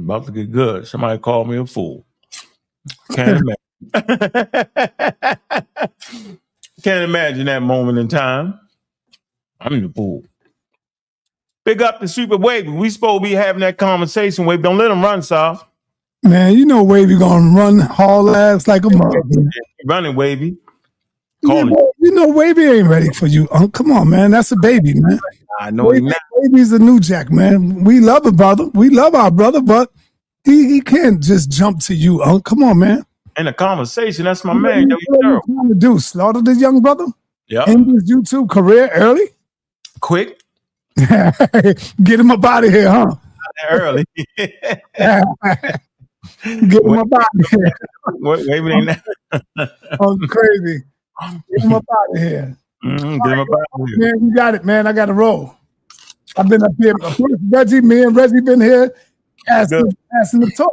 about to get good. Somebody called me a fool. Can't imagine. Can't imagine that moment in time. I'm the fool. Big up the Super Wavy. We supposed to be having that conversation, Wavy. Don't let him run, Sal. Man, you know Wavy gonna run haul ass like a mug. Running, Wavy. Yeah, you know Wavy ain't ready for you. Come on, man. That's a baby, man. I know he's not. Wavy's a new jack, man. We love a brother. We love our brother, but he can't just jump to you. Come on, man. In a conversation, that's my man. What are you trying to do? Slaughter this young brother? Yeah. End his YouTube career early? Quick. Get him up out of here, huh? Early. Get him up out of here. Wavy ain't that. I'm crazy. Get him up out of here. Get him up out of here. Man, you got it, man. I got to roll. I've been up here. Reggie, me and Reggie been here asking the talk.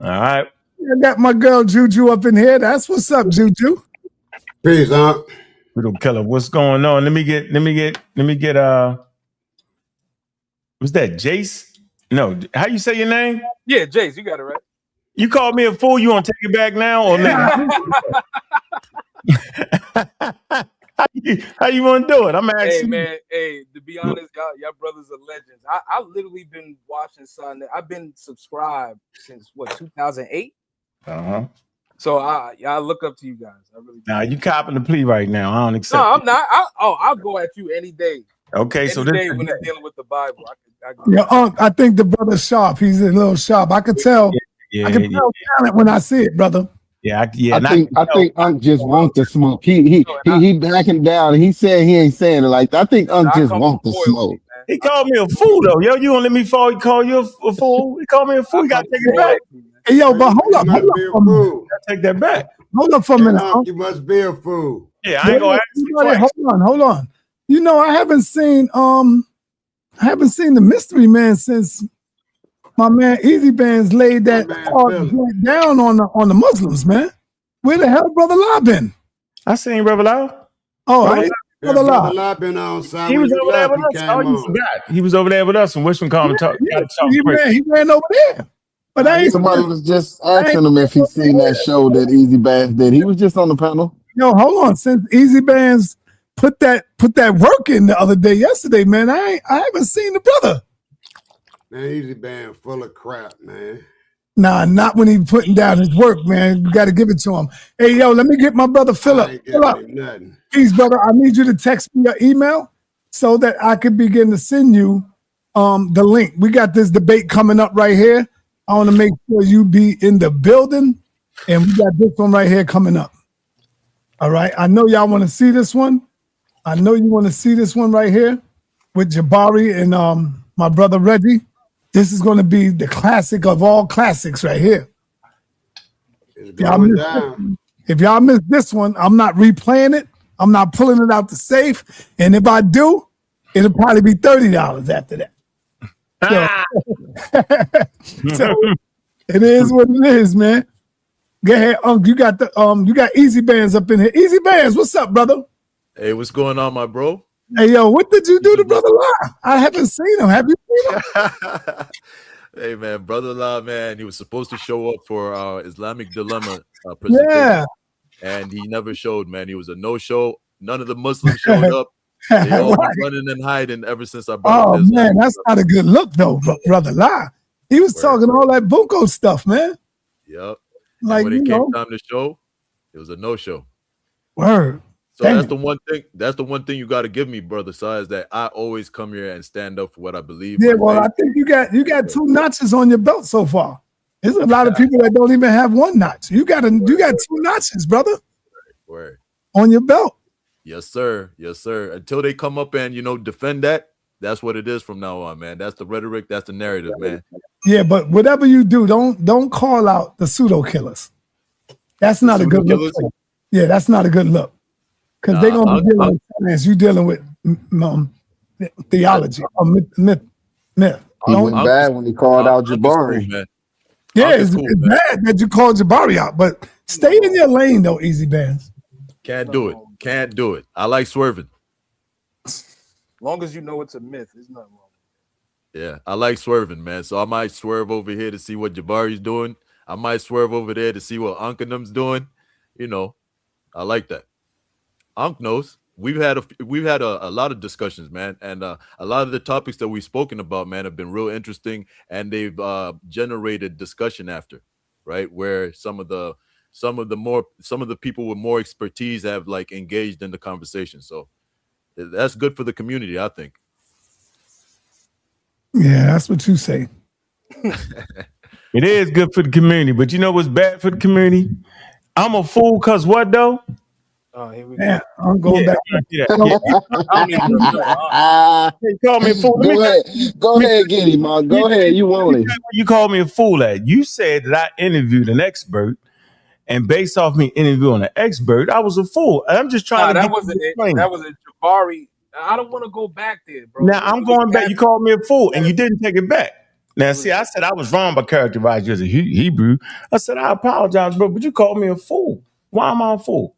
All right. I got my girl Juju up in here. That's what's up, Juju. Peace, huh? We don't kill her. What's going on? Let me get what's that? Jace? No, how you say your name? Yeah, Jace, you got it right. You called me a fool. You want to take it back now or how you want to do it? I'm asking. Hey man, to be honest, y'all brothers are legends. I literally been watching Sunday. I've been subscribed since 2008. So I look up to you guys. I really do. Nah, you copping the plea right now. I don't accept. No, I'm not. I'll go at you any day. Okay, any so day when it's dealing with the Bible. I think the brother's sharp. He's a little sharp. I could tell. I can tell talent when I see it, brother. I think Unc just wants the smoke. He backing down. He said he ain't saying it like that. I think Unc just wants the smoke. He called me a fool though. Yo, you gonna let me fall? He called you a fool. He called me a fool. You gotta take it back. Hey, yo, but hold up for a minute. Take that back. Hold up for a minute. You must be a fool. Yeah, I ain't gonna ask you twice. Hold on. You know, I haven't seen the mystery man since my man Easy Bands laid that down on the Muslims, man. Where the hell Brother La been? I seen Brother La. Oh, Brother La been on side. He was over there with us. Oh, you forgot. He was over there with us and Wishman called and talk. He ran over there. But somebody was just asking him if he seen that show that Easy Bands did. He was just on the panel. Yo, hold on. Since Easy Bands put that work in the other day, yesterday, man, I haven't seen the brother. Man, Easy Band full of crap, man. Nah, not when he putting down his work, man. You got to give it to him. Hey, yo, let me get my brother Philip. Please, brother, I need you to text me your email so that I can begin to send you the link. We got this debate coming up right here. I want to make sure you be in the building, and we got this one right here coming up. All right, I know y'all want to see this one. I know you want to see this one right here with Jabari and my brother Reggie. This is going to be the classic of all classics right here. If y'all miss this one, I'm not replaying it. I'm not pulling it out the safe. And if I do, it'll probably be $30 after that. So it is what it is, man. Go ahead, you got Easy Bands up in here. Easy Bands, what's up, brother? Hey, what's going on, my bro? Hey, yo, what did you do to Brother La? I haven't seen him. Have you seen him? Hey, man, Brother La, man, he was supposed to show up for Islamic Dilemma presentation. Yeah. And he never showed, man. He was a no-show. None of the Muslims showed up. They all been running and hiding ever since I brought this. Oh, man, that's not a good look, though, Brother La. He was talking all that Bunko stuff, man. Yep. Like, when it came time to show, it was a no-show. Word. So that's the one thing. That's the one thing you got to give me, brother. Is that I always come here and stand up for what I believe. Yeah, well, I think you got 2 notches on your belt so far. There's a lot of people that don't even have 1 notch. You got 2 notches, brother. Word. On your belt. Yes, sir. Yes, sir. Until they come up and defend that. That's what it is from now on, man. That's the rhetoric. That's the narrative, man. Yeah, but whatever you do, don't call out the pseudo killers. That's not a good look. Yeah, that's not a good look. Because they're gonna be dealing with science. You dealing with theology or myth. He went bad when he called out Jabari. Cool, yeah, it's bad that you called Jabari out, but stay in your lane though, Easy Bands. Can't do it. Can't do it. I like swerving. Long as you know it's a myth, there's nothing wrong. Yeah, I like swerving, man. So I might swerve over here to see what Jabari's doing. I might swerve over there to see what Ankh and them's doing. You know, I like that. Ankh knows. We've had a lot of discussions, man, and a lot of the topics that we've spoken about, man, have been real interesting, and they've generated discussion after, right? Where some of the people with more expertise have like engaged in the conversation. So that's good for the community, I think. Yeah, that's what you say. It is good for the community, but you know what's bad for the community? I'm a fool because what though? Oh, here we go. Yeah, I'm going back. Yeah. You call me a fool. Go ahead, get him, man. Go ahead. You want it. You called me a fool at. You said that I interviewed an expert, and based off me interviewing an expert, I was a fool. I'm just trying to. That wasn't it. That was a Jabari. I don't want to go back there, bro. Now I'm going back. You called me a fool, and you didn't take it back. Now, see, I said I was wrong by characterizing you as a Hebrew. I said I apologize, bro, but you called me a fool. Why am I a fool?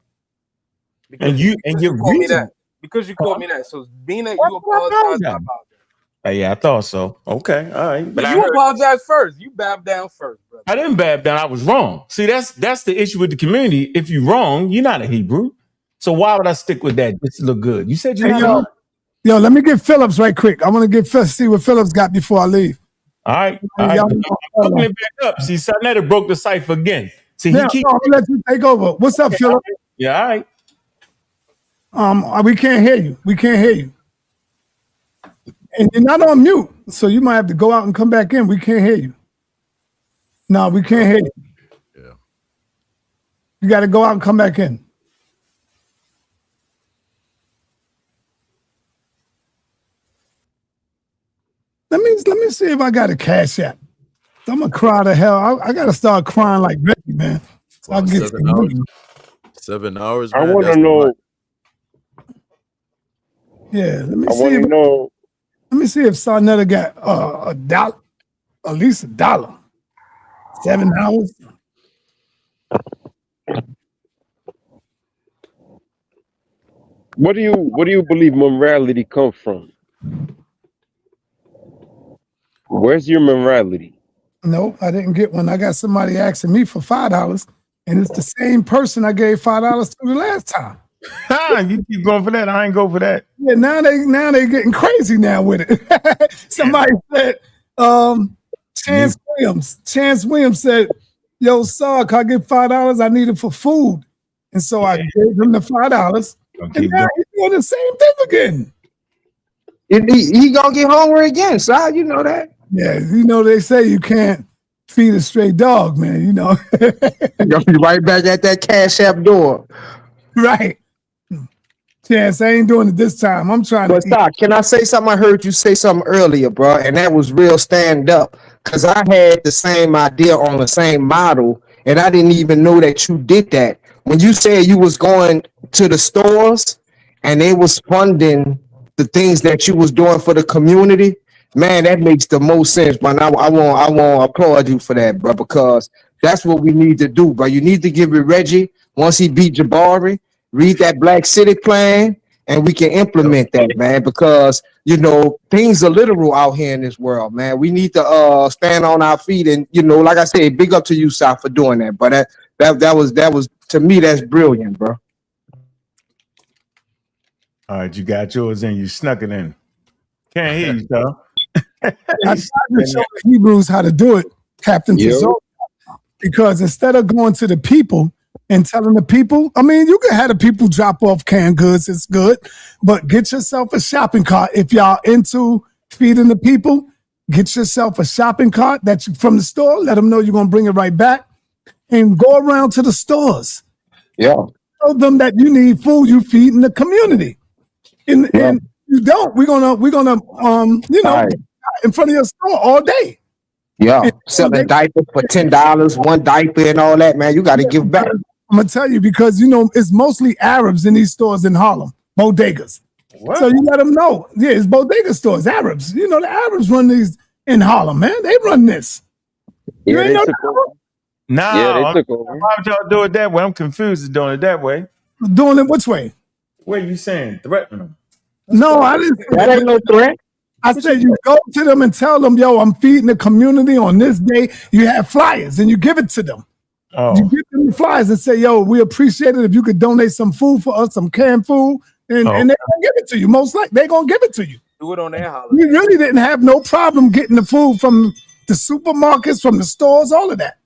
Because you called me that. Because you called me that. So being that you apologize, I apologize. Yeah, I thought so. Okay, all right. But you apologize first. You bowed down first, brother. I didn't bow down. I was wrong. See, that's the issue with the community. If you're wrong, you're not a Hebrew. So why would I stick with that just to look good? You said you're not. Yo, let me get Phillips right quick. I want to see what Phillips got before I leave. All right. I'm hooking it back up. See, Sarnetta broke the cipher again. See, I'm gonna let you take over. What's up, Phillips? Yeah, all right. We can't hear you. We can't hear you. And you're not on mute, so you might have to go out and come back in. We can't hear you. No, we can't hear you. Yeah. You got to go out and come back in. Let me see if I got a cash app. I'm gonna cry to hell. I gotta start crying like Reggie, man. So I can get 7 hours. 7 hours. Man, I want to know. Yeah, let me I want to know. Let me see if Sarnetta got $1, at least $1. 7 hours. What do you believe morality comes from? Where's your morality? No, I didn't get one. I got somebody asking me for $5, and it's the same person I gave $5 to the last time. You keep going for that. I ain't go for that. Yeah, now they getting crazy now with it. Somebody said, Chance Williams said, "Yo, Sark, I get $5. I need it for food," and so I gave him the $5, and now he's doing the same thing again. He gonna get hungry again, so you know that. Yeah, you know they say you can't feed a stray dog, man. You know, you'll be right back at that Cash App door. Right. Chance, I ain't doing it this time. I'm trying to. Stop. Can I say something? I heard you say something earlier, bro, and that was real stand up. Cause I had the same idea on the same model, and I didn't even know that you did that. When you said you was going to the stores and they was funding the things that you was doing for the community, man, that makes the most sense, man. I want to applaud you for that, bro, because that's what we need to do, bro. You need to give it Reggie once he beat Jabari. Read that Black City plan, and we can implement that, man, because, you know, things are literal out here in this world, man. We need to stand on our feet, and, you know, like I said, big up to you, South, for doing that. But that was to me, that's brilliant, bro. All right, you got yours in. You snuck it in. Can't hear you, South. I tried to show the Hebrews how to do it, Captain Tazor, because instead of going to the people and telling the people, I mean, you can have the people drop off canned goods, it's good, but get yourself a shopping cart. If y'all into feeding the people, get yourself a shopping cart that you from the store, let them know you're going to bring it right back, and go around to the stores. Yeah. Tell them that you need food, you feeding the community. And you don't, we're gonna you know, in front of your store all day. Yeah, selling diapers for $10, one diaper and all that, man. You got to give back. I'm gonna tell you, because you know it's mostly Arabs in these stores in Harlem, bodegas. What? So you let them know, yeah, it's bodega stores, Arabs. You know the Arabs run these in Harlem, man. They run this. You ain't know that? Nah, why would y'all do it that way? I'm confused at doing it that way. Doing it which way? What are you saying? Threatening them? No, I didn't. That ain't no threat. I said you go to them and tell them, yo, I'm feeding the community on this day. You have flyers and you give it to them. Oh. You give them the flyers and say, yo, we appreciate it if you could donate some food for us, some canned food, and they're gonna give it to you. Most likely they're gonna give it to you. Do it on their holiday. We really didn't have no problem getting the food from the supermarkets, from the stores, all of that.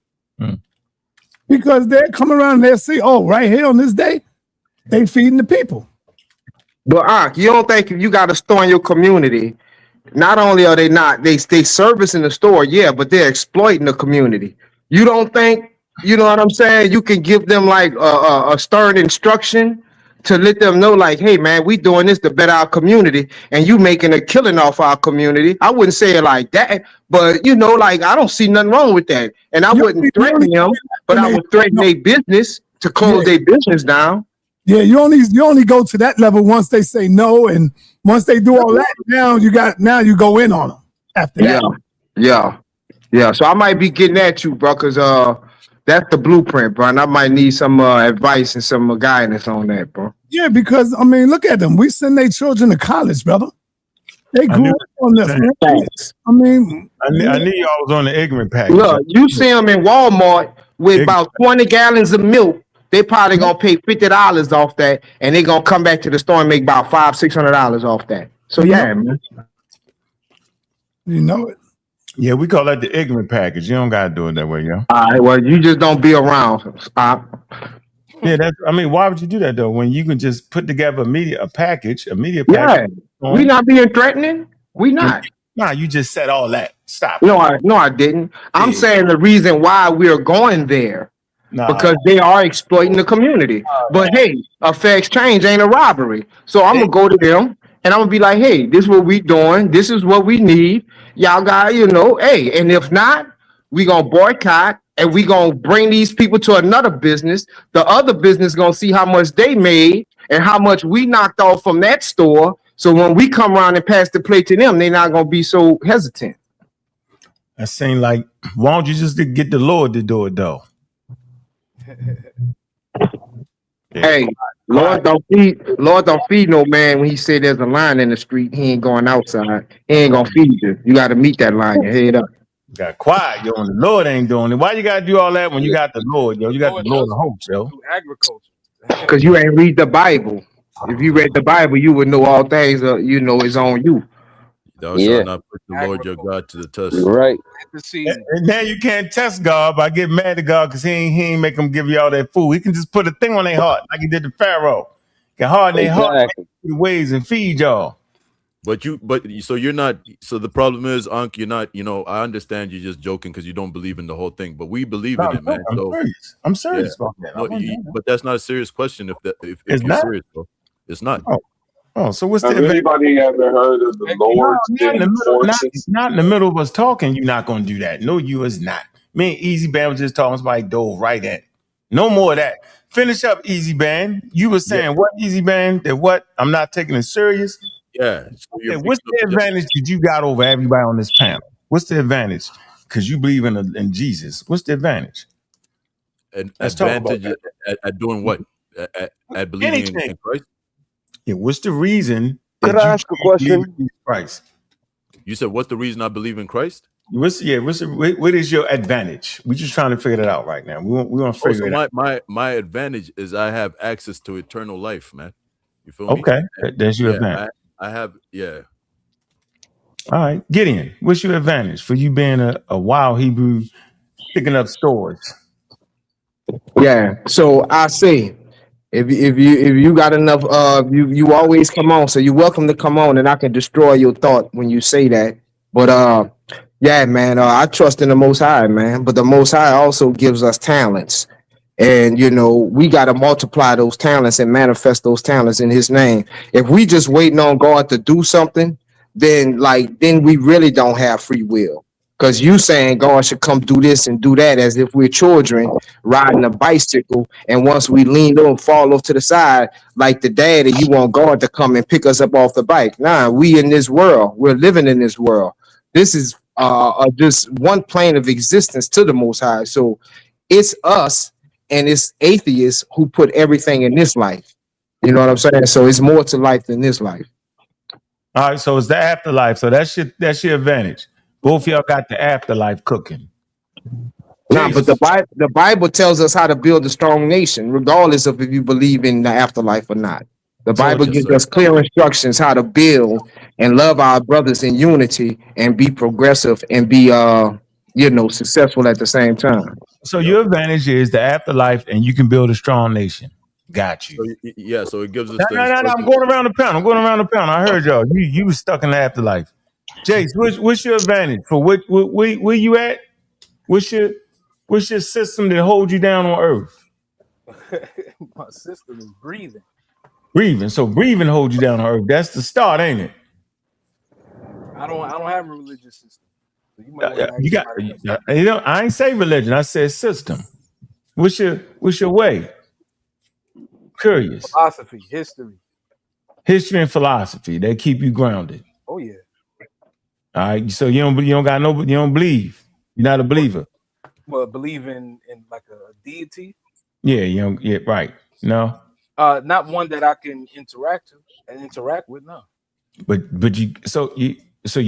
Because they're coming around and they'll see, oh, right here on this day, they feeding the people. But Ankh, you don't think if you got a store in your community, not only are they not, they service in the store, yeah, but they're exploiting the community. You don't think, you know what I'm saying, you can give them like a stern instruction to let them know like, hey man, we doing this to better our community and you making a killing off our community. I wouldn't say it like that, but you know, like I don't see nothing wrong with that. And I wouldn't threaten them, but I would threaten their business to close their business down. Yeah, you only go to that level once they say no, and once they do all that, now you go in on them after that. Yeah. So I might be getting at you, bro, because that's the blueprint, bro. And I might need some advice and some guidance on that, bro. Yeah, because I mean, look at them. We send their children to college, brother. They grew up on this. I mean, I knew y'all was on the ignorant package. Look, you see them in Walmart with about 20 gallons of milk. They probably gonna pay $50 off that, and they gonna come back to the store and make about $500-600 off that. So yeah, man. You know it. Yeah, we call that the ignorant package. You don't gotta do it that way, yo. All right, well, you just don't be around. Yeah, I mean, why would you do that though? When you can just put together a media package. Yeah, we not being threatening. We not. Nah, you just said all that. Stop. No, I didn't. I'm saying the reason why we're going there. Because they are exploiting the community. But hey, a fair exchange ain't a robbery. So I'm gonna go to them and I'm gonna be like, hey, this is what we doing. This is what we need. Y'all got, you know, hey, and if not, we gonna boycott and we gonna bring these people to another business. The other business gonna see how much they made and how much we knocked off from that store. So when we come around and pass the plate to them, they're not gonna be so hesitant. That seems like, why don't you just get the Lord to do it though? Hey, Lord don't feed no man when he say there's a line in the street. He ain't going outside. He ain't gonna feed you. You got to meet that line. Your head up. You got quiet, yo. And the Lord ain't doing it. Why you gotta do all that when you got the Lord, yo? You got the Lord of hosts, yo. Agriculture. Because you ain't read the Bible. If you read the Bible, you would know all things. You know is on you. Thou shalt not put the Lord your God to the test. Right. And now you can't test God by getting mad at God because he ain't make them give you all that food. He can just put a thing on their heart like he did to Pharaoh. He can harden their heart in ways and feed y'all. So you're not. So the problem is, Ankh, you're not. You know, I understand you're just joking because you don't believe in the whole thing, but we believe in it, man. I'm serious about that. But that's not a serious question. If you're serious, bro, it's not. Oh, so what's Have anybody ever heard of the Lord's not in the middle of us talking, you're not going to do that. No, you is not. Me and Easy Band was just talking, somebody dove right at it. No more of that. Finish up, Easy Band. You were saying what, Easy Band? That what? I'm not taking it serious? Yeah. So what's the advantage that you got over everybody on this panel? What's the advantage? Because you believe in Jesus. What's the advantage? An advantage at doing what? At believing in Christ? Yeah, what's the reason? Could I ask a question? Christ. You said, what's the reason I believe in Christ? What is your advantage? We're just trying to figure it out right now. We want to figure it out. My advantage is I have access to eternal life, man. You feel me? Okay, that's your advantage. I have, All right, Gideon, what's your advantage for you being a wild Hebrew picking up stores? Yeah, so I say, if you got enough, you always come on. So you're welcome to come on, and I can destroy your thought when you say that. But yeah, man, I trust in the Most High, man. But the Most High also gives us talents, and you know we got to multiply those talents and manifest those talents in His name. If we just waiting on God to do something, then we really don't have free will. Because you saying God should come do this and do that as if we're children riding a bicycle, and once we lean over and fall off to the side like the daddy, you want God to come and pick us up off the bike. Nah, we in this world. We're living in this world. This is just one plane of existence to the Most High. So it's us and it's atheists who put everything in this life. You know what I'm saying? So it's more to life than this life. All right, so it's the afterlife. So that's your advantage. Both of y'all got the afterlife cooking. Nah, but the Bible tells us how to build a strong nation, regardless of if you believe in the afterlife or not. The Bible gives us clear instructions how to build and love our brothers in unity and be progressive and be successful at the same time. So your advantage is the afterlife, and you can build a strong nation. Got you. So, yeah, so it gives us No, I'm going around the pound. I heard y'all. You was stuck in the afterlife. Jace, what's your advantage for where you at? What's your system that holds you down on earth? My system is breathing. Breathing. So breathing holds you down on earth. That's the start, ain't it? I don't have a religious system. So I ain't say religion. I said system. What's your way? Curious. Philosophy, history and philosophy. They keep you grounded. Oh yeah. All right. So you don't believe. You're not a believer. Well, believe in like a deity. Yeah. Yeah. Right. No. Not one that I can interact with. No. But you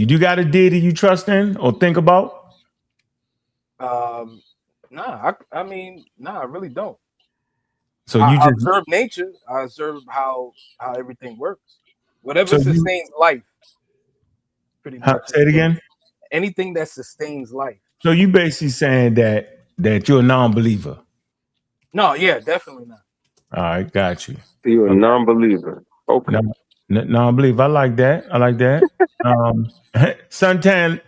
do got a deity you trust in or think about? Nah. I really don't. So I observe nature. I observe how everything works. Whatever sustains life. Pretty much. Say it again. Anything that sustains life. So you basically saying that you're a non-believer? No, yeah, definitely not. All right, got you. You're a non-believer. Okay. Non-believer. I like that. Suntan.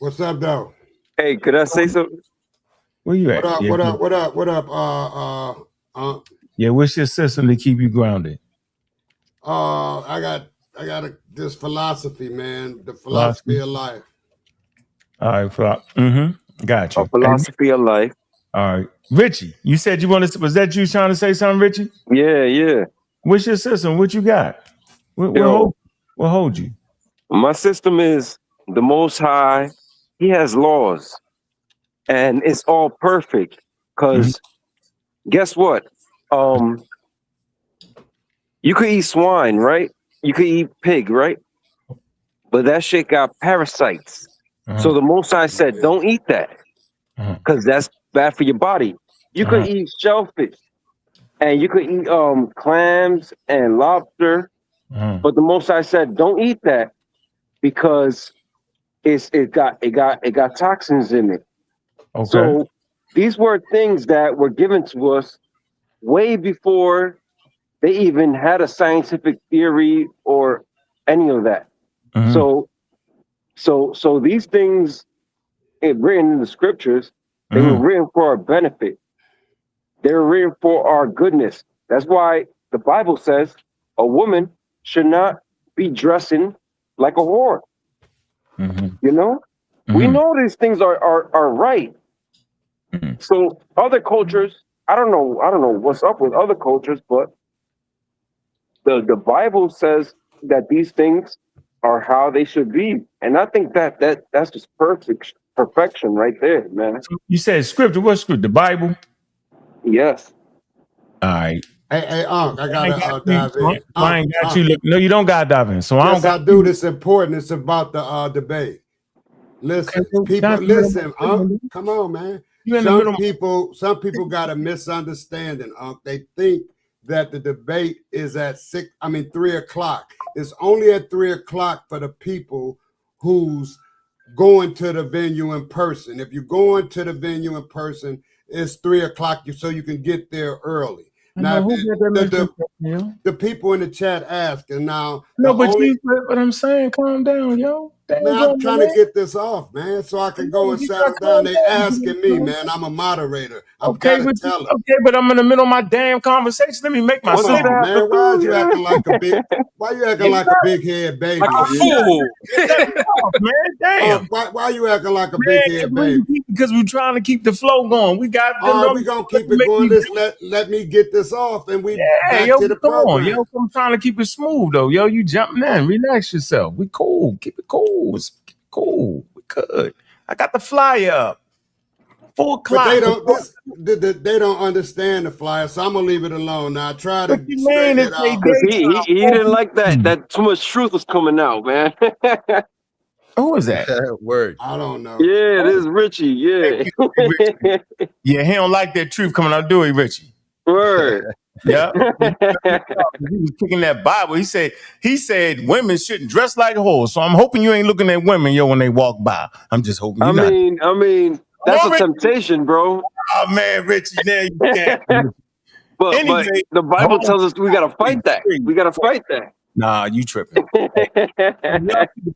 What's up, though? Hey, could I say something? Where you at? What up? Yeah, what's your system to keep you grounded? I got this philosophy, man. The philosophy of life. All right, got you. A philosophy of life. All right, Richie. You said you wanted. Was that you trying to say something, Richie? Yeah. What's your system? What you got? What hold you? My system is the Most High. He has laws, and it's all perfect. Cause guess what? You could eat swine, right? You could eat pig, right? But that shit got parasites. So the Most High said, don't eat that, because that's bad for your body. You could eat shellfish, and you could eat clams and lobster, but the Most High said, don't eat that because it got toxins in it. Okay. So these were things that were given to us way before they even had a scientific theory or any of that. So these things written in the scriptures, they were written for our benefit. They were written for our goodness. That's why the Bible says a woman should not be dressing like a whore. You know? We know these things are right. So other cultures, I don't know what's up with other cultures, but the Bible says that these things are how they should be. And I think that's just perfection right there, man. So you said scripture. What scripture? The Bible? Yes. All right. Hey, I gotta dive in. I ain't got you. No, you don't gotta dive in. So I don't do this important. It's about the debate. Listen, people, listen. Come on, man. Some people got a misunderstanding. They think that the debate is at 3 o'clock. It's only at 3 o'clock for the people who's going to the venue in person. If you're going to the venue in person, it's 3 o'clock so you can get there early. Now, the people in the chat asking now. No, but what I'm saying, calm down, yo. Man, I'm trying to get this off, man, so I can go and settle down. They asking me, man. I'm a moderator. Okay, but I'm in the middle of my damn conversation. Let me make my sense. Man, why are you acting like a big? Why you acting like a big head baby? Like a fool, man. Damn. Why you acting like a big head baby? Because we're trying to keep the flow going. We got. We gonna keep it going. Let me get this off, and we back to the program. Yo, I'm trying to keep it smooth though. Yo, you jumping in. Relax yourself. We cool. Keep it cool. It's cool. We could. I got the flyer up. 4 But o'clock. they don't understand the flyer, so I'm gonna leave it alone. Now I try What to you straighten mean if it they out. Because he daytime? didn't like that too much truth was coming out, man. Who is that? Word. I don't know. Yeah, this is Richie. Yeah. Richie. Yeah, he don't like that truth coming out, do he, Richie? Word. Yeah. He was kicking that Bible. He said women shouldn't dress like hoes. So I'm hoping you ain't looking at women, yo, when they walk by. I'm just hoping you're not. I mean, that's a temptation, bro. Oh man, Richie, now you can't. But Anyway, the Bible tells us we gotta fight that. We gotta fight that. Nah, you tripping.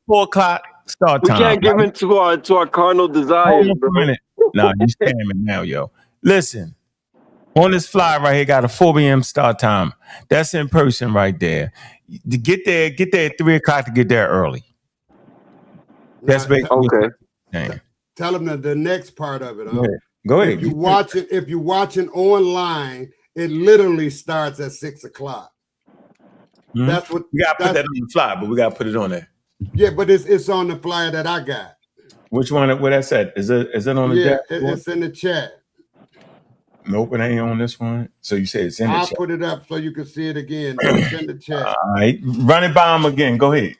4 o'clock start We time. can't give in to our carnal desires, Hold bro. on a minute. Nah, you scamming now, yo. Listen, on this fly right here, got a 4 p.m. start time. That's in person right there. To get there at 3 o'clock to get there early. That's basically okay. Tell them the next part of it. Go ahead. If you're watching online, it literally starts at 6 o'clock. Mm-hmm. That's what we gotta put that on the fly, but we gotta put it on there. Yeah, but it's on the flyer that I got. Which one? Where that's at? Is it on the deck? It's in the chat. Nope, it ain't on this one. So you say it's in the chat. I'll put it up so you can see it again. It's in the chat. All right, run it by him again. Go ahead.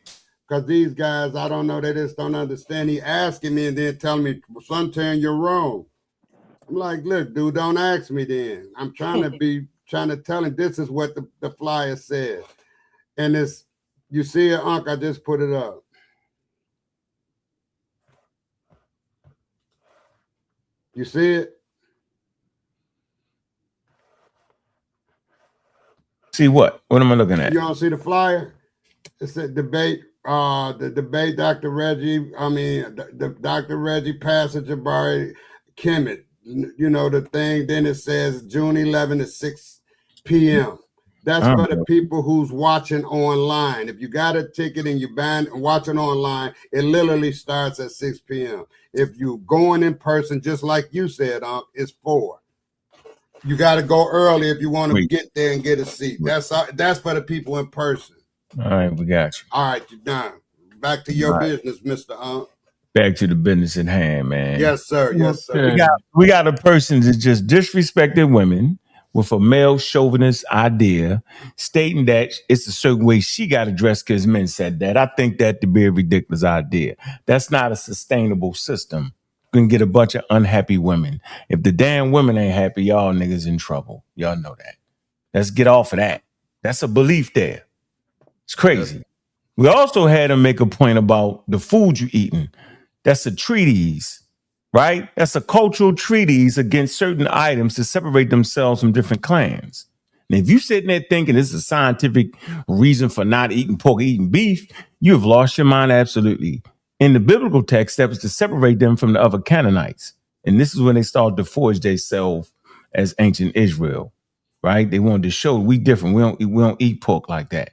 Because these guys, I don't know, they just don't understand. He asking me and then telling me, Suntan, you're wrong. I'm like, look, dude, don't ask me then. I'm trying to tell him this is what the flyer says. And it's, you see it, Unc, I just put it up. You see it? See what? What am I looking at? You don't see the flyer? It's a debate. The debate, Dr. Reggie Passage Jabari Kemet. You know the thing. Then it says June 11 at 6 p.m. That's for the people who's watching online. If you got a ticket and you're watching online, it literally starts at 6 p.m. If you're going in person, just like you said, it's 4. You got to go early if you want to get there and get a seat. That's for the people in person. All right, we got you. All right, you're done. Back to your business, Mr. Back to the business at hand, man. Yes, sir. Yes, sir. We got a person that just disrespected women with a male chauvinist idea, stating that it's a certain way she got to dress because men said that. I think that to be a ridiculous idea. That's not a sustainable system. You can get a bunch of unhappy women. If the damn women ain't happy, y'all niggas in trouble. Y'all know that. Let's get off of that. That's a belief there. It's crazy. Yeah. We also had him make a point about the food you eating. That's a treatise, right? That's a cultural treatise against certain items to separate themselves from different clans. And if you sitting there thinking this is a scientific reason for not eating pork, eating beef, you have lost your mind absolutely. In the biblical text, that was to separate them from the other Canaanites. And this is when they started to forge themselves as ancient Israel, right? They wanted to show we different. We don't eat pork like that.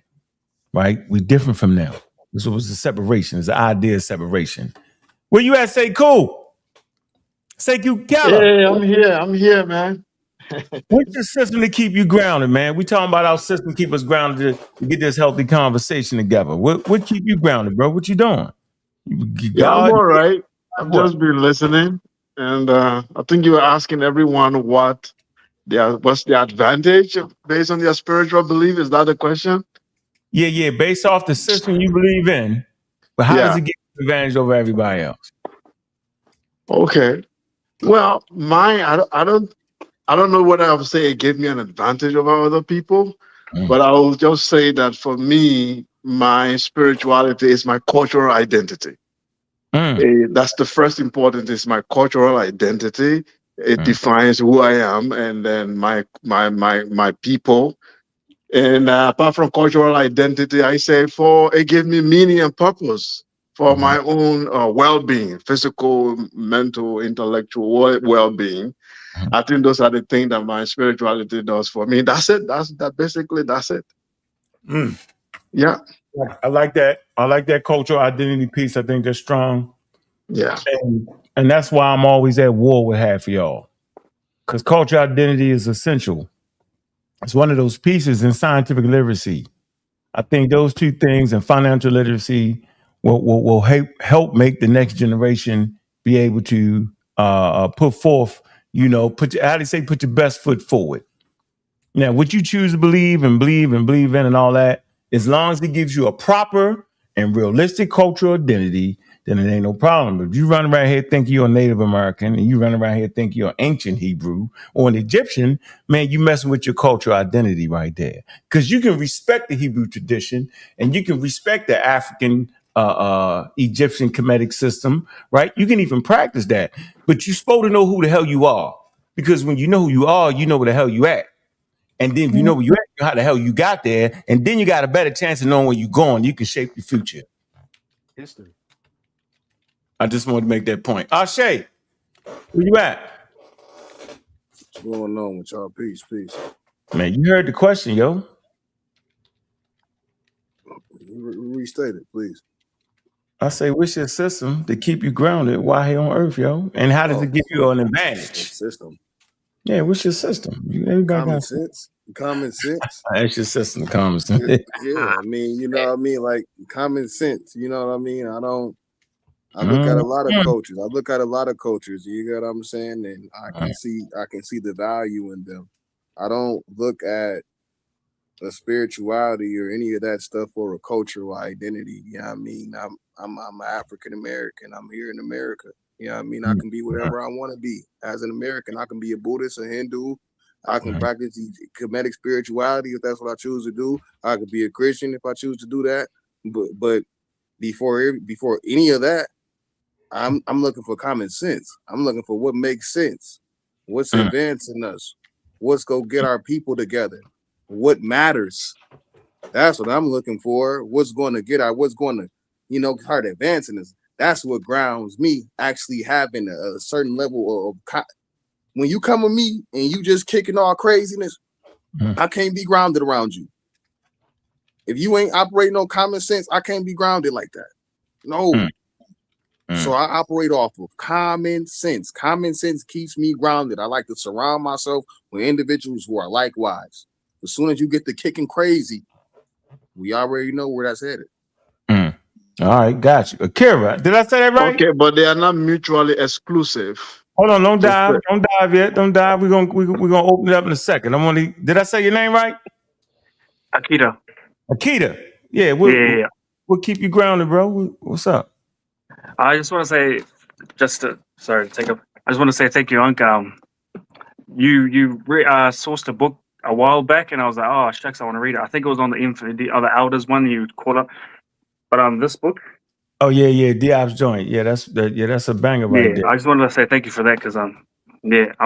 Right? We different from them. This was the separation. It's the idea of separation. Where you at, Say Cool? Say Cool Keller. Hey, I'm here, man. What's the system to keep you grounded, man? We talking about our system keep us grounded to get this healthy conversation together. What keep you grounded, bro? What you doing? Yeah, I'm all right. I've just been listening. And I think you were asking everyone what's the advantage based on their spiritual belief. Is that the question? Yeah. Based off the system you believe in, but how does it give you advantage over everybody else? Okay. Well, I don't know what I would say it gave me an advantage over other people, but I will just say that for me, my spirituality is my cultural identity. That's the first important, is my cultural identity. It defines who I am, and then my people. And apart from cultural identity, I say it gave me meaning and purpose for my own well-being, physical, mental, intellectual well-being. I think those are the things that my spirituality does for me. That's it. That's it. Yeah. I like that. I like that cultural identity piece. I think that's strong. Yeah. And that's why I'm always at war with half of y'all. Because cultural identity is essential. It's one of those pieces in scientific literacy. I think those two things and financial literacy will help make the next generation be able to put forth, put your best foot forward. Now, what you choose to believe in and all that, as long as it gives you a proper and realistic cultural identity, then it ain't no problem. But if you run around here thinking you're a Native American and you run around here thinking you're an ancient Hebrew or an Egyptian, man, you messing with your cultural identity right there. Because you can respect the Hebrew tradition and you can respect the African Egyptian Kemetic system, right? You can even practice that. But you're supposed to know who the hell you are. Because when you know who you are, you know where the hell you at. And then if you know where you at, you know how the hell you got there, and then you got a better chance of knowing where you're going. You can shape your future. History. I just wanted to make that point. Shay, where you at? What's going on with y'all? Peace. Man, you heard the question, yo. Restate it, please. I say, what's your system to keep you grounded while here on Earth, yo? And how does it give you an advantage? System. Yeah, what's your system? Common sense. Common sense. That's your system, common sense. Yeah, I mean, you know what I mean? Like common sense, you know what I mean? I look at a lot of cultures. You get what I'm saying? And I can see the value in them. I don't look at a spirituality or any of that stuff or a cultural identity. You know what I mean? I'm African American. I'm here in America. You know what I mean? I can be whatever I want to be. As an American, I can be a Buddhist, a Hindu. I can practice the Kemetic spirituality if that's what I choose to do. I could be a Christian if I choose to do that. But before any of that, I'm looking for common sense. I'm looking for what makes sense. What's advancing us? What's gonna get our people together? What matters? That's what I'm looking for. What's going to start advancing us? That's what grounds me actually having a certain level of when you come with me and you just kicking all craziness, I can't be grounded around you. If you ain't operating on common sense, I can't be grounded like that. No. So I operate off of common sense. Common sense keeps me grounded. I like to surround myself with individuals who are likewise. As soon as you get to kicking crazy, we already know where that's headed. All right, got you. Akira, did I say that right? Okay, but they are not mutually exclusive. Hold on, don't dive yet. Don't dive. We're gonna open it up in a second. Did I say your name right? Akita. Yeah, we'll keep you grounded, bro. What's up? I just want to say, sorry to take up. I just want to say thank you, Ankh. You sourced a book a while back, and I was like, oh shucks, I want to read it. I think it was on the other Elders one you called up, but this book. Oh yeah, Diab's joint. Yeah, that's a banger right there. I just wanted to say thank you for that because I'm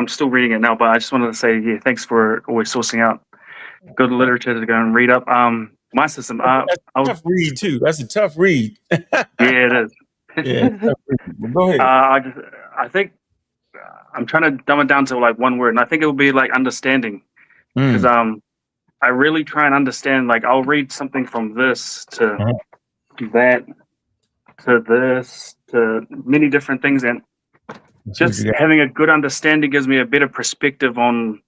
still reading it now, but I just wanted to say thanks for always sourcing out good literature to go and read up. My system. That's a tough read too. That's a tough read. Yeah, it is. Yeah, go ahead. I think I'm trying to dumb it down to like one word, and I think it would be like understanding, because I really try and understand. Like I'll read something from this to that to this to many different things, and just having a good understanding gives me a better perspective on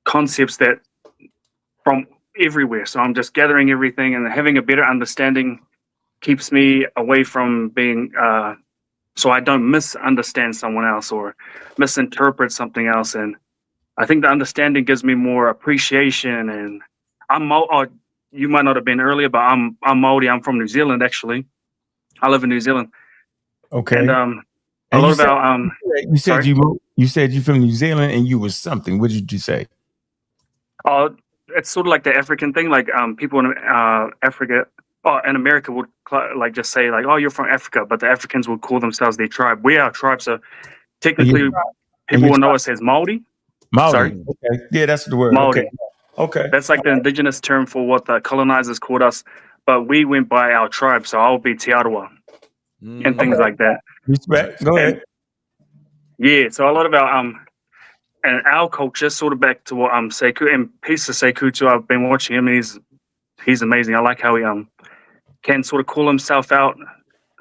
concepts that from everywhere. So I'm just gathering everything, and having a better understanding keeps me away from being so I don't misunderstand someone else or misinterpret something else. And I think the understanding gives me more appreciation. And you might not have been earlier, but I'm Maori. I'm from New Zealand, actually. I live in New Zealand. Okay. And a lot about you said you're from New Zealand and you was something. What did you say? It's sort of like the African thing. Like people in Africa. In America would like just say like, oh, you're from Africa, but the Africans would call themselves their tribe. We are a tribe, so technically people will know us as Maori. Sorry. Okay. Yeah, that's the word. Maori. Okay. That's like the indigenous term for what the colonizers called us, but we went by our tribe, so I'll be Te Arawa and things like that. Respect. Go ahead. Yeah, so a lot about and our culture, sort of back to what Sekou, and peace to Sekou too. I've been watching him, and he's amazing. I like how he can sort of call himself out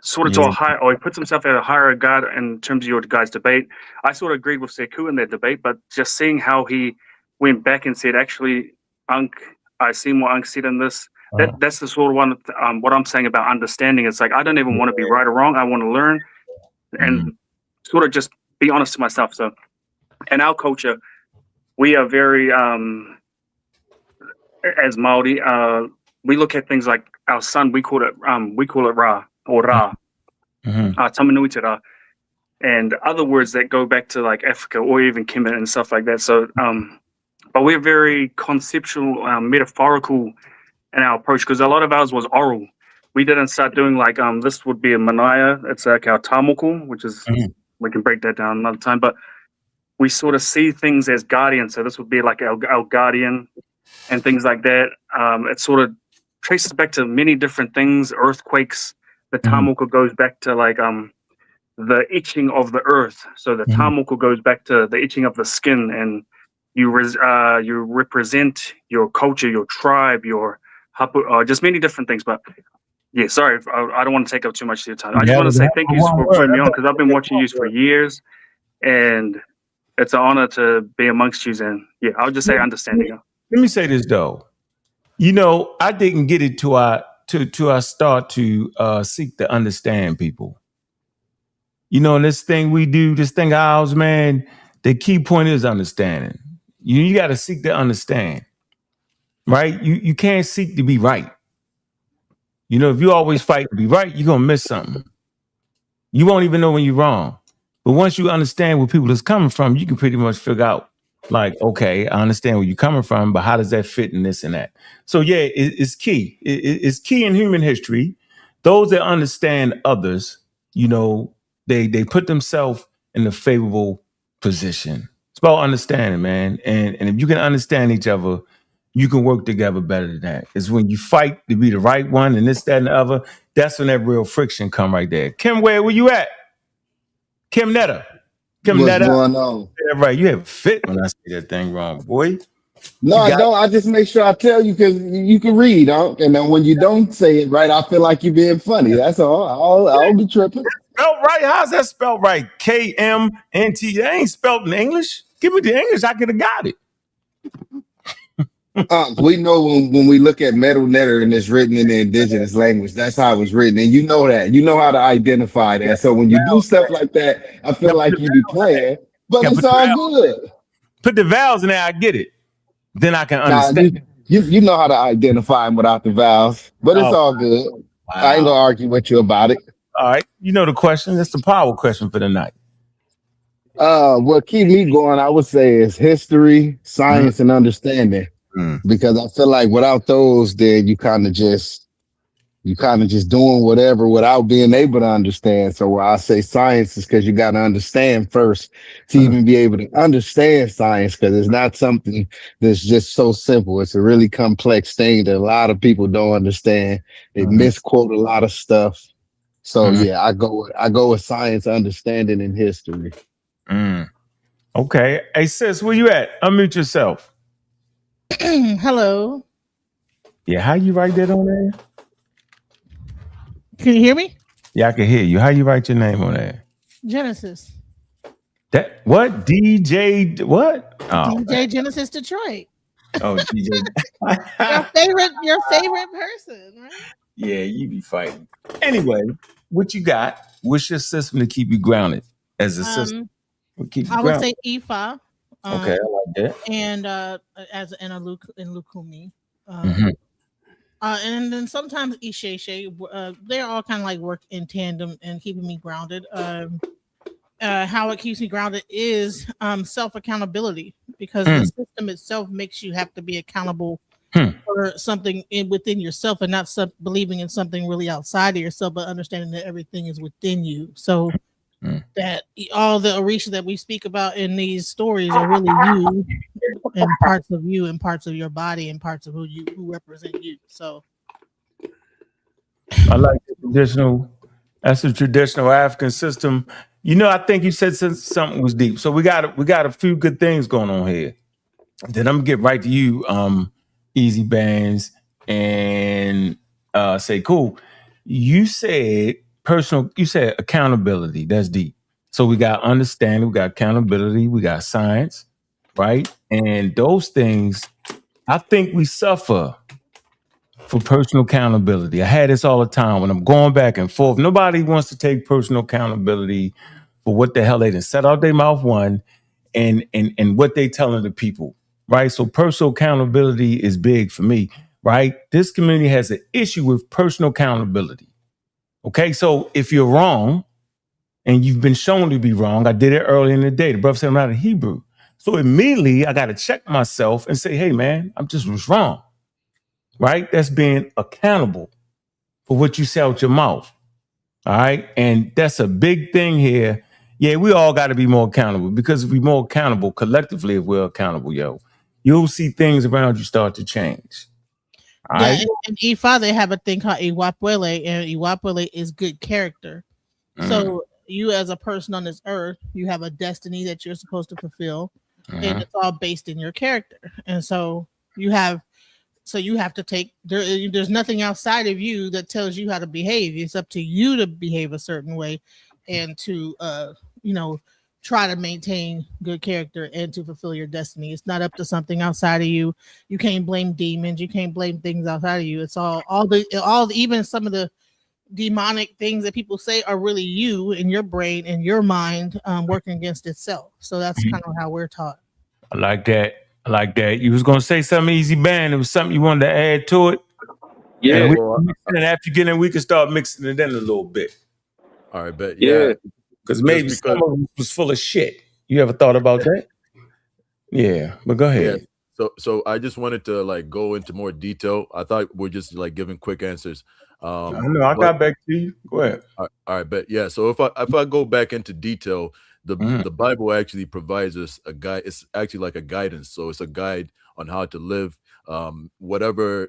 sort of to a high, or he puts himself at a higher regard in terms of your guys' debate. I sort of agreed with Sekou in that debate, but just seeing how he went back and said, actually, Ankh, I see what Ankh said in this. That's the sort of one, what I'm saying about understanding. It's like, I don't even want to be right or wrong. I want to learn and sort of just be honest to myself. So in our culture, we are very as Maori, we look at things like our sun. We call it Ra or Ra, Tamanui te Ra, and other words that go back to like Africa or even Kemet and stuff like that. So, but we're very conceptual, metaphorical in our approach because a lot of ours was oral. We didn't start doing like this would be a manaya. It's like our tamoko, which is we can break that down another time. But we sort of see things as guardians. So this would be like our guardian and things like that. It sort of traces back to many different things, earthquakes. The tamoko goes back to like the itching of the earth. So the tamoko goes back to the itching of the skin, and you represent your culture, your tribe, your hapu, just many different things. But yeah, sorry, I don't want to take up too much of your time. I just want to say thank you for putting me on because I've been watching you for years, and it's an honor to be amongst you. And yeah, I'll just say understanding. Let me say this though, you know, I didn't get it to I start to seek to understand people. You know, this thing we do, this thing ours, man. The key point is understanding. You got to seek to understand, right? You can't seek to be right. You know, if you always fight to be right, you're gonna miss something. You won't even know when you're wrong. But once you understand where people is coming from, you can pretty much figure out, like, okay, I understand where you're coming from, but how does that fit in this and that? So yeah, it's key. It's key in human history. Those that understand others, you know, they put themselves in a favorable position. It's about understanding, man. And if you can understand each other, you can work together better than that. It's when you fight to be the right one and this, that, and the other, that's when that real friction come right there. Kim, where you at? Kim Netta. What's going on? Yeah, right. You have a fit when I say that thing wrong, boy. No, I don't. I just make sure I tell you because you can read, huh? And then when you don't say it right, I feel like you're being funny. That's all. I'll be tripping. Spelled right? How's that spelled right? KMNT. That ain't spelled in English. Give me the English. I could have got it. We know when we look at metal letter and it's written in the indigenous language, that's how it was written. And you know that. You know how to identify that. So when you do stuff like that, I feel like you be playing, but it's all good. Put the vowels in there, I get it. Then I can understand. You know how to identify them without the vowels, but it's all good. Wow. I ain't gonna argue with you about it. All right. You know the question. That's the power question for the night. What keep me going, I would say, is history, science, and understanding. Because I feel like without those, then you kind of just doing whatever without being able to understand. So where I say science is because you got to understand first to even be able to understand science, because it's not something that's just so simple. It's a really complex thing that a lot of people don't understand. They misquote a lot of stuff. So yeah, I go with science, understanding, and history. Okay. Hey sis, where you at? Unmute yourself. Hello. Yeah, how you write that on there? Can you hear me? Yeah, I can hear you. How you write your name on there? Genesis. That what? DJ what? Oh, DJ man. Genesis Detroit. Oh, DJ. your favorite person, right? Yeah, you be fighting. Anyway, what you got? What's your system to keep you grounded as a system? I would say Ifa. Okay, I like that. And as in Lukumi. And then sometimes Isheshe. They're all kind of like work in tandem and keeping me grounded. How it keeps me grounded is self accountability, because the system itself makes you have to be accountable for something within yourself, and not believing in something really outside of yourself, but understanding that everything is within you. So that all the Orisha that we speak about in these stories are really you, and parts of you, and parts of your body, and parts of who represent you. So I like the traditional. That's the traditional African system. You know, I think you said something was deep. So we got a few good things going on here. Then I'm gonna get right to you, Easy Bands, and say cool. You said accountability. That's deep. So we got understanding, we got accountability, we got science, right? And those things, I think we suffer for personal accountability. I had this all the time when I'm going back and forth. Nobody wants to take personal accountability for what the hell they done set out their mouth one and what they telling the people, right? So personal accountability is big for me, right? This community has an issue with personal accountability. Okay, so if you're wrong and you've been shown to be wrong, I did it early in the day. The brother said I'm not a Hebrew. So immediately I got to check myself and say, hey, man, I'm just was wrong, right? That's being accountable for what you say out your mouth. All right. And that's a big thing here. Yeah, we all got to be more accountable, because if we're more accountable collectively, if we're accountable, you'll see things around you start to change. All yeah, right? in Ifa, they have a thing called Iwapwele, and Iwapwele is good character. So you as a person on this earth, you have a destiny that you're supposed to fulfill, and it's all based in your character. And so you have to take there's nothing outside of you that tells you how to behave. It's up to you to behave a certain way and to try to maintain good character and to fulfill your destiny. It's not up to something outside of you. You can't blame demons, you can't blame things outside of you. It's all even some of the demonic things that people say are really you in your brain and your mind working against itself. So that's kind of how we're taught. I like that. You was gonna say something, Easy Band. It was something you wanted to add to it. Yeah. And after you get in, we can start mixing it in a little bit. All right, bet. Yeah. Because maybe some of it was full of shit. You ever thought about that? Yeah, but go ahead. Yeah. So I just wanted to like go into more detail. I thought we're just like giving quick answers. I know. I got back to you. Go ahead. All right, but yeah. So if I go back into detail, the Bible actually provides us a guide. It's actually like a guidance. So it's a guide on how to live. Whatever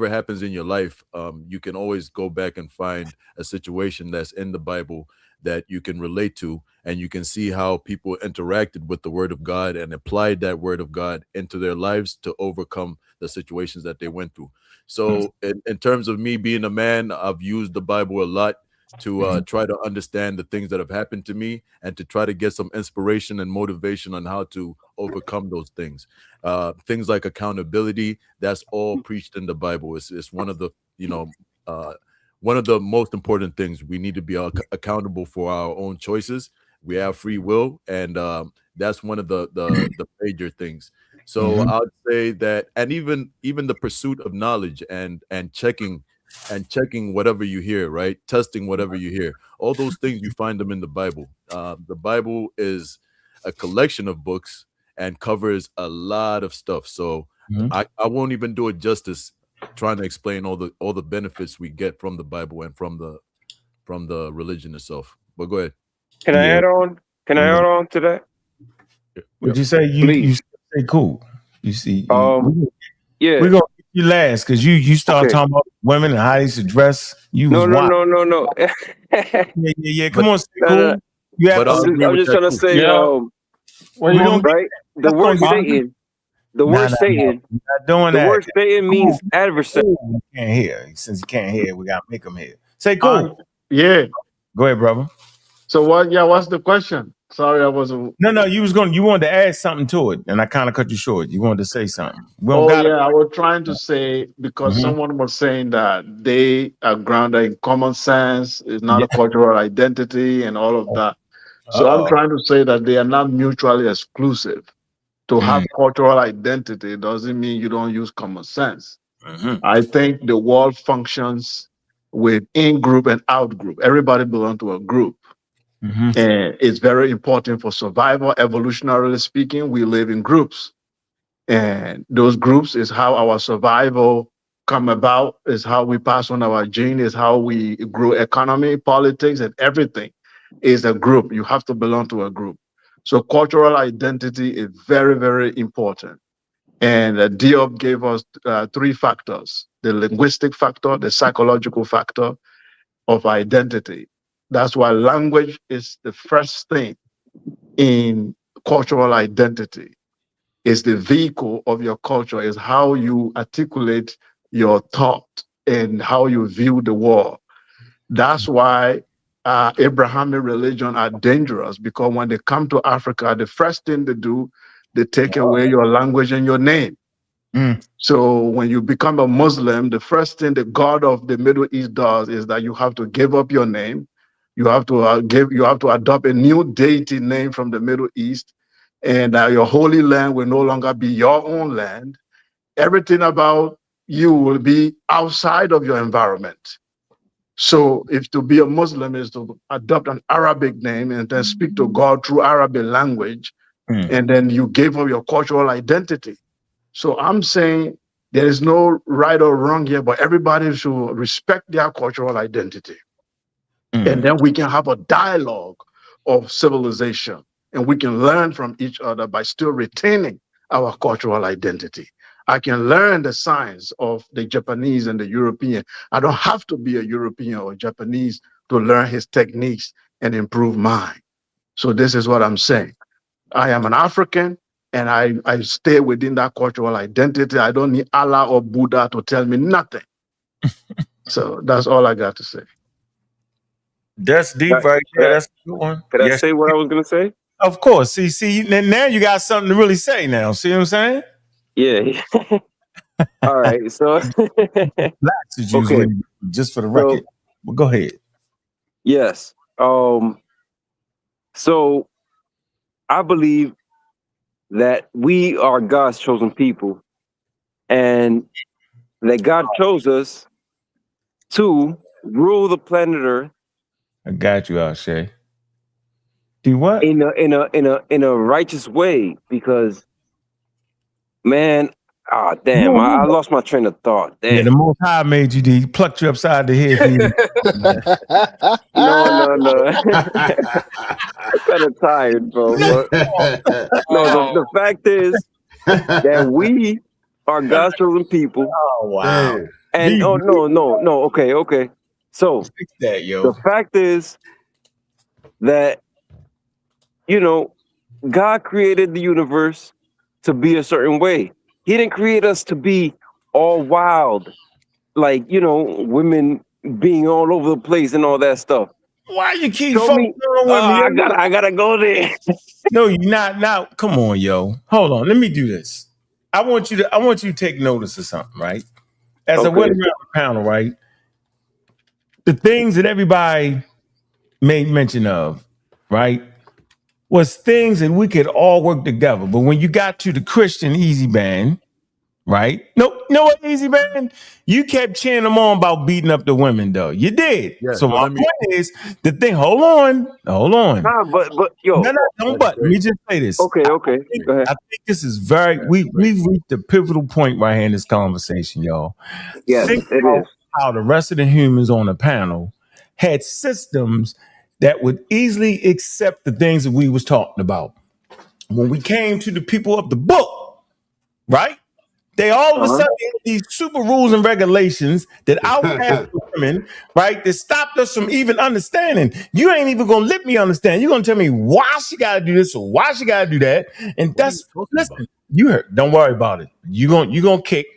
happens in your life, you can always go back and find a situation that's in the Bible that you can relate to, and you can see how people interacted with the word of God and applied that word of God into their lives to overcome the situations that they went through. So in terms of me being a man, I've used the Bible a lot to try to understand the things that have happened to me and to try to get some inspiration and motivation on how to overcome those things. Things like accountability, that's all preached in the Bible. It's one of the, one of the most important things. We need to be accountable for our own choices. We have free will, and that's one of the major things. So I would say that, and even the pursuit of knowledge and checking whatever you hear, right? Testing whatever you hear. All those things, you find them in the Bible. The Bible is a collection of books and covers a lot of stuff. So I won't even do it justice trying to explain all the benefits we get from the Bible and from the religion itself. But go ahead. Can I add on? Can I add on to that? Would you say you say cool? You see, yeah. We're gonna get you last because you start talking about women and how they should dress. No. Yeah. Come on, cool. You have I'm just trying to say, right? The word Satan. The word Satan. Not doing that. The word Satan means adversary. You can't hear. Since you can't hear, we gotta make them hear. Say cool. Yeah. Go ahead, brother. So what? Yeah. What's the question? Sorry, I wasn't. No. You wanted to add something to it, and I kind of cut you short. You wanted to say something. I was trying to say, because someone was saying that they are grounded in common sense, it's not a cultural identity, and all of that. So I'm trying to say that they are not mutually exclusive. To have cultural identity doesn't mean you don't use common sense. I think the world functions with in-group and out-group. Everybody belongs to a group. And it's very important for survival. Evolutionarily speaking, we live in groups. And those groups is how our survival come about, is how we pass on our gene, is how we grow economy, politics, and everything is a group. You have to belong to a group. So cultural identity is very, very important. And Diop gave us 3 factors: the linguistic factor, the psychological factor of identity. That's why language is the first thing in cultural identity. It's the vehicle of your culture, is how you articulate your thought and how you view the world. That's why Abrahamic religion are dangerous, because when they come to Africa, the first thing they do, they take away your language and your name. So when you become a Muslim, the first thing the God of the Middle East does is that you have to give up your name, You have to adopt a new deity name from the Middle East, and your holy land will no longer be your own land. Everything about you will be outside of your environment. So if to be a Muslim is to adopt an Arabic name and then speak to God through Arabic language, and then you gave up your cultural identity. So I'm saying there is no right or wrong here, but everybody should respect their cultural identity. And then we can have a dialogue of civilization, and we can learn from each other by still retaining our cultural identity. I can learn the science of the Japanese and the European. I don't have to be a European or Japanese to learn his techniques and improve mine. So this is what I'm saying. I am an African, and I stay within that cultural identity. I don't need Allah or Buddha to tell me nothing. So that's all I got to say. That's deep right there. That's a good one. Could I say what I was going to say? Of course. See, now you got something to really say now. See what I'm saying? Yeah. All right. So, okay. Just for the record. Well, go ahead. Yes. So I believe that we are God's chosen people, and that God chose us to rule the planet Earth. I got you, Shay. Do what? In a righteous way, because man, damn, I lost my train of thought. Damn. Yeah, the Most High made you. He plucked you upside the head. No. I'm kind of tired, bro. But no, the fact is that we are God's chosen people. Oh wow! And no. Okay. So the fact is that God created the universe to be a certain way. He didn't create us to be all wild, like women being all over the place and all that stuff. Why you keep fucking with me? I gotta go there. No, you're not. Now, come on, yo. Hold on. Let me do this. I want you to take notice of something, right? As I went around the panel, right? The things that everybody made mention of, right, was things that we could all work together. But when you got to the Christian Easy Band, right? No, what Easy Band? You kept cheering them on about beating up the women, though. You did. Yeah, so my point is the thing. Hold on. Nah, but yo, don't. But let me just say this. Okay. Go ahead. I think this is we've reached a pivotal point right here in this conversation, y'all. Yes, think it about is. how the rest of the humans on the panel had systems that would easily accept the things that we was talking about. When we came to the people of the book, right? They all of a sudden had these super rules and regulations that outcast women, right? That stopped us from even understanding. You ain't even gonna let me understand. You're gonna tell me why she gotta do this or why she gotta do that. And that's listen, you heard. Don't worry about it. You gonna kick.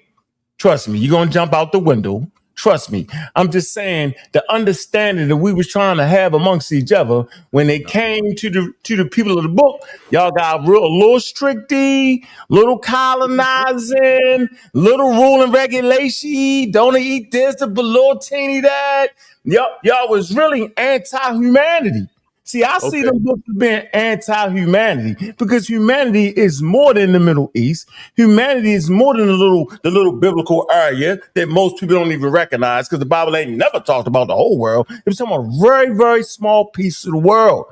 Trust me, you're gonna jump out the window. Trust me. I'm just saying the understanding that we was trying to have amongst each other when they came to the people of the book, y'all got little stricty, little colonizing, little rule and regulation. Don't eat this, the little teeny that. Y'all was really anti-humanity. See, I see them books as being anti-humanity because humanity is more than the Middle East. Humanity is more than the little biblical area that most people don't even recognize because the Bible ain't never talked about the whole world. It was talking about a very, very small piece of the world.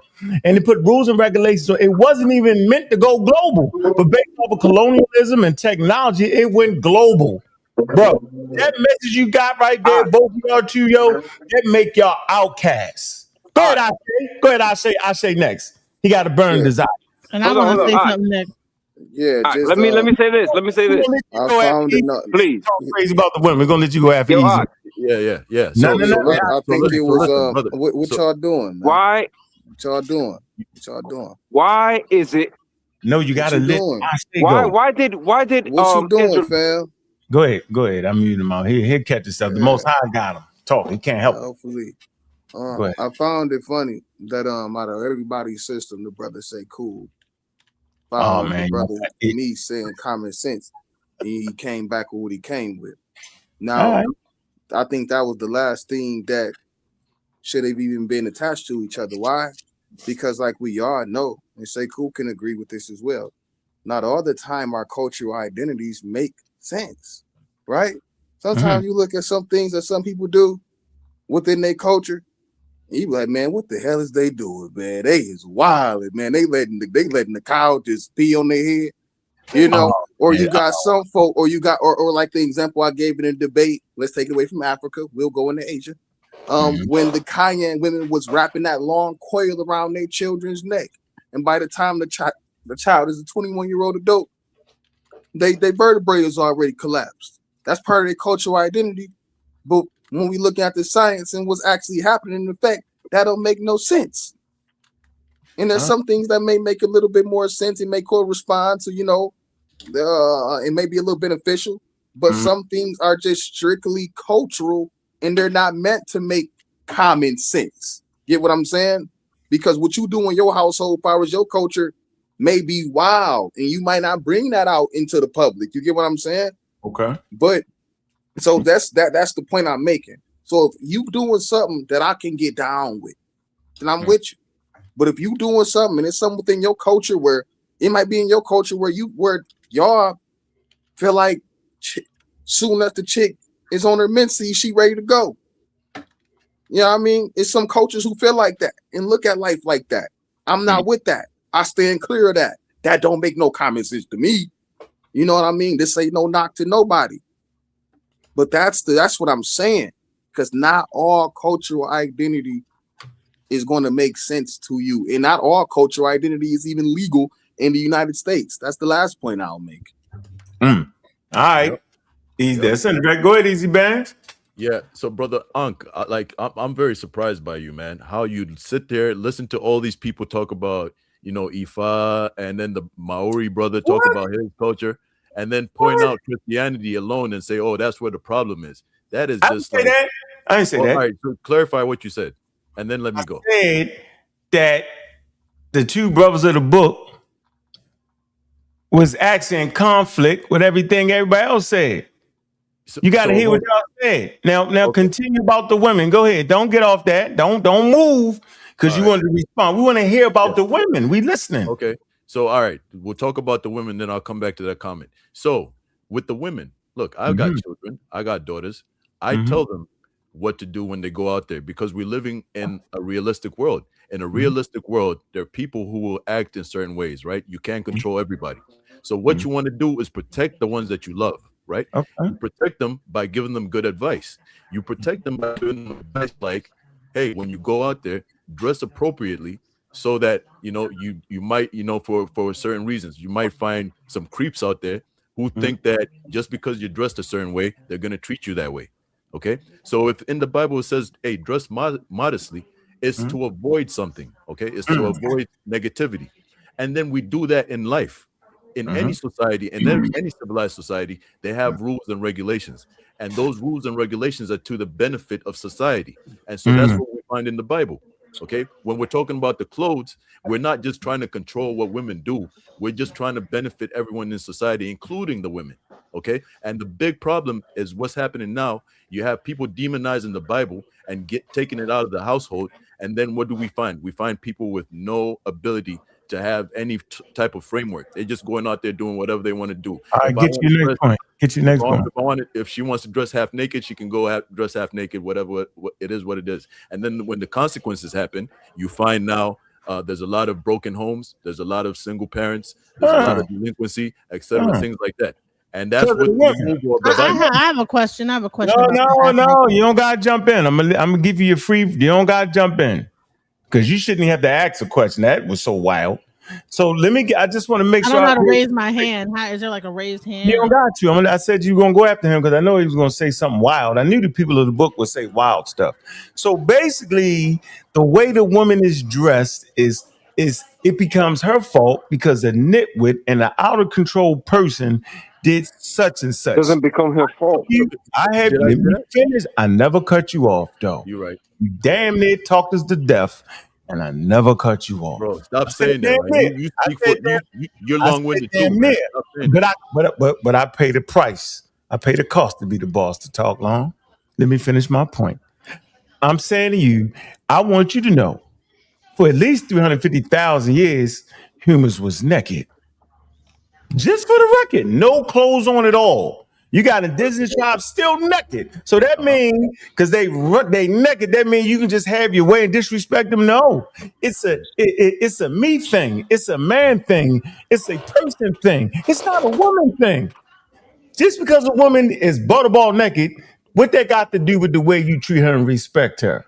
And they put rules and regulations. So it wasn't even meant to go global. But based off of colonialism and technology, it went global. Bro, that message you got right there, both of y'all two, that make y'all outcasts. Go ahead, I say next. He got a burning desire. And I want to say something next. Yeah, just let me say this. I found it. Please, talk crazy about the women. We're gonna let you go after easy. Yeah. So look, I think it was what y'all doing? Man? Why? What y'all doing? Why is it? No, you gotta let. Why did? What you doing, fam? Go ahead. I'm muting him out. He'll catch himself. The Most High got him. Talk. He can't help. Hopefully. I found it funny that out of everybody's system, the brother say cool. The brother me saying common sense. He came back with what he came with. Now, I think that was the last thing that should have even been attached to each other. Why? Because like we all know, and Sekou can agree with this as well, not all the time our cultural identities make sense, right? Sometimes you look at some things that some people do within their culture, and you be like, man, what the hell is they doing, man? They is wild, man. They letting the cow just pee on their head, you know? Or you got some folk, or you got, or like the example I gave in a debate. Let's take it away from Africa. We'll go into Asia. When the Cayenne women was wrapping that long coil around their children's neck, and by the time the child is a 21-year-old adult, they vertebrae is already collapsed. That's part of their cultural identity. But when we look at the science and what's actually happening in effect, that don't make no sense. And there's some things that may make a little bit more sense. It may correspond to, you know, it may be a little beneficial, but some things are just strictly cultural and they're not meant to make common sense. Get what I'm saying? Because what you do in your household, far as your culture, may be wild, and you might not bring that out into the public. You get what I'm saying? Okay. But so that's the point I'm making. So if you doing something that I can get down with, then I'm with you. But if you doing something and it's something within your culture where it might be in your culture where y'all feel like soon as the chick is on her menses, she ready to go. You know what I mean? It's some cultures who feel like that and look at life like that. I'm not with that. I stand clear of that. That don't make no common sense to me. You know what I mean? This ain't no knock to nobody. But that's what I'm saying. Because not all cultural identity is going to make sense to you. And not all cultural identity is even legal in the United States. That's the last point I'll make. All right. Go ahead, Easy Bands. Yeah, so brother Ankh, I'm very surprised by you, man. How you sit there, listen to all these people talk about, you know, Ifa, and then the Maori brother talk about his culture, and then point out Christianity alone and say, "Oh, that's where the problem is." That is just like I didn't say that. All right, so clarify what you said, and then let me go. I said that the two brothers of the book was actually in conflict with everything everybody else said. You got to hear what y'all said. Now continue about the women. Go ahead. Don't get off that. Don't move because you want to respond. We want to hear about the women. We listening. Okay. So all right, we'll talk about the women, then I'll come back to that comment. So with the women, look, I've got children, I got daughters. I tell them what to do when they go out there because we're living in a realistic world. In a realistic world, there are people who will act in certain ways, right? You can't control everybody. So what you want to do is protect the ones that you love, right? You protect them by giving them good advice. You protect them by giving them advice like, hey, when you go out there, dress appropriately so that, you know, you might, you know, for certain reasons, you might find some creeps out there who think that just because you're dressed a certain way, they're going to treat you that way. Okay. So if in the Bible it says, hey, dress modestly, it's to avoid something. Okay. It's to avoid negativity. And then we do that in life. In any society, in any civilized society, they have rules and regulations. And those rules and regulations are to the benefit of society. And so that's what we find in the Bible. Okay. When we're talking about the clothes, we're not just trying to control what women do. We're just trying to benefit everyone in society, including the women. Okay. And the big problem is what's happening now. You have people demonizing the Bible and taking it out of the household. And then what do we find? We find people with no ability to have any type of framework. They're just going out there doing whatever they want to do. All right, get your next point. Get your next point. If she wants to dress half naked, she can go dress half naked, whatever it is, what it is. And then when the consequences happen, you find now there's a lot of broken homes. There's a lot of single parents. There's a lot of delinquency, etc. Things like that. And that's what I have a question. No, you don't gotta jump in. I'm gonna give you a free. You don't gotta jump in. Because you shouldn't have to ask a question. That was so wild. So I just want to make sure. I don't know how to raise my hand. Is there like a raised hand? You don't got to. I said you were going to go after him because I know he was going to say something wild. I knew the people of the book would say wild stuff. So basically, the way the woman is dressed is it becomes her fault because a nitwit and an out of control person did such and such. Doesn't become her fault. Let me finish. I never cut you off, though. You're right. You damn near talked us to death, and I never cut you off. Bro, stop saying that. Right? You're long-winded too. But I pay the price. I pay the cost to be the boss to talk long. Let me finish my point. I'm saying to you, I want you to know, for at least 350,000 years, humans was naked. Just for the record, no clothes on at all. You got indigenous tribes still naked. So that means, because they naked, that means you can just have your way and disrespect them. No, it's a me thing. It's a man thing. It's a person thing. It's not a woman thing. Just because a woman is butterball naked, what that got to do with the way you treat her and respect her?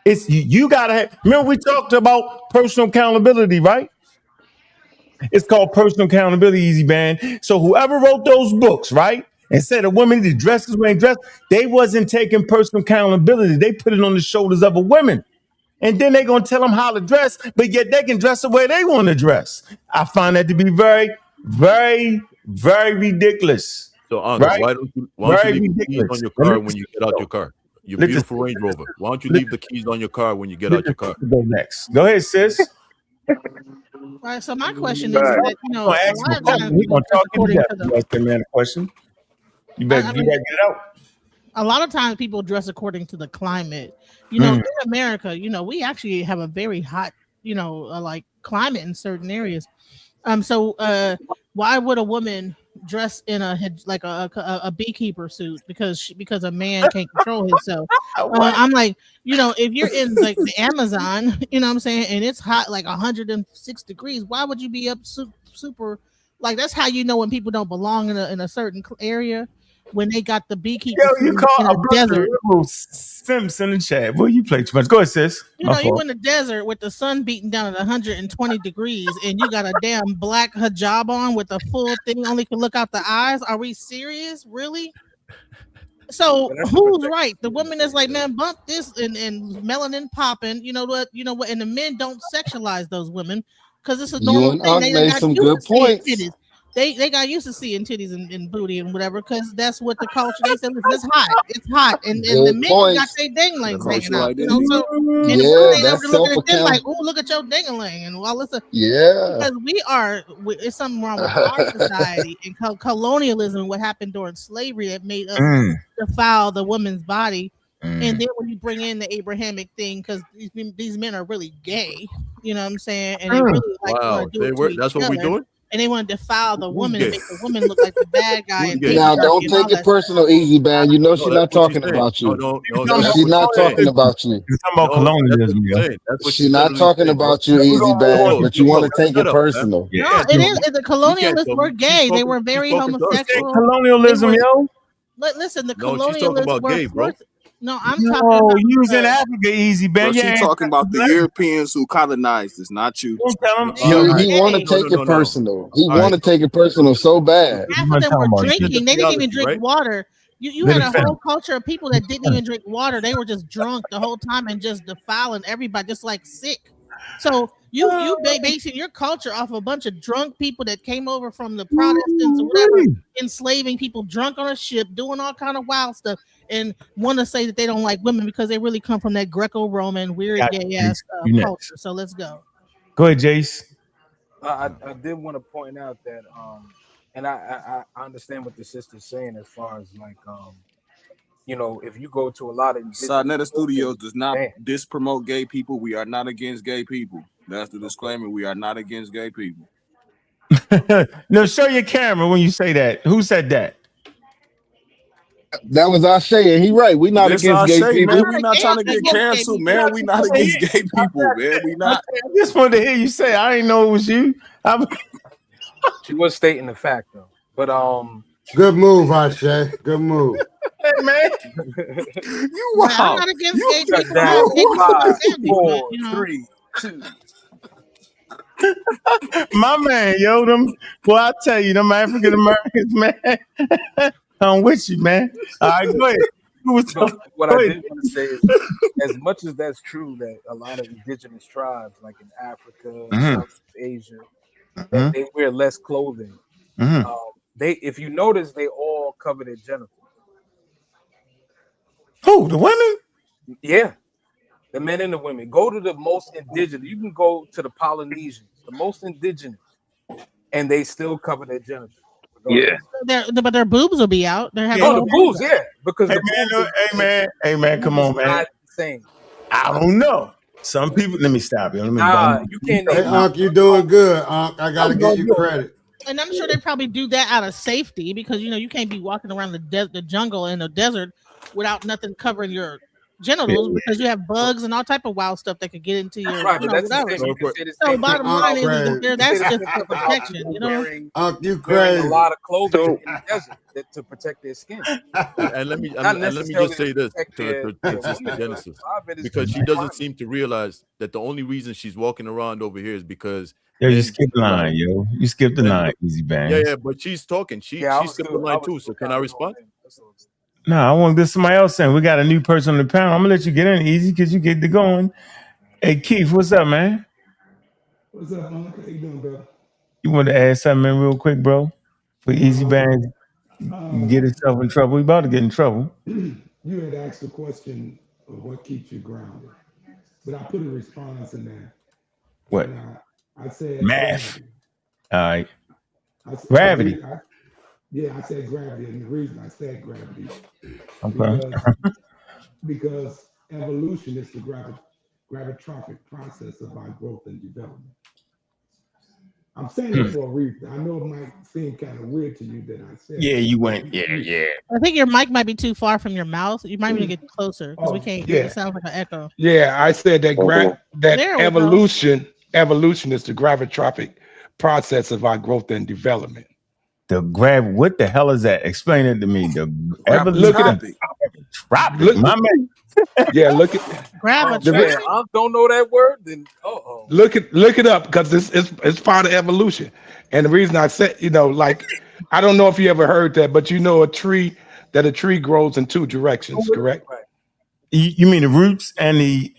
It's you gotta have. Remember, we talked about personal accountability, right? It's called personal accountability, Easy Band. So whoever wrote those books, right, and said a woman needed to dress this way and dress, they wasn't taking personal accountability. They put it on the shoulders of a woman. And then they're gonna tell them how to dress, but yet they can dress the way they want to dress. I find that to be very, very, very ridiculous. So, Right? why don't you Very leave the keys ridiculous. on your car when you get out your car? Your Let this- beautiful Range Rover. Why don't you leave the keys on your car when you get out your car? Go next. Go ahead, sis. Right. So my question is that, you know, a lot of times We're people gonna dress talk to according you. to the. Ask that man a question. You better get it out. A lot of times people dress according to the climate. You know, in America, you know, we actually have a very hot, you know, like climate in certain areas. So why would a woman dress in a beekeeper suit because a man can't control himself? I'm like, you know, if you're in like the Amazon, you know what I'm saying, and it's hot like 106 degrees, why would you be up super? Like, that's how you know when people don't belong in a certain area, when they got the beekeeper Yo, you suit call in a a desert. little Simps in the chat. Boy, you play too much. Go ahead, sis. You know, you in the desert with the sun beating down at 120 degrees, and you got a damn black hijab on with a full thing, only can look out the eyes. Are we serious? Really? So who's right? The woman that's like, man, bump this and melanin popping. You know what? And the men don't sexualize those women because it's a You normal and thing. Unc They made got some used good to seeing points. titties. They got used to seeing titties and booty and whatever because that's what the culture. They said, listen, it's hot, and the Good men got points. their dinglings hanging cultural out. You know, identity. so and the women Yeah, ain't ever that's looking at them like, self-account. oh, look at your dingling, and well, listen, Yeah. because it's something wrong with our society and colonialism. What happened during slavery that made us defile the woman's body. And then when you bring in the Abrahamic thing, because these men are really gay, you know what I'm saying, and they really like want to do it to each That's what other. we're doing. And they want to defile the woman gay? and make the woman look like the bad guy and Now, don't patriarchy and all take it that. personal, Easy Band. You know she's not that's what she's talking saying. about you. No, She's not talking about you. You're talking about colonialism, yo. That's what She's not talking about you, Easy Band, but you want to take it personal. No, it is. The colonialists were gay. They were very homosexual. Colonialism, yo. Listen, the No, she's talking colonialists about were gay, bro. No, I'm talking about you was in Africa, Easy Bro, Band. she talking about the Europeans who colonized us, not you. He want to take it personal. He want to take it personal so bad. Half of them were drinking. They didn't even drink water. You had a whole culture of people that didn't even drink water. They were just drunk the whole time and just defiling everybody, just like sick. So you basing your culture off a bunch of drunk people that came over from the Protestants or whatever, enslaving people drunk on a ship, doing all kind of wild stuff, and want to say that they don't like women because they really come from that Greco-Roman weird gay ass culture. So let's go. Go ahead, Jace. I did want to point out that and I understand what the sister's saying as far as like you know, if you go to a lot of Sarnetta Studios does not dispromote gay people. We are not against gay people. That's the disclaimer. We are not against gay people. No, show your camera when you say that. Who said that? That was our saying. He right. We not This against gay say, people. Man, we not trying to get canceled, man. We not against gay people, man. We not. I just wanted to hear you say. I didn't know it was you. She was stating the fact though, but good move, Ashe. Good move. Hey man, you wow. I'm not against gay people. Down. 5, 4, you know? 3, 2. My man, yo, them. Well, I tell you, them African Americans, man. I'm with you, man. All right, go ahead. What I did want to say is, as much as that's true, that a lot of indigenous tribes, like in Africa, South Asia, that they wear less clothing. If you notice, they all cover their genitals. Who? The women? Yeah, the men and the women. Go to the most indigenous. You can go to the Polynesians, the most indigenous, and they still cover their genitals. Yeah, but their boobs will be out. They're having the boobs, yeah, because hey man, come on, man. same. I don't know. Some people. Let me stop you. You can't. Hey, Ankh, you doing good, Ankh. I gotta give you credit. And I'm sure they probably do that out of safety because you can't be walking around the jungle in the desert without nothing covering your genitals because you have bugs and all type of wild stuff that could get into your whatever. So bottom line is that's just for protection, You crazy. A lot of clothing in the desert to protect their skin. And let me just say this to Sister Genesis, because she doesn't seem to realize that the only reason she's walking around over here is because you skipped the line, yo. You skipped the line, Easy Bang. Yeah, but she's talking. She skipped the line too. So can I respond? No, I want this somebody else saying. We got a new person on the panel. I'm gonna let you get in easy because you get to going. Hey Keith, what's up, man? What's up, man? How you doing, bro? You want to add something in real quick, bro? For Easy Bang, get himself in trouble. We about to get in trouble. You had asked the question of what keeps you grounded, but I put a response in there. What? I said math. Gravity. All right. Gravity. I said gravity, and the reason I said gravity because evolution is the gravitropic process of our growth and development. I'm saying it for a reason. I know it might seem kind of weird to you that I said. Yeah, you went. Yeah. I think your mic might be too far from your mouth. You might need to get closer because we can't hear. It sounds like an echo. Yeah, I said that evolution is the gravitropic process of our growth and development. What the hell is that? Explain it to me. Look at it. Tropic, my man. Yeah, look at gravitropic. I don't know that word. Then look it up because it's part of evolution. And the reason I said, like, I don't know if you ever heard that, but a tree grows in two directions, correct? You mean the roots and the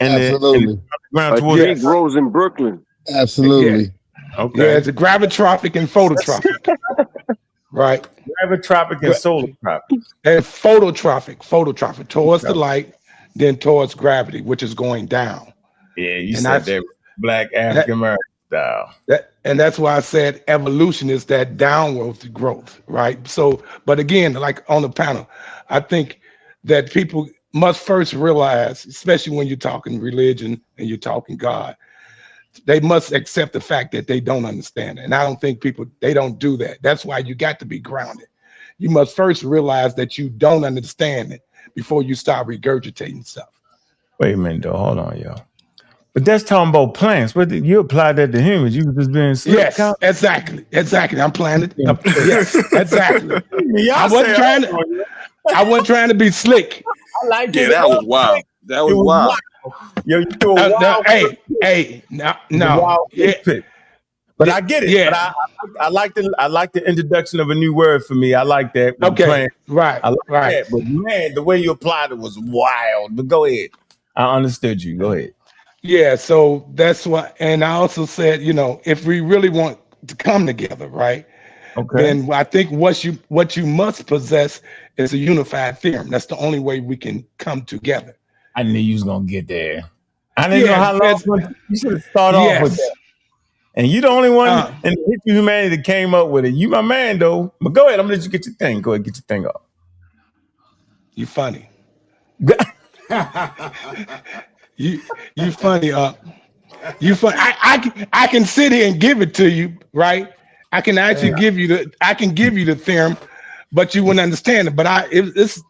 ground towards it grows in Brooklyn. Absolutely. Yeah. Okay. Yeah, it's a gravitropic and phototropic. Right. Gravitropic and solartropic. And phototropic towards the light, then towards gravity, which is going down. Yeah, you said that Black African American style. And that's why I said evolution is that downward growth, right? So, but again, like on the panel, I think that people must first realize, especially when you're talking religion and you're talking God, they must accept the fact that they don't understand it. And I don't think they don't do that. That's why you got to be grounded. You must first realize that you don't understand it before you start regurgitating stuff. Wait a minute, though. Hold on, y'all. But that's talking about plants. But you applied that to humans. You were just being slick. Yes, exactly. I'm playing it. Yes, exactly. I wasn't trying to be slick. I like it. That was wild. That was wild. Yo, you threw a wild. No. But I get it. Yeah. But I like the introduction of a new word for me. I like that. Okay. Right. I like that. But man, the way you applied it was wild. But go ahead. I understood you. Go ahead. Yeah. So that's why. And I also said, if we really want to come together, right? Okay. Then I think what you must possess is a unified theorem. That's the only way we can come together. I knew you was gonna get there. I didn't know how long you should have started off with that. And you the only one in the history of humanity that came up with it. You my man though. But go ahead, I'm gonna let you get your thing. Go ahead, get your thing off. You funny. you funny, you funny. I can sit here and give it to you, right? I can actually give you the theorem, but you wouldn't understand it. But I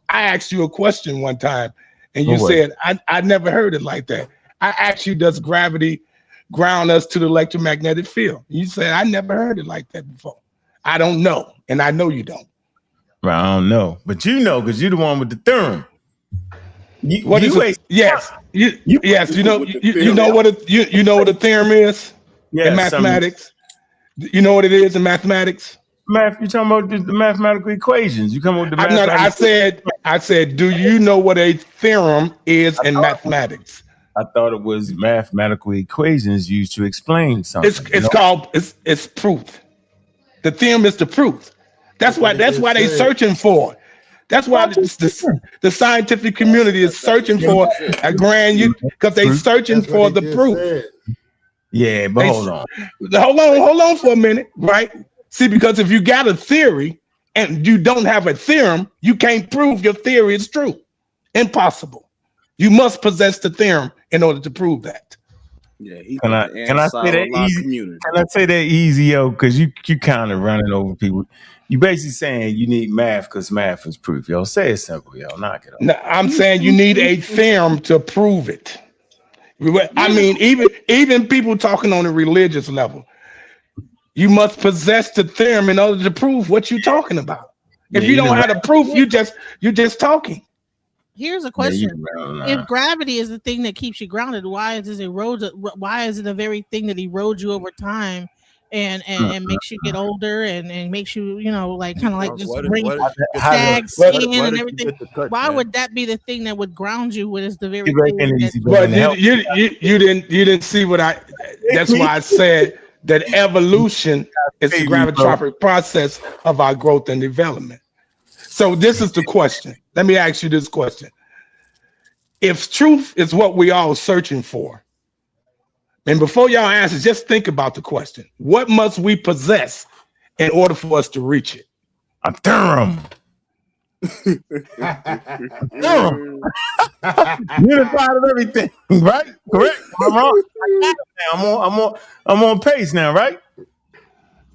asked you a question one time. And you said, I never heard it like that. I asked you, does gravity ground us to the electromagnetic field? You said, I never heard it like that before. I don't know. And I know you don't. Well, I don't know. But you know, because you're the one with the theorem. Yes. You know what a theorem is in mathematics? You know what it is in mathematics? You're talking about the mathematical equations. You come up with the mathematical I said, do you know what a theorem is in mathematics? I thought it was mathematical equations used to explain something. It's proof. The theorem is the proof. That's why they're searching for. That's why the scientific community is searching for a because they're searching for the proof. Yeah, but hold on. Hold on for a minute, right? See, because if you got a theory and you don't have a theorem, you can't prove your theory is true. Impossible. You must possess the theorem in order to prove that. Yeah, he Can I say that easy? community. Can I say that easy, yo? Because you kind of running over people. You basically saying you need math because math is proof, yo. Say it simple, yo. Knock it off. No, I'm saying you need a theorem to prove it. I mean, even people talking on a religious level, you must possess the theorem in order to prove what you're talking about. If you don't have the proof, you're just talking. Here's a question: if gravity is the thing that keeps you grounded, why is it the very thing that erodes you over time and makes you get older and makes you, you know, like kind of like just bring sag skin and everything? Why would that be the thing that would ground you when it's the very thing? But you didn't see what I. That's why I said that evolution is the gravitropic process of our growth and development. So this is the question. Let me ask you this question. If truth is what we all searching for, and before y'all answer, just think about the question. What must we possess in order for us to reach it? A theorem. Unified of everything, right? Correct. I'm wrong. I'm on pace now, right?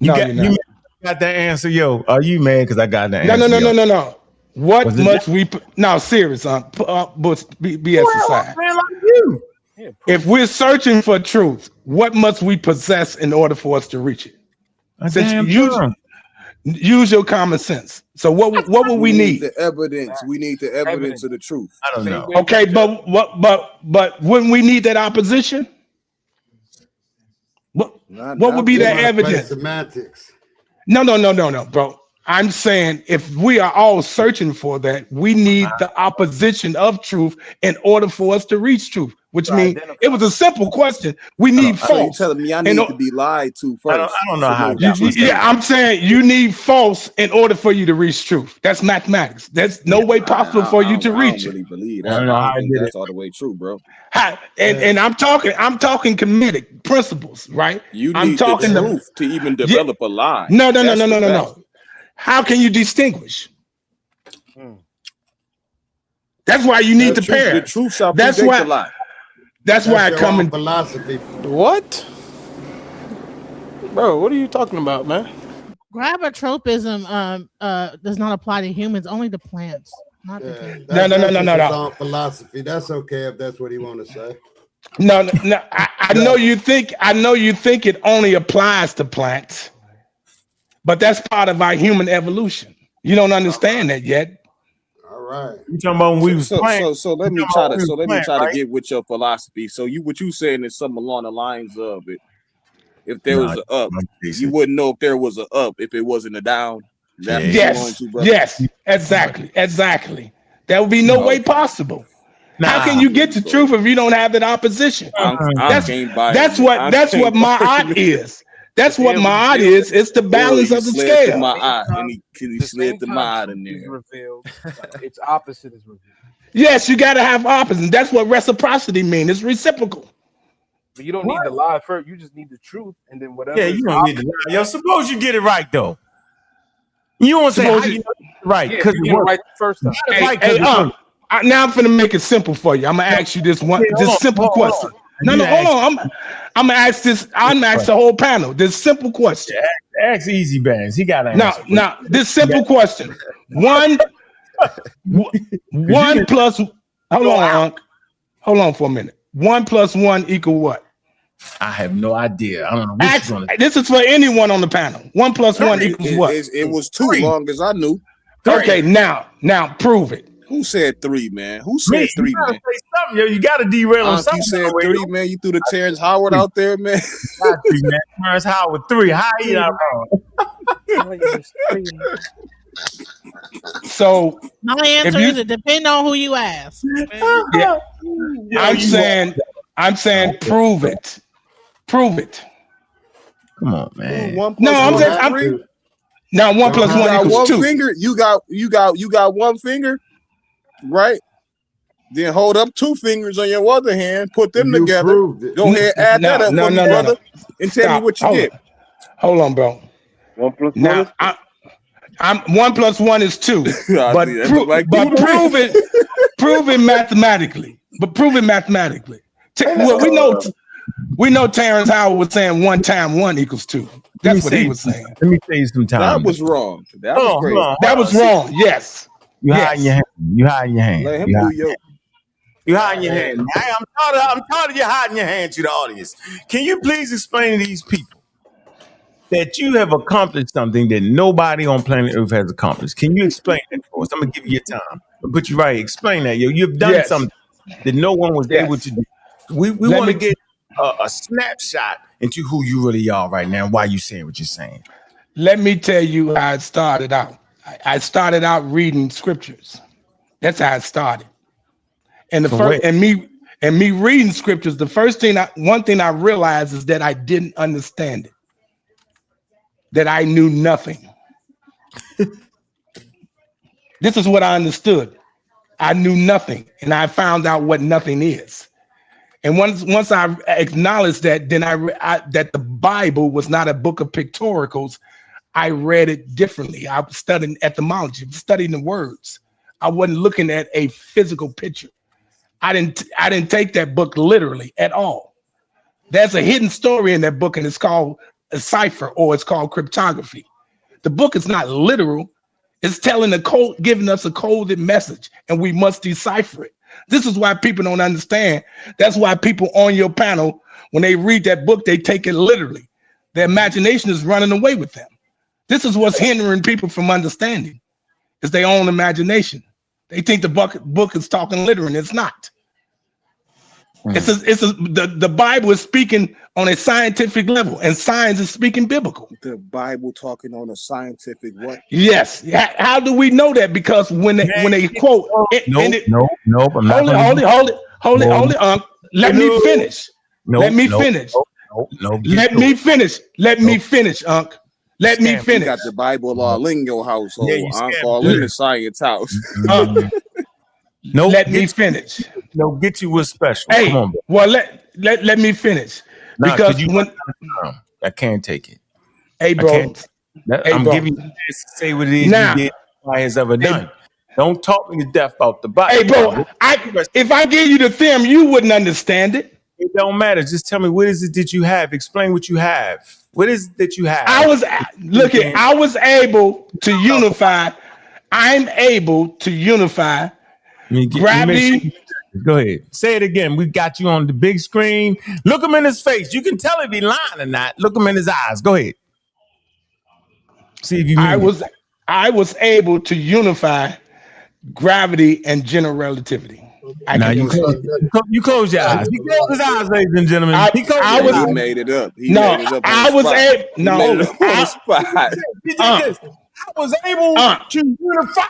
You got that answer, yo. Are you mad because I got the answer? No. What must we? No, serious, BS aside. If we're searching for truth, what must we possess in order for us to reach it? Use your common sense. So what would we need? The evidence. We need the evidence of the truth. I don't know. Okay, but wouldn't we need that opposition? What would be the evidence? Semantics. No, bro. I'm saying if we are all searching for that, we need the opposition of truth in order for us to reach truth, which means it was a simple question. We need false. So you're telling me I need to be lied to first. I don't know how. I'm saying you need false in order for you to reach truth. That's mathematics. There's no way possible for you to reach it. I don't really believe that. I don't think that's all the way true, bro. And I'm talking comedic principles, right? You need the truth to even develop a lie. No. How can you distinguish? That's why you need the pair. The truth shall predict the lie. That's why I come in philosophy. What? Bro, what are you talking about, man? Gravitropism does not apply to humans, only to plants. Not to humans. No. Philosophy. That's okay if that's what he want to say. No. I know you think it only applies to plants. But that's part of our human evolution. You don't understand that yet. All right. You talking about when we was playing? So let me try to get with your philosophy. So what you saying is something along the lines of it. If there was an up, you wouldn't know if there was an up if it wasn't a down. Yes, exactly. There would be no way possible. How can you get to truth if you don't have that opposition? That's what my art is. That's what Ma'at is. It's the balance of the scale. And he slid the Ma'at in there. Revealed. Its opposite is revealed. Yes, you got to have opposites. That's what reciprocity means. It's reciprocal. But you don't need the lie first. You just need the truth, and then whatever. Yeah, you don't need the lie. Yo, suppose you get it right though. You won't say how you know right because you get it right the first time. Now I'm finna make it simple for you. I'm gonna ask you this simple question. No, hold on. I'm gonna ask this. I'm gonna ask the whole panel this simple question. Ask Easy Bands. He got an answer. Now, this simple question. One plus. Hold on for a minute. 1 + 1 = what? I have no idea. I don't know. This is for anyone on the panel. 1 + 1 = what? It was 2, long as I knew. Okay, now prove it. Who said 3, man? Who said 3, man? Say something, yo. You got to derail him. You said 3, man. You threw the Terrence Howard out there, man. Terrence Howard 3. How you not wrong? So my answer is it depends on who you ask. Yeah. I'm saying prove it. Prove it. Come on, man. 1 + 1 3. Now 1 + 1 = 2. Finger. You got 1 finger. Right, then hold up 2 fingers on your other hand, put them together. Go ahead, add that up for me, brother, and tell me what you get. Hold on, bro. 1 + 1. Now, I'm 1 + 1 is 2, but prove it mathematically. But prove it mathematically. Well, we know Terrence Howard was saying 1 × 1 = 2. That's what he was saying. Let me tell you some time. That was wrong. That was crazy. That was wrong. Yes. You hiding your hand. You hiding your hand. Let him do your. You hiding your hand. I'm tired of you hiding your hand to the audience. Can you please explain to these people that you have accomplished something that nobody on planet Earth has accomplished? Can you explain that for us? I'm gonna give you your time. I'll put you right. Explain that, yo. You've done something that no one was able to do. We want to get a snapshot into who you really are right now. Why you saying what you're saying? Let me tell you how it started out. I started out reading scriptures. That's how it started. And me reading scriptures, one thing I realized is that I didn't understand it. That I knew nothing. This is what I understood. I knew nothing, and I found out what nothing is. And once I acknowledged that, then that the Bible was not a book of pictorials. I read it differently. I was studying etymology, studying the words. I wasn't looking at a physical picture. I didn't take that book literally at all. There's a hidden story in that book, and it's called a cipher, or it's called cryptography. The book is not literal. It's telling a code, giving us a coded message, and we must decipher it. This is why people don't understand. That's why people on your panel, when they read that book, they take it literally. Their imagination is running away with them. This is what's hindering people from understanding. It's their own imagination. They think the book is talking literally, and it's not. The Bible is speaking on a scientific level, and science is speaking biblical. The Bible talking on a scientific what? Yes. How do we know that? Because when they quote, nope. I'm not hold it. Let me finish. Let me finish. Let me finish. Let me finish, Unc. Let me finish. You got the Bible all in your household. I'm all in the science house. Let me finish. No, get you what's special. Hey, come on, bro. Well, let me finish. Because I can't take it. Hey, bro. I'm giving you a chance to say what it is you did has ever done. Don't talk me to death about the Bible. Hey, bro, if I give you the theorem, you wouldn't understand it. It don't matter. Just tell me, what is it that you have? Explain what you have. What is it that you have? I was able to unify. I'm able to unify gravity. Go ahead. Say it again. We got you on the big screen. Look him in his face. You can tell if he's lying or not. Look him in his eyes. Go ahead. See if you mean I was able to unify gravity and general relativity. Now you close your eyes. He closed his eyes, ladies and gentlemen. He made it up. I was able to unify.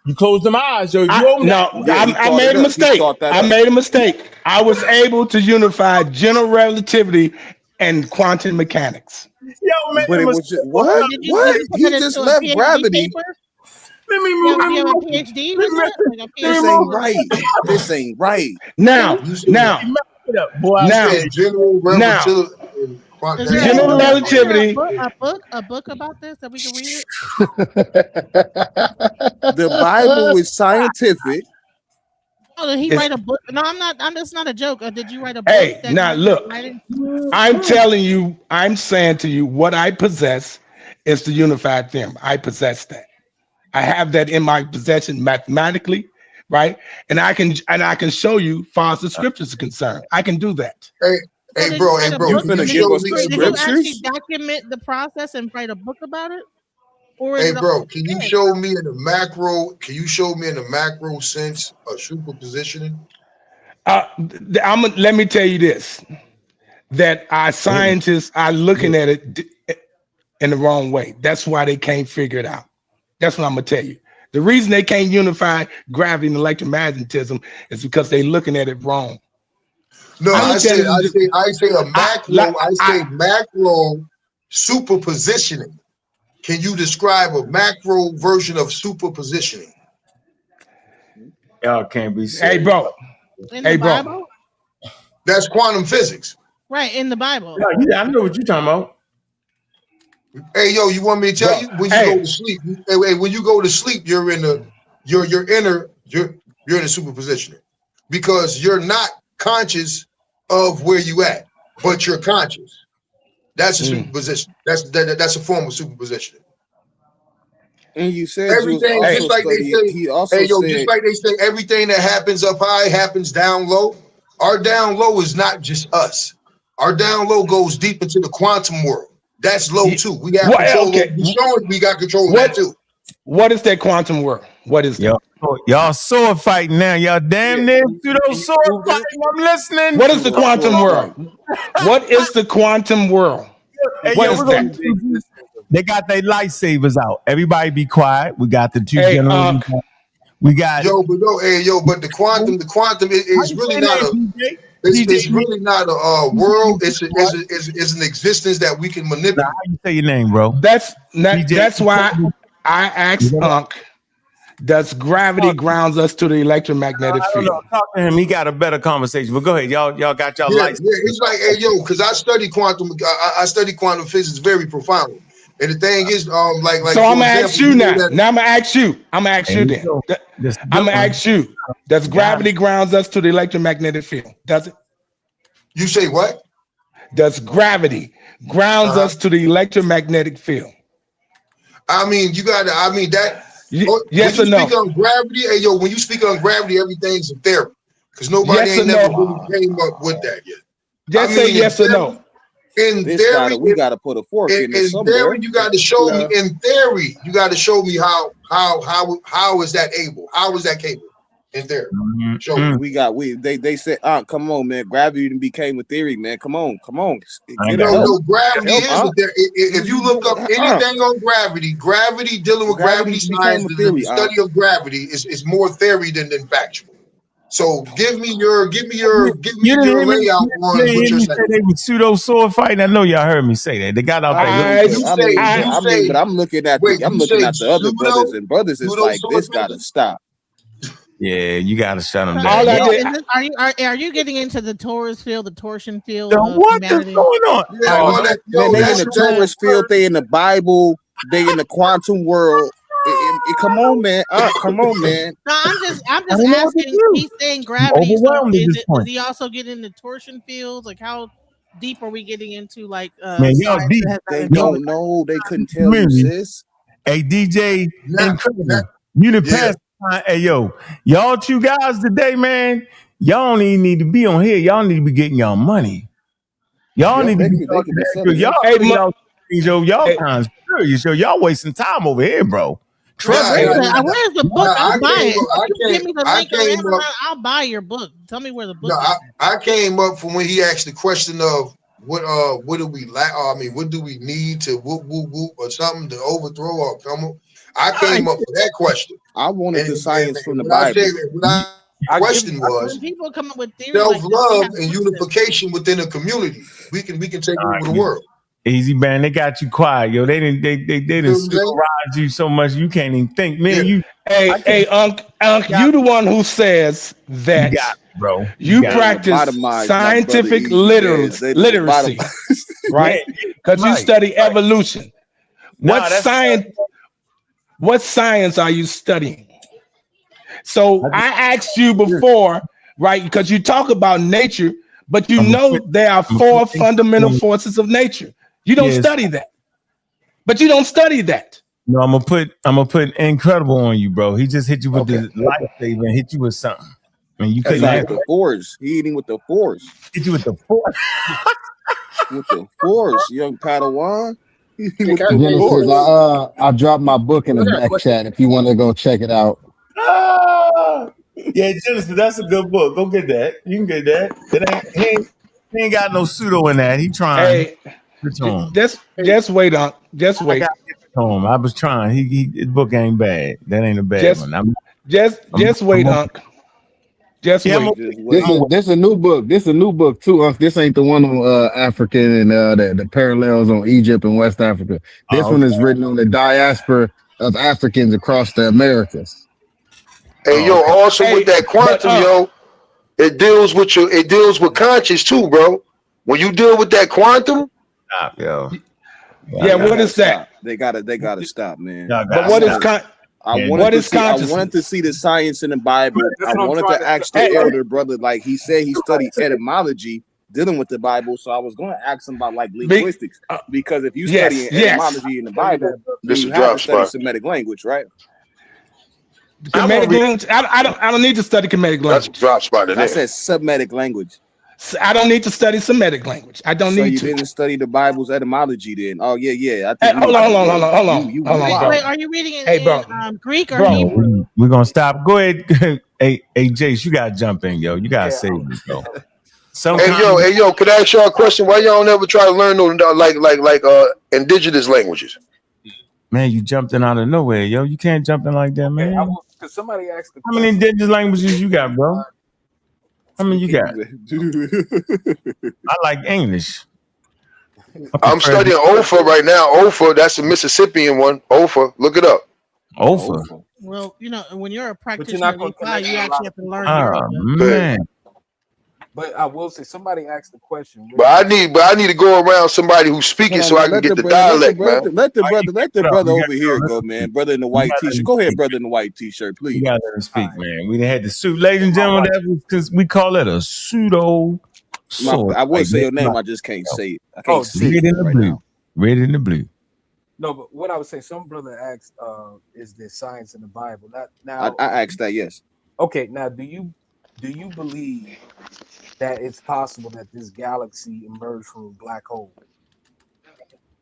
You closed them eyes, yo. I made a mistake. I was able to unify general relativity and quantum mechanics. Yo, man, but it was just, what? He just left gravity. Let me move. You have a PhD? This ain't right. This ain't right. Now. General relativity. General relativity. A book about this that we can read it? The Bible is scientific. Oh, did he write a book? No, I'm not. It's not a joke. Or did you write a book? Hey, now look. I'm telling you. I'm saying to you, what I possess is the unified theorem. I possess that. I have that in my possession mathematically, right? And I can show you, far as the scriptures are concerned. I can do that. Hey, bro. You finna give us the Did you actually scriptures? document the process and write a book about it? Or Hey, bro, can you show me in the macro? Can you show me in the macro sense of superpositioning? Let me tell you this: that our scientists are looking at it in the wrong way. That's why they can't figure it out. That's what I'm gonna tell you. The reason they can't unify gravity and electromagnetism is because they're looking at it wrong. No, I say a macro. I say macro superpositioning. Can you describe a macro version of superpositioning? Y'all can't be serious. Hey, bro. Bible? That's quantum physics. Right, in the Bible. Yeah, I know what you're talking about. Hey, yo, you want me to tell you when you go to sleep? Hey, when you go to sleep, you're in the you're in a superposition because you're not conscious of where you at, but you're conscious. That's a superposition. That's a form of superposition. And you said Everything, you was just also like they studying. say, He also hey, yo, said, just like they say, everything that happens up high happens down low. Our down low is not just us. Our down low goes deep into the quantum world. That's low too. We have control over we got control of that too. What is that quantum world? What is that? Y'all sword fighting now. Y'all damn near pseudo sword fighting. I'm listening. What is the quantum world? What is the quantum world? Hey, What yo, is we're gonna that? do- They got their lightsabers out. Everybody be quiet. We got the two generals. We got but the quantum is really not a it's really not a world. It's an existence that we can manipulate. How you say your name, bro? That's why I asked Ankh, does gravity grounds us to the electromagnetic I don't field? know. Talk to him. He got a better conversation. But go ahead, y'all got y'all lights. Yeah, it's like, hey, yo, because I study quantum. I study quantum physics very profoundly. And the thing is, So I'm gonna ask you now. Now I'm gonna ask you. I'm gonna ask you then. I'm gonna ask you. Does gravity grounds us to the electromagnetic field? Does it? You say what? Does gravity grounds us to the electromagnetic field? I mean, you got to. I mean that. Yes when or you no? speak on gravity, hey, yo, when you speak on gravity, everything's a theory because nobody Yes ain't or never no? really came up with that yet. Just say yes or no. In theory, we got to put a fork in there somewhere. Theory, you got to show me. In theory, you got to show me how is that able? How is that capable? In theory, show me. They said, come on, man, gravity became a theory, man. Come on, Gravity is a theory. If you look up anything on gravity dealing with gravity science, the study of gravity is more theory than factual. So give me your layout on what you're saying. They were pseudo sword fighting. I know y'all heard me say that. They got out there. But I'm looking at the other brothers, and brothers is like, this gotta stop. Yeah, you gotta shut them down. Are you getting into the torus field, the torsion field? What is going on? Man, they in the torus field. They in the Bible. They in the quantum world. Come on, man. Come on, man. No, I'm just asking. He's saying gravity. So does he also get into torsion fields? Like, how deep are we getting into? Like, man, y'all deep. They don't know. They couldn't tell you, sis. Hey, DJ, incredible. You the past. Hey, yo, y'all two guys today, man. Y'all don't even need to be on here. Y'all need to be getting y'all money. Y'all need to be. Y'all kind of serious. Y'all wasting time over here, bro. Trust me. Where's the book? I'll buy it. Give me the link. I'll buy your book. Tell me where the book is. I came up from when he asked the question of what do we lack? I mean, what do we need to whoop or something to overthrow or come up? I came up with that question. I wanted the science from the Bible. The question was people come up with self-love and unification within a community. We can take over the world. Easy, man. They got you quiet, yo. They didn't supervise you so much you can't even think, man. Hey, Unc, you the one who says that you practice scientific literacy, right? Because you study evolution. What science are you studying? So I asked you before, right? Because you talk about nature, but you know there are four fundamental forces of nature. You don't study that. But you don't study that. No, I'm gonna put incredible on you, bro. He just hit you with the lightsaber and hit you with something. I mean, you couldn't have the force. He eating with the force. Hit you with the force. With the force, young Padawan. Genesis, I dropped my book in the back chat if you want to go check it out. Yeah, Genesis, that's a good book. Go get that. You can get that. He ain't got no pseudo in that. He trying. Hey, just wait on. Just wait. I was trying. His book ain't bad. That ain't a bad one. Just wait, Unc. Just wait. This is a new book. This is a new book too, Unc. This ain't the one on African and the parallels on Egypt and West Africa. This one is written on the diaspora of Africans across the Americas. Hey, yo, also with that quantum, yo, it deals with conscious too, bro. When you deal with that quantum, Yeah, what is that? They gotta stop, man. But what is I wanted to see the science in the Bible. I wanted to ask the elder brother, like he said, he studied etymology dealing with the Bible. So I was going to ask him about like linguistics, because if you study etymology in the Bible, then you have to study Semitic language, right? Kemetic language. I don't need to study Kemetic language. That's drop spot. I said Semitic language. I don't need to study Semitic language. I don't need to. So you didn't study the Bible's etymology then? Oh yeah. I think hold on. Wait, are you reading it in Greek or Hebrew? We're gonna stop. Go ahead. hey, Jace, you gotta jump in, yo. You gotta save me, bro. Hey yo, could I ask y'all a question? Why y'all never try to learn those like indigenous languages? Man, you jumped in out of nowhere, yo. You can't jump in like that, man. Because somebody asked how many indigenous languages you got, bro? How many you got? I like English. I'm studying Ofa right now. Ofa, that's a Mississippian one. Ofa, look it up. Ofa. Well, when you're a practitioner, you actually have to learn. Man. But I will say, somebody asked the question. But I need to go around somebody who's speaking so I can get the dialect, man. Let the brother over here go, man. Brother in the white t-shirt. Go ahead, brother in the white t-shirt, please. You gotta let him speak, man. We had the suit, ladies and gentlemen. That was because we call it a pseudo. I will say your name. I just can't say it. I can't say it right now. Red in the blue. No, but what I would say, some brother asked, is there science in the Bible? Now I asked that, yes. Okay, now do you believe that it's possible that this galaxy emerged from a black hole?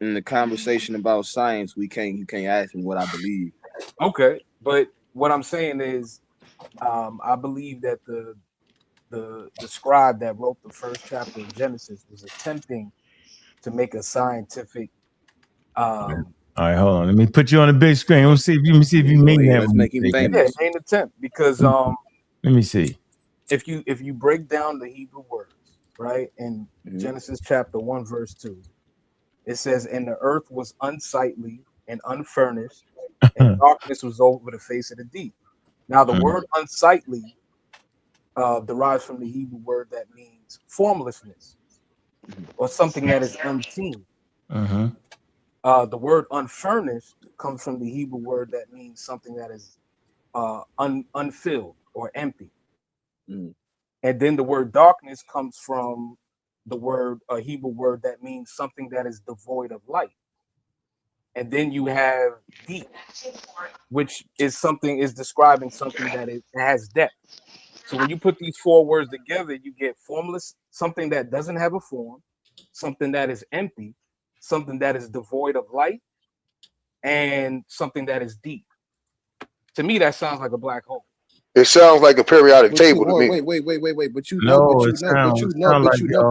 In the conversation about science, you can't ask me what I believe. Okay, but what I'm saying is, I believe that the scribe that wrote the first chapter of Genesis was attempting to make a scientific. All right, hold on. Let me put you on the big screen. Let me see if you mean that. Let's make him famous. Yeah, an attempt, because let me see. If you break down the Hebrew words, right, in Genesis chapter 1 verse 2, it says, "And the earth was unsightly and unfurnished, and darkness was over the face of the deep." Now the word unsightly derives from the Hebrew word that means formlessness, or something that is unseen. The word unfurnished comes from the Hebrew word that means something that is unfilled or empty. And then the word darkness comes from a Hebrew word that means something that is devoid of light. And then you have deep, which is describing something that has depth. So when you put these four words together, you get formless, something that doesn't have a form, something that is empty, something that is devoid of light, and something that is deep. To me, that sounds like a black hole. It sounds like a periodic table to me. Wait. But you know,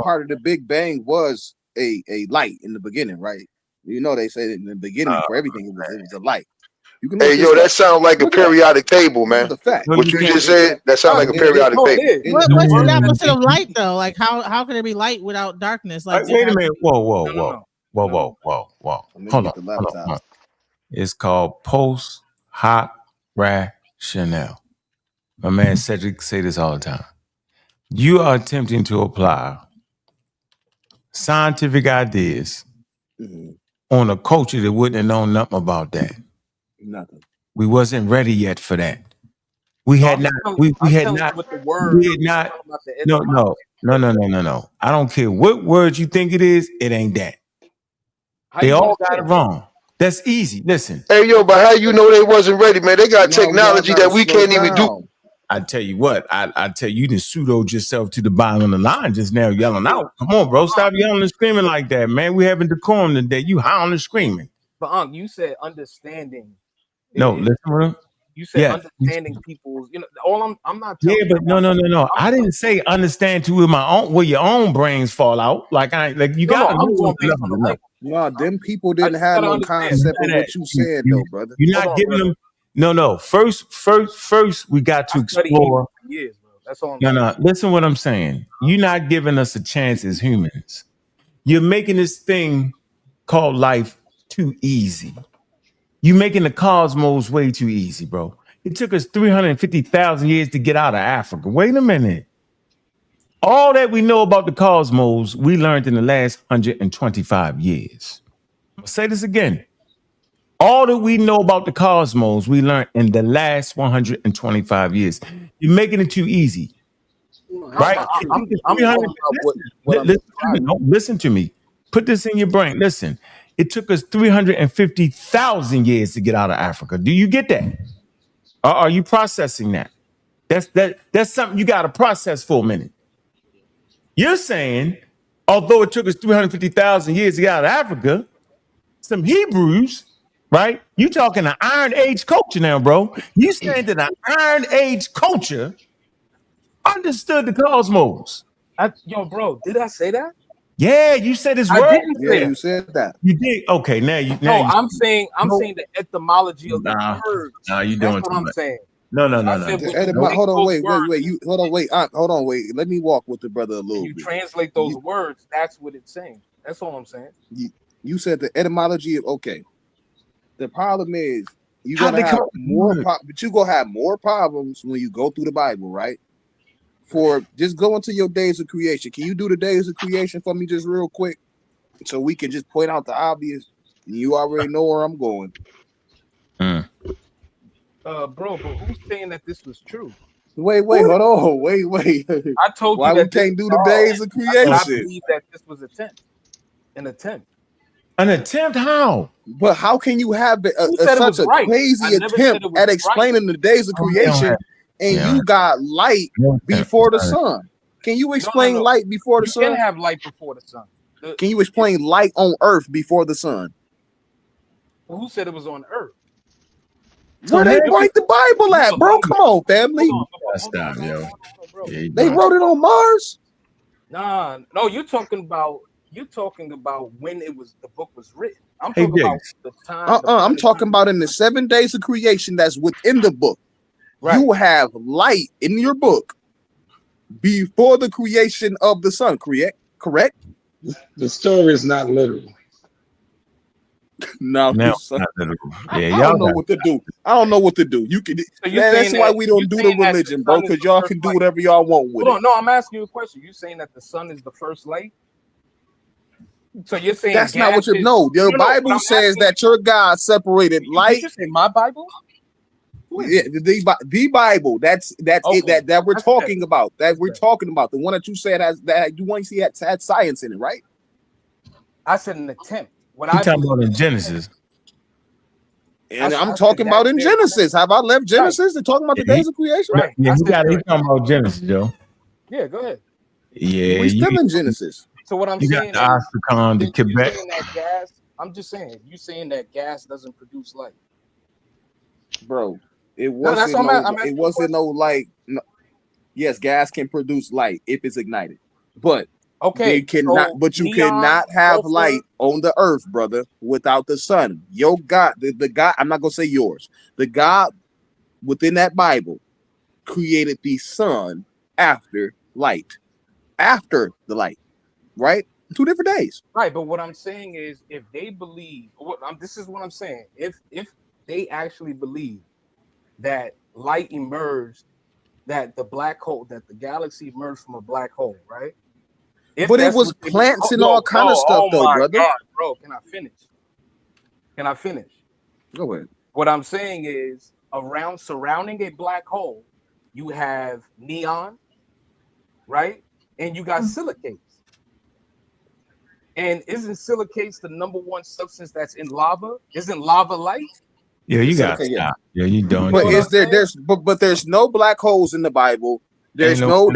part of the Big Bang was a light in the beginning, right? You know, they said in the beginning for everything it was a light. Hey, yo, that sounds like a periodic table, man. What you just said, that sounds like a periodic table. What's the opposite of light, though? Like, how can there be light without darkness? Like, wait a minute. Whoa. Hold on. It's called post hoc rationale. My man Cedric say this all the time. You are attempting to apply scientific ideas on a culture that wouldn't have known nothing about that. Nothing. We wasn't ready yet for that. We had not. No. I don't care what words you think it is. It ain't that. They all got it wrong. That's easy. Listen. Hey, yo, but how you know they wasn't ready, man? They got technology that we can't even do. I tell you what, I tell you done pseudoed yourself to the bottom of the line just now, yelling out. Come on, bro, stop yelling and screaming like that, man. We having decorum today. You howling and screaming. But you said understanding. No, listen to him. You said understanding people's. You know, I'm not. Telling but no. I didn't say understand to where your own brains fall out. You got to. No, them people didn't have no concept of what you said, though, brother. You're not giving them. No. First, we got to explore. Years, bro. That's all. No. Listen to what I'm saying. You're not giving us a chance as humans. You're making this thing called life too easy. You're making the cosmos way too easy, bro. It took us 350,000 years to get out of Africa. Wait a minute. All that we know about the cosmos, we learned in the last 125 years. I'll say this again. All that we know about the cosmos, we learned in the last 125 years. You're making it too easy. Right? I'm talking about what I'm Listen to me. Put this in your brain. Listen, it took us 350,000 years to get out of Africa. Do you get that? Are you processing that? That's something you got to process for a minute. You're saying, although it took us 350,000 years to get out of Africa, some Hebrews, right? You talking an Iron Age culture now, bro. You saying that an Iron Age culture understood the cosmos. Yo, bro, did I say that? Yeah, you said it's word. I didn't say that. You said that. You did. Okay, now you. I'm saying the etymology of the words. Nah, you That's doing what I'm saying. No. Hold on, wait. Hold on, wait. Let me walk with the brother a little bit. You translate those words. That's what it's saying. That's all I'm saying. You said the etymology of The problem is you're gonna have more, but you gonna have more problems when you go through the Bible, right? For just go into your days of creation. Can you do the days of creation for me just real quick, so we can just point out the obvious? You already know where I'm going. Bro, but who's saying that this was true? Wait, hold on. Wait. I told you why that we can't do the days of creation. I believe that this was an attempt. An attempt? How? But how can you have such a crazy attempt at explaining the days of creation, and you got light before the sun? Can you explain light before the sun? You can have light before the sun. Can you explain light on Earth before the sun? Well, who said it was on Earth? Where they write the Bible at, bro? Come on, family. Stop, yo. They wrote it on Mars. Nah, no, you're talking about when the book was written. I'm talking about the time. I'm talking about in the 7 days of creation that's within the book. Right. You have light in your book before the creation of the sun. Correct? The story is not literal. No, not literal. Yeah, I don't know what to do. I don't know what to do. You can. That's why we don't do the religion, bro. Because y'all can do whatever y'all want with it. No, I'm asking you a question. You saying that the sun is the first light? So you're saying that's not what you know. Your Bible says that your God separated light. Did you say my Bible? Yeah, the Bible. That's it that we're talking about. That we're talking about. The one that you said that you want to see had science in it, right? I said an attempt. What I'm talking about in Genesis. And I'm talking about in Genesis. Have I left Genesis and talking about the days of creation? Right. Yeah, he's talking about Genesis, Joe. Yeah, go ahead. Yeah, we're still in Genesis. So what I'm saying got the African, the Quebec. I'm just saying, you saying that gas doesn't produce light, bro. It wasn't no light. No. Yes, gas can produce light if it's ignited, but you cannot have light on the earth, brother, without the sun. Your God, the God, I'm not gonna say yours. The God within that Bible created the sun after light, after the light, right? 2 different days. Right, but what I'm saying is, if they believe, this is what I'm saying. If they actually believe that light emerged, that the black hole, that the galaxy emerged from a black hole, right? But it was plants and all kind of stuff, though, brother. God, bro, can I finish? Go ahead. What I'm saying is, surrounding a black hole, you have neon, right? And you got silicates. And isn't silicates the #1 substance that's in lava? Isn't lava light? Yeah, you got stop. Yeah, you don't. But there's no black holes in the Bible. There's no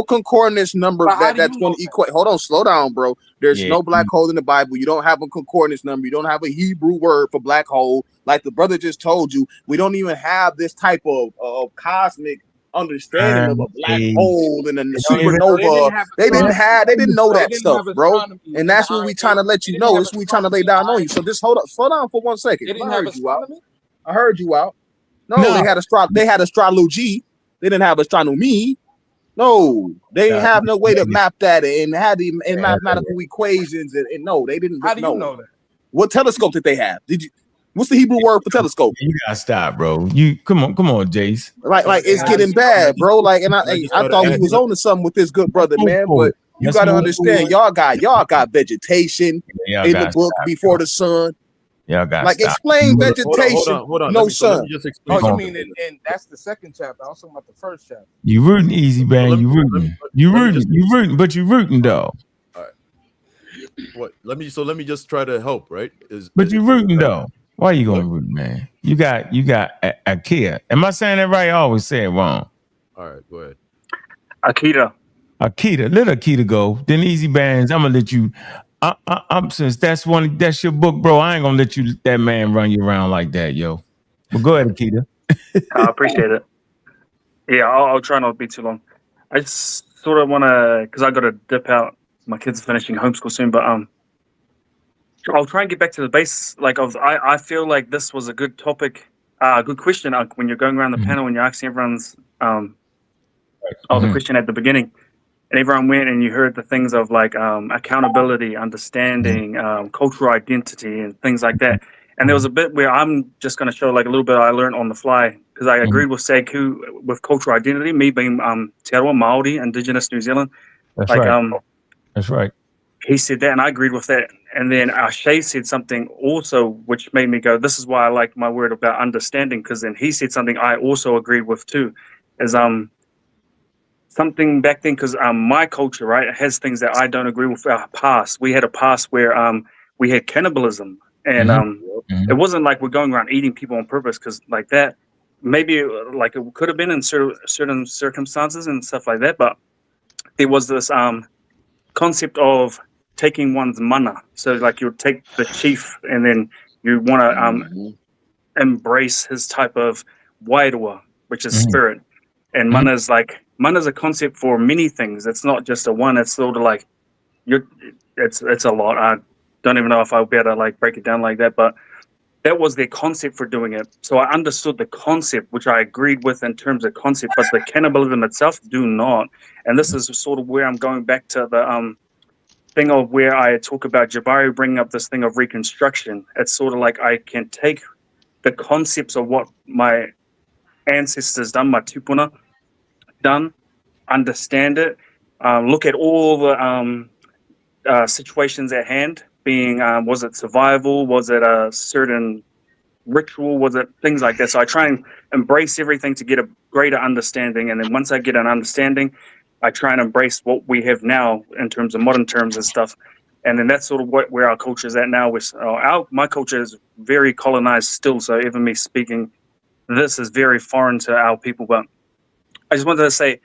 concordance number that's going to equate. Hold on, slow down, bro. There's no black hole in the Bible. You don't have a concordance number. You don't have a Hebrew word for black hole. Like the brother just told you, we don't even have this type of cosmic understanding of a black hole and a supernova. They didn't know that stuff, bro. And that's what we trying to let you know. That's what we trying to lay down on you. So just slow down for 1 second. I heard you out. No, they had astrology. They didn't have astronomy. No, they didn't have no way to map that and had the mathematical equations. And no, they didn't. How do you know that? What telescope did they have? What's the Hebrew word for telescope? You gotta stop, bro. You come on, Jace. Like it's getting bad, bro. Like, and I thought he was on to something with this good brother, man. But You got to understand, y'all got vegetation in the book before the sun. Y'all got like explain vegetation. Hold on. No So let sun. me just explain. Oh, you mean and that's the second chapter. I was talking about the first chapter. You rooting, Easy Band. You rooting. You rooting, but you rooting though. All right. What? Let me just try to help, right? But you rooting though. Why you gonna root, man? You got Akira. Am I saying that right? I always say it wrong. All right, go ahead. Akita. Let Akita go. Then Easy Bands, I'm gonna let you. I'm since that's your book, bro. I ain't gonna let that man run you around like that, yo. But go ahead, Akita. I appreciate it. Yeah, I'll try not to be too long. I just sort of want to, because I got to dip out. My kids are finishing homeschool soon, but I'll try and get back to the base. Like I feel like this was a good topic, good question. When you're going around the panel and you're asking everyone's the question at the beginning, and everyone went and you heard the things of like accountability, understanding, cultural identity, and things like that. And there was a bit where I'm just going to show like a little bit I learned on the fly, because I agreed with Sekou with cultural identity, me being Te Aroa Māori, Indigenous New Zealand. That's like, right. That's right. He said that, and I agreed with that. And then Shay said something also, which made me go, this is why I like my word about understanding, because then he said something I also agreed with too, is something back then, because my culture, right, has things that I don't agree with our past. We had a past where we had cannibalism, and it wasn't like we're going around eating people on purpose, because like that, maybe like it could have been in certain circumstances and stuff like that, but there was this concept of taking one's mana. So like you take the chief and then you want to embrace his type of wairoa, which is spirit. And mana is a concept for many things. It's not just a one. It's sort of like it's a lot. I don't even know if I'll be able to like break it down like that, but that was their concept for doing it. So I understood the concept, which I agreed with in terms of concept, but the cannibalism itself do not. And this is sort of where I'm going back to the thing of where I talk about Jabari bringing up this thing of reconstruction. It's sort of like I can take the concepts of what my ancestors done, my tupuna done, understand it, look at all the situations at hand, being was it survival, was it a certain ritual, was it things like that. So I try and embrace everything to get a greater understanding, and then once I get an understanding, I try and embrace what we have now in terms of modern terms and stuff. And then that's sort of where our culture is at now. With my culture is very colonized still, so even me speaking this is very foreign to our people. But I just wanted to say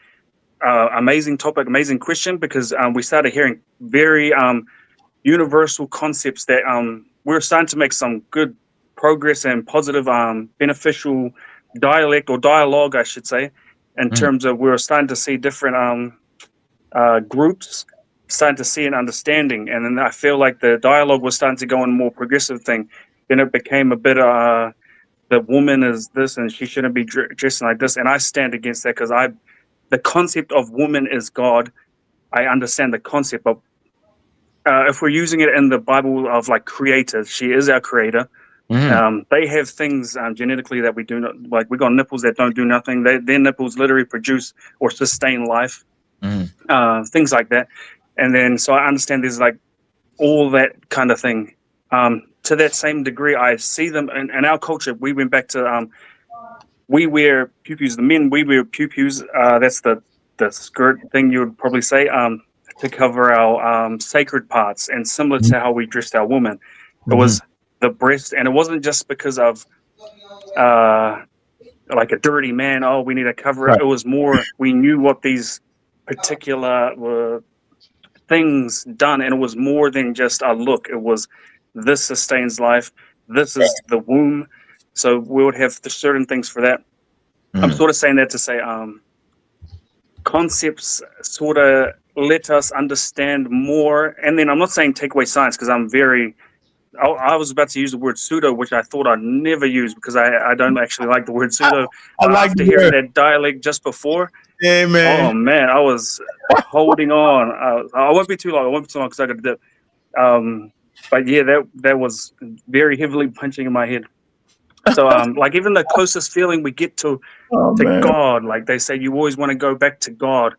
amazing topic, amazing question, because we started hearing very universal concepts that we're starting to make some good progress and positive, beneficial dialogue, I should say, in terms of we're starting to see different groups starting to see an understanding. And then I feel like the dialogue was starting to go in a more progressive thing. Then it became a bit the woman is this and she shouldn't be dressing like this. And I stand against that, because the concept of woman is God. I understand the concept of if we're using it in the Bible of like creator, she is our creator. They have things genetically that we do not, like we got nipples that don't do nothing. Their nipples literally produce or sustain life, things like that. And then so I understand there's like all that kind of thing. To that same degree, I see them in our culture. We went back to we wear pew-pews. The men, we wear pew-pews. That's the skirt thing you would probably say, to cover our sacred parts, and similar to how we dressed our women. It was the breast, and it wasn't just because of like a dirty man. Oh, we need to cover it. It was more we knew what these particular things done, and it was more than just a look. It was this sustains life. This is the womb. So we would have certain things for that. I'm sort of saying that to say concepts sort of let us understand more. And then I'm not saying take away science, because I'm very, I was about to use the word pseudo, which I thought I'd never use, because I don't actually like the word pseudo. But like after hearing that dialect just before, man. Oh man, I was holding on. I won't be too long. I won't be too long because I got to dip. But yeah, that was very heavily punching in my head. So like even the closest feeling we get to God, like they say, you always want to go back to God.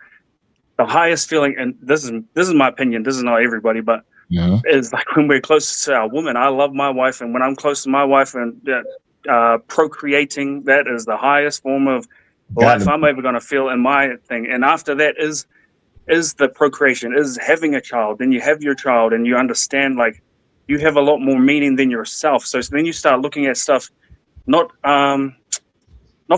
the highest feeling, and this is my opinion. This is not everybody, but is like when we're close to our woman. I love my wife, and when I'm close to my wife and procreating, that is the highest form of life I'm ever going to feel in my thing. And after that is the procreation, is having a child. Then you have your child, and you understand like you have a lot more meaning than yourself. So then you start looking at stuff not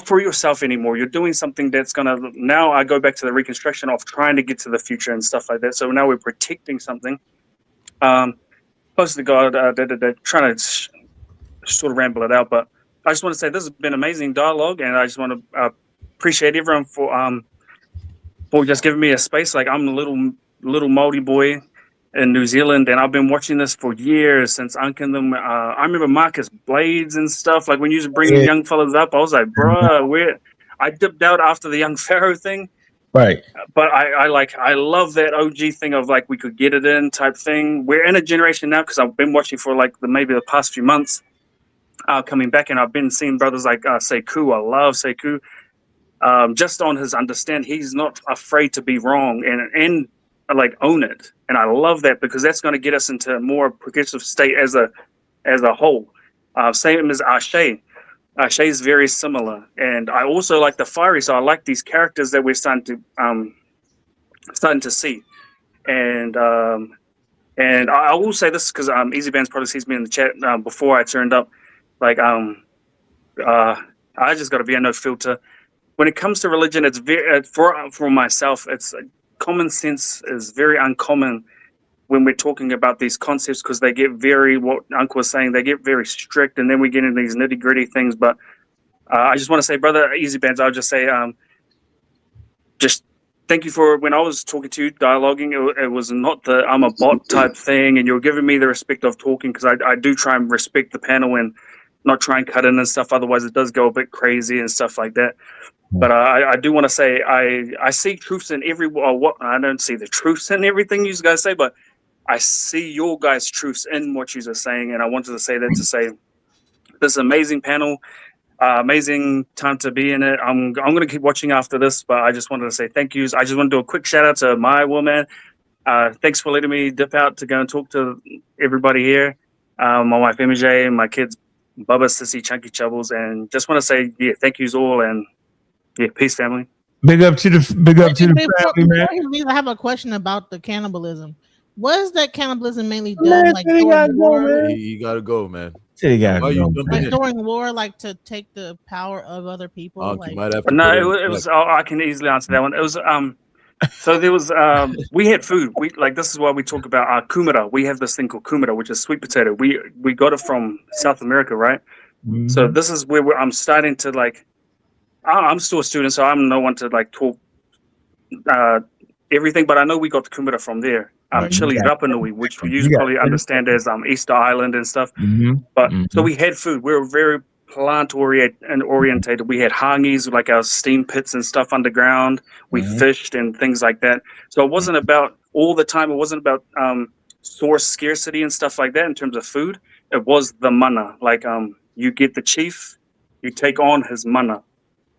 for yourself anymore. You're doing something that's gonna. Now I go back to the reconstruction of trying to get to the future and stuff like that. So now we're protecting something. Close to God, trying to sort of ramble it out, but I just want to say this has been amazing dialogue, and I just want to appreciate everyone for just giving me a space. Like I'm a little Māori boy in New Zealand, and I've been watching this for years since Ankh and them. I remember Marcus Blades and stuff. Like when you used to bring young fellas up, I was like, bruh, I dipped out after the young Pharaoh thing. Right. But I love that OG thing of like we could get it in type thing. We're in a generation now because I've been watching for like maybe the past few months, coming back, and I've been seeing brothers like Sekou. I love Sekou. Just on his understand, he's not afraid to be wrong and like own it. And I love that because that's going to get us into a more progressive state as a whole. Same as Ashe. Ashe is very similar, and I also like the fiery. So I like these characters that we're starting to see, and I will say this because Easy Bands probably sees me in the chat before I turned up. Like I just got to be a no filter. When it comes to religion, it's very for myself. It's common sense is very uncommon when we're talking about these concepts because they get very, what Uncle was saying, they get very strict, and then we get into these nitty gritty things. But I just want to say, brother Easy Bands, I'll just say, just thank you for when I was talking to you, dialoguing. It was not the I'm a bot type thing, and you're giving me the respect of talking because I do try and respect the panel and not try and cut in and stuff. Otherwise, it does go a bit crazy and stuff like that. But I do want to say I see truths in I don't see the truths in everything you guys say, but I see your guys' truths in what you are saying, and I wanted to say that to say this amazing panel, amazing time to be in it. I'm going to keep watching after this, but I just wanted to say thank yous. I just want to do a quick shout out to my woman. Thanks for letting me dip out to go and talk to everybody here. My wife MJ, my kids Bubba, Sissy, Chunky Chubbles, and just want to say thank yous all, and peace, family. Big up to the family, man. I have a question about the cannibalism. Was that cannibalism mainly done like during war? You gotta go, man. Like during war, like to take the power of other people. Like, no, it was. I can easily answer that one. It was. So there was. We had food. We like this is why we talk about our kumara. We have this thing called kumara, which is sweet potato. We got it from South America, right? Mm-hmm. So this is where I'm starting to like. I'm still a student, so I'm no one to like talk everything, but I know we got the kumara from there. Chili Rapa Nui, which you probably understand as Easter Island and stuff. Mm-hmm. But so we had food. We were very plant orientated. We had hangis, like our steam pits and stuff underground. We fished and things like that. So it wasn't about all the time. It wasn't about source scarcity and stuff like that in terms of food. It was the mana. Like you get the chief, you take on his mana.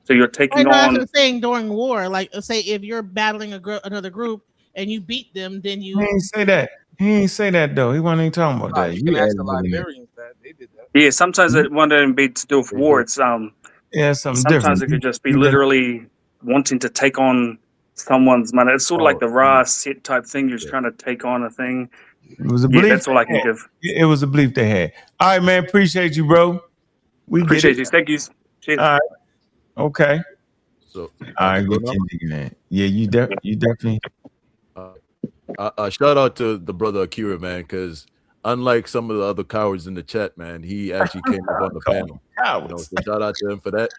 So you're taking on. I'm saying during war, like say if you're battling another group and you beat them, then you. He ain't say that. He ain't say that though. He wasn't even talking about that. You can ask the librarians that they did that. Yeah, sometimes it wouldn't be to do with war. It's sometimes different. it could just be literally wanting to take on someone's money. It's sort of like the Ra set type thing. You're trying to take on a thing. It was a belief. That's all I can give. It was a belief they had. All right, man. Appreciate you, bro. We appreciate you. Thank you. Cheers. All right. Okay. So I get you, man. Yeah, you definitely. Shout out to the brother Akira, man, because unlike some of the other cowards in the chat, man, he actually came up on the panel. So shout out to him for that.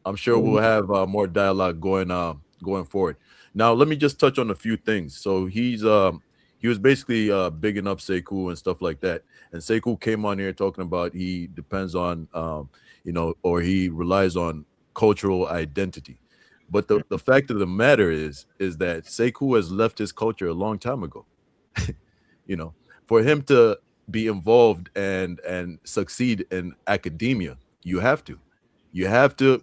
I'm sure we'll have more dialogue going forward. Now, let me just touch on a few things. So he was basically bigging up Sekou and stuff like that. And Sekou came on here talking about he depends on or he relies on cultural identity. But the fact of the matter is that Sekou has left his culture a long time ago. For him to be involved and succeed in academia, you have to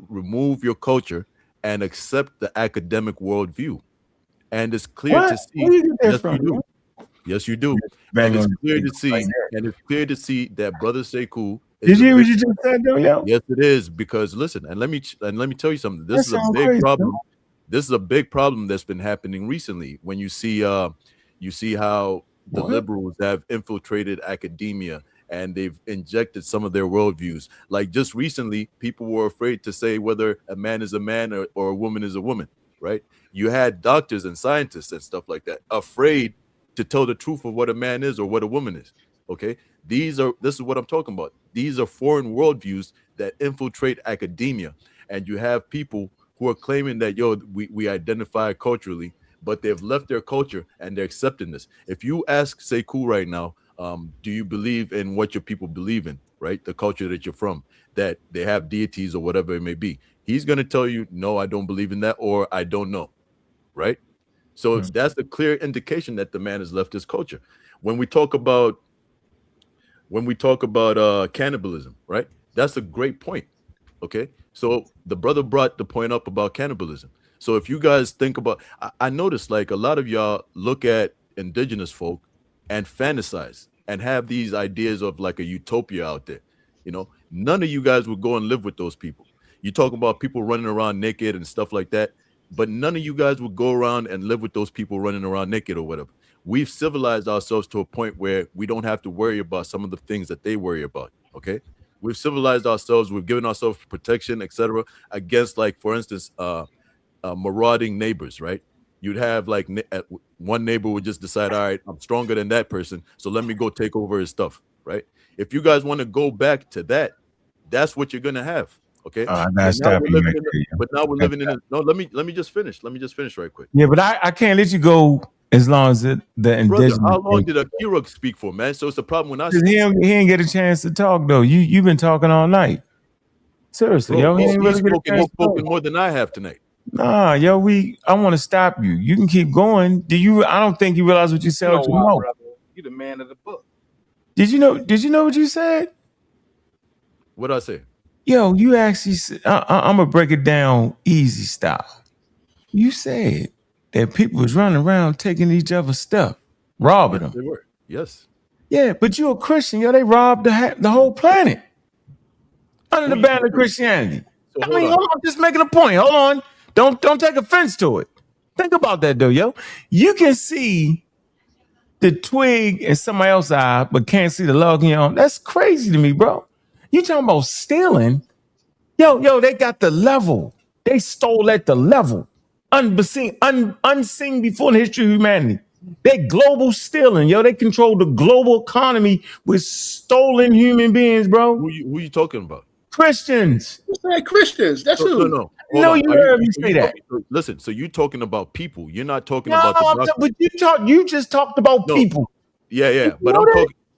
remove your culture and accept the academic worldview. And it's clear to see. Where you get that Yes, from? you do. Yes, you do. Bang And it's on clear the to see. right there. And it's clear to see that Brother Sekou is Did you hear a what big you just said, though, yo? Yes, it is. Because listen, and let me tell you something. This That is a sound big crazy, problem. man. This is a big problem that's been happening recently. When you see how the What? liberals have infiltrated academia and they've injected some of their worldviews. Like just recently, people were afraid to say whether a man is a man or a woman is a woman, right? You had doctors and scientists and stuff like that afraid to tell the truth of what a man is or what a woman is. Okay, this is what I'm talking about. These are foreign worldviews that infiltrate academia, and you have people who are claiming that we identify culturally, but they've left their culture and they're accepting this. If you ask Sekou right now, do you believe in what your people believe in, right? The culture that you're from, that they have deities or whatever it may be. He's going to tell you, no, I don't believe in that, or I don't know, right? So that's a clear indication that the man has left his culture. When we talk about cannibalism, right? That's a great point. Okay, so the brother brought the point up about cannibalism. So if you guys think about, I noticed like a lot of y'all look at indigenous folk and fantasize and have these ideas of like a utopia out there. You know, none of you guys would go and live with those people. You talk about people running around naked and stuff like that, but none of you guys would go around and live with those people running around naked or whatever. We've civilized ourselves to a point where we don't have to worry about some of the things that they worry about. Okay. We've civilized ourselves. We've given ourselves protection, etc., against, like, for instance, marauding neighbors. Right? You'd have like one neighbor would just decide, all right, I'm stronger than that person, so let me go take over his stuff. Right? If you guys want to go back to that, that's what you're gonna have. Okay. I gotta stop you right there. But now we're living in a, no. Let me just finish. Let me just finish right quick. Yeah, but I can't let you go as long as the indigenous. Brother, how long did Akira speak for, man? So it's a problem when I speak. He ain't get a chance to talk though. You've been talking all night. Seriously, Bro, yo, he ain't really get a chance he's to talk. spoken more than I have tonight. Nah, yo, I want to stop you. You can keep going. I don't think you realize what you said. You know why, brother? You the man of the book. Did you know what you said? What'd I say? Yo, you actually said, I'm gonna break it down easy style. You said that people was running around taking each other's stuff, robbing them. They were. Yes. Yeah, but you're a Christian. Yo, they robbed the whole planet under the ban of Christianity. So hold on. I'm just making a point. Hold on. Don't take offense to it. Think about that though, yo. You can see the twig in somebody else's eye, but can't see the log in your own. That's crazy to me, bro. You talking about stealing? Yo, they got the level. They stole at the level. Unseen before in the history of humanity. They global stealing, yo. They control the global economy with stolen human beings, bro. Who you talking about? Christians. You say Christians. That's who. No. No, you heard me say that. Listen, so you're talking about people. You're not talking about the doctrine. But you just talked about people. Yeah. But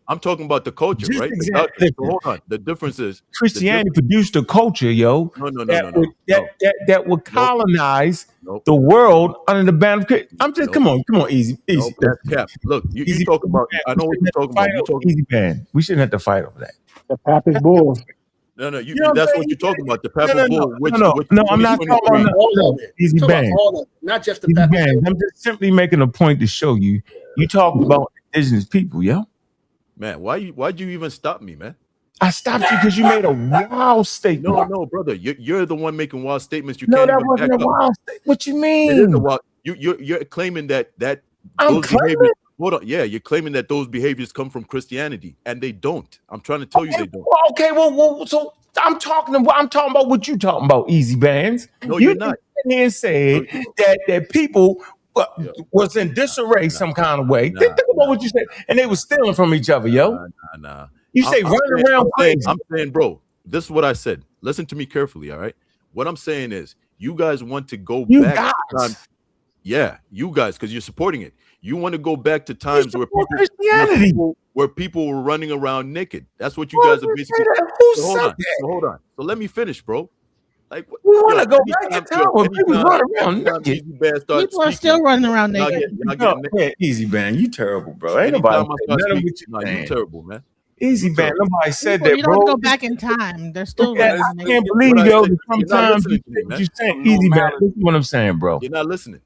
I'm talking about the culture, right? Exactly. So hold on. The difference is Christianity produced a culture, yo. No. That would colonize the world under the ban of Christ. I'm just come on, easy. No, that's cap. Look, you talk about. I know what you're talking about. Easy ban. We shouldn't have to fight over that. The Papist Bull. No, that's what you're talking about. The Papist Bull. No, I'm not talking about all of it. Easy ban. All of it, not just the Easy Papist ban. Bull. I'm just simply making a point to show you. You talked about indigenous people, yo. Man, why'd you even stop me, man? I stopped you because you made a wild statement. No, brother. You're the one making wild statements. You No, can't that even wasn't back a up. wild statement. What you mean? It is a wild. You're claiming that I'm those claiming? behaviors. Hold on. Yeah, you're claiming that those behaviors come from Christianity, and they don't. I'm trying to tell you they don't. Okay, well, so I'm talking about what you talking about, easy bands. No, you're not. You said that people was in disarray some kind of way. Think about what you said, and they were stealing from each other, yo. Nah. You say running around crazy. I'm saying, bro, this is what I said. Listen to me carefully, all right? What I'm saying is, you guys want to go back to time. Yeah, you guys, because you're supporting it. You want to go back to times where people were running around naked. That's what you guys are basically. Hold on. So let me finish, bro. Like, we want to go back to time where people run around naked. People are still running around naked. Easy, man. You terrible, bro. Ain't nobody. You terrible, man. Easy band. Nobody said People, that, you bro. don't have to go back in time. They're still I running. can't believe, yo, that You're not sometimes you listening to me, say what man. you're saying. Easy band. Listen to what I'm saying, bro. You're not listening.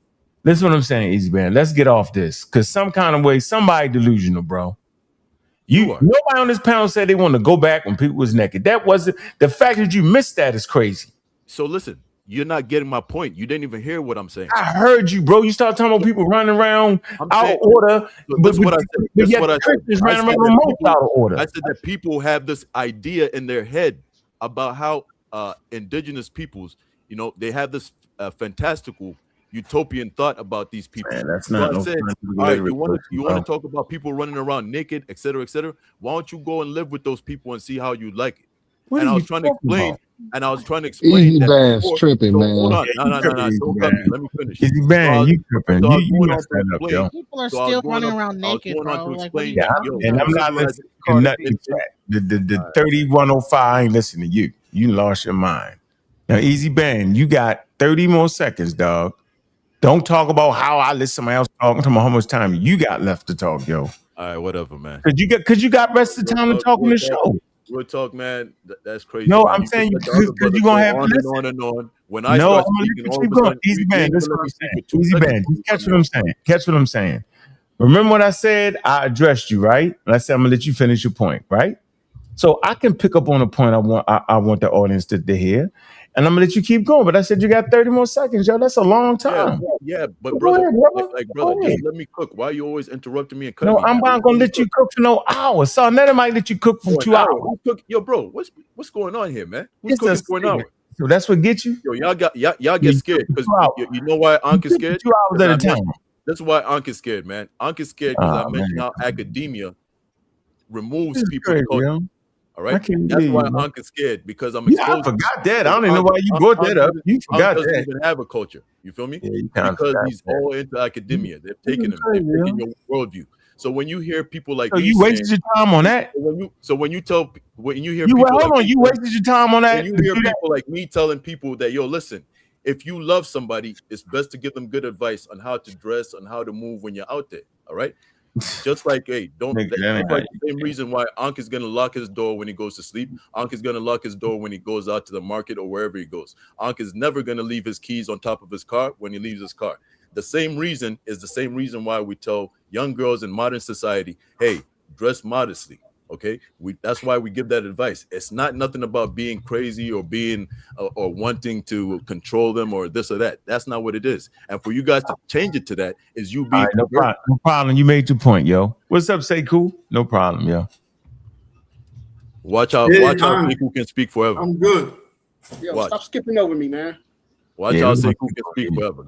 Listen to what I'm saying, Easy band. Let's get off this. Because some kind of way, somebody delusional, bro. You are. Nobody on this panel said they want to go back when people was naked. That wasn't the fact that you missed that is crazy. So listen, you're not getting my point. You didn't even hear what I'm saying. I heard you, bro. You start talking about people running around out of order. That's what I said. That's what I said. Christians I running said around that most people- out of order. I said that people have this idea in their head about how indigenous peoples, you know, they have this fantastical utopian thought about these people. Man, that's So not I no said, scientific all right, you literature, want bro. to talk about people running around naked, et cetera, et cetera. Why don't you go and live with those people and see how you like it? What And are I was you trying to talking explain, about? and I was trying to explain Easy that band's before. tripping, So man. hold on, Yeah, no, you tripping, Easy don't cut band. me. Let me finish. Easy band, you tripping. So I was You going on messed to that up, explain. yo. People are So I was still going running on. around I was naked, going on bro. to Like, what are explain you that. talking Yo, And I'm not civilized- listening to nothing you said. The 3105, I ain't listening to you. You lost your mind. Now, Easy band, you got 30 more seconds, dog. Don't talk about how I let somebody else talk. I'm talking about how much time you got left to talk, yo. All right, whatever, man. Cause you got rest of the time to talk on the show. Real talk, man. That's crazy. No, man. I'm You saying just you let the other because you're brothers gonna go have on listen. and on and on. When I No, start I'm gonna speaking, let all you of keep a going. sudden, Easy you band, ain't that's gonna what let I'm me speak saying. for 2 Easy seconds. band, just catch what I'm saying. Catch what I'm saying. Remember what I said? I addressed you, right? And I said I'm gonna let you finish your point, right? So I can pick up on a point I want the audience to hear, and I'm gonna let you keep going. But I said you got 30 more seconds, yo. That's a long time. Yeah, but Go brother, ahead, brother. brother, Go just ahead. let me cook. Why are you always interrupting me and cutting No, me, I'm man? not gonna let you cook for no hour. So none of might let you cook for For an 2 hours. hour. Who's cooking? Yo, bro, what's going on here, man? Who's It's a cooking for an secret. hour? So that's what gets you. Yo, y'all get Yeah, scared because you know why Ankh is you cook scared? for 2 hours 'Cause at I a mentioned- time. That's why Ankh is scared, man. Ankh is scared because I Oh, mentioned man. how academia removes This is people's crazy, thought. yo. All I right, can't that's believe why you, man. Ankh is scared because I'm Yeah, I exposing. forgot that. I don't even know why you brought that up. You forgot Ankh doesn't that. even have a culture. You feel me? Yeah, you kind of Because forgot he's that. all into academia. They've This taken is him. They've crazy, taken yo. your worldview. So when you hear people like So me you saying, wasted your time on that. when you hear You people hold like on. me You saying- wasted your time on that. when you to hear do that. people like me telling people that, yo, listen, if you love somebody, it's best to give them good advice on how to dress, on how to move when you're out there. All right. Just like, hey, don't. Nigga, that ain't Just like the same reason why Ankh is gonna lock his door when he goes to sleep. Ankh is gonna lock his door when he goes out to the market or wherever he goes. Ankh is never gonna leave his keys on top of his car when he leaves his car. The same reason is the same reason why we tell young girls in modern society, hey, dress modestly. Okay, that's why we give that advice. It's not nothing about being crazy or being or wanting to control them or this or that. That's not what it is. And for you guys to change it to that is you All being right, no problem. No problem. You made your point, yo. What's up, say cool? No problem, yo. Watch out, Hey, watch out, man. Sekou can speak forever. I'm good. Yo, Watch. stop skipping over me, man. Watch Yeah, out, we Sekou can speak forever.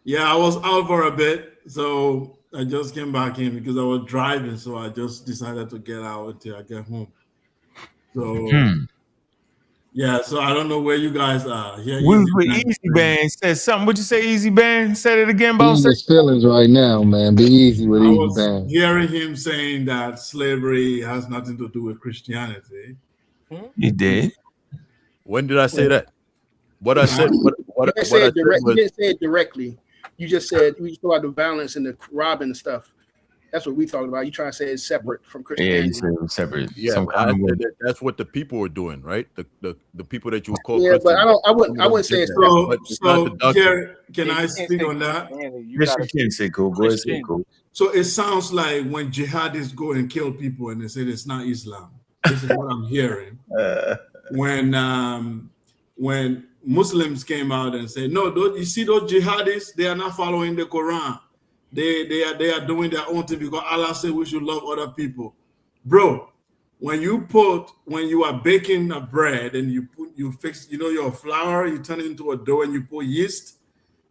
Yeah, I was out for a bit, so I just came back in because I was driving, so I just decided to get out until I get home. So yeah, so I don't know where you guys are. Here, We was with Easy Band. Said something. What'd you say, Easy Band? Said it again, He boss. in his feelings right now, man. Be easy with I Easy was Band. hearing him saying that slavery has nothing to do with Christianity. You did. When did I say that? What I said. You didn't What say I it said direct. You was. didn't say it directly. You just said we talk about the violence and the robbing and stuff. That's what we talking about. You trying to say it's separate from Yeah, Christianity. you said it was separate. Yeah, Some but I kind of way. said that that's what the people were doing, right? The people that you would call Yeah, but Christians. I wouldn't say it's So, But it's not the doctrine. here, can I speak on that? Yes, you can say cool. Go ahead, say cool. So it sounds like when jihadists go and kill people and they say it's not Islam. This is what I'm hearing. When Muslims came out and said, no, you see those jihadists, they are not following the Quran. They are doing their own thing because Allah said we should love other people. Bro, when you are baking a bread and you fix your flour, you turn it into a dough and you put yeast.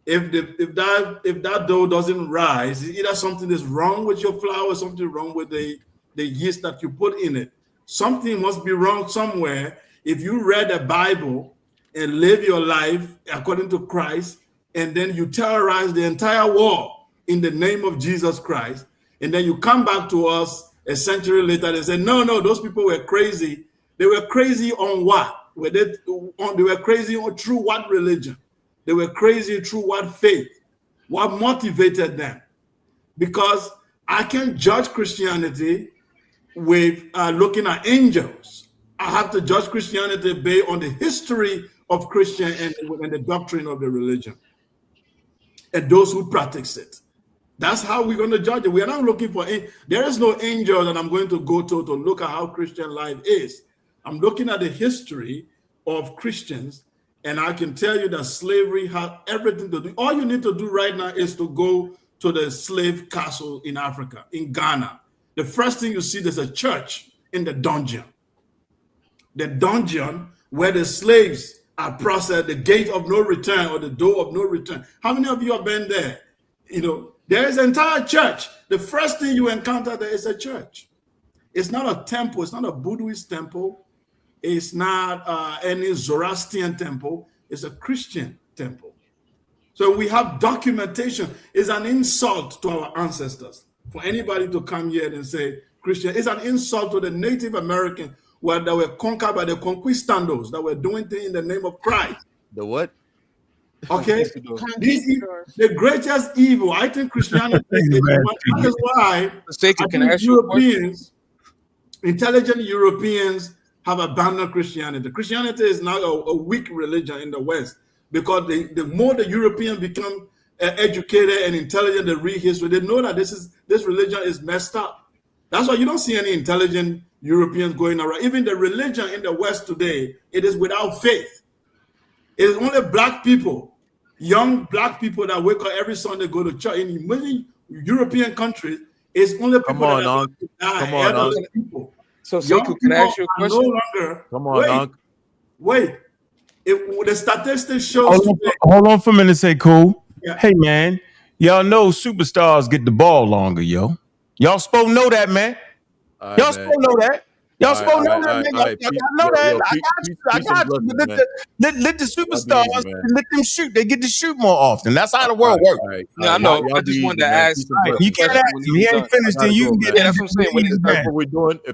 If that dough doesn't rise, either something is wrong with your flour or something wrong with the yeast that you put in it. Something must be wrong somewhere. If you read the Bible and live your life according to Christ, and then you terrorize the entire world in the name of Jesus Christ, and then you come back to us a century later and say, no, those people were crazy. They were crazy on what? They were crazy on through what religion? They were crazy through what faith? What motivated them? Because I can't judge Christianity with looking at angels. I have to judge Christianity based on the history of Christian and the doctrine of the religion and those who practice it. That's how we're going to judge it. We are not looking for, there is no angel that I'm going to go to look at how Christian life is. I'm looking at the history of Christians, and I can tell you that slavery had everything to do. All you need to do right now is to go to the slave castle in Africa, in Ghana. The first thing you see, there's a church in the dungeon. The dungeon where the slaves are processed, the gate of no return or the door of no return. How many of you have been there? You know, there is an entire church. The first thing you encounter there is a church. It's not a temple. It's not a Buddhist temple. It's not any Zoroastrian temple. It's a Christian temple. So we have documentation. It's an insult to our ancestors. For anybody to come here and say Christian, it's an insult to the Native Americans where they were conquered by the conquistadors that were doing things in the name of Christ. The what? Okay, the greatest evil. I think Christianity is one. That is why Europeans, intelligent Europeans, have abandoned Christianity. Christianity is now a weak religion in the West because the more the Europeans become educated and intelligent, they read history, they know that this religion is messed up. That's why you don't see any intelligent Europeans going around. Even the religion in the West today, it is without faith. It is only black people, young black people that wake up every Sunday, go to church. In many European countries, it's only people that die. People. So, Sekou, can I ask you a question? No longer, wait. The statistics show. Hold on for a minute, say cool. Yeah. Hey, man, y'all know superstars get the ball longer, yo. Y'all supposed to know that, man. Y'all supposed to know that. Y'all supposed to know that, man. Y'all know that. I got you. Let the superstars, let them shoot. They get to shoot more often. That's how the world works. Yeah, I know. I just wanted to ask. You can't ask him. He ain't finished, then you can get that's what I'm saying. If that's what we're doing, I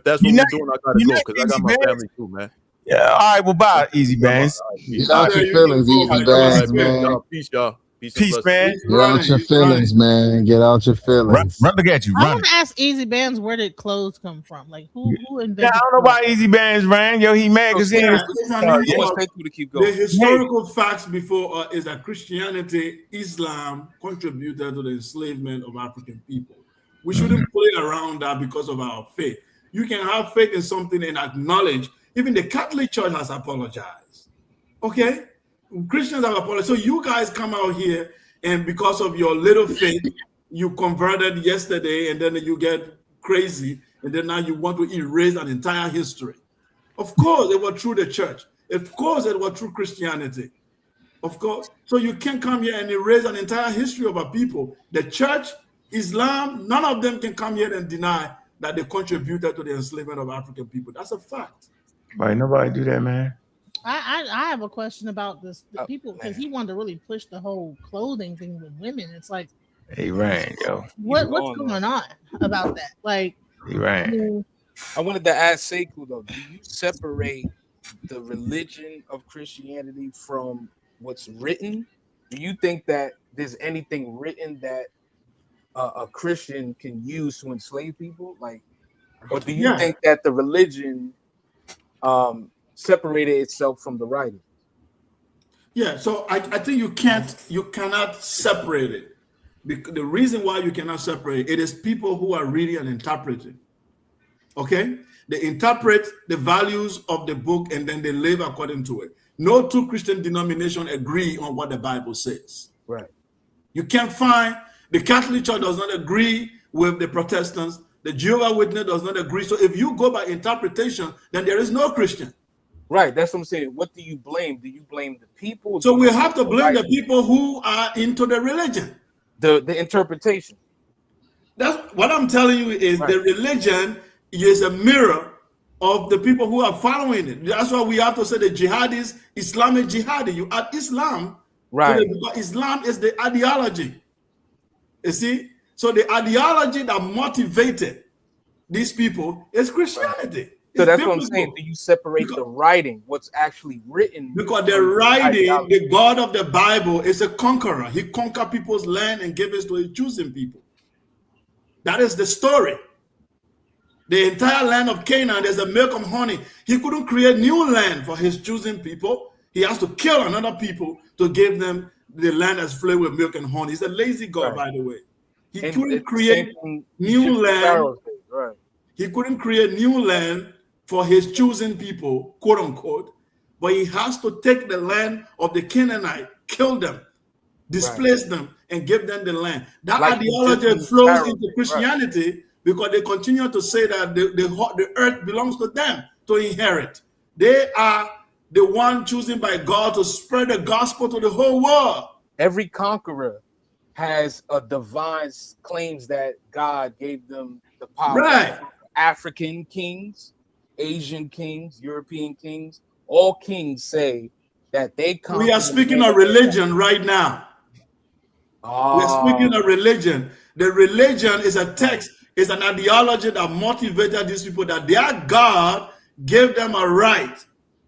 gotta go because I got my family too, man. Yeah, all right, well, bye, Easy Bands. Get out your feelings, Easy Bands, man. Peace, y'all. Peace, man. Get out your feelings, man. Get out your feelings. Run at you. I want to ask Easy Bands, where did clothes come from? Like, who invented? Yeah, I don't know why Easy Bands ran. Yo, he mad because he ain't. The historical facts before is that Christianity, Islam contributed to the enslavement of African people. We shouldn't play around that because of our faith. You can have faith in something and acknowledge. Even the Catholic Church has apologized. Okay? Christians have apologized. So you guys come out here and because of your little faith, you converted yesterday and then you get crazy and then now you want to erase an entire history. Of course, it was through the church. Of course, it was through Christianity. Of course. So you can't come here and erase an entire history of a people. The church, Islam, none of them can come here and deny that they contributed to the enslavement of African people. That's a fact. Right, nobody do that, man. I have a question about this. The people, because he wanted to really push the whole clothing thing with women. It's like, he ran, yo. What's going on about that? Like, he ran. I wanted to ask Sekou though, do you separate the religion of Christianity from what's written? Do you think that there's anything written that a Christian can use to enslave people? Like, or do you think that the religion separated itself from the writing? Yeah, so I think you cannot separate it. The reason why you cannot separate it is people who are reading and interpreting. Okay, they interpret the values of the book and then they live according to it. No two Christian denominations agree on what the Bible says. Right. You can't find the Catholic Church does not agree with the Protestants. The Jehovah's Witness does not agree. So if you go by interpretation, then there is no Christian. Right, that's what I'm saying. What do you blame? Do you blame the people? So we have to blame the people who are into the religion. The interpretation. That's what I'm telling you is the religion is a mirror of the people who are following it. That's why we have to say the jihadis, Islamic jihadi. You add Islam, right? Because Islam is the ideology. You see, so the ideology that motivated these people is Christianity. So that's what I'm saying. Do you separate the writing, what's actually written? Because the writing, the God of the Bible is a conqueror. He conquered people's land and gave it to his choosing people. That is the story. The entire land of Canaan, there's a milk and honey. He couldn't create new land for his choosing people. He has to kill another people to give them the land that's flowing with milk and honey. He's a lazy God, by the way. He couldn't create new land. Right. He couldn't create new land for his choosing people, quote unquote, but he has to take the land of the Canaanite, kill them, displace them, and give them the land. That ideology flows into Christianity because they continue to say that the earth belongs to them to inherit. They are the one chosen by God to spread the gospel to the whole world. Every conqueror has a divine claims that God gave them the power. Right. African kings, Asian kings, European kings, all kings say that they come. We are speaking of religion right now. We're speaking of religion. The religion is a text, is an ideology that motivated these people that their God gave them a right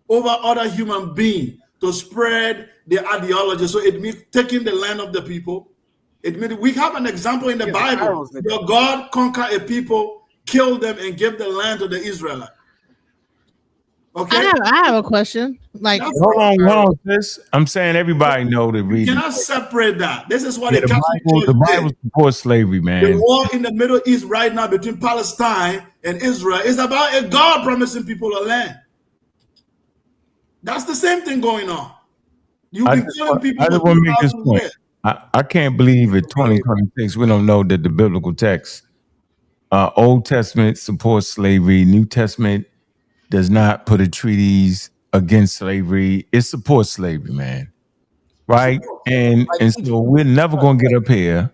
over other human beings to spread their ideology. So it means taking the land of the people. It means we have an example in the Bible. Your God conquered a people, killed them, and gave the land to the Israelites. Okay. I have a question. Like, hold on, sis. I'm saying everybody know the reason. You cannot separate that. This is what the Bible supports slavery, man. The war in the Middle East right now between Palestine and Israel is about a God promising people a land. That's the same thing going on. You've been killing people. I just want to make this point. I can't believe in 2026 we don't know that the biblical text, Old Testament supports slavery, New Testament does not put a treatise against slavery. It supports slavery, man. Right? And so we're never going to get up here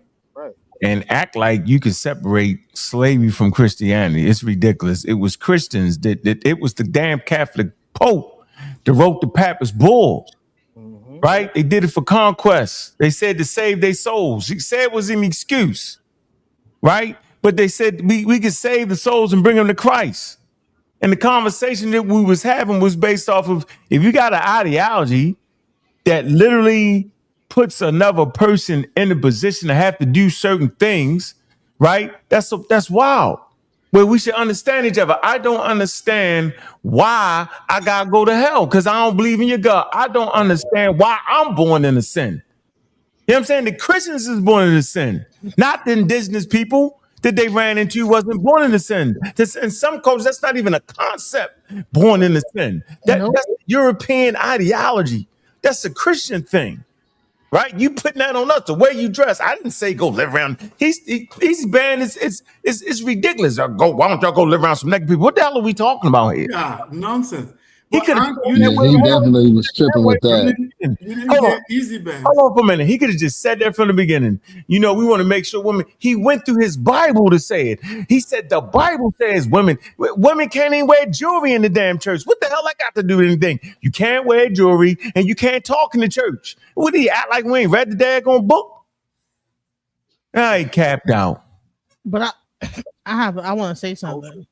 and act like you can separate slavery from Christianity. It's ridiculous. It was Christians that it was the damn Catholic Pope that wrote the Papist Bull. Right? They did it for conquest. They said to save their souls. He said it was an excuse. Right? But they said we could save the souls and bring them to Christ. And the conversation that we was having was based off of, if you got an ideology that literally puts another person in a position to have to do certain things, right? That's wild. Where we should understand each other. I don't understand why I gotta go to hell because I don't believe in your God. I don't understand why I'm born into sin. You know what I'm saying? The Christians is born into sin, not the indigenous people that they ran into wasn't born into sin. In some cultures, that's not even a concept, born into sin. That's European ideology. That's a Christian thing, right? You putting that on us, the way you dress. I didn't say go live around. He's banned. It's ridiculous. Why don't y'all go live around some naked people? What the hell are we talking about here? Yeah, nonsense. He definitely was tripping with that. Hold on for a minute. He could have just said that from the beginning. You know, we want to make sure women. He went through his Bible to say it. He said the Bible says women can't even wear jewelry in the damn church. What the hell that got to do with anything? You can't wear jewelry and you can't talk in the church. What did he act like we ain't read the daggone book? I capped out. But I want to say something.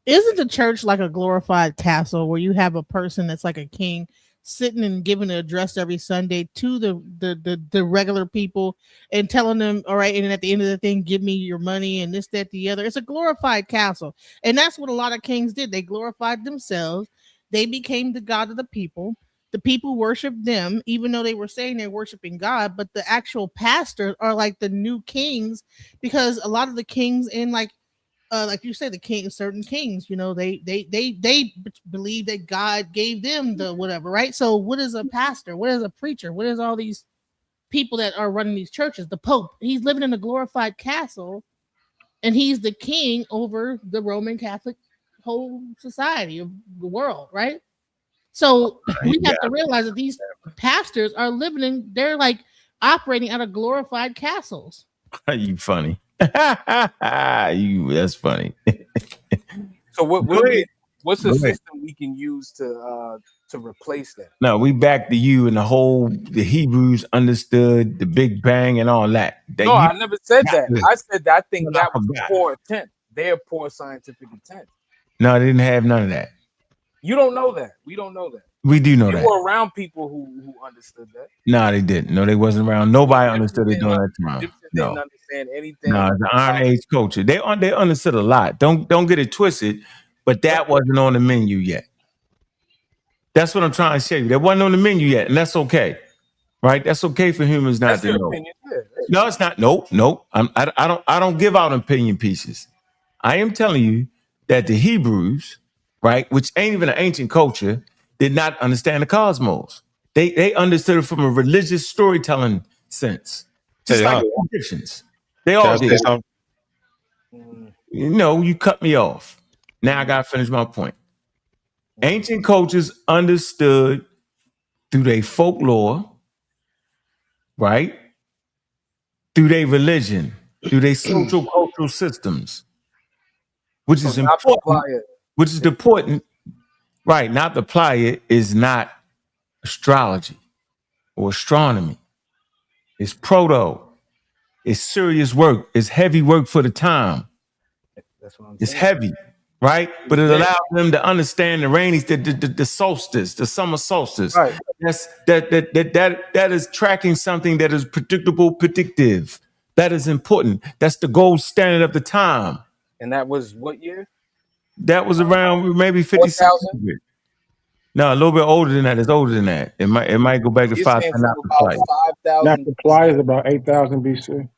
Isn't the church like a glorified castle where you have a person that's like a king sitting and giving an address every Sunday to the regular people and telling them, all right, and at the end of the thing, give me your money and this, that, the other. It's a glorified castle. And that's what a lot of kings did. They glorified themselves. They became the God of the people. The people worshiped them, even though they were saying they're worshiping God, but the actual pastors are like the new kings because a lot of the kings in like you said, certain kings, you know, they believe that God gave them the whatever, right? So what is a pastor? What is a preacher? What is all these people that are running these churches? The Pope, he's living in a glorified castle and he's the king over the Roman Catholic whole society of the world, right? So we have to realize that these pastors are they're like operating out of glorified castles. You funny. That's funny. So what's the system we can use to replace that? No, we back to you and the Hebrews understood the Big Bang and all that. No, I never said that. I said that I think that was a poor attempt. Their poor scientific attempt. No, they didn't have none of that. You don't know that. We don't know that. We do know They that. were around people who understood that. No, they didn't. No, they wasn't around. Nobody understood it during that time. Egyptians No. didn't understand anything. No, the Iron Age culture. They understood a lot. Don't get it twisted, but that wasn't on the menu yet. That's what I'm trying to show you. That wasn't on the menu yet, and that's okay. Right? That's okay for humans not to know. Opinion. Yeah, no, it's not. Nope. I don't give out opinion pieces. I am telling you that the Hebrews, right, which ain't even an ancient culture, did not understand the cosmos. They understood it from a religious storytelling sense. Just like the Egyptians. They all did. You know, you cut me off. Now I gotta finish my point. Ancient cultures understood through their folklore, right? Through their religion, through their social cultural systems, which is important. Which is important, right? Not to apply it is not astrology or astronomy. It's proto. It's serious work. It's heavy work for the time. That's what I'm It's saying. heavy, right? But it allows them to understand the rainy, the solstice, the summer solstice. Right. That is tracking something that is predictable, predictive. That is important. That's the gold standard of the time. And that was what year? That was around maybe 5600. No, a little bit older than that. It's older than that. It might go back to 5,000. Not the fly is about 8,000 BC.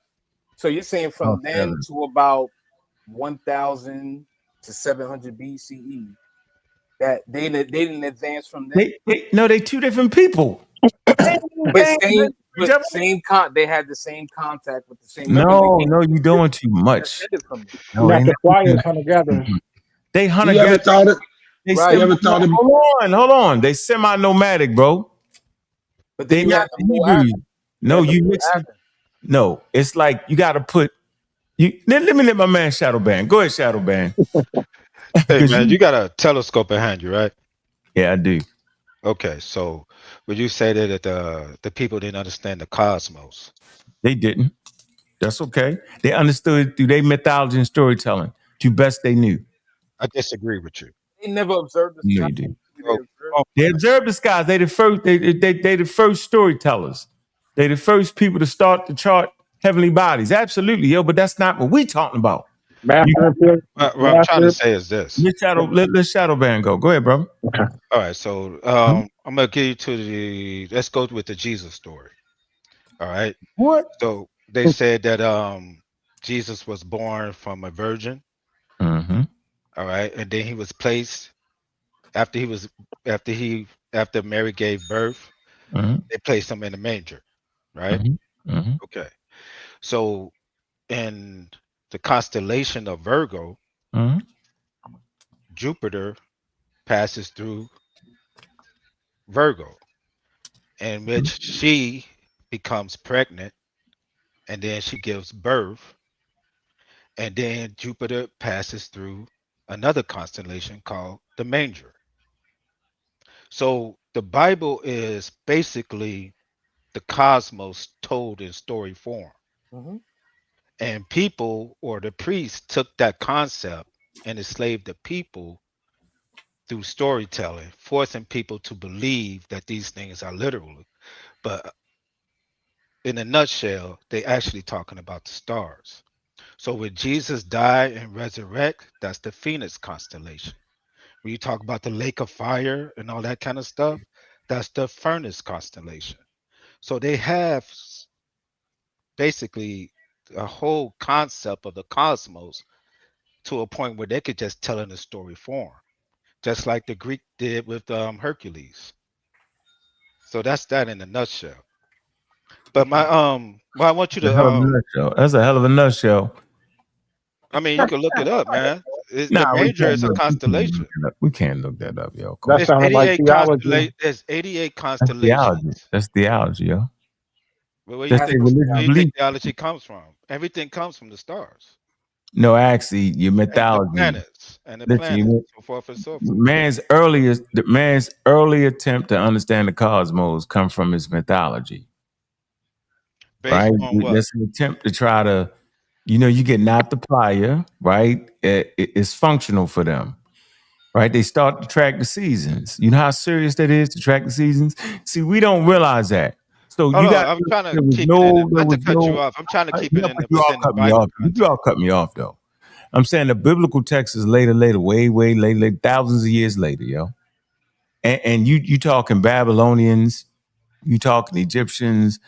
So you're saying from then to about 1,000 to 700 BCE that they didn't advance from there. They two different people. They had the same contact with the same. No, you're doing too much. Not the flyers, hunter gatherers. They hunter You ever thought gatherers. Hold on. They semi-nomadic, bro. But they not the Hebrews. No, you mixing. No, it's like you got to put. Let me let my man Shadow Band. Go ahead, Shadow Band. Hey man, you got a telescope behind you, right? Yeah, I do. Okay, so would you say that the people didn't understand the cosmos? They didn't. That's okay. They understood through their mythology and storytelling to best they knew. I disagree with you. They never observed the No, sky. you do. They observed the skies. They the first. They the first storytellers. They the first people to start to chart heavenly bodies. Absolutely, yo. But that's not what we talking about. What I'm trying to say is this. Let Shadow Band go. Go ahead, bro. Okay. All right. So I'm gonna get you to let's go with the Jesus story. All right. What? So they said that Jesus was born from a virgin. Mm-hmm. All right, and then he was placed after Mary gave birth. Mm-hmm. They placed him in a manger. Right. Mm-hmm. Okay. So in the constellation of Virgo, mm-hmm. Jupiter passes through Virgo, in which she becomes pregnant, and then she gives birth, and then Jupiter passes through another constellation called the manger. So the Bible is basically the cosmos told in story form. Mm-hmm. And people or the priests took that concept and enslaved the people through storytelling, forcing people to believe that these things are literal. But in a nutshell, they actually talking about the stars. So when Jesus died and resurrect, that's the Phoenix constellation. When you talk about the lake of fire and all that kind of stuff, that's the furnace constellation. So they have basically a whole concept of the cosmos to a point where they could just tell in a story form, just like the Greek did with Hercules. So that's that in a nutshell. But well, I want you to That's a hell of a nutshell. I mean, you can look it up, man. Nah, the manger is a constellation. We can't look that up, yo. That sounds like theology. There's 88 constellations. That's theology, yo. Well, where do you think theology comes from? Everything comes from the stars. No, actually, your mythology. And the planets, so forth and so forth. Man's early attempt to understand the cosmos come from his mythology. Based on what? That's an attempt to try to, you get not the plier, right? It's functional for them. right? They start to track the seasons. You know how serious that is to track the seasons? See, we don't realize that. So Hold you on, got I'm trying to there was keep it in. no, Not to cut you off. I'm trying to keep it yeah, in but you all within the cut me Bible off. You all context. cut me off though. I'm saying the biblical text is later, way later, thousands of years later, yo. And you talking Babylonians, you talking Egyptians,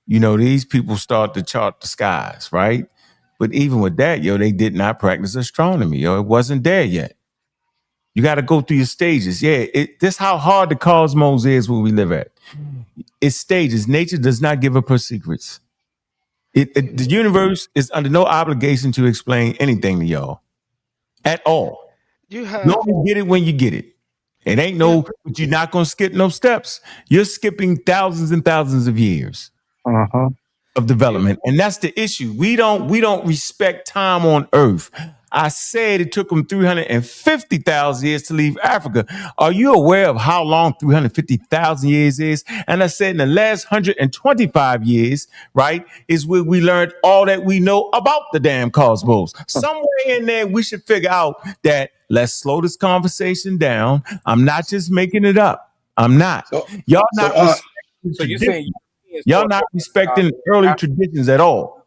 you know, these people start to chart the skies, right? But even with that, yo, they did not practice astronomy, yo. It wasn't there yet. You got to go through your stages. Yeah, this how hard the cosmos is where we live at. It's stages. Nature does not give up her secrets. The universe is under no obligation to explain anything to y'all at all. You You only get it when you get it. It ain't no, but you're not going to skip no steps. You're skipping thousands and thousands of years of development. And that's the issue. We don't respect time on earth. I said it took them 350,000 years to leave Africa. Are you aware of how long 350,000 years is? And I said in the last 125 years, right, is where we learned all that we know about the damn cosmos. Somewhere in there, we should figure out that let's slow this conversation down. I'm not just making it up. I'm not. Y'all not respecting So you're saying y'all not respecting early traditions at all.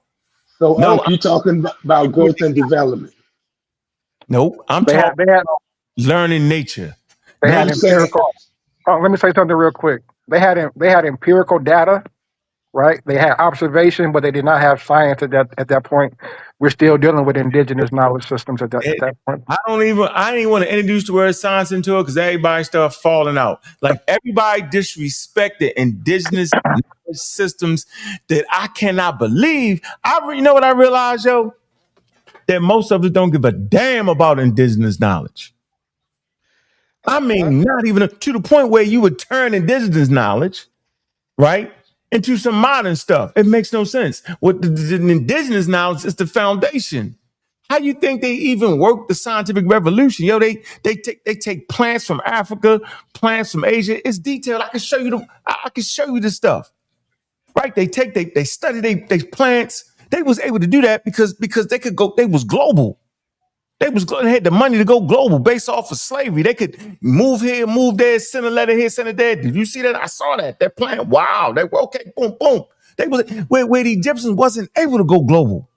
So, No, you're talking about growth and development. Nope. I'm They talking had, they had, about learning nature. they had Nature. empirical. Oh, let me say something real quick. They had empirical data, right? They had observation, but they did not have science at that point. We're still dealing with indigenous knowledge systems at that point. I didn't even want to introduce the word science into it because everybody started falling out. Like everybody disrespected indigenous knowledge systems that I cannot believe. You know what I realized, yo? That most of us don't give a damn about indigenous knowledge. I mean, not even to the point where you would turn indigenous knowledge, right, into some modern stuff. It makes no sense. What the indigenous knowledge is the foundation. How you think they even work the scientific revolution? Yo, they take plants from Africa, plants from Asia. It's detailed. I can show you this stuff. Right? They study they plants. They was able to do that because they could go. They was global. They had the money to go global based off of slavery. They could move here, move there, send a letter here, send it there. Did you see that? I saw that. That plan. Wow. They were okay. Boom, boom. They was where the Egyptians wasn't able to go global.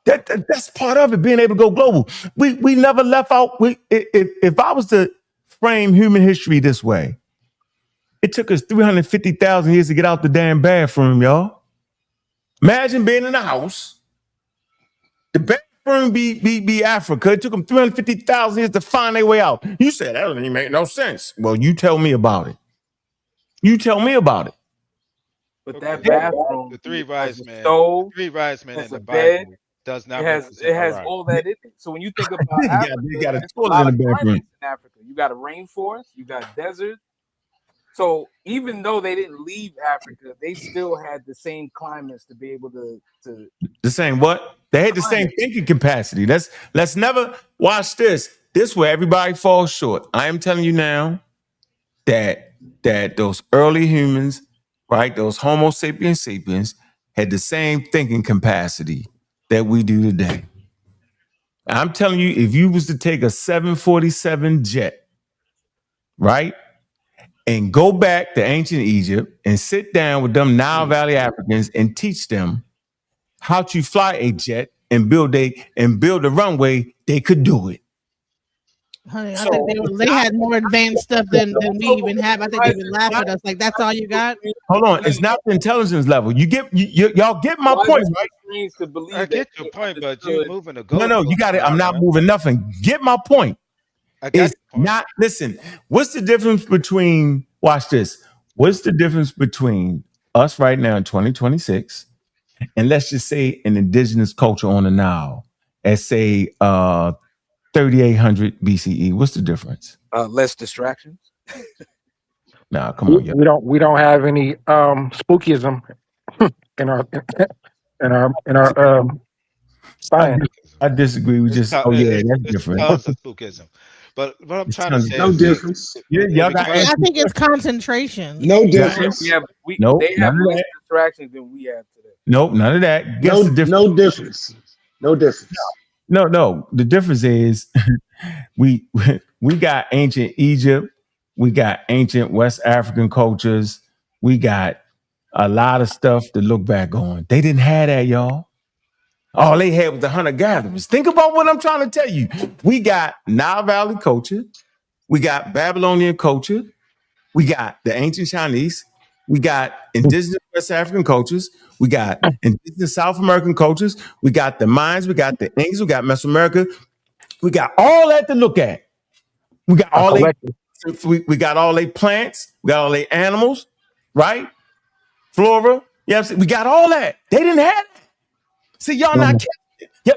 That's part of it, being able to go global. We never left out. If I was to frame human history this way, it took us 350,000 years to get out the damn bathroom, y'all. Imagine being in a house. The bathroom be Africa. It took them 350,000 years to find their way out. You said that doesn't even make no sense. Well, you tell me about it. You tell me about it. But that bathroom, the three wise men, in the bed, Bible does not. It has all that in it. So when you think about Africa, they got a there's toilet lot in the of bathroom. climates in Africa. You got a rainforest, you got desert. So even though they didn't leave Africa, they still had the same climates to be able to the same what? They had the same thinking capacity. Let's never watch this. This where everybody falls short. I am telling you now that those early humans, right, those Homo sapiens sapiens, had the same thinking capacity that we do today. I'm telling you, if you was to take a 747 jet, right, and go back to ancient Egypt and sit down with them Nile Valley Africans and teach them how to fly a jet and build a runway, they could do it. Honey, I think they had more advanced stuff than we even have. I think they would laugh at us like, that's all you got? Hold on, it's not the intelligence level. Y'all get my point, right? I get your point, but you're moving the goal. No, you got it. I'm not moving nothing. Get my point. It's not. Listen, what's the difference between? Watch this. What's the difference between us right now in 2026, and let's just say an indigenous culture on the Nile at say 3800 BCE? What's the difference? less distractions. Nah, come on, yeah. We don't have any spookism in our science. I disagree. We just that's different. Tons of spookism. But what I'm trying to say no is difference. I think it's concentration. No difference. They have less distractions than we have today. Nope, none of that. No difference. No difference. No. The difference is We got ancient Egypt. We got ancient West African cultures. We got a lot of stuff to look back on. They didn't have that, y'all. All they had was the hunter-gatherers. Think about what I'm trying to tell you. We got Nile Valley culture. We got Babylonian culture. We got the ancient Chinese. We got indigenous West African cultures. We got indigenous South American cultures. We got the Mayans. We got the Incas. We got Mesoamerica. We got all that to look at. We got all we got all they plants. We got all they animals, right? Flora. Yeah, we got all that. They didn't have it. See, y'all not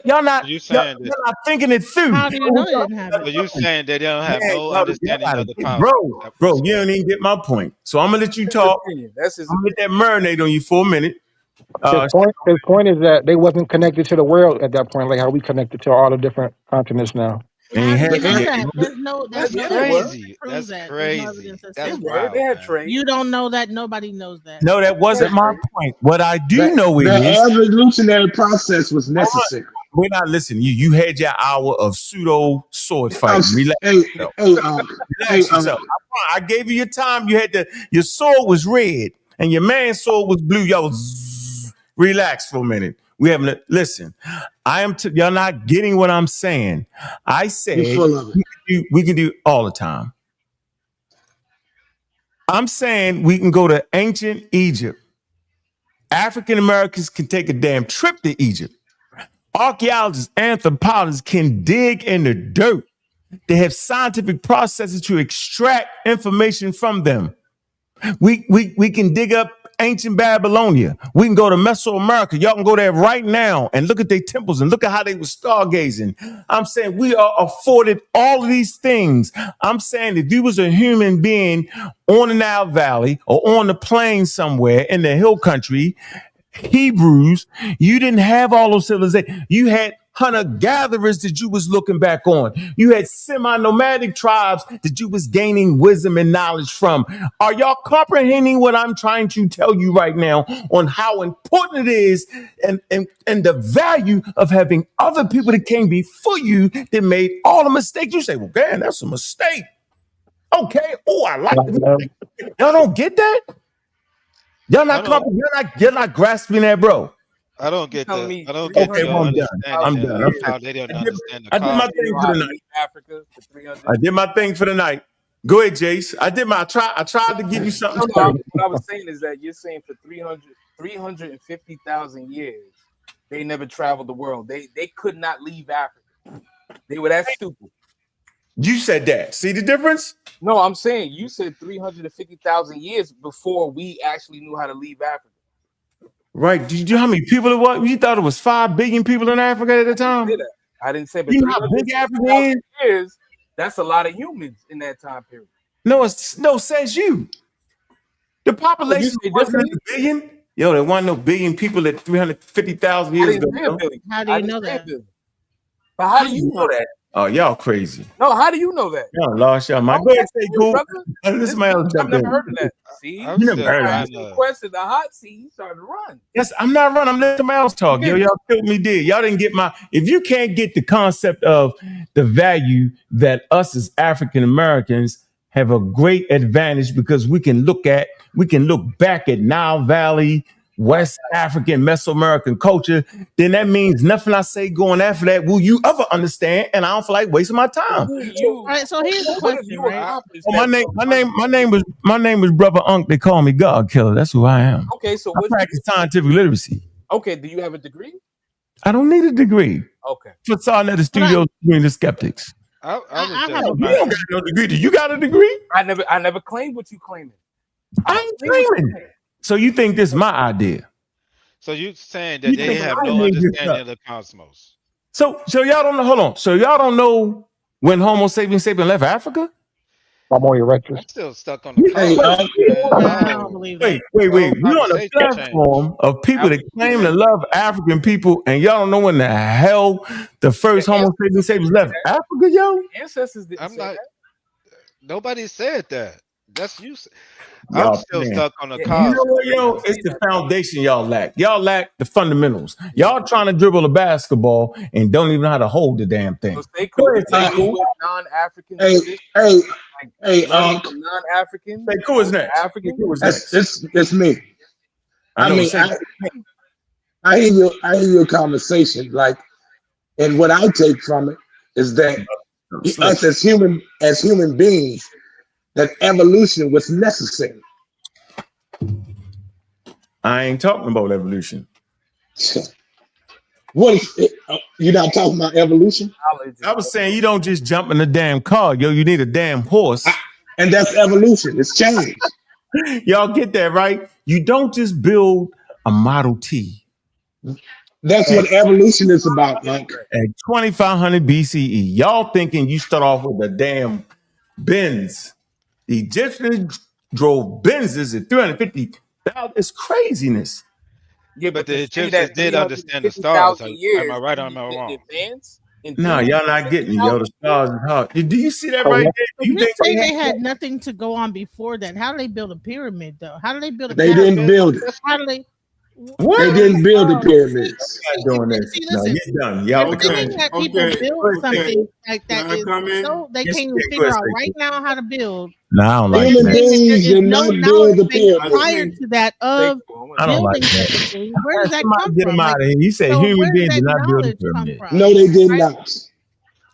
y'all not y'all not thinking it through. How do you know they didn't have it? So you saying they don't have no understanding of the concept? Bro, you don't even get my point. So I'm gonna let you talk. That's his I'm gonna let that marinate on you for a minute. His point is that they wasn't connected to the world at that point, like how we connected to all the different continents now. There's no crazy. That's crazy. That's wild. They had trade. You don't know that. Nobody knows that. No, that wasn't my point. What I do know is the evolutionary process was necessary. We're not listening. You had your hour of pseudo sword fighting. Relax yourself. I gave you your time. You had your sword was red and your man's sword was blue. Y'all relax for a minute. We haven't listen. Y'all not getting what I'm saying. I said we can do all the time. I'm saying we can go to ancient Egypt. African Americans can take a damn trip to Egypt. Archaeologists, anthropologists can dig in the dirt. They have scientific processes to extract information from them. We can dig up ancient Babylonia. We can go to Mesoamerica. Y'all can go there right now and look at their temples and look at how they were stargazing. I'm saying we are afforded all of these things. I'm saying if you was a human being on the Nile Valley or on the plain somewhere in the hill country, Hebrews, you didn't have all those civilizations. You had hunter-gatherers that you was looking back on. You had semi-nomadic tribes that you was gaining wisdom and knowledge from. Are y'all comprehending what I'm trying to tell you right now on how important it is and the value of having other people that came before you that made all the mistakes? You say, well, damn, that's a mistake. Okay. Oh, I like it. Y'all don't get that? You're not grasping that, bro. I don't get that. I don't get okay, well, I'm done. How they don't understand the I did my thing for the night. Africa for 300. I did my thing for the night. Go ahead, Jace. I tried to give you something. What I was saying is that you're saying for 350,000 years, they never traveled the world. They could not leave Africa. They were that stupid. You said that. See the difference? No, I'm saying you said 350,000 years before we actually knew how to leave Africa. Right. Did you know how many people it was? You thought it was 5 billion people in Africa at the time? I didn't say, but you know how big Africa is? Years, that's a lot of humans in that time period. No, says you. The population wasn't a billion. Yo, there wasn't no billion people at 350,000 years ago. How do you know that? But how do you know that? Oh, y'all crazy. No, how do you know that? Y'all lost your mind. Go ahead, say cool. This man was I've never heard of that. See, you never heard of that. Question the hot seat. He started to run. Yes, I'm not running. I'm letting somebody else talk. Yo, y'all killed me dead. Y'all didn't get if you can't get the concept of the value that us as African Americans have a great advantage because we can look back at Nile Valley, West African, Mesoamerican culture, then that means nothing I say going after that will you ever understand, and I don't feel like wasting my time. All right, so here's the question, right? My name is Brother Ankh. They call me God Killer. That's who I am. Okay, so I practice scientific literacy. Okay, do you have a degree? I don't need a degree. Okay. For starting at the studio doing the Skeptics. I have you don't got no degree. Do you got a degree? I never claimed what you claiming. I ain't claiming. So you think this is my idea? So you saying that they have no understanding of the cosmos? So y'all don't know. Hold on. So y'all don't know when Homo sapiens left Africa? I'm still stuck on the Wait. We're on a platform of people that claim to love African people, and y'all don't know when the hell the first Homo sapiens left Africa, yo? Ancestors didn't say that. Nobody said that. That's you. I'm Y'all still playing. stuck on the You cosmos. know what, yo? It's the foundation y'all lack. Y'all lack the fundamentals. Y'all trying to dribble a basketball and don't even know how to hold the damn thing. Stay cool. With non-African traditions, Hey, learning from non-Africans. Stay cool is next. Africans. Stay cool is next. It's me. I know. I hear your conversation, like, and what I take from it is that us as human beings, that evolution was necessary. I ain't talking about evolution. What is you're not talking about evolution? I was saying you don't just jump in a damn car, yo. You need a damn horse. And that's evolution. It's change. Y'all get that, right? You don't just build a Model T. That's what evolution is about, Mike. At 2500 BCE, y'all thinking you start off with a damn Benz. The Egyptians drove Benzes at 350. It's craziness. Yeah, But but the Egyptians did understand the stars. Am I right or am I wrong? No, y'all not getting it, yo. The stars is hard. Do you see that right there? But you say they had nothing to go on before that. How do they build a pyramid, though? How do they build a They pyramid? didn't build it. How do they? What? They didn't build the pyramids. Doing this. No, Listen, you're done. Y'all everything that people build something like that is so they can't even figure out right now how to build. No, I don't like Human that. beings did not build the pyramid. Prior to that of I don't like building that. such a thing, where does that come Get from? them out of here. You say so human where beings does did that not build the knowledge come pyramid. from? No, they did Right? not.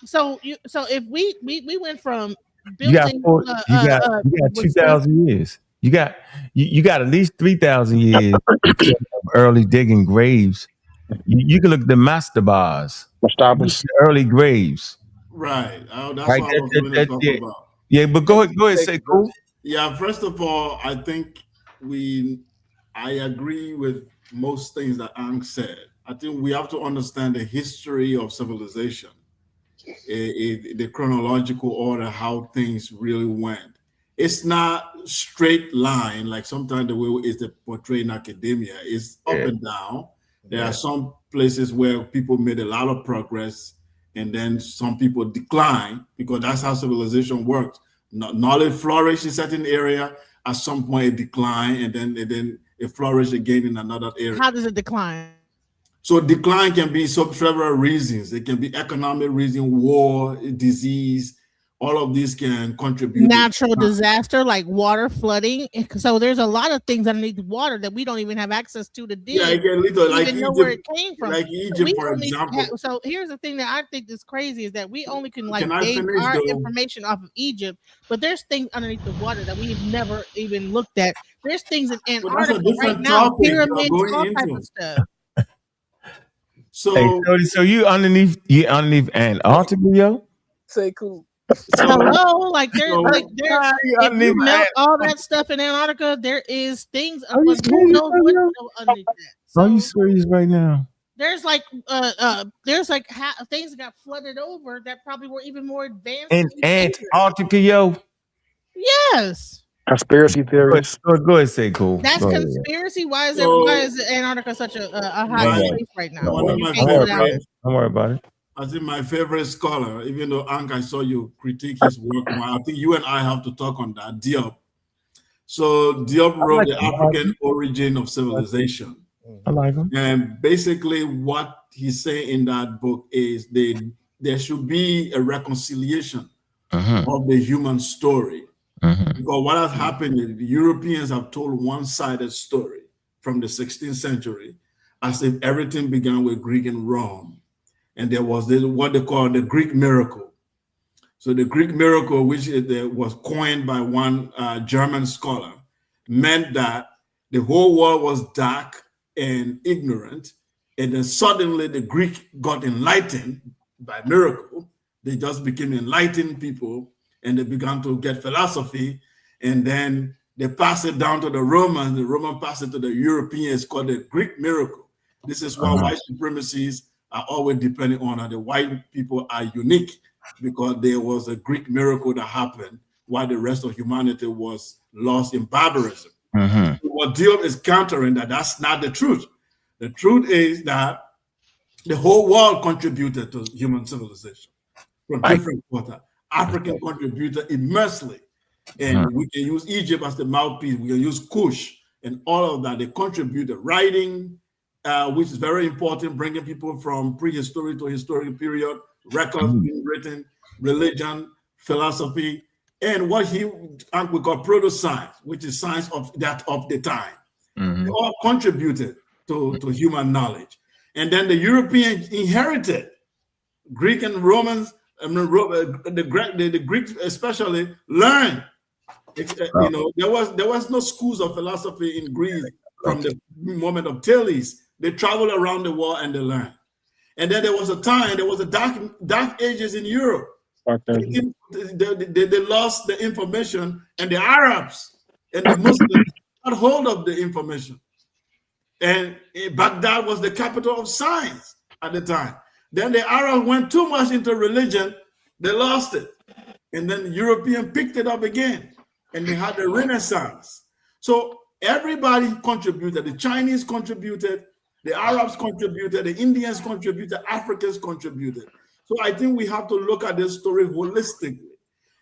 So if we went from You got building, you got 2,000 years. You got at least 3,000 years of early digging graves. You can look at the mastabas, early graves. Right. That's Right, what I was going to talk about. Yeah, but go ahead, say cool. Yeah, first of all, I think I agree with most things that Ankh said. I think we have to understand the history of civilization, the chronological order, how things really went. It's not straight line like sometimes the way it's portrayed in academia. It's up and down. There are some places where people made a lot of progress, and then some people decline because that's how civilization works. Knowledge flourished in a certain area, at some point it declined, and then it flourished again in another area. How does it decline? So decline can be several reasons. It can be economic reason, war, disease. All of these can contribute. Natural disaster like water, flooding. So there's a lot of things underneath water that we don't even have access to dig. Yeah, it can lead to, like even know Egypt, where it came from. like Egypt, for example. So here's the thing that I think is crazy is that we only can Can I base finish, our though? information off of Egypt, but there's things underneath the water that we've never even looked at. There's things in Antarctica right now, topic you're pyramids, going all type into. of stuff. So you underneath Antarctica, yo? Say cool. Hello, like there, if you melt Antarctica. all that stuff in Antarctica, there is things. Are you Who knows serious, what yo? underneath that? Are you serious right now? There's things that got flooded over that probably were even more advanced. In Antarctica, yo? Yes. Conspiracy theories. Go ahead, say cool. That's Go ahead. conspiracy. Why is Antarctica such a hot place right now? One of my Don't worry about favorite. it. Don't worry about it. I think my favorite scholar, even though Ankh, I saw you critique his work, I think you and I have to talk on that. Diop. So Diop wrote The African Origin of Civilization. I like him. And basically what he's saying in that book is there should be a reconciliation of the human story. Because what has happened is the Europeans have told one-sided story from the 16th century as if everything began with Greek and Rome. And there was what they call the Greek miracle. So the Greek miracle, which was coined by one German scholar, meant that the whole world was dark and ignorant. And then suddenly the Greek got enlightened by miracle. They just became enlightened people and they began to get philosophy. And then they passed it down to the Romans. The Romans passed it to the Europeans, called the Greek miracle. This is why white supremacies are always depending on how the white people are unique, because there was a Greek miracle that happened while the rest of humanity was lost in barbarism. What Diop is countering that's not the truth. The truth is that the whole world contributed to human civilization from different quarters. African contributed immensely. And we can use Egypt as the mouthpiece. We can use Kush and all of that. They contributed writing, which is very important, bringing people from prehistoric to historic period, records being written, religion, philosophy, and what we call proto-science, which is science of the time. They all contributed to human knowledge. And then the Europeans inherited Greek and Romans, the Greeks especially learned. There was no schools of philosophy in Greece from the moment of Thales. They traveled around the world and they learned. And then there was a dark ages in Europe. They lost the information, and the Arabs and the Muslims got hold of the information. And Baghdad was the capital of science at the time. Then the Arabs went too much into religion, they lost it. And then the European picked it up again, and they had the Renaissance. So everybody contributed. The Chinese contributed, the Arabs contributed, the Indians contributed, Africans contributed. So I think we have to look at this story holistically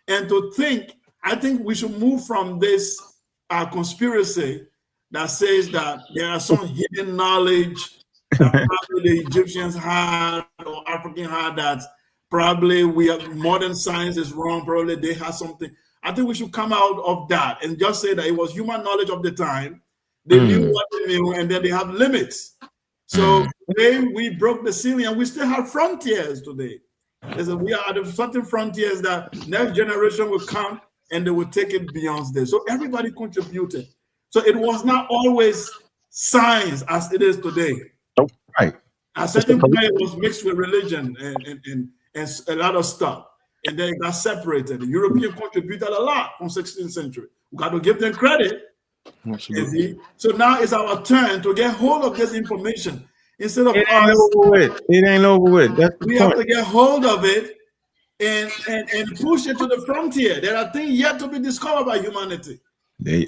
and to think, I think we should move from this conspiracy that says that there are some hidden knowledge that probably the Egyptians had or African had, that probably modern science is wrong, probably they had something. I think we should come out of that and just say that it was human knowledge of the time. They knew what they knew, and then they have limits. So today we broke the ceiling, and we still have frontiers today. We are at certain frontiers that next generation will come and they will take it beyond this. So everybody contributed. So it was not always science as it is today. Right. At a certain point, it was mixed with religion and a lot of stuff. And then it got separated. The European contributed a lot from 16th century. We got to give them credit. So now it's our turn to get hold of this information. Instead of it ain't over with. That's the we point. have to get hold of it and push it to the frontier. There are things yet to be discovered by humanity.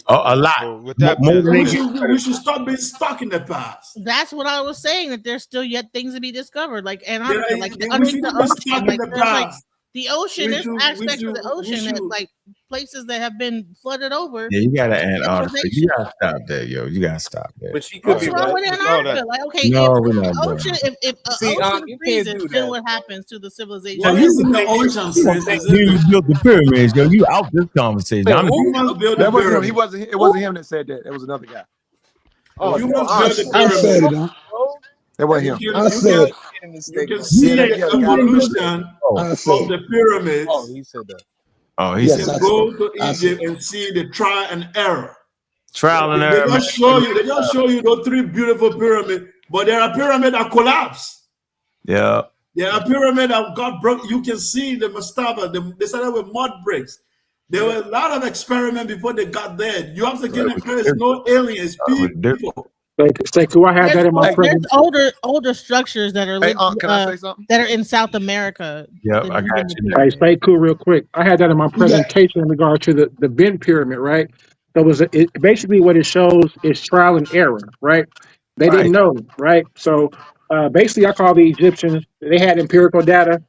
A lot. With that, we should stop being stuck in the past. That's what I was saying, that there's still yet things to be discovered, like Antarctica, like we shouldn't be stuck in the past. The ocean, there's aspects of the ocean that, like, places that have been flooded over. Yeah, you gotta Antarctica. You gotta stop there, yo. You gotta stop there. But she could What's wrong with Antarctica? Like, okay, No, if we're the not ocean, if ocean freezes, then what happens to the civilization? What is in the ocean? You built the pyramids, yo. You out this conversation. It wasn't him that said that. It was another guy. Oh, you I said it. That wasn't him. I said you can see the evolution of the pyramids. Oh, he said that. Oh, he said go to Egypt and see the trial and error. Trial and error. They just show you those three beautiful pyramids, but there are pyramids that collapse. Yeah. There are pyramids that got broke. You can see the mastaba. They started with mud bricks. There were a lot of experiments before they got there. You have to give them credit. No aliens, people. Sekou, I had that in my presentation. There's older structures that are can I say something? that are in South America. Yep, I got you. Hey, stay cool real quick. I had that in my presentation in regard to the Bent Pyramid, right? So basically what it shows is trial and error, right? They didn't know, right? So basically I call the Egyptians, they had empirical data,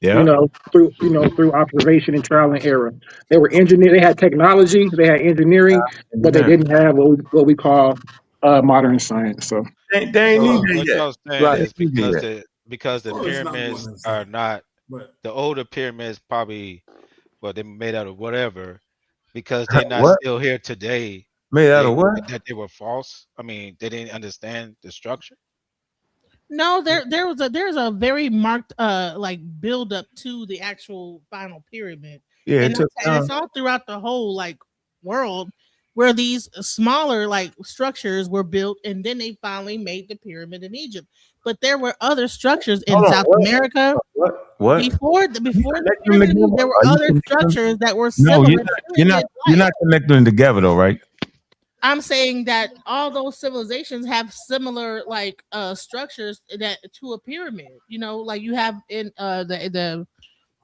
through observation and trial and error. They were they had technology, they had engineering, but they didn't have what we call modern science. So they ain't what yet. I was saying is because the pyramids are not the older pyramids, probably they're made out of whatever, because they're not still here today. Made out of what? That they were false. I mean, they didn't understand the structure. No, there's a very marked like build up to the actual final pyramid. Yeah, and it's all throughout the whole like world, where these smaller like structures were built, and then they finally made the pyramid in Egypt. But there were other structures in South America. What? Before the pyramid, there were other structures that were similar. No, you're not connecting them together though, right? I'm saying that all those civilizations have similar like structures that to a pyramid. You know, like you have in the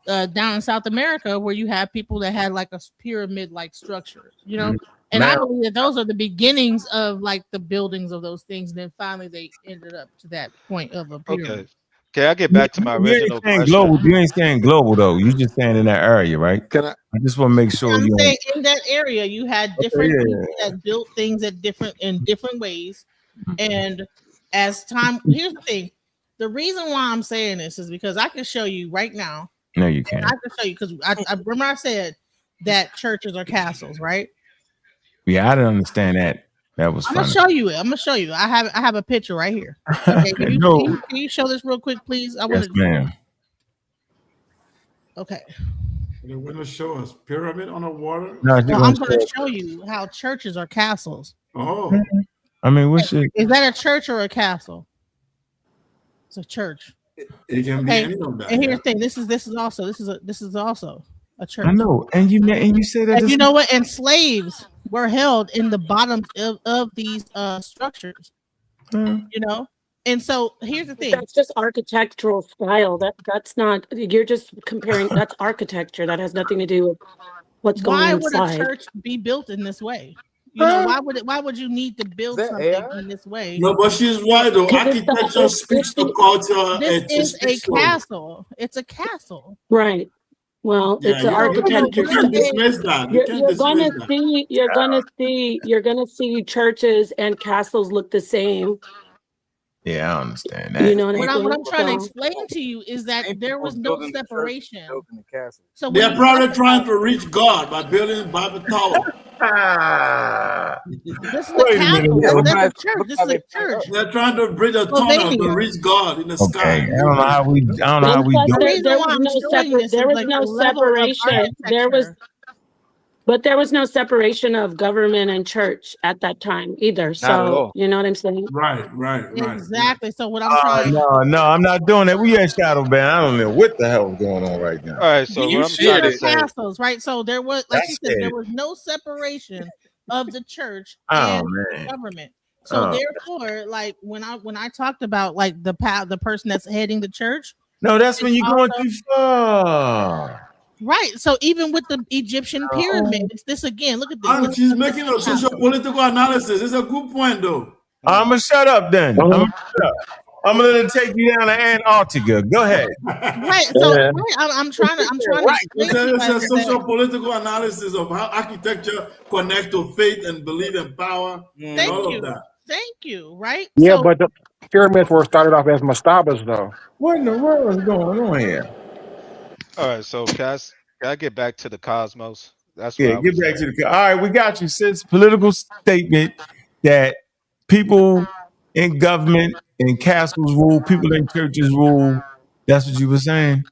down in South America, where you have people that had like a pyramid like structure. You know. And I believe that those are the beginnings of like the buildings of those things. And then finally they ended up to that point of a pyramid. Okay. Can I get back to my You ain't original saying question? global. You ain't saying global though. You just saying in that area, right? Can I? I just want to make sure I'm you. saying in that area, you had different yeah. people that built things in different ways, and as time. Here's the thing: the reason why I'm saying this is because I can show you right now. No, you can't. I can show you because I remember I said that churches are castles, right? Yeah, I didn't understand that. That was I'm funny. gonna show you it. I'm gonna show you. I have a picture right here. Okay, can you show this real quick, please? I want Yes, ma'am. Okay. They're going to show us pyramid on the water. No, I'm going to show you how churches are castles. Oh. I mean, what's your... Is that a church or a castle? It's a church. It can be any of that. And here's the thing: this is also a church. I know, and you say that. And you know what? And slaves were held in the bottoms of these structures. You know, and so here's the thing: that's just architectural style. That's not. You're just comparing. That's architecture. That has nothing to do with what's going on inside. Why would a church be built in this way? You know, why would you need to build something in this way? No, but she's right though. Architecture speaks to culture. This is a castle. It's a castle. Right. Well, it's an architecture. You're gonna see churches and castles look the same. Yeah, I understand that. You know what I'm trying to explain to you is that there was no separation. So they're probably trying to reach God by building Bible Tower. This is a castle. That's a church. This is a church. They're trying to bridge a tunnel to reach God in the sky. I don't know how we. I don't know how we do it. There was no separation. But there was no separation of government and church at that time either. So you know what I'm saying? Right. Exactly. So what I'm trying. No, I'm not doing that. We at Shadow Band. I don't know what the hell is going on right now. All right, so what I'm trying to say, castles, right? So there was, like you said, there was no separation of the church and the government. So therefore, like when I talked about like the person that's heading the church. No, that's when you're going too far. Right. So even with the Egyptian pyramids, this again, look at this. And she's making a social political analysis. It's a good point, though. I'm gonna shut up then. I'm gonna take you down to Antarctica. Go ahead. Right. So I'm trying to It's a social political analysis of how architecture connects to faith and belief and power. Thank all you. Of that. Thank you. Right. Yeah, so, but the pyramids were started off as mastabas, though. What in the world is going on here? all right, so can I get back to the cosmos? That's get back to the. All right, we got you. Since political statement that people in government and castles rule, people in churches rule. That's what you were saying.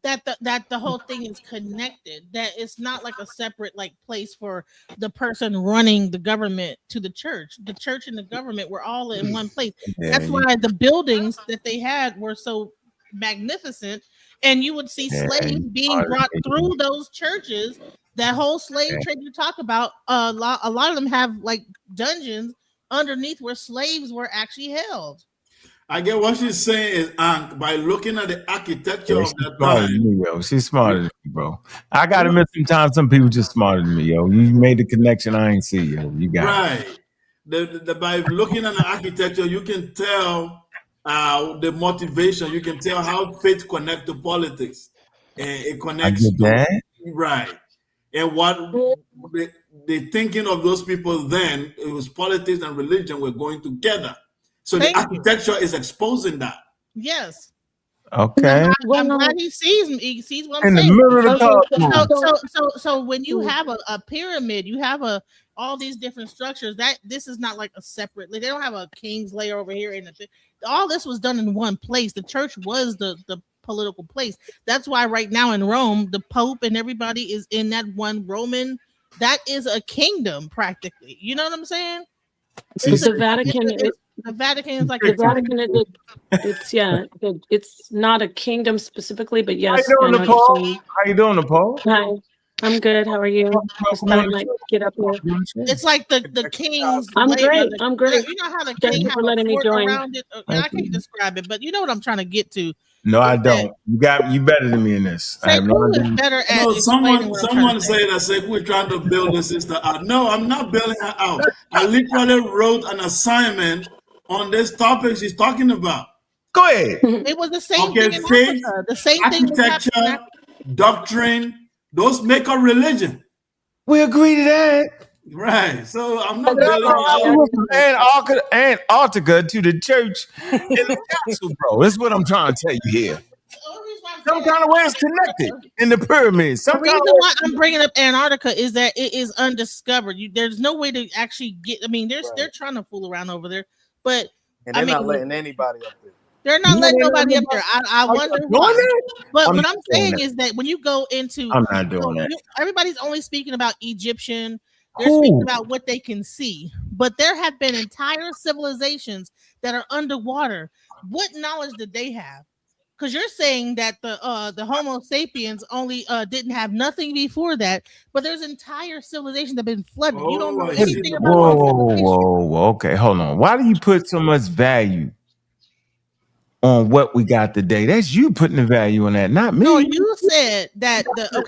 That the whole thing is connected. That it's not like a separate like place for the person running the government to the church. The church and the government were all in one place. That's why the buildings that they had were so magnificent. And you would see slaves being brought through those churches. That whole slave trade you talk about, a lot of them have like dungeons underneath where slaves were actually held. I get what she's saying is by looking at the architecture of that time. She's smarter than me, bro. I gotta admit, sometimes some people just smarter than me, yo. You made the connection I ain't see, yo. You got it. By looking at the architecture, you can tell the motivation. You can tell how faith connects to politics, and it connects to right. And what the thinking of those people then, it was politics and religion were going together. So the architecture is exposing that. Yes. Okay. I'm glad he sees me. He sees what I'm in saying. The middle of the so when you have a pyramid, you have all these different structures. That this is not like a separate. They don't have a king's layer over here. And all this was done in one place. The church was the political place. That's why right now in Rome, the Pope and everybody is in that one Roman. That is a kingdom practically. You know what I'm saying? The Vatican. The Vatican is like the Vatican. It's not a kingdom specifically, but yes. How you doing, Nepal? How you doing, Nepal? Hi, I'm good. How are you? Just thought I might get up here. It's like the king's. I'm great. I'm great. You know how the Thank king you for letting me join. Around it. I can't describe it, but you know what I'm trying to get to. No, I don't. You better than me in this. I have no idea. Better at no, someone said that we're trying to build the sister out. No, I'm not building her out. I literally wrote an assignment on this topic she's talking about. Go ahead. It was the same thing in faith, Africa. The same thing was happening in architecture, doctrine, those make a religion. We agree to that. Right. So I'm not That's building all I went from Antarctica to the church in the castle, bro. That's what I'm trying to tell you here. Some kind of way it's connected in the pyramids. The reason why I'm bringing up Antarctica is that it is undiscovered. There's no way to actually get. I mean, they're trying to fool around over there, but and they're not letting anybody up there. They're not letting nobody up there. I wonder why. But what I'm saying is that when you go into, I'm not doing that. Everybody's only speaking about Egyptian. They're speaking about what they can see, but there have been entire civilizations that are underwater. What knowledge did they have? Because you're saying that the Homo sapiens only didn't have nothing before that, but there's entire civilizations that have been flooded. You don't know anything about. Whoa. Okay, hold on. Why do you put so much value on what we got today? That's you putting the value on that, not me. No, you said that before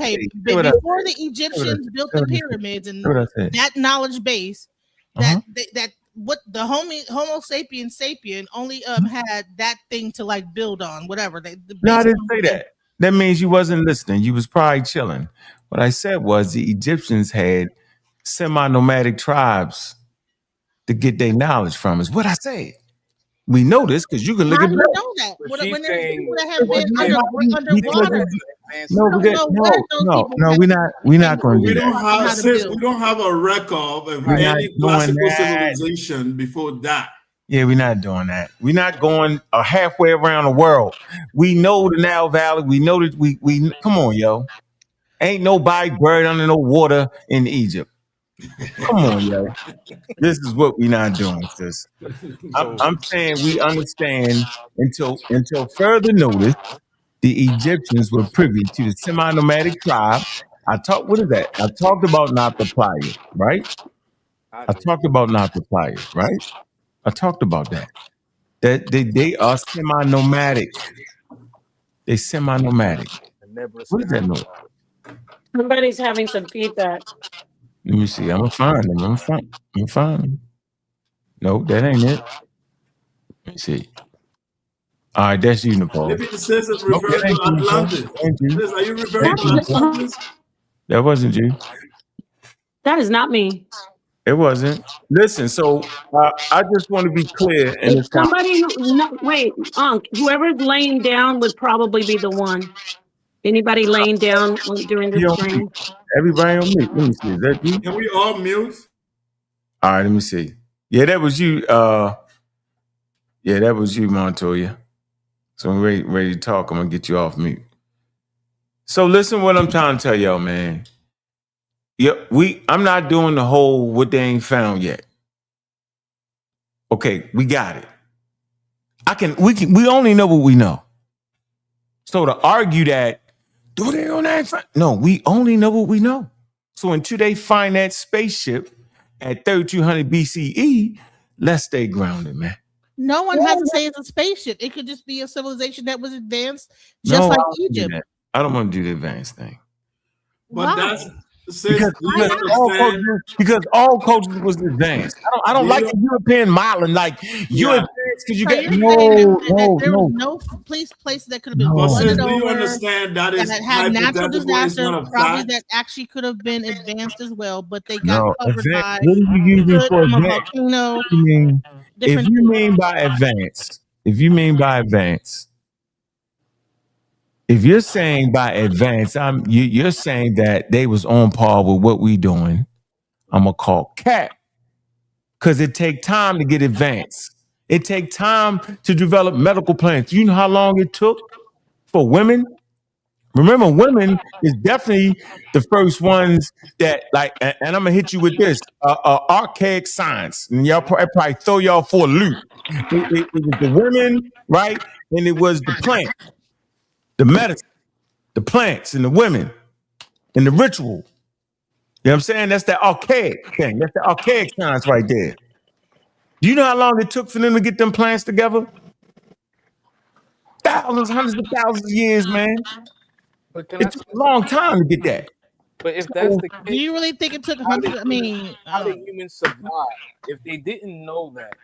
the Egyptians built the pyramids and that knowledge base, that what the Homo sapien only had that thing to like build on, whatever. No, I didn't say that. That means you wasn't listening. You was probably chilling. What I said was the Egyptians had semi-nomadic tribes to get their knowledge from. Is what I said. We know this because you can look at it. Know that when there's people that have been underwater. No, we're not going to do that. We don't have a record of any classical civilization before that. Yeah, we're not doing that. We're not going halfway around the world. We know the Nile Valley. We know that we come on, yo. Ain't nobody buried under no water in Egypt. Come on, yo. This is what we're not doing, sis. I'm saying we understand until further notice, the Egyptians were privy to the semi-nomadic tribe. What is that? I talked about not the pliers, right? I talked about not the pliers, right? I talked about that. That they are semi-nomadic. They semi-nomadic. What is that noise? Somebody's having some feedback. Let me see. I'm gonna find them. I'm gonna find them. No, that ain't it. Let me see. All right, that's you, Nepal. Maybe it says it referred to Atlantis. Are you referring to Atlantis? That wasn't you. That is not me. It wasn't. Listen, so I just want to be clear. And wait, whoever's laying down would probably be the one. Anybody laying down during the stream? Everybody on mute. Let me see. Is that you? Can we all mute? All right, let me see. Yeah, that was you. Yeah, that was you, Montoya. So I'm ready to talk. I'm gonna get you off mute. So listen what I'm trying to tell y'all, man. Yeah, I'm not doing the whole what they ain't found yet. Okay, we got it. We only know what we know. So to argue that, do they on that? No, we only know what we know. So until they find that spaceship at 3200 BCE, let's stay grounded, man. No one has to say it's a spaceship. It could just be a civilization that was advanced, just like Egypt. I don't want to do the advanced thing. But that's because all cultures was advanced. I don't like the European modeling. Like you advanced because you get there was no place that could have been flooded over. Do you understand that had natural disasters, probably that actually could have been advanced as well, but they got covered by what are you using for volcano. If you mean by advance, if you're saying by advance, you're saying that they was on par with what we doing. I'm gonna call cap because it take time to get advanced. It take time to develop medical plans. You know how long it took for women? Remember, women is definitely the first ones that like. And I'm gonna hit you with this archaic science, and y'all probably throw y'all for a loop. It was the women, right? And it was the plant. The medicine, the plants, and the women, and the ritual. You know what I'm saying? That's that archaic thing. That's the archaic science right there. Do you know how long it took for them to get them plants together? Thousands, hundreds of thousands of years, man. It took a long time to get that. But if that's the case, do you really think it took hundreds? I mean, how did humans survive if they didn't know that?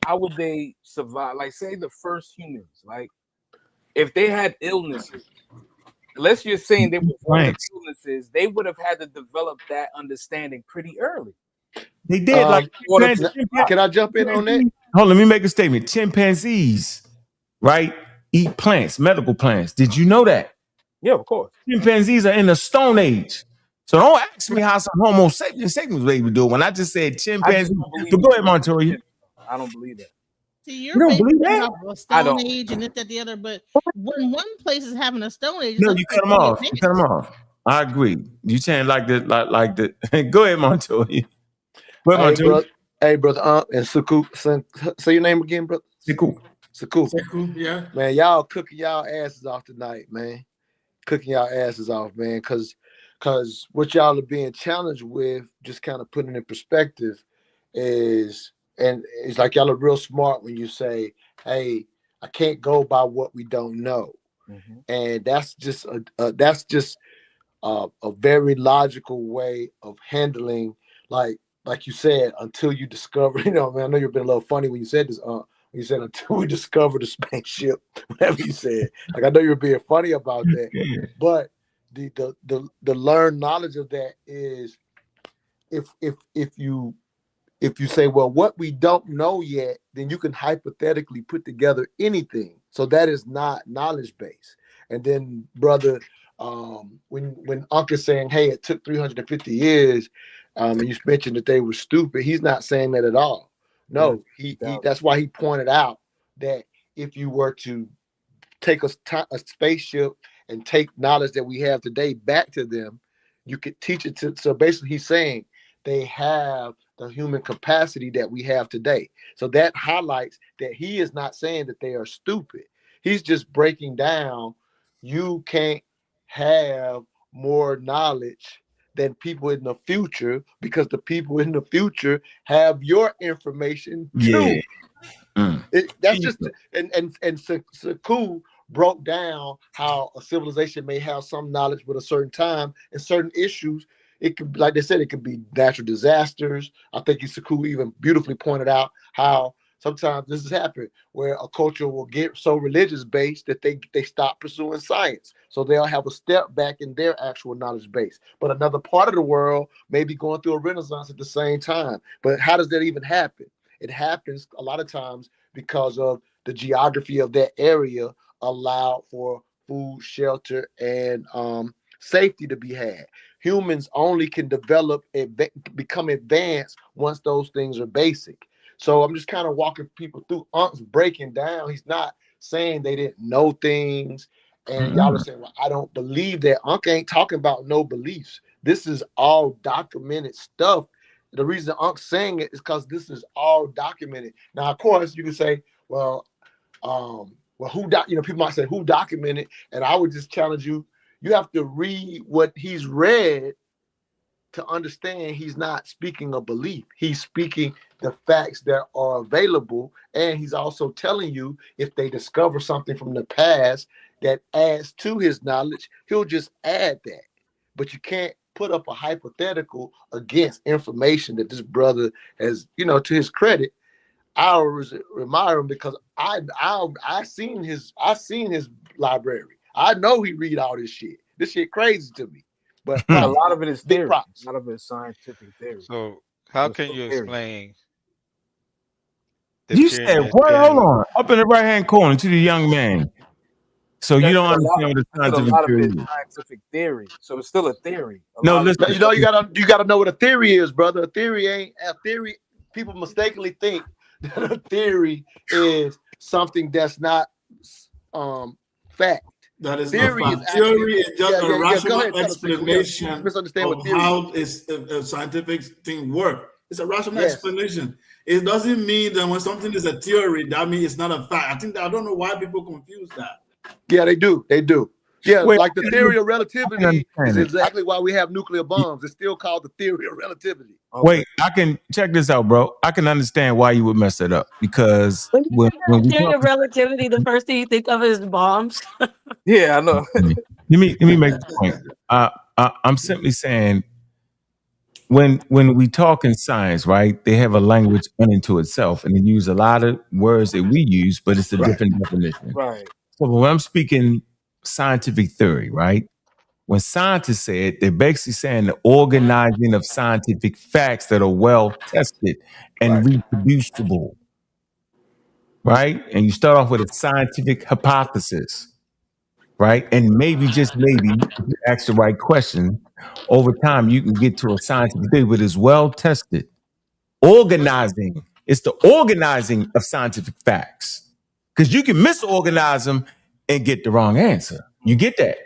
how would they survive? Like, say the first humans, like, if they had illnesses, unless you're saying they were born with illnesses, they would have had to develop that understanding pretty early. They did. Like, can I jump in on that? Hold on, let me make a statement. Chimpanzees, right, eat plants, medical plants. Did you know that? Yeah, of course. Chimpanzees are in the Stone Age. So don't ask me how some Homo sapiens was able to do it when I just said chimpanzees. So go ahead, Montoya. I don't believe that. See, You don't believe that? a Stone Age and this, that, the other, but when one place is having a Stone Age, No, you cut them off. You cut them off. I agree. You saying like the like the. Go ahead, Montoya. Go ahead, Montoya. Hey, brother, and Suku, say your name again, brother. Sekou, yeah. Man, y'all cooking y'all asses off tonight, man. Cooking y'all asses off, man. Cause what y'all are being challenged with, just kind of putting it in perspective, is, and it's like y'all are real smart when you say, "Hey, I can't go by what we don't know," and that's just a very logical way of handling, like you said, until you discover, man, I know you've been a little funny when you said this, when you said until we discover the spaceship, whatever you said. Like, I know you're being funny about that, but the learned knowledge of that is, if you say, well, what we don't know yet, then you can hypothetically put together anything. So that is not knowledge base. And then, brother, when Ankh is saying, hey, it took 350 years, and you mentioned that they were stupid, he's not saying that at all. No, he that's why he pointed out that if you were to take a spaceship and take knowledge that we have today back to them, you could teach it to. So basically, he's saying they have the human capacity that we have today. So that highlights that he is not saying that they are stupid. He's just breaking down, you can't have more knowledge than people in the future, because the people in the future have your information too. That's just, and Sekou broke down how a civilization may have some knowledge with a certain time and certain issues. It could, like they said, it could be natural disasters. I think Sekou even beautifully pointed out how sometimes this has happened, where a culture will get so religious based that they stop pursuing science. So they'll have a step back in their actual knowledge base. But another part of the world may be going through a renaissance at the same time. But how does that even happen? It happens a lot of times because of the geography of that area allowed for food, shelter, and safety to be had. Humans only can develop and become advanced once those things are basic. So I'm just kind of walking people through. Ankh's breaking down. He's not saying they didn't know things. And y'all are saying, well, I don't believe that. Ankh ain't talking about no beliefs. This is all documented stuff. The reason Ankh's saying it is because this is all documented. Now, of course, you can say, well, people might say, who documented? And I would just challenge you. You have to read what he's read to understand he's not speaking a belief. He's speaking the facts that are available. And he's also telling you, if they discover something from the past that adds to his knowledge, he'll just add that. But you can't put up a hypothetical against information that this brother has, to his credit. I always admire him because I seen his library. I know he read all this shit. This shit crazy to me. But a lot of it is theory. A lot of it is scientific theory. So how can you explain? You said what? Hold on. Up in the right hand corner to the young man. So you don't understand what the scientific theory is. Scientific theory. So it's still a theory. No, listen. You gotta know what a theory is, brother. A theory. People mistakenly think that a theory is something that's not fact. That is theory. Not fact. Theory is just a rational explanation of how a scientific thing works. It's a rational explanation. It doesn't mean that when something is a theory, that means it's not a fact. I don't know why people confuse that. Yeah, they do. Yeah, like the theory of relativity is exactly why we have nuclear bombs. It's still called the theory of relativity. Okay. Wait, I can check this out, bro. I can understand why you would mess it up, because when we theory of relativity, the first thing you think of is bombs. Yeah, I know. Let me make the point. I'm simply saying, when we talk in science, right, they have a language unto itself, and they use a lot of words that we use, but it's a different definition. Right. So when I'm speaking scientific theory, right, when scientists say it, they're basically saying the organizing of scientific facts that are well tested and reproducible, right? And you start off with a scientific hypothesis, right? And maybe, just maybe, if you ask the right question, over time you can get to a scientific theory that is well tested. Organizing, it's the organizing of scientific facts. Because you can misorganize them and get the wrong answer. You get that?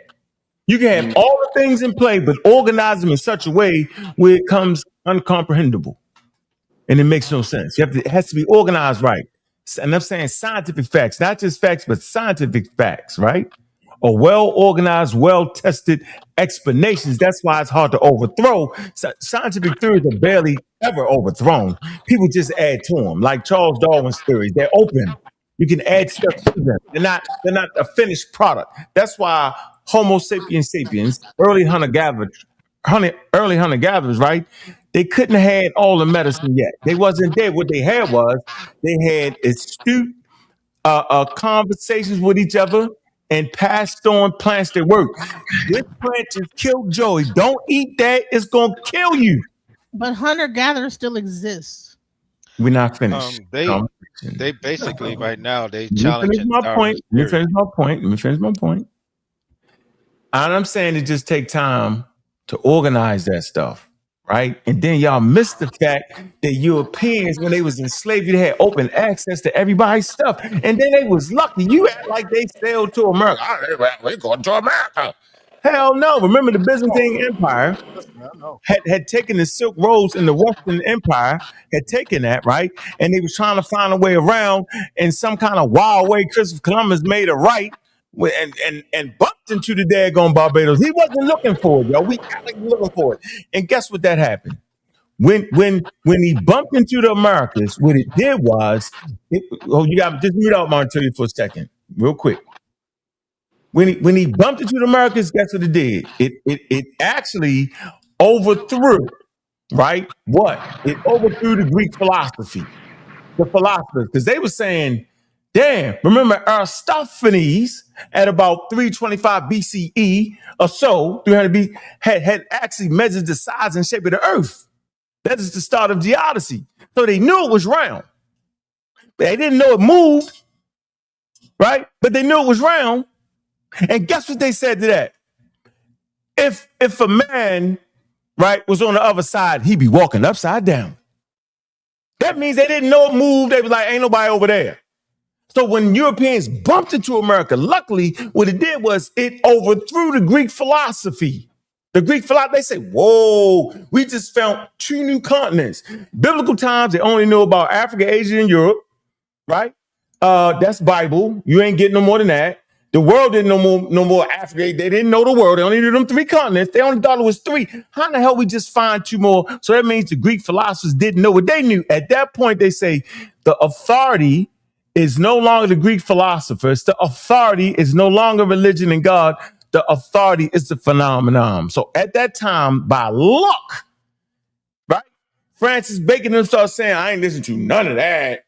You can have all the things in play, but organize them in such a way where it comes uncomprehendable. And it makes no sense. It has to be organized right. And I'm saying scientific facts, not just facts, but scientific facts, right? Or well-organized, well-tested explanations. That's why it's hard to overthrow. Scientific theories are barely ever overthrown. People just add to them, like Charles Darwin's theories. They're open. You can add stuff to them. They're not a finished product. That's why Homo sapiens sapiens, early hunter-gatherers, right? They couldn't have had all the medicine yet. They wasn't there. What they had was they had astute conversations with each other and passed on plants that work. This plant just killed Joey. Don't eat that. It's going to kill you. But hunter-gatherers still exist. We're not finished. They basically right now they Let me challenge finish my point. Let me finish my point. All I'm saying is just take time to organize that stuff, right? And then y'all miss the fact that Europeans, when they was in slavery, they had open access to everybody's stuff. And then they was lucky. You act like they sailed to America. We're going to America. Hell no. Remember the Byzantine Empire had taken the Silk Roads in the Western Empire, had taken that, right? And they was trying to find a way around, and some kind of wild way Christopher Columbus made a right and bumped into the daggone Barbados. He wasn't looking for it, yo. We got to be looking for it. And guess what that happened? When he bumped into the Americas, what it did was, you got just mute out Montoya for a second, real quick. When he bumped into the Americas, guess what it did? It actually overthrew, right? What? It overthrew the Greek philosophy, the philosophers, because they were saying, damn, remember Aristophanes at about 325 BCE or so, 300 BC, had actually measured the size and shape of the earth. That is the start of geodesy. So they knew it was round. They didn't know it moved, right? But they knew it was round. And guess what they said to that? If a man, right, was on the other side, he'd be walking upside down. That means they didn't know it moved. They was like, ain't nobody over there. So when Europeans bumped into America, luckily, what it did was it overthrew the Greek philosophy. The Greek philosophy, they say, whoa, we just found 2 new continents. Biblical times, they only knew about Africa, Asia, and Europe, right? That's Bible. You ain't getting no more than that. The world didn't know no more Africa. They didn't know the world. They only knew them 3 continents. They only thought it was 3. How in the hell we just find 2 more? So that means the Greek philosophers didn't know what they knew. At that point, they say the authority is no longer the Greek philosophers. The authority is no longer religion and God. The authority is the phenomenon. So at that time, by luck, right? Francis Bacon them start saying, I ain't listen to none of that.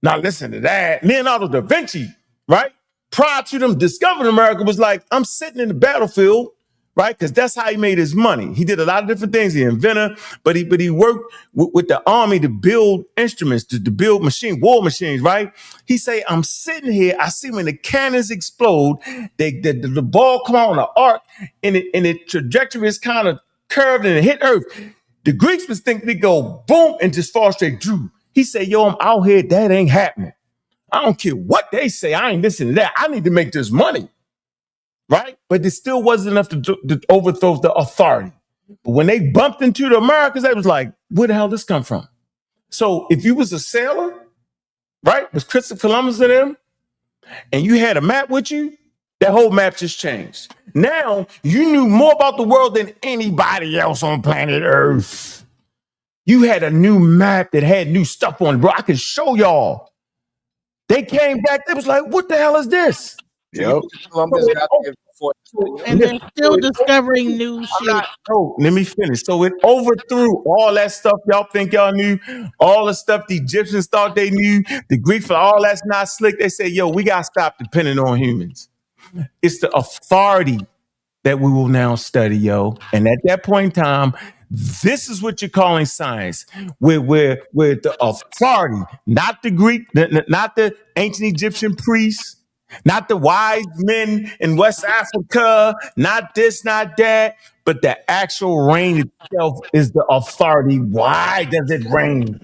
Not listen to that. Leonardo da Vinci, right? Prior to them discovering America was like, I'm sitting in the battlefield, right? Because that's how he made his money. He did a lot of different things. He invented, but he worked with the army to build instruments, to build war machines, right? He say, I'm sitting here. I see when the cannons explode, the ball come out on the arc, and the trajectory is kind of curved and it hit Earth. The Greeks was thinking they go boom and just fall straight through. He said, yo, I'm out here. That ain't happening. I don't care what they say. I ain't listening to that. I need to make this money. Right? But it still wasn't enough to overthrow the authority. But when they bumped into the Americans, they was like, where the hell this come from? So if you was a sailor, right, was Christopher Columbus and them, and you had a map with you, that whole map just changed. Now you knew more about the world than anybody else on planet Earth. You had a new map that had new stuff on it, bro. I can show y'all. They came back, they was like, what the hell is this? Yep. Columbus got there And they're still discovering new shit. Oh, let me finish. So it overthrew all that stuff y'all think y'all knew, all the stuff the Egyptians thought they knew, the Greeks, all that's not slick. They say, yo, we got to stop depending on humans. It's the authority that we will now study, yo. And at that point in time, this is what you're calling science, where the authority, not the Greek, not the ancient Egyptian priests, not the wise men in West Africa, not this, not that, but the actual rain itself is the authority. Why does it rain?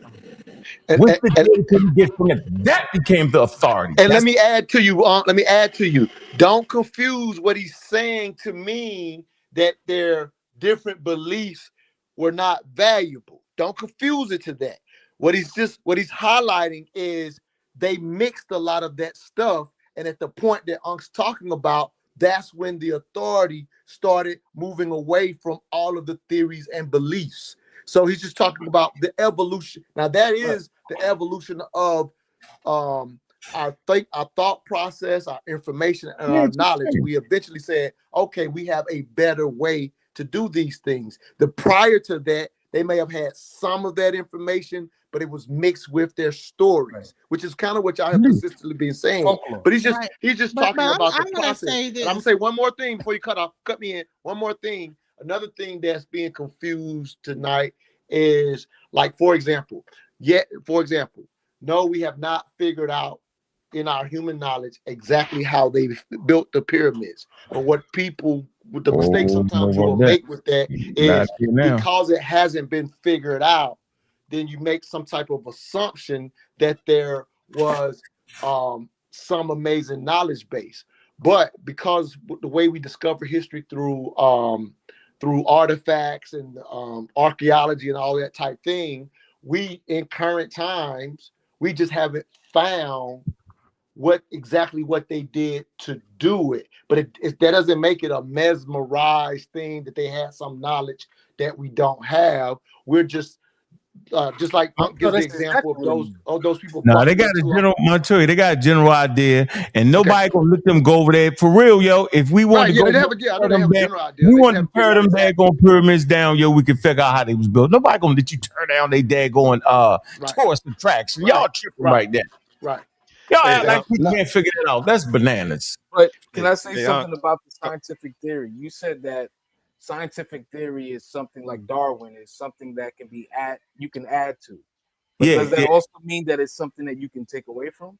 What's the data we get from it? That became the authority. And let me add to you. Don't confuse what he's saying to mean that their different beliefs were not valuable. Don't confuse it to that. What he's highlighting is they mixed a lot of that stuff. And at the point that Unks talking about, that's when the authority started moving away from all of the theories and beliefs. So he's just talking about the evolution. Now that is the evolution of our thought process, our information, and our knowledge. We eventually said, okay, we have a better way to do these things. Prior to that, they may have had some of that information, but it was mixed with their stories, which is kind of what y'all have consistently been saying. But he's just talking about the process. And I'm gonna say one more thing before you cut me in. One more thing. Another thing that's being confused tonight is, like, for example, no, we have not figured out in our human knowledge exactly how they built the pyramids. But what people, with the mistake sometimes you will make with that is because it hasn't been figured out, then you make some type of assumption that there was some amazing knowledge base. But because the way we discover history through artifacts and archaeology and all that type thing, we in current times, we just haven't found what they did to do it. But that doesn't make it a mesmerized thing that they had some knowledge that we don't have. We're just like gives the example of those people. No, they got a general Montoya. They got a general idea, and nobody gonna let them go over there for real, yo. If we want to go, we want to tear them daggone pyramids down, yo. We can figure out how they was built. Nobody gonna let you tear down they daggone tourist attraction. Y'all tripping right there. Right. Y'all act like we can't figure it out. That's bananas. But can I say something about the scientific theory? You said that scientific theory is something like Darwin, is something that you can add to. But does that also mean that it's something that you can take away from?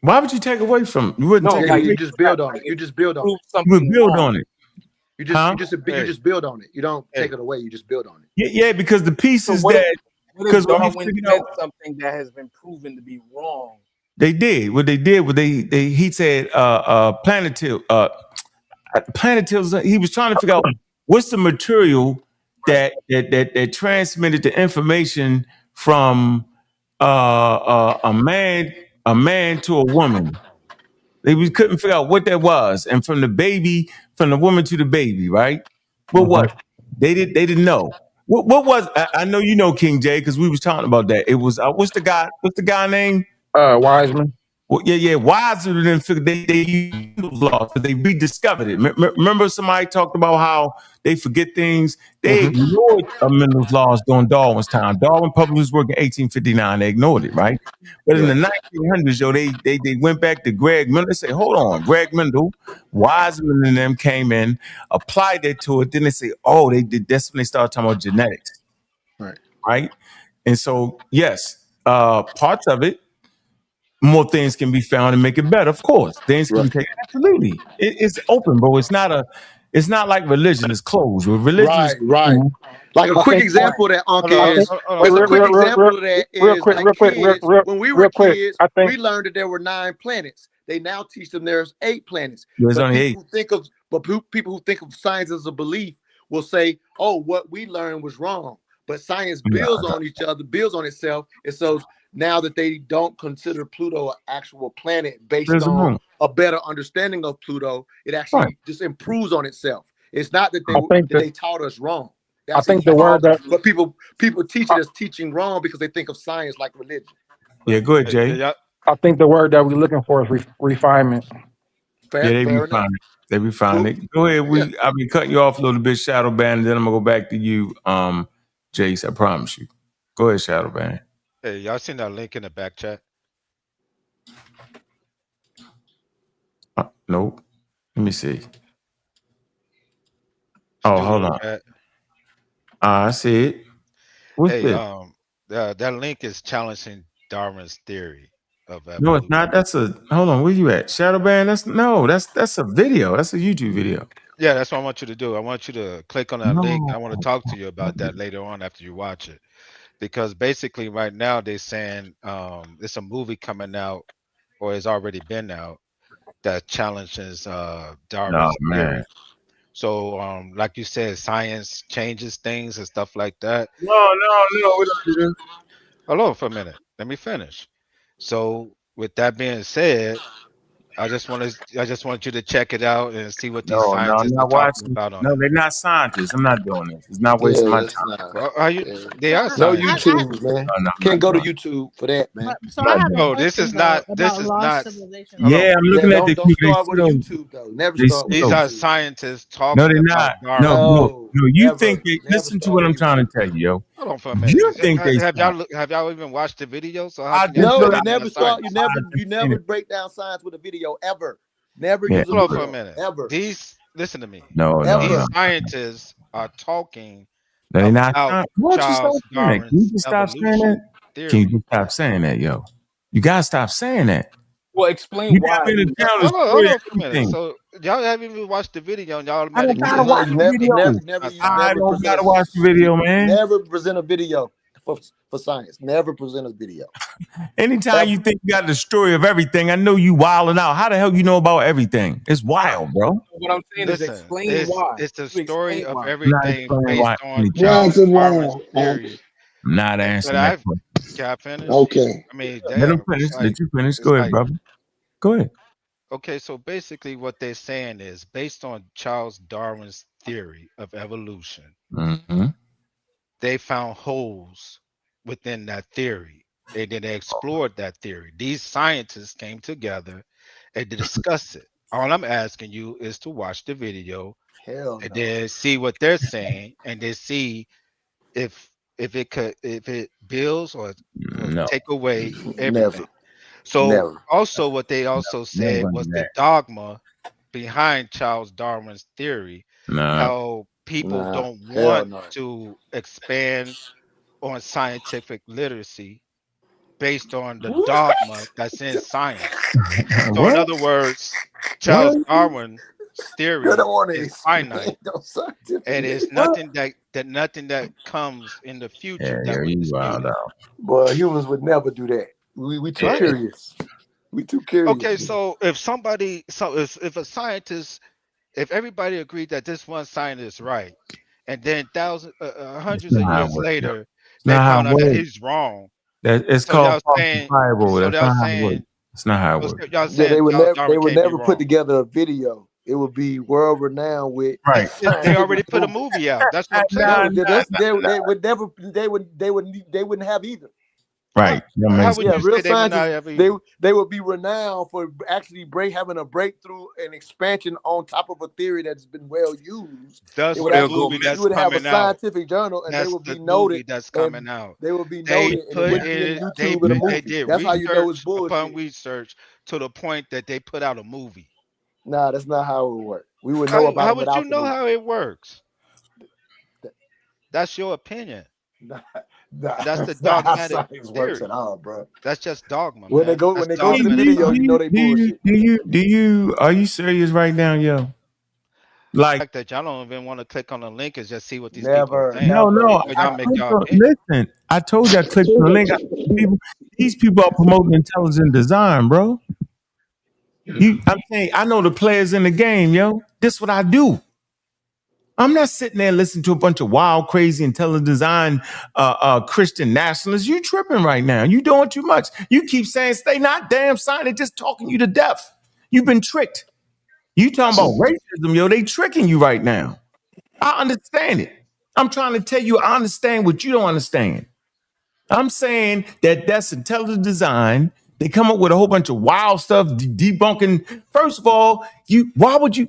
Why would you take away from? You wouldn't take you just build on it. You just build on it. You would build on it. You just build on it. You don't take it away. You just build on it. Yeah, because the pieces because Darwin said something that has been proven to be wrong. They did. What they did was he said planetils. He was trying to figure out what's the material that transmitted the information from a man to a woman. They couldn't figure out what that was, and from the woman to the baby, right? But what they didn't know. What was? I know you know King J because we was talking about that. It was what's the guy name? Wiseman. Well, yeah. Wiseman didn't figure they used laws because they rediscovered it. Remember somebody talked about how they forget things. They ignored Mendel's laws during Darwin's time. Darwin published his work in 1859. They ignored it, right? But in the 1900s, yo, they went back to Greg Mendel. They say, hold on, Greg Mendel, Wiseman and them came in, applied it to it. Then they say, oh, they did. That's when they started talking about genetics, right? And so, yes, parts of it. More things can be found and make it better. Of course, things can be taken. Absolutely, it's open, bro. It's not like religion is closed. With religion, right. Like a quick example that when we were kids, we learned that there were 9 planets. They now teach them there's 8 planets. There's only 8. People who think of science as a belief will say, "Oh, what we learned was wrong." But science builds on each other, builds on itself, and so. Now that they don't consider Pluto an actual planet based on a better understanding of Pluto, it actually just improves on itself. It's not that they taught us wrong. I think the word that, but people teach it as teaching wrong because they think of science like religion. Yeah, go ahead, Jay. I think the word that we're looking for is refinement. Fair enough. They be fine. Go ahead. I've been cutting you off a little bit, Shadow Band, and then I'm gonna go back to you, Jace. I promise you. Go ahead, Shadow Band. Hey, y'all seen that link in the back chat? Nope. Let me see. Still Hold on. chat. I see it. What's Hey, this? that link is challenging Darwin's theory of evolution. No, it's not. Hold on. Where you at? Shadow Band? That's a video. That's a YouTube video. Yeah, that's what I want you to do. I want you to click on that link. I want to talk to you about that later on after you watch it. Because basically right now they're saying it's a movie coming out or has already been out that challenges Darwin's theory. So like you said, science changes things and stuff like that. No, we don't do this. Hold on for a minute. Let me finish. So with that being said, I just want you to check it out and see what these No, I'm scientists are not talking watching. about on No, it. they're not scientists. I'm not doing this. It's not wasting my time. Well, they are No scientists. YouTube, man. No, Can't go to YouTube for that, man. So I have a No, this question, is not. though, This about is lost not. civilization. Yeah, I'm looking at the Don't start with a they YouTube though. Never They start with These a are YouTube. scientists No, talking they're about not. Darwin. No. You never, think they never listen to start what with I'm trying to YouTube. tell you, yo. Hold on for a minute. You think they Have y'all even watched the video? So how I can y'all just say No, look. you I'm not never a start. You scientist? never break down science with a video ever. Never Yeah. use a Hold on for a video minute. ever. Listen to me. No. Ever. These scientists are talking They're not. about Why don't you stop Charles saying that? Can you Darwin's just stop saying evolution that? Can you theory. just stop saying that, yo? You gotta stop saying that. Well, explain You got why me he to was tell the Hold story of on for a minute. everything. So y'all haven't even watched the video, and y'all I don't automatically gotta just watch say the video. You I never don't present gotta watch the video, man. Never present a video for science. Never present a video. Anytime you think you got the story of everything, I know you wilding out. How the hell you know about everything? It's wild, bro. What I'm saying is listen. explain why. It's the You story explain of why. I'm not everything explaining based why on anything. Charles Darwin's theory. I'm not But answering that question. can I finish? Okay. I mean, Let him damn. finish. Let you finish. Go ahead, brother. Go ahead. Okay, so basically what they're saying is based on Charles Darwin's theory of evolution, Mm-hmm. they found holes within that theory. And then they explored that theory. These scientists came together and to discuss it. All I'm asking you is to watch the video Hell and no. then see what they're saying and then see if it builds or No. take away everything. Never. So Never. also what they also Never said gonna was do the that. dogma behind Charles Darwin's theory, No. how people Nah. don't Hell want no. to expand on scientific literacy based on the What? dogma that's in science. So in What? other words, What? Charles Darwin's You don't theory want to is expand finite on scientific. and it's What? nothing that comes in the Yeah, future that would you dispute wild it. out. Boy, humans would never do that. We too Right? curious. We too curious. Okay, so if a scientist, if everybody agreed that this one scientist is right, and then That's hundreds of not how it years works, yo. later It's they not how it found out that works. he's wrong, It's so called y'all saying, falsifiable. so That's y'all not how it works. saying, It's not how it so works. y'all Yeah, saying Charles they Darwin would can't be never put wrong. together a video. It would be world renowned with Right. They already scientific put a proof. movie out. That's what I'm Nah, saying. No, nah, they would never. They wouldn't have either. How, right. That how makes would Yeah, sense. you real say they would not scientists have either? they would be renowned for actually having a breakthrough and expansion on top of a theory that's been well used. It That's would the actually movie you that's would have a coming out. scientific journal and they That's would the be noted movie that's and coming out. they would be They noted and it put wouldn't be in in YouTube and a they movie. did That's how you know it's research upon bullshit. research to the point that they put out a movie. Nah, that's not how it would work. We would know about How it would you without the know movie. how it works? That's your opinion. Nah, That's the that's not how dogmatic science works at theory. all, bro. That's just dogma, When they man. go That's to the dogmatic video, science. you know they bullshit. Are you serious right now, yo? The Like, fact that y'all don't even want to click on the link and just see what these people are Never, saying never. before y'all make y'all opinion. listen, I told you I clicked on the link. These people are promoting intelligent design, bro. I'm saying I know the players in the game, yo. This what I do. I'm not sitting there listening to a bunch of wild, crazy, intelligent design Christian nationalists. You tripping right now. You doing too much. You keep saying stay not damn sign. They're just talking you to death. You've been tricked. You talking about racism, yo. They tricking you right now. I understand it. I'm trying to tell you I understand what you don't understand. I'm saying that that's intelligent design. They come up with a whole bunch of wild stuff, debunking. First of all,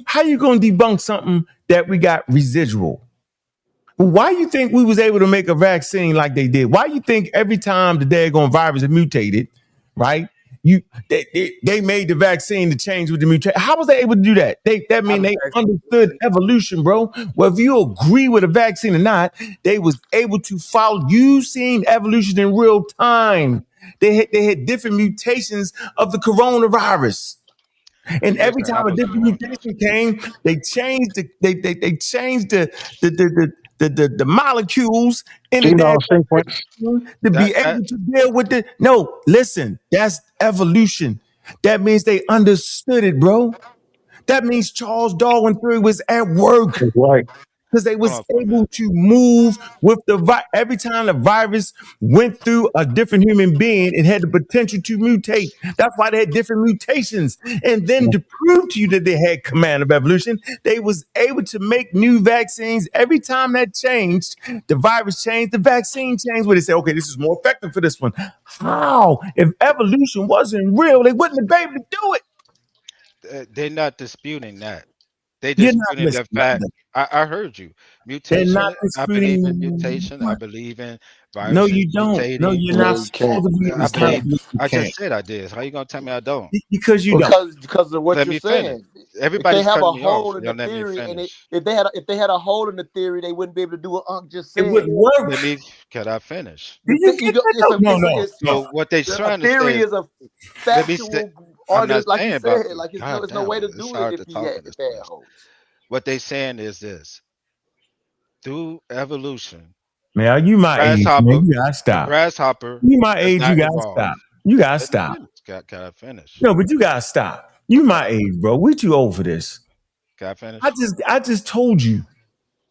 how you going to debunk something that we got residual? Why you think we was able to make a vaccine like they did? Why you think every time the daggone virus is mutated, right? They made the vaccine to change with the mutation. How was they able to do that? That mean they understood evolution, bro. Well, if you agree with a vaccine or not, they was able to follow. You seen evolution in real time. They had different mutations of the coronavirus. And every time a different mutation came, they changed the molecules in the Genome sequence. to be able to deal with it. No, listen, that's evolution. That means they understood it, bro. That means Charles Darwin theory was at work. That's right. Because they was able to move with the every time the virus went through a different human being, it had the potential to mutate. That's why they had different mutations. And then to prove to you that they had command of evolution, they was able to make new vaccines. Every time that changed, the virus changed, the vaccine changed, where they say, okay, this is more effective for this one. How? If evolution wasn't real, they wouldn't have been able to do it. They're not disputing that. They You're not disputing the fact. I heard you. They're not Mutation. I believe in disputing. mutation. I believe in No, viruses you don't. No, mutating. you're not supposed to be. I believe. I just said I did. How you gonna tell me I don't? Because you don't. Because of what Let you're me finish. saying. If Everybody's they have a cutting me off. hole in Y'all the let me theory, and finish. if they had a hole in the theory, they wouldn't be able to do what Unc just said. It wouldn't work. Let me. Can I finish? So what they trying to say theory is a let me say, factual I'm argument, not like saying you about said. Like God there's no damn, way to it's do hard it to if talk in if this they had place. holes. What they saying is this: through evolution, Man, you my age, man. You gotta the stop. grasshopper You my does age, you not gotta evolve. stop. You gotta Let me stop. finish. Can I finish? No, but you gotta stop. You my age, bro. We too old for this. Can I finish? I just told you.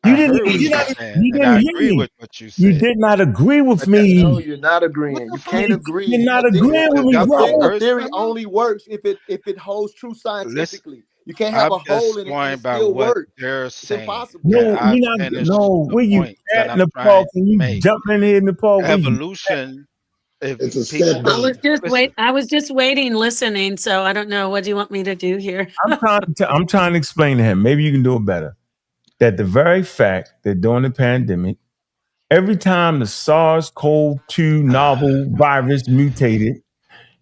I heard what you're saying, You and didn't I hear agree me. with what you You said. did not agree with No, me. you're not agreeing. You can't agree. You're not agreeing with me, A bro. theory only works if it holds true Listen, scientifically. You can't have I'm a hole just in it and going it by still what work. they're It's saying. impossible. Can No, I you're not. finish No, the where you point that at, I'm Nepal? trying Can to you make? jump in here, Nepal? Where you? Evolution. If It's a people step I was believe, down. just listen, I was just waiting, listening. So I don't know. What do you want me to do here? I'm trying to explain to him. Maybe you can do it better. That the very fact that during the pandemic, every time the SARS-CoV-2 novel virus mutated,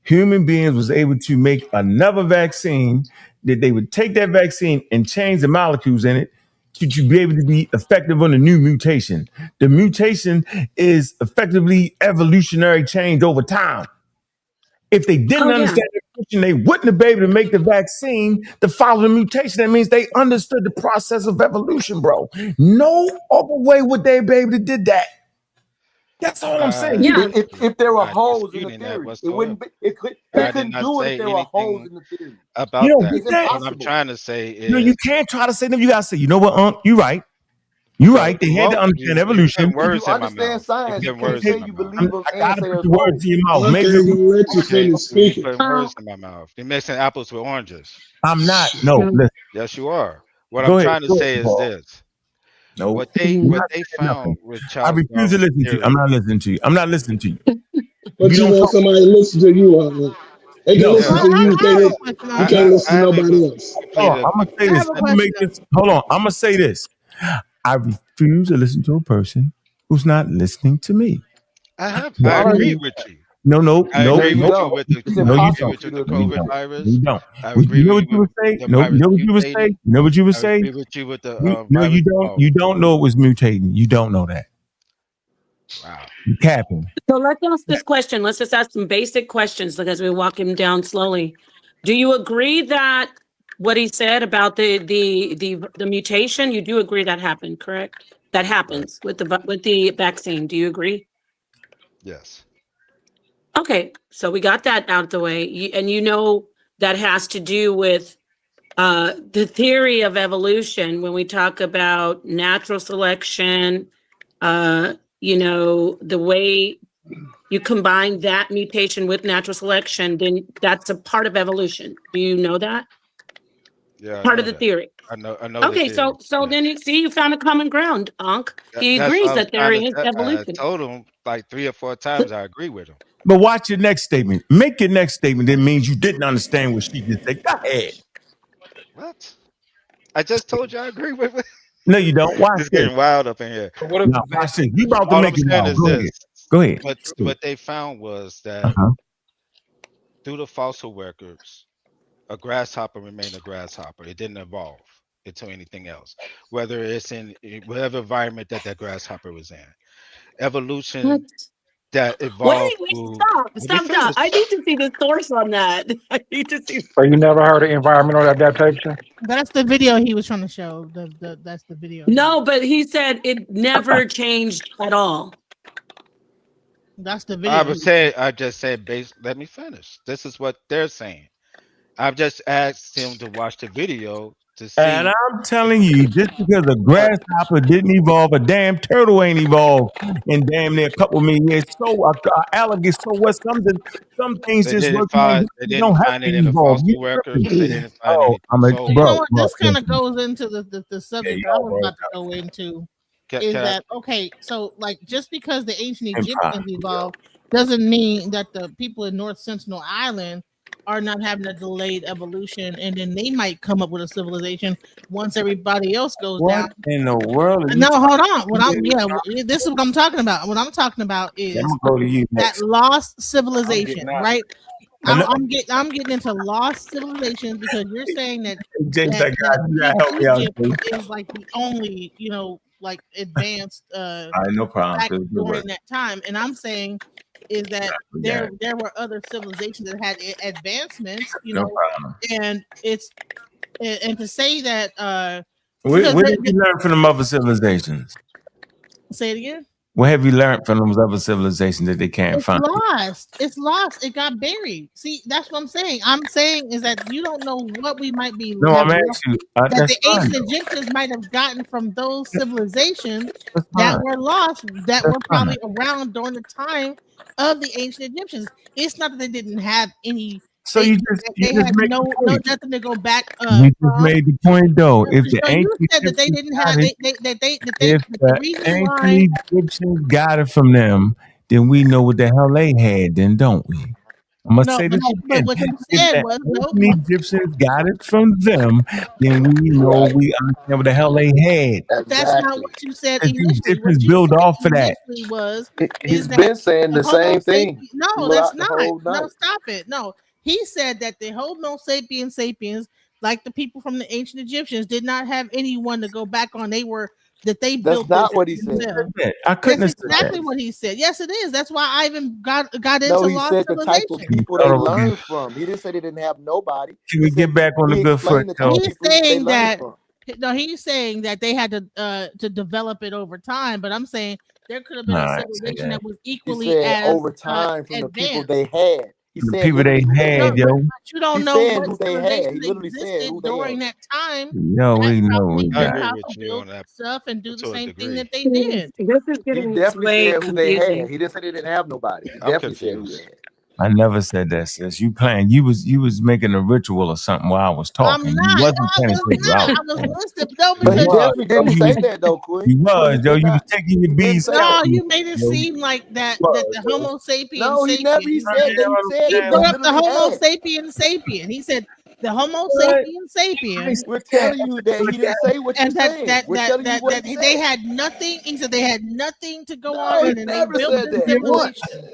human beings was able to make another vaccine that they would take that vaccine and change the molecules in it to be able to be effective on the new mutation. The mutation is effectively evolutionary change over time. If they didn't Oh yeah. understand the mutation, they wouldn't have been able to make the vaccine to follow the mutation. That means they understood the process of evolution, bro. No other way would they be able to did that. That's all I'm saying. Yeah. If there were not holes in the disputing that theory, it whatsoever. wouldn't be. It I did couldn't not do it if say there were holes anything in the theory. You about don't that. get It's that? What I'm impossible. trying to say No, you is, can't try to say them. You gotta say, you know what, Unc? You right. You well, right. They had to well, understand you evolution. putting If you words in my understand mouth. You science, you putting can't words say in my you mouth. believe them I and gotta say put there's the words holes. in your mouth. Unc Maybe ain't gonna let you Okay, finish you speaking. putting words in my mouth. You're mixing apples with oranges. I'm not. No, listen. Yes, you are. What I'm Go ahead. trying to Go ahead, say is Paul. this: No, you're what not they saying found nothing. with I Charles refuse to Darwin's listen to you. I'm theory. not listening to you. I'm not listening to you. But You you don't want talk. somebody to listen to you, Unc. They can No. listen Yeah, to you. I have a question You on can't that. listen I to haven't nobody else. Hold on. completed I'm my gonna say I this. have a Let me make question. this. Hold on. I'm gonna say this. I refuse to listen to a person who's not listening to me. I Why agree would with you. no, no, I no, No, agree you no, with you don't. with the It's no, I you agree impossible don't. with for you you with to the No, agree you with COVID don't. that. No, virus. you don't. I You agree know with what you you with would say? the No, you virus know what you would say? mutating. You know what you would I say? agree with you with the No, virus you evolving. don't know it was mutating. You don't know that. Wow. You capping. So let's ask this question. Let's just ask some basic questions because we walk him down slowly. Do you agree that what he said about the mutation? You do agree that happened, correct? That happens with the vaccine. Do you agree? Yes. Okay, so we got that out of the way. And you know that has to do with the theory of evolution when we talk about natural selection, the way you combine that mutation with natural selection, then that's a part of evolution. Do you know that? Yeah, part of the theory. I know the Okay, theory. so then you found a common ground, Ankh. He That's agrees what I was that there trying to is tell. I evolution. told him like 3 or 4 times. I agree with him. But watch your next statement. Make your next statement. That means you didn't understand what she just said. Go ahead. What? I just told you I agree with it. No, you don't. Watch It's this. getting wild up in here. Now, watch this. You about to All make I'm it saying wild. is Go ahead. this. Go ahead. What they found was that Uh-huh. through the fossil records, a grasshopper remained a grasshopper. It didn't evolve into anything else, whether it's in whatever environment that grasshopper was in. Evolution What? that Wait, evolved through. stop. Let me Stop. finish. I need to see the source on that. I need to see. So you never heard of environmental adaptation? That's the video he was trying to show. That's the video. No, but he said it never changed at all. That's the video. I just said let me finish. This is what they're saying. I've just asked him to watch the video to see. And I'm telling you, just because a grasshopper didn't evolve, a damn turtle ain't evolved in damn near a couple million years. So alligator, so what? Some things They just didn't work. find You don't have it to in the evolve. fossil records. They didn't find Oh, anything. So, You know bro. what? This kind of goes into the subject that I y'all was about to go into. Is can I- that okay? So, like, just because the ancient Empire, Egyptians evolved doesn't mean that the people in North Sentinel Island are not having a delayed evolution, and then they might come up with a civilization once everybody else goes down. What in the world? Are you No, hold on. talking This is what I'm talking about. What I'm talking about is I'm gonna go to you that next. lost civilization, right? I know. I'm getting into lost civilizations because you're saying that James, that, that guy, you gotta that help me out, Egypt James. is like the only, like advanced All right, no problem. back Good during work. that time. And I'm saying is that Yeah. there were other civilizations that had advancements, No problem. and and to say that What did you learn from them other civilizations? say it again. What have you learned from those other civilizations that they can't It's find? lost. It's lost. It got buried. See, that's what I'm saying. I'm saying is that you don't know what we might be. No, I'm have asking you. that That's the fine. ancient Egyptians might have gotten from those civilizations That's that fine. were lost, that That's were fine. probably around during the time of the ancient Egyptians. It's not that they didn't have any. So They you just had made no the point. nothing to go back You just from. made the point though. If the So you ancient said that they Egyptians didn't got have it, if the the reason why. ancient Egyptians got it from them, then we know what the hell they had, then don't we? I must say this But again. what you If said the was ancient Egyptians got it from them, then we know Right. we understand what the hell they had. But that's not Exactly. what you said Because the initially. What Egyptians you build said off of that. initially is He's that been saying the Homo same thing sapiens. No, that's throughout the not. whole No, night. stop it. No, he said that the Homo sapiens, like the people from the ancient Egyptians, did not have anyone to go back on. They That's built not this what he said. themselves. I couldn't That's have said exactly that. what he said. Yes, it is. That's why I even got No, into he lost said the type of civilization. people they learned from. He didn't say they didn't have nobody. Can we get back on the He good foot, explained the though? type of He's people they saying learned that from. no, he's saying that they had to develop it over time, but I'm saying there could have been No, a I didn't say civilization that. that was He equally said as over time from the people advanced. they had. He The said people they literally who they had, had. yo. But you don't He's know saying what who they had. civilizations He literally said existed who they during had. that time Yo, that we know probably we I knew got agree how with to you on build that stuff and do the to a same thing degree. that they did. This is He getting definitely way said who they had. confusing. He didn't say they didn't have nobody. He I'm definitely said who they confused. had. I never said that, sis. You playing. You was making a ritual or something while I was I'm talking. You not. No, wasn't I paying was attention. not. I was listening. No, But he because definitely didn't You say was, that though, Quinn. you was, Quinn yo. did You was not. taking your He didn't bees. say that. no, you made it Yo. seem like that You the was, yo. Homo sapiens No, he never. He sapiens. said that. He said He who they brought up the literally Homo had. sapiens sapien. He said the Homo What? sapiens sapien, We're telling you that he didn't say what you're and that saying. that We're that telling you that what that he they said. had nothing. He said they had nothing to go on, No, he and then they never built said this that once. civilization.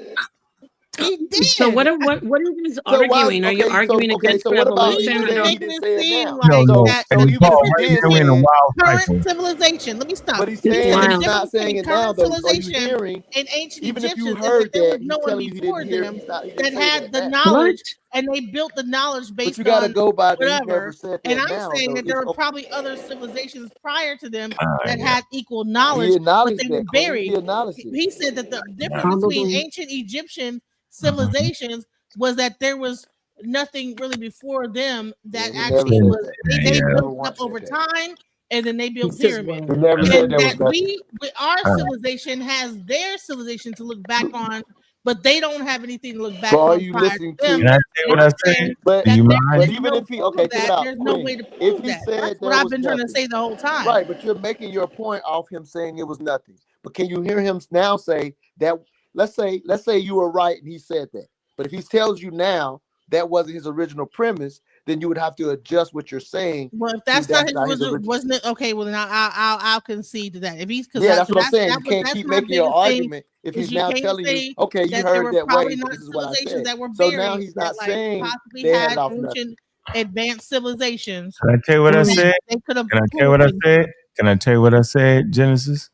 He So did. what are you guys So why? arguing? Are you Okay, arguing against so what about He's you evolution or saying he don't? didn't making say it it seem now? No, like no. that So And even if Paul, he right did now we say in a it, wild current cycle. civilization. Let me stop. but he's He saying said the that he's Wow. not difference saying between it now current though. Are you civilization hearing? and ancient Even if you Egyptians is that heard there was that, no he's one telling you he didn't before hear. them He didn't that say had that the now. What? knowledge, and they built the knowledge But you based got to on go by that he never whatever. said And that I'm now saying though. that there It's were probably other civilizations prior to them that Yeah. had equal he knowledge, but acknowledged they were that, Queen. He buried. acknowledged it. He said that the difference between Probably. ancient Egyptian civilizations was that there was nothing really before them Yeah, that he never actually said was that. they He Yeah. never built it up once said over that. time, and then they built This is pyramids. He never said And there was that nothing. our civilization has their civilization to look back on, but they don't have anything to look back So are on you prior to listening them. to? Can I say And what But I I'm said? saying but Do that you there mind? but is even no if he proof okay, of check it that. out, There's no Queen. way to If prove he that. said That's what there I've was been trying to nothing, say the whole time. right? But you're making your point off him saying it was nothing. But can you hear him now say that? Let's say you were right and he said that. But if he tells you now that wasn't his original premise, then you would have to adjust what you're saying Well, if to that's not that's his not his original, original. wasn't it? Okay, well then I'll concede to that. If he's because Yeah, that's what I'm saying. You that was can't that's keep my making your biggest thing argument if is he's you now can't telling you, say okay, you that there heard were that probably way, but not this is what I civilizations said. that were So now buried he's that not like saying possibly they had it had off nothing. ancient advanced civilizations Can I tell you what I that said? they could have Can I tell you pulled what I things said? from. Can I tell you what I said, Genesis?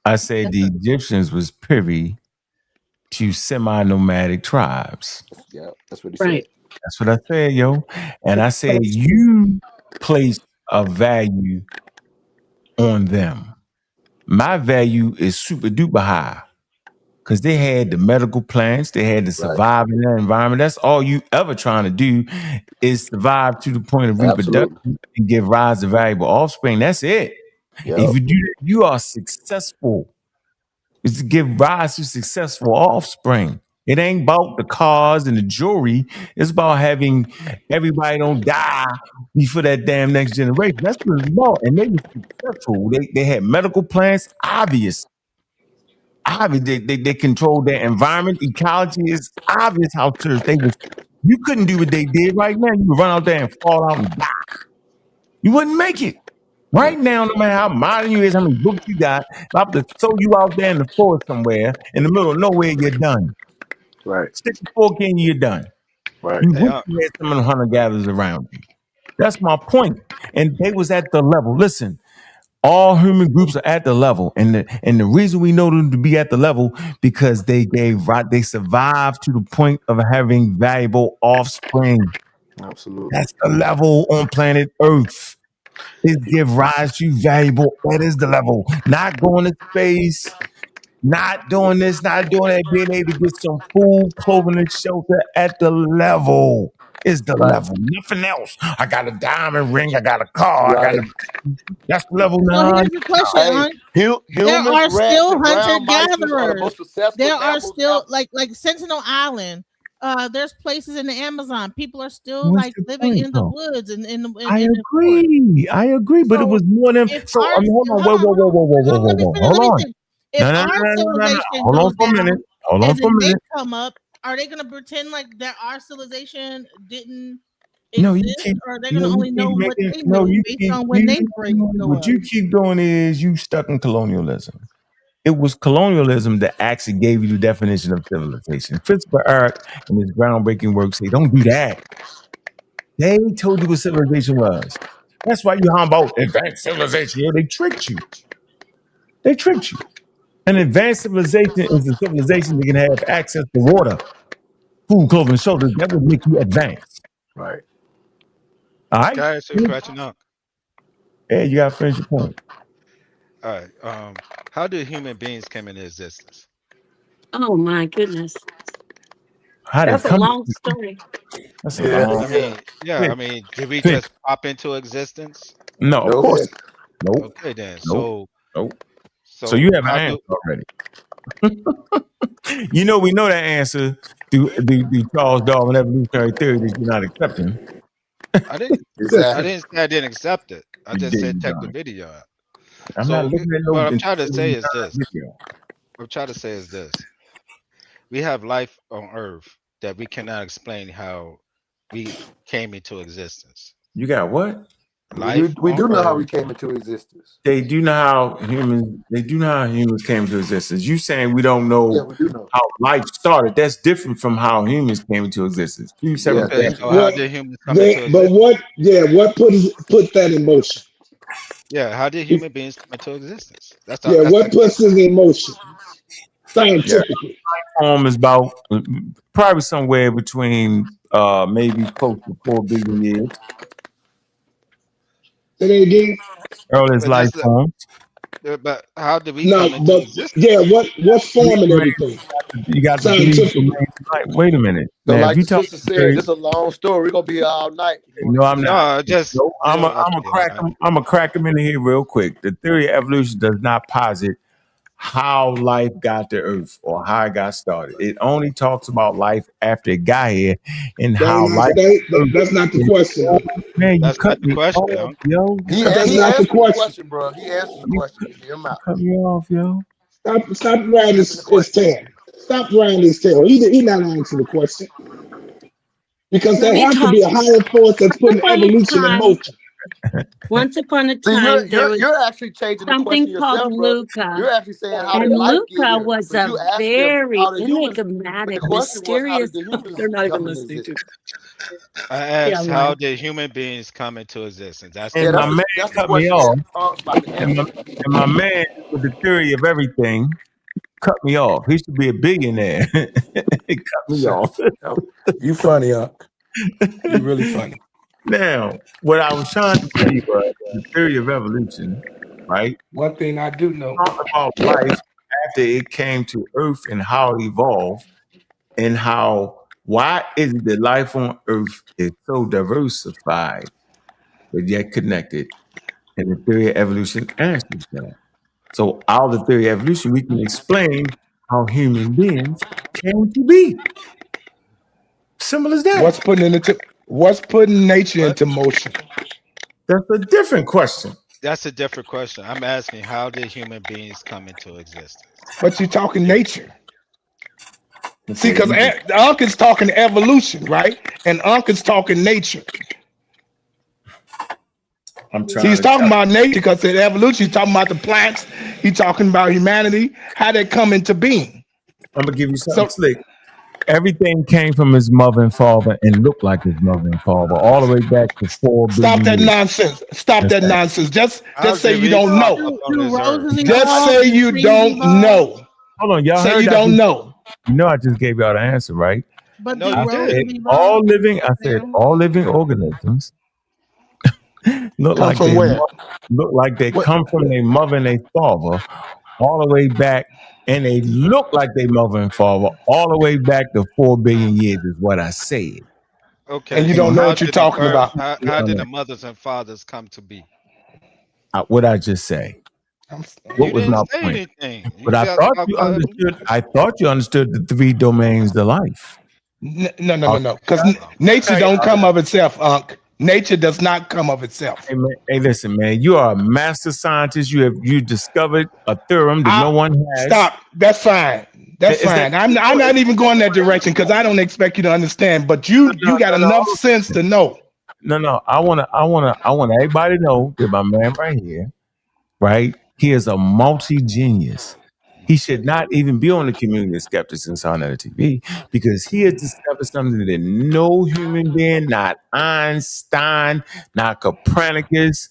I said Yes, the sir. Egyptians was privy to semi-nomadic tribes. Yeah, that's what he said. Right. That's what I said, yo. And I said That's true. you place a value on them. My value is super duper high because they had the medical plants, they had to Right. survive in that environment. That's all you ever trying to do is survive to the point of Absolutely. reproduction and give rise to valuable offspring. That's it. Yep. If you do that, you are successful. It's to give rise to successful offspring. It ain't about the cars and the jewelry. It's about having everybody don't die before that damn next generation. That's what it's about. And they were successful. They had medical plants, obvious. They controlled their environment. Ecology is obvious how serious they was. You couldn't do what they did right now. You would run out there and fall out and die. You wouldn't make it. Right now, no matter how modern you is, how many books you got, if I have to throw you out there in the forest somewhere, in the middle of nowhere, you're done. Right. Stick the fork in, you're done. Right. You Hey, wish you had some of the hunter-gatherers around you. That's my point. And they was at the level. Listen, all human groups are at the level. And the reason we know them to be at the level, because they survived to the point of having valuable offspring. Absolutely. That's the level on planet Earth. Is give rise to valuable. That is the level. Not going to space, not doing this, not doing that, being able to get some food, clothing, and shelter at the level is the Right. level. Nothing else. I got a diamond ring, I got a car, I got Right. a that's the level So now. here's the question, Hey, there humans, are rats, still and hunter brown mice are the most gatherers. successful There are mammals still ever. like Sentinel Island. There's places in the Amazon. People are still What's like your living point in the though? woods and in I the forest. agree, but it So was more than if so. our I mean, hold on, hold on, whoa, let me finish. hold Let me on. finish. If No, no, no, our no, no, no, no. civilization Hold on goes for a minute. down Hold on and for a then they minute. come up, are they gonna pretend like that our civilization didn't No, you exist, keep or are they no, gonna you only keep know what making they no, knew you based keep on when they you grow what up? you keep doing is you stuck in colonialism. It was colonialism that actually gave you the definition of civilization. Christopher Eric and his groundbreaking work say, don't do that. They told you what civilization was. That's why you hum about advanced civilization. Yo, they tricked you. They tricked you. An advanced civilization is a civilization that can have access to water, food, clothing, shelter. That would make you advanced. Right. All right? can I ask you a question, Unc? Hey, you got to finish your point. All right. How do human beings come into existence? Oh my goodness. How did it That's a come? long story. That's a Yeah. long. I mean, did we Pick. just pop into existence? No, of Nope. course. Nope. Okay, then. Nope. So, Nope. So you so have an how answer do? already. We know that answer through the Charles Darwin evolutionary theory that you're not accepting. I didn't. I Exactly. didn't say I didn't accept it. I You just did, said you check the done. video out. I'm not So looking at no what I'm trying to say is this. video. What I'm trying to say is this. We have life on Earth that we cannot explain how we came into existence. You got what? Life We on do know how we Earth. came into existence. They do know how humans came to existence. You saying we don't Yeah, know we do know. how life started. That's different from how humans came into existence. Two Yeah, separate Okay, things. thank so you. how What? did humans come They, into but existence? what? Yeah, what put that in motion? Yeah, how did human beings come into existence? Yeah, That's the what puts question. it in motion Yeah. scientifically? Form is about probably somewhere between maybe close to 4 billion years. Say that again. Earliest But life this, forms. but how did we No, come into but existence? yeah, what forming everything? You got the three domains. Like, wait a minute. So, Now, if like you the talk sister said, this is a long story. We're gonna be here all night. no, I'm not. just No, I'm gonna crack them in here real quick. The theory of evolution does not posit how life got to Earth or how it got started. It only talks about life after it got here and how life. That's not the question. Man, you That's cut not the me question, off, Unc. yo. He That's he not the answered the question. question, bro. He answered the question. You hear him out. Cut me off, yo. Stop around his tail. Stop around his tail. He not answering the question. Because Let there me has to talk. be a higher force that's Once putting upon a evolution in time, motion. once upon a See, time, there was you're actually changing the question something called yourself, brother. Luca. You're actually saying how did And life get Luca here? was But a you asked him very how the humans. But the enigmatic, question was how did mysterious. the humans They're not even come into listening to. existence? I Yeah, asked, I'm how right. did human beings come into existence? That's the Yeah, And my question. man that's the cut me question that off. about to And answer. my man with the theory of everything cut me off. He should be a billionaire. He cut me off. You funny, Unc. You really funny. Now, what I was trying to tell you was the theory of evolution, right? One thing I do know. Talk about life after it came to Earth and how it evolved, and why is it that life on Earth is so diversified but yet connected? And the theory of evolution answers that. So out of the theory of evolution, we can explain how human beings came to be. Simple as that. What's putting nature into motion? That's a different question. That's a different question. I'm asking, how did human beings come into existence? But you're talking nature. See, Okay, because Unc is talking evolution, right? And Unc is talking nature. See, he's talking about nature because in evolution, he's talking about the plants. He's talking about humanity, how they come into being. I'm gonna give you something slick. Everything came from his mother and father and looked like his mother and father, all the way back to 4 Stop billion that years. nonsense. Stop that nonsense. Just say you don't know. Just say you don't know. Hold on, y'all Say heard you that? don't know. You know I just gave y'all the answer, right? But No, do you roses did. evolve? I said all living organisms look Come like from where? they come from their mother and their father, all the way back, and they look like their mother and father, all the way back to 4 billion years is what I said. Okay. And you So don't know how what you're did the talking about. how did the mothers and fathers come to be? What I just say? You What was didn't my say point? anything. You But I just thought talked you about understood. I thought you understood the 3 domains of life. No. Because nature don't come of itself, Unc. Nature does not come of itself. Hey, man, hey, listen, man. You are a master scientist. You discovered a theorem that no one has. Stop. That's fine. That's fine. I'm not even going that direction because I don't expect you to understand. But you got enough sense to know. No. I want everybody to know that my man right here, right? He is a multi-genius. He should not even be on the community of skeptics and Sound TV because he has discovered something that no human being, not Einstein, not Copernicus,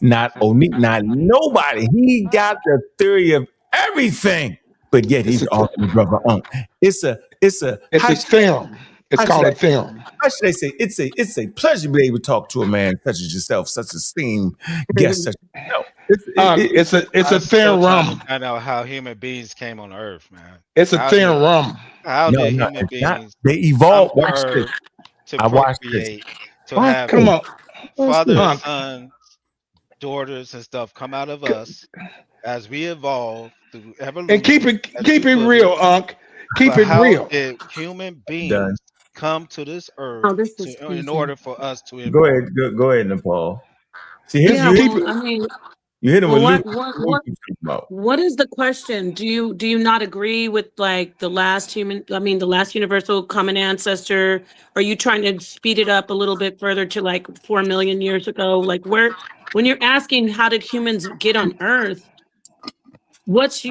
not O'Neill, not nobody. He got the theory of everything, but yet he's arguing with brother Unc. It's a theorem. It's called a theorem. How should I say? It's a pleasure to be able to talk to a man such as yourself, such a esteemed guest such as yourself. It's a I'm still trying to theorem. find out how human beings came on Earth, man. It's a theorem. How No, did no, human it's not. beings They evolved. come to Watch this. Earth to I watched this. procreate, to have Come on. fathers, sons, daughters, and stuff come out of us as we evolve through evolution? And keep it real, Unc. Keep it real. How did human beings come to this Earth in order for us to evolve? Go ahead, Nepal. See, Yeah, well, I mean, you hit him well, with what is the question? Do you not agree with like the last universal common ancestor? Are you trying to speed it up a little bit further to like 4 million years ago? Like when you're asking how did humans get on Earth, what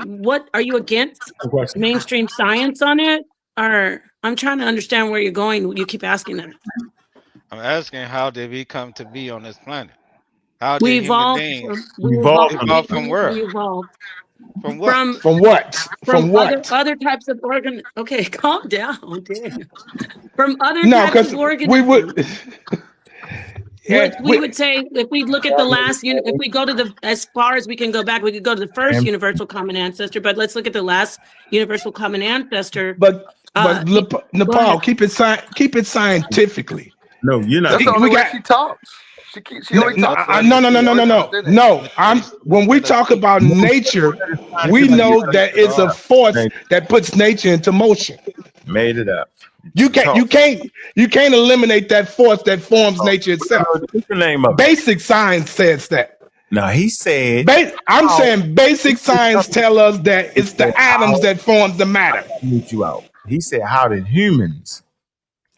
are you against mainstream science on it? Or I'm trying to understand where you're going. You keep asking that. I'm asking, how did we come to be on this planet? How We did human evolved beings evolved from where? we evolved From what? From what? From other types of organ. Okay, calm down, damn. From other No, types of because we organisms. would. Which we would say, if we look at the last, if we go to as far as we can go back, we could go to the first universal common ancestor, but let's look at the last universal common ancestor. But Nepal, keep it scientifically. No, you're not. That's the only way she talks. She only talks. No. When we talk about nature, we know that it's a force that puts nature into motion. Made it up. You can't eliminate that force that forms nature itself. What's the name of it? Basic science says that. No, he said. I'm saying basic science tell us that it's the atoms that forms the matter. You out. He said, how did humans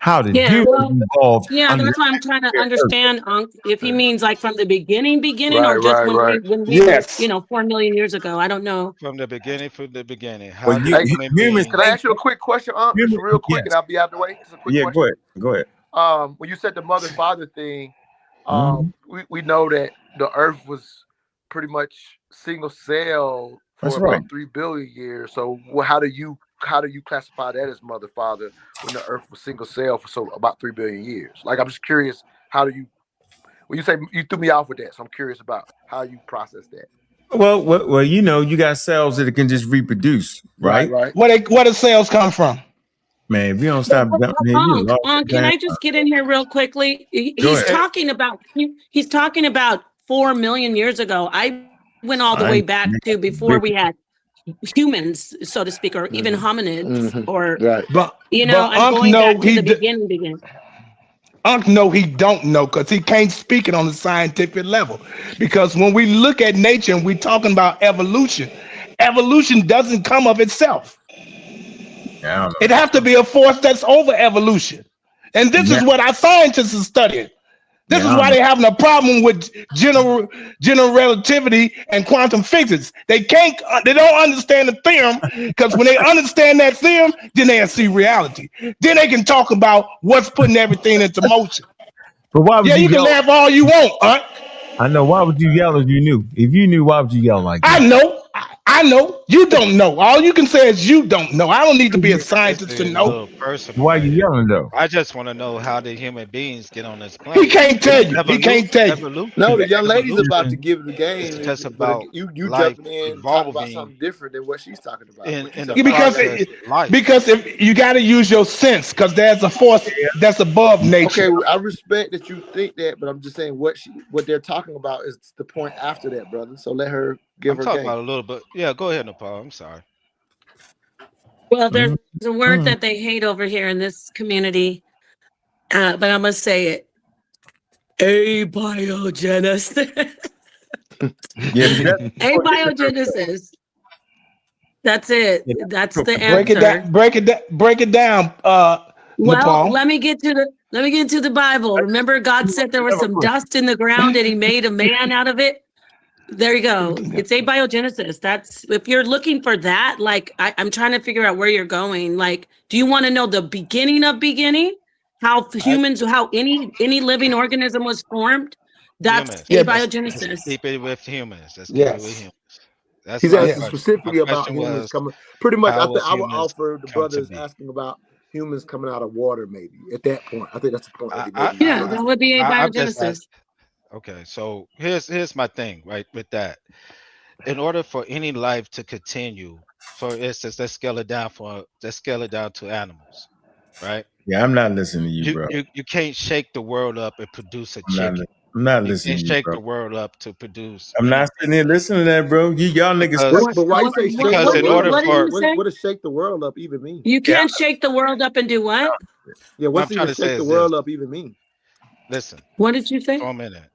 evolve? Yeah, that's why I'm trying to understand, if he means like from the beginning, Right, or just right, when we were, 4 million years ago. I don't know. From the beginning. How Well, humans, can I ask you a quick question, just real quick, and I'll be out the way? Just a quick question. Go ahead. When you said the mother-father thing, we know that the Earth was pretty much single cell for about 3 billion years. So how do you classify that as mother-father when the Earth was single cell for about 3 billion years? Like, I'm just curious, when you say, you threw me off with that, so I'm curious about how you process that. Well, you got cells that can just reproduce, right? Where do cells come from? Man, if you don't stop, can I just get in here real quickly? He's talking about 4 million years ago. I went all the way back to before we had humans, so to speak, or even hominids, or I'm going back to the beginning. Unc know he don't know because he can't speak it on the scientific level. Because when we look at nature and we're talking about evolution doesn't come of itself. It has to be a force that's over evolution. And this is what our scientists are studying. This is why they're having a problem with general relativity and quantum physics. They don't understand the theorem, because when they understand that theorem, then they'll see reality. Then they can talk about what's putting everything into motion. But why would you can laugh all you want, huh? I know. Why would you yell if you knew? If you knew, why would you yell like that? I know. You don't know. All you can say is you don't know. I don't need to be a scientist to know. Why are you yelling though? I just want to know, how did human beings get on this planet? He can't tell you. No, the young lady's about to give the game. It's just about you jumping in, talking about something different than what she's talking about. Because if you got to use your sense, because there's a force that's above nature. Okay, I respect that you think that, but I'm just saying what they're talking about is the point after that, brother. So let her give her talking game. about a little bit. Yeah, go ahead, Nepal. I'm sorry. Well, there's a word that they hate over here in this community, but I'm gonna say it. Abiogenesis. Abiogenesis. That's it. That's the answer. Break it down. Well, let me get to the Bible. Remember, God said there was some dust in the ground and he made a man out of it. There you go. It's abiogenesis. That's, if you're looking for that, like I'm trying to figure out where you're going. Like, do you want to know the beginning of beginning? How any living organism was formed? That's abiogenesis. Keep it with humans. Let's keep it with humans. That's He's asking specifically about humans coming. Pretty much, I would offer the brothers asking about humans coming out of water, maybe at that point. I think that's the point. That would be abiogenesis. Okay, so here's my thing, right, with that. In order for any life to continue, for instance, let's scale it down to animals, right? Yeah, I'm not listening to you, bro. You can't shake the world up and produce a chicken. I'm not listening to you, shake the world up to produce. I'm not sitting there listening to that, bro. Y'all niggas. But why you say shake the world up? What does shake the world up even mean? You can't shake the world up and do what? Yeah, what's even shake the world up even mean? Listen. What did you say? For a minute.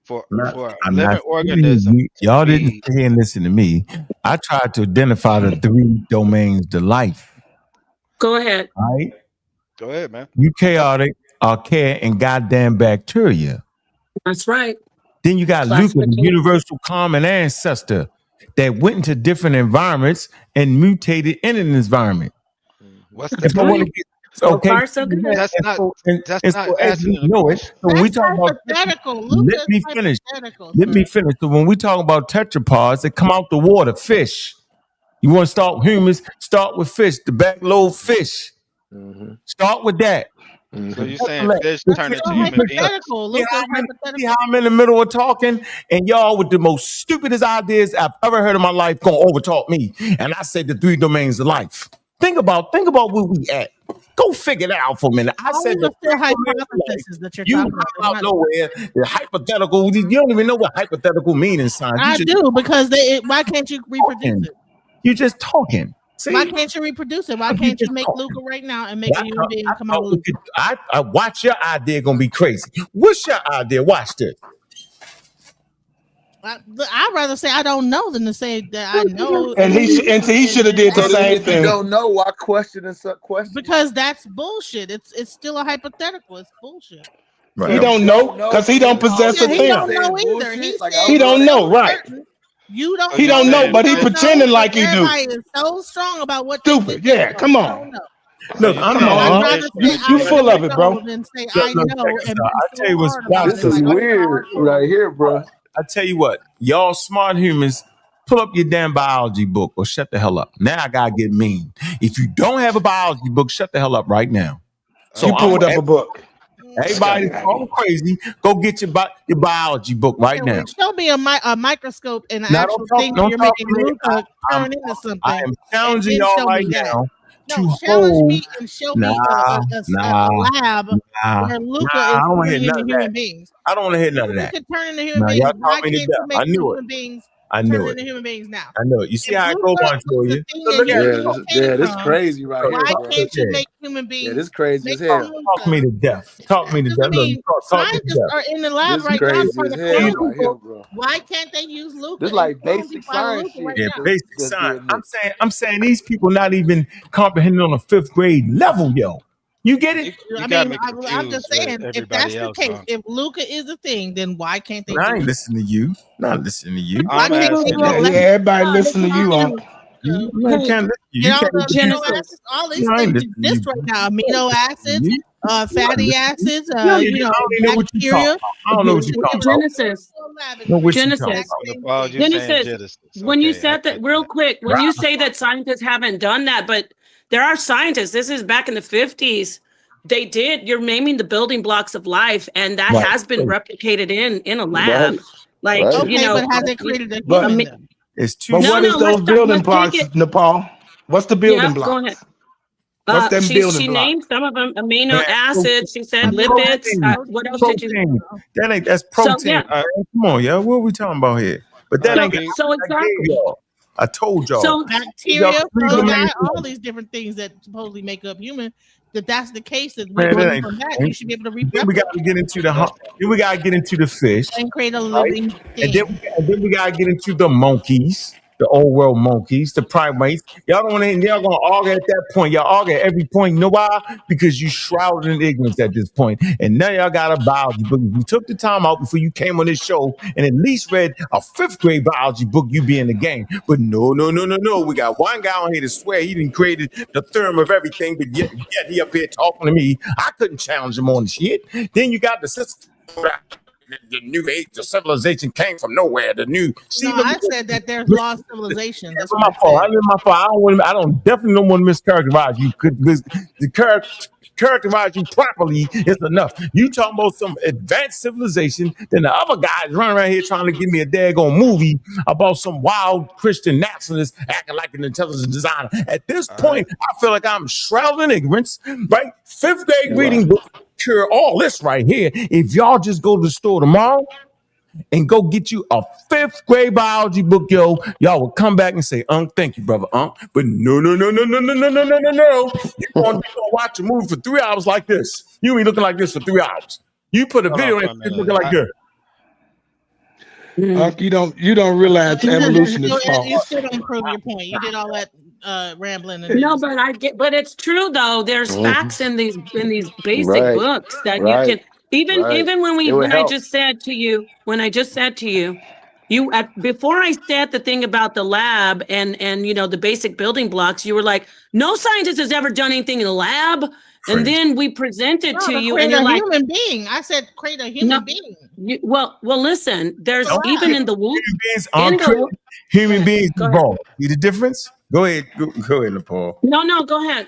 For a living organism. Y'all didn't stay and listen to me. I tried to identify the 3 domains to life. Go ahead. All right. Go ahead, man. Eukaryotic, archaic, and goddamn bacteria. That's right. Then you got Luca, the universal common ancestor that went into different environments and mutated in an environment. What's the point? Okay. That's not asking you. So when we talk about, let me finish. So when we talk about tetrapods that come out the water, fish. You want to start with humans? Start with fish, the backload fish. Start with that. So you're saying fish turn into human beings? Hypothetical. See how I'm in the middle of talking, and y'all with the most stupidest ideas I've ever heard in my life gonna overtalk me. And I said the 3 domains of life. Think about where we at. Go figure that out for a minute. I said the still hypotheses that you're you talking hop about. out nowhere. The hypothetical. You don't even know what hypothetical means in science. I do, because why can't you reproduce it? You just talking. See? Why can't you reproduce it? Why can't you make Luca right now and make a human being come out of Luca? I watch your idea gonna be crazy. What's your idea? Watch this. I'd rather say I don't know than to say that I know. And he should have did the same if you thing. don't know, why question and question? Because that's bullshit. It's still a hypothetical. It's bullshit. Right. He don't know because he don't possess a He thing. don't know either. He don't know, right? You don't. He don't know, but he pretending like he do. Everybody is so strong about what. Stupid. Yeah, come on. Look, come on. You full of it, bro. I tell you what's this is weird right here, bro. I tell you what, y'all smart humans, pull up your damn biology book or shut the hell up. Now I gotta get mean. If you don't have a biology book, shut the hell up right now. So you pulled up a book. Everybody's all crazy. Go get your biology book right now. Show me a microscope and an actual thing you're making Luca turn into something. I am challenging y'all right now. No, challenge me and show me a lab where Luca is turning into human beings. I don't want to hear none of that. Luca turn into human beings. Why can't you make human beings turn into human beings now? I know it. You see how I go on for you? Yeah, this crazy right here. Why can't you make human beings? Yeah, this crazy as hell. Talk me to death. Talk me to death. Scientists are in the lab right now for the right here, bro. Why can't they use Luca? This like basic science shit. Yeah, basic science. I'm saying these people not even comprehending on a 5th grade level, yo. You get it? I'm just saying, if that's the case, if Luca is a thing, then why can't they? I ain't listening to you. Not listening to you. Why can't they everybody listen to you, Unc. You can't listen to you. All these things exist right now: amino acids, fatty acids, bacteria. I don't know what you're talking about. Genesis. When you said that, real quick, when you say that scientists haven't done that, but there are scientists. This is back in the 50s. They did. You're naming the building blocks of life, and that has been replicated in a lab. Like, okay, you know, but has it created a human? It's too. But what is those building blocks, Nepal? What's the building blocks? Go ahead. She named some of them amino acids. She said lipids. What else did you? That's protein. Come on, yeah. What are we talking about here? But that ain't. So exactly. I told y'all. So bacteria, fungi, all these different things that supposedly make up human. That's the case. That from that, you should be able to reproduce. We got to get into then we got to get into the fish and create a living thing. And then we got to get into the monkeys, the old world monkeys, the primates. Y'all don't want to. Y'all gonna argue at that point. Y'all argue at every point. You know why? Because you shrouded in ignorance at this point. And now y'all got a biology book. If you took the time out before you came on this show and at least read a 5th grade biology book, you'd be in the game. But no. We got one guy on here to swear he didn't created the theorem of everything, but yet he up here talking to me. I couldn't challenge him on the shit. Then you got the system. The new age, the civilization came from nowhere. I said that there's lost civilizations. That's my fault. I don't definitely don't want to mischaracterize you. Characterize you properly is enough. You talking about some advanced civilization, then the other guys running around here trying to give me a daggone movie about some wild Christian nationalist acting like an intelligent designer. At this point, I feel like I'm shrouded in ignorance, right? 5th grade reading book cure all this right here. If y'all just go to the store tomorrow and go get you a 5th grade biology book, y'all will come back and say, thank you, brother, But no. You're going to watch a movie for 3 hours like this. You ain't looking like this for 3 hours. You put a video in, it's looking like this. You don't realize evolution is false. You still don't prove your point. You did all that rambling. No, but it's true though. There's facts in these basic books that you can even when I just said to you, before I said the thing about the lab and the basic building blocks, you were like, no scientist has ever done anything in a lab. And then we presented to you, and you're like, human being. I said, create a human being. Well, listen. There's even in the womb. Human beings evolve. See the difference? Go ahead, Nepal. No, go ahead.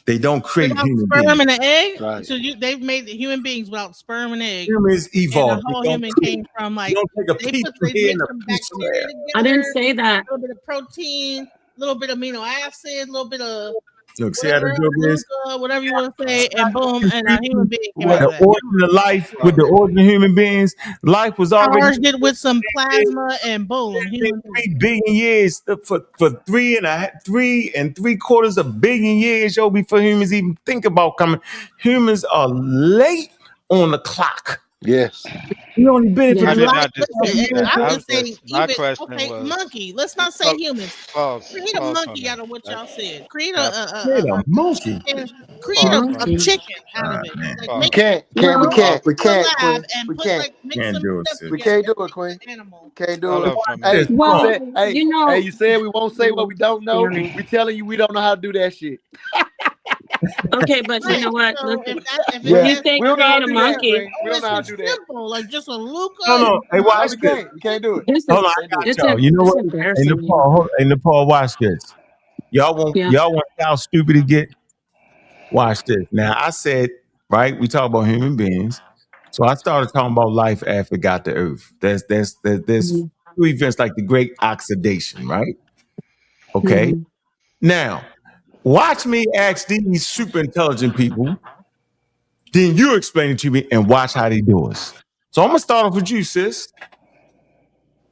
They don't create without human sperm beings. and an egg. Right. So they've made the human beings without sperm and egg. Humans evolved. And the whole They don't human create. came from like You don't take a they piece from here and mix a some piece from bacteria there. together. I didn't say that. A little bit of protein, a little bit of amino acids, a little bit of Look, see how the joke is? whatever you want to say, and boom, and a human being came With out the of that. origin of life, with the origin of human beings, life was already Charged it with some plasma, and boom, human being. 3 billion years for 3.75 billion years, yo, before humans even think about coming. Humans are late on the clock. Yes. We only been here for I'm just saying, my even question okay, was monkey. Let's not say humans. Create a monkey out of what y'all said. Create a monkey. Create a chicken out of it. Like We can't. We can't, Queen. And We put can't. like mix some stuff We together. can't do it, Queen. Can't do Hold it. up for a Hey, minute. you said we won't say what we don't know. We telling you we don't know how to do that shit. Okay, but you know what? So Listen, if when you say we don't know how create to a do that, monkey, Queen. We don't know how to do that. simple, like just a Luca. No. Hey, watch we this. can't. We can't do it. Hold on, I got y'all. You know what? Hey, Nepal, watch this. Y'all want how stupid to get? Watch this. Now, I said, right, we talk about human beings. So I started talking about life after it got to Earth. There's two events like the Great Oxidation, right? Okay. Now, watch me ask these super intelligent people. Then you explain it to me and watch how they do it. So I'm gonna start off with you, sis.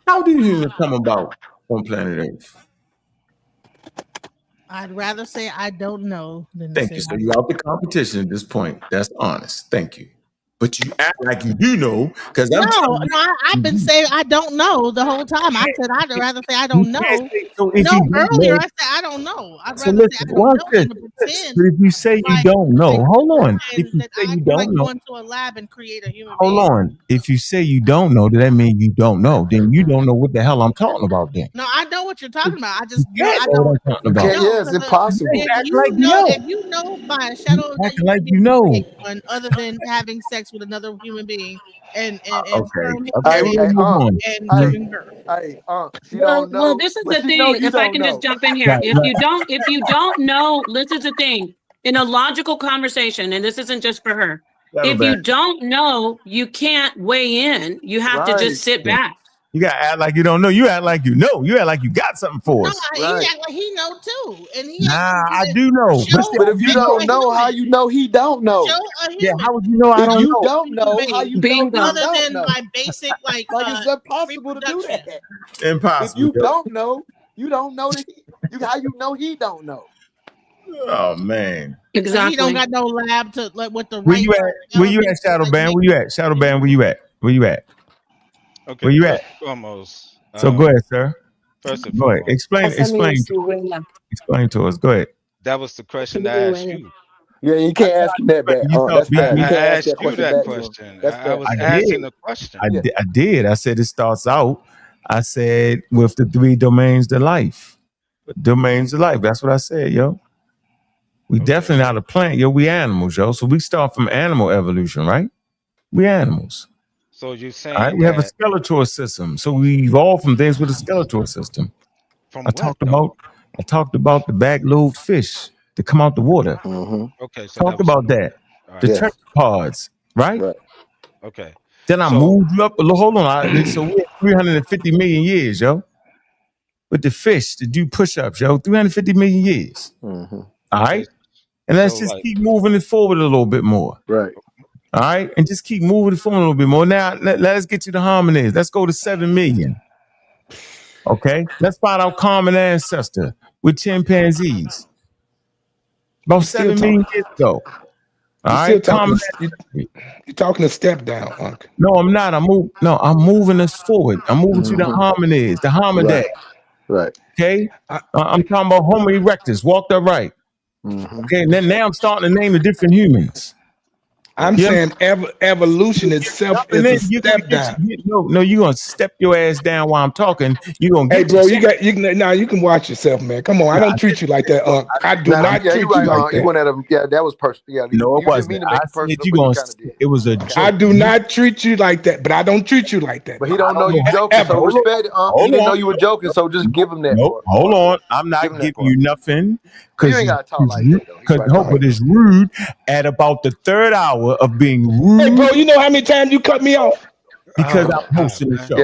How do humans come about on planet Earth? I'd rather say I don't know than to Thank say you. So you're out the competition at this point. That's honest. Thank you. But you act like you do know, because I'm telling you, I've been saying I don't know the whole time. I said I'd rather say I don't know. so if you don't Earlier know- I said I don't know. I'd So rather say listen, I don't watch know this. than to pretend But if you say you don't know, hold on. If you that say I you can like don't go know, into a lab and create a human hold being. on. If you say you don't know, does that mean you don't know? Then you don't know what the hell I'm talking about then. No, I know what you're talking about. I just can't I know what don't. I'm talking about. Yeah, it's impossible. If you know by a shadow of Acting like you know. one other than having sex with another human being and sperm Hey, and move on. giving birth. Hey, she don't know. Well, this is but the she know thing. you If I don't can just know. jump in here, Right, if you don't know, this is the thing. In a logical conversation, and this isn't just for her. Settle If back. you don't know, you can't weigh in. You have to just sit back. You gotta act like you don't know. You act like you know. You act like you got something for us. He act like he know too, and he Nah, I do know. But if you don't know, how you know he don't know? Show a human. Yeah, how would you know I If don't you know? don't know, how you know he Other don't than know? by basic like it's impossible to do that. Impossible. If you yo. don't know, you don't know that how you know he don't know. Oh man. So he don't got no lab to like with the Where right. you at? Where you at, Shadow Band? Where you at? Shadow Band, where you at? Where you at? Okay, Where you first at? and foremost. So go ahead, sir. First and Go ahead. foremost. Explain to us. Go ahead. That was the question I asked you. Yeah, you can't ask him that back. That's bad. You I can't ask asked that you question that back. question. That's I bad. was asking the question. I did. I said it starts out. I said with the 3 domains to life. Domains of life. That's what I said, yo. We definitely not a plant, yo. We animals, yo. So we start from animal evolution, right? We animals. So you're saying All right, we have a that skeletal system. So we evolved from things with a skeletal system. from I what? talked about the back-lobed fish that come out the water. Okay, so Talked about that. The tetrapods, right? Okay. Then I moved you up a little. Hold on. So we're 350 million years, yo. With the fish to do push-ups, yo. 350 million years. All right. And let's just keep moving it forward a little bit more. Right. All right. And just keep moving it forward a little bit more. Now, let's get to the hominids. Let's go to 7 million. Okay. Let's find our common ancestor with chimpanzees. About 7 million years ago. All right. You're talking a step down, Unc. No, I'm not. I'm moving us forward. I'm moving to the hominids, the hominidae. Right. Okay. I'm talking about Homo erectus, walked upright. Okay. And then now I'm starting to name the different humans. I'm saying evolution itself is a step down. No, you're gonna step your ass down while I'm talking. You're gonna get you can watch yourself, man. Come on, I don't treat you like that, Unc. I do not treat you like that. You went at him. Yeah, that was personal. Yeah, no, it wasn't. I said you gonna. It was a joke. I do not treat you like that, but I don't treat you like that. But he don't know you joking, so respect it. He didn't know you were joking, so just give him that. Nope. Hold on. I'm not giving you nothing. because ain't gotta talk like that though. But it's rude at about the third hour of being rude. Hey, bro, you know how many times you cut me off? Because I'm hosting the show.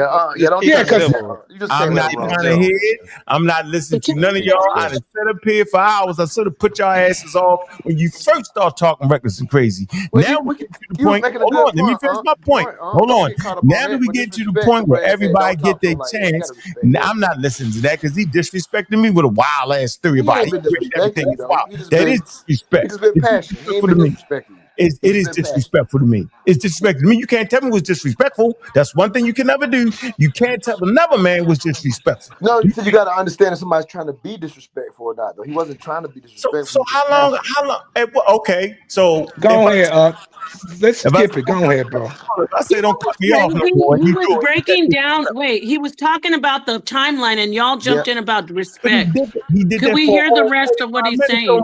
I'm not trying to hear it. I'm not listening to none of y'all. I done sat up here for hours. I should have put y'all asses off when you first start talking reckless and crazy. Now we get to the point. Hold on, let me finish my point. Hold on. Now that we get to the point where everybody get their chance, I'm not listening to that because he disrespecting me with a wild ass theory about everything is wild. That is disrespect. He just been passionate. He ain't been disrespecting you. It is disrespectful to me. It's disrespectful to me. You can't tell me what's disrespectful. That's one thing you can never do. You can't tell another man what's disrespectful. No, you said you got to understand if somebody's trying to be disrespectful or not. Though he wasn't trying to be disrespectful. So how long? Okay, so go ahead. Let's skip it. Go ahead, bro. I say don't cut me off no more. He was breaking down. Wait, he was talking about the timeline, and y'all jumped in about respect. He did Can that we for hear the rest of what he's saying?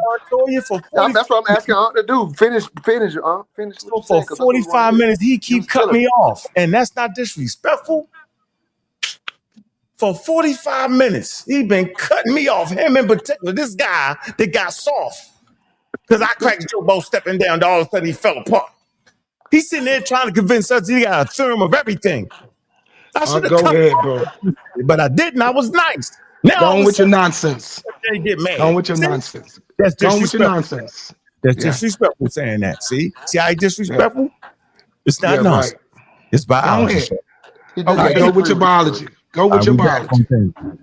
That's what I'm asking to do. Finish. So for 45 minutes, he keep cutting me off, and that's not disrespectful. For 45 minutes, he been cutting me off. Him in particular, this guy that got soft. Because I cracked Joe Bo stepping down, all of a sudden he fell apart. He's sitting there trying to convince us he got a theorem of everything. I should have go ahead, bro. But I didn't. I was nice. Now go on with your nonsense. They get mad. Go on with your nonsense. That's go on with your disrespectful. nonsense. That's disrespectful saying that. See how he disrespectful? It's not nonsense. Right. It's biology. Okay, go with your biology. Go with your biology.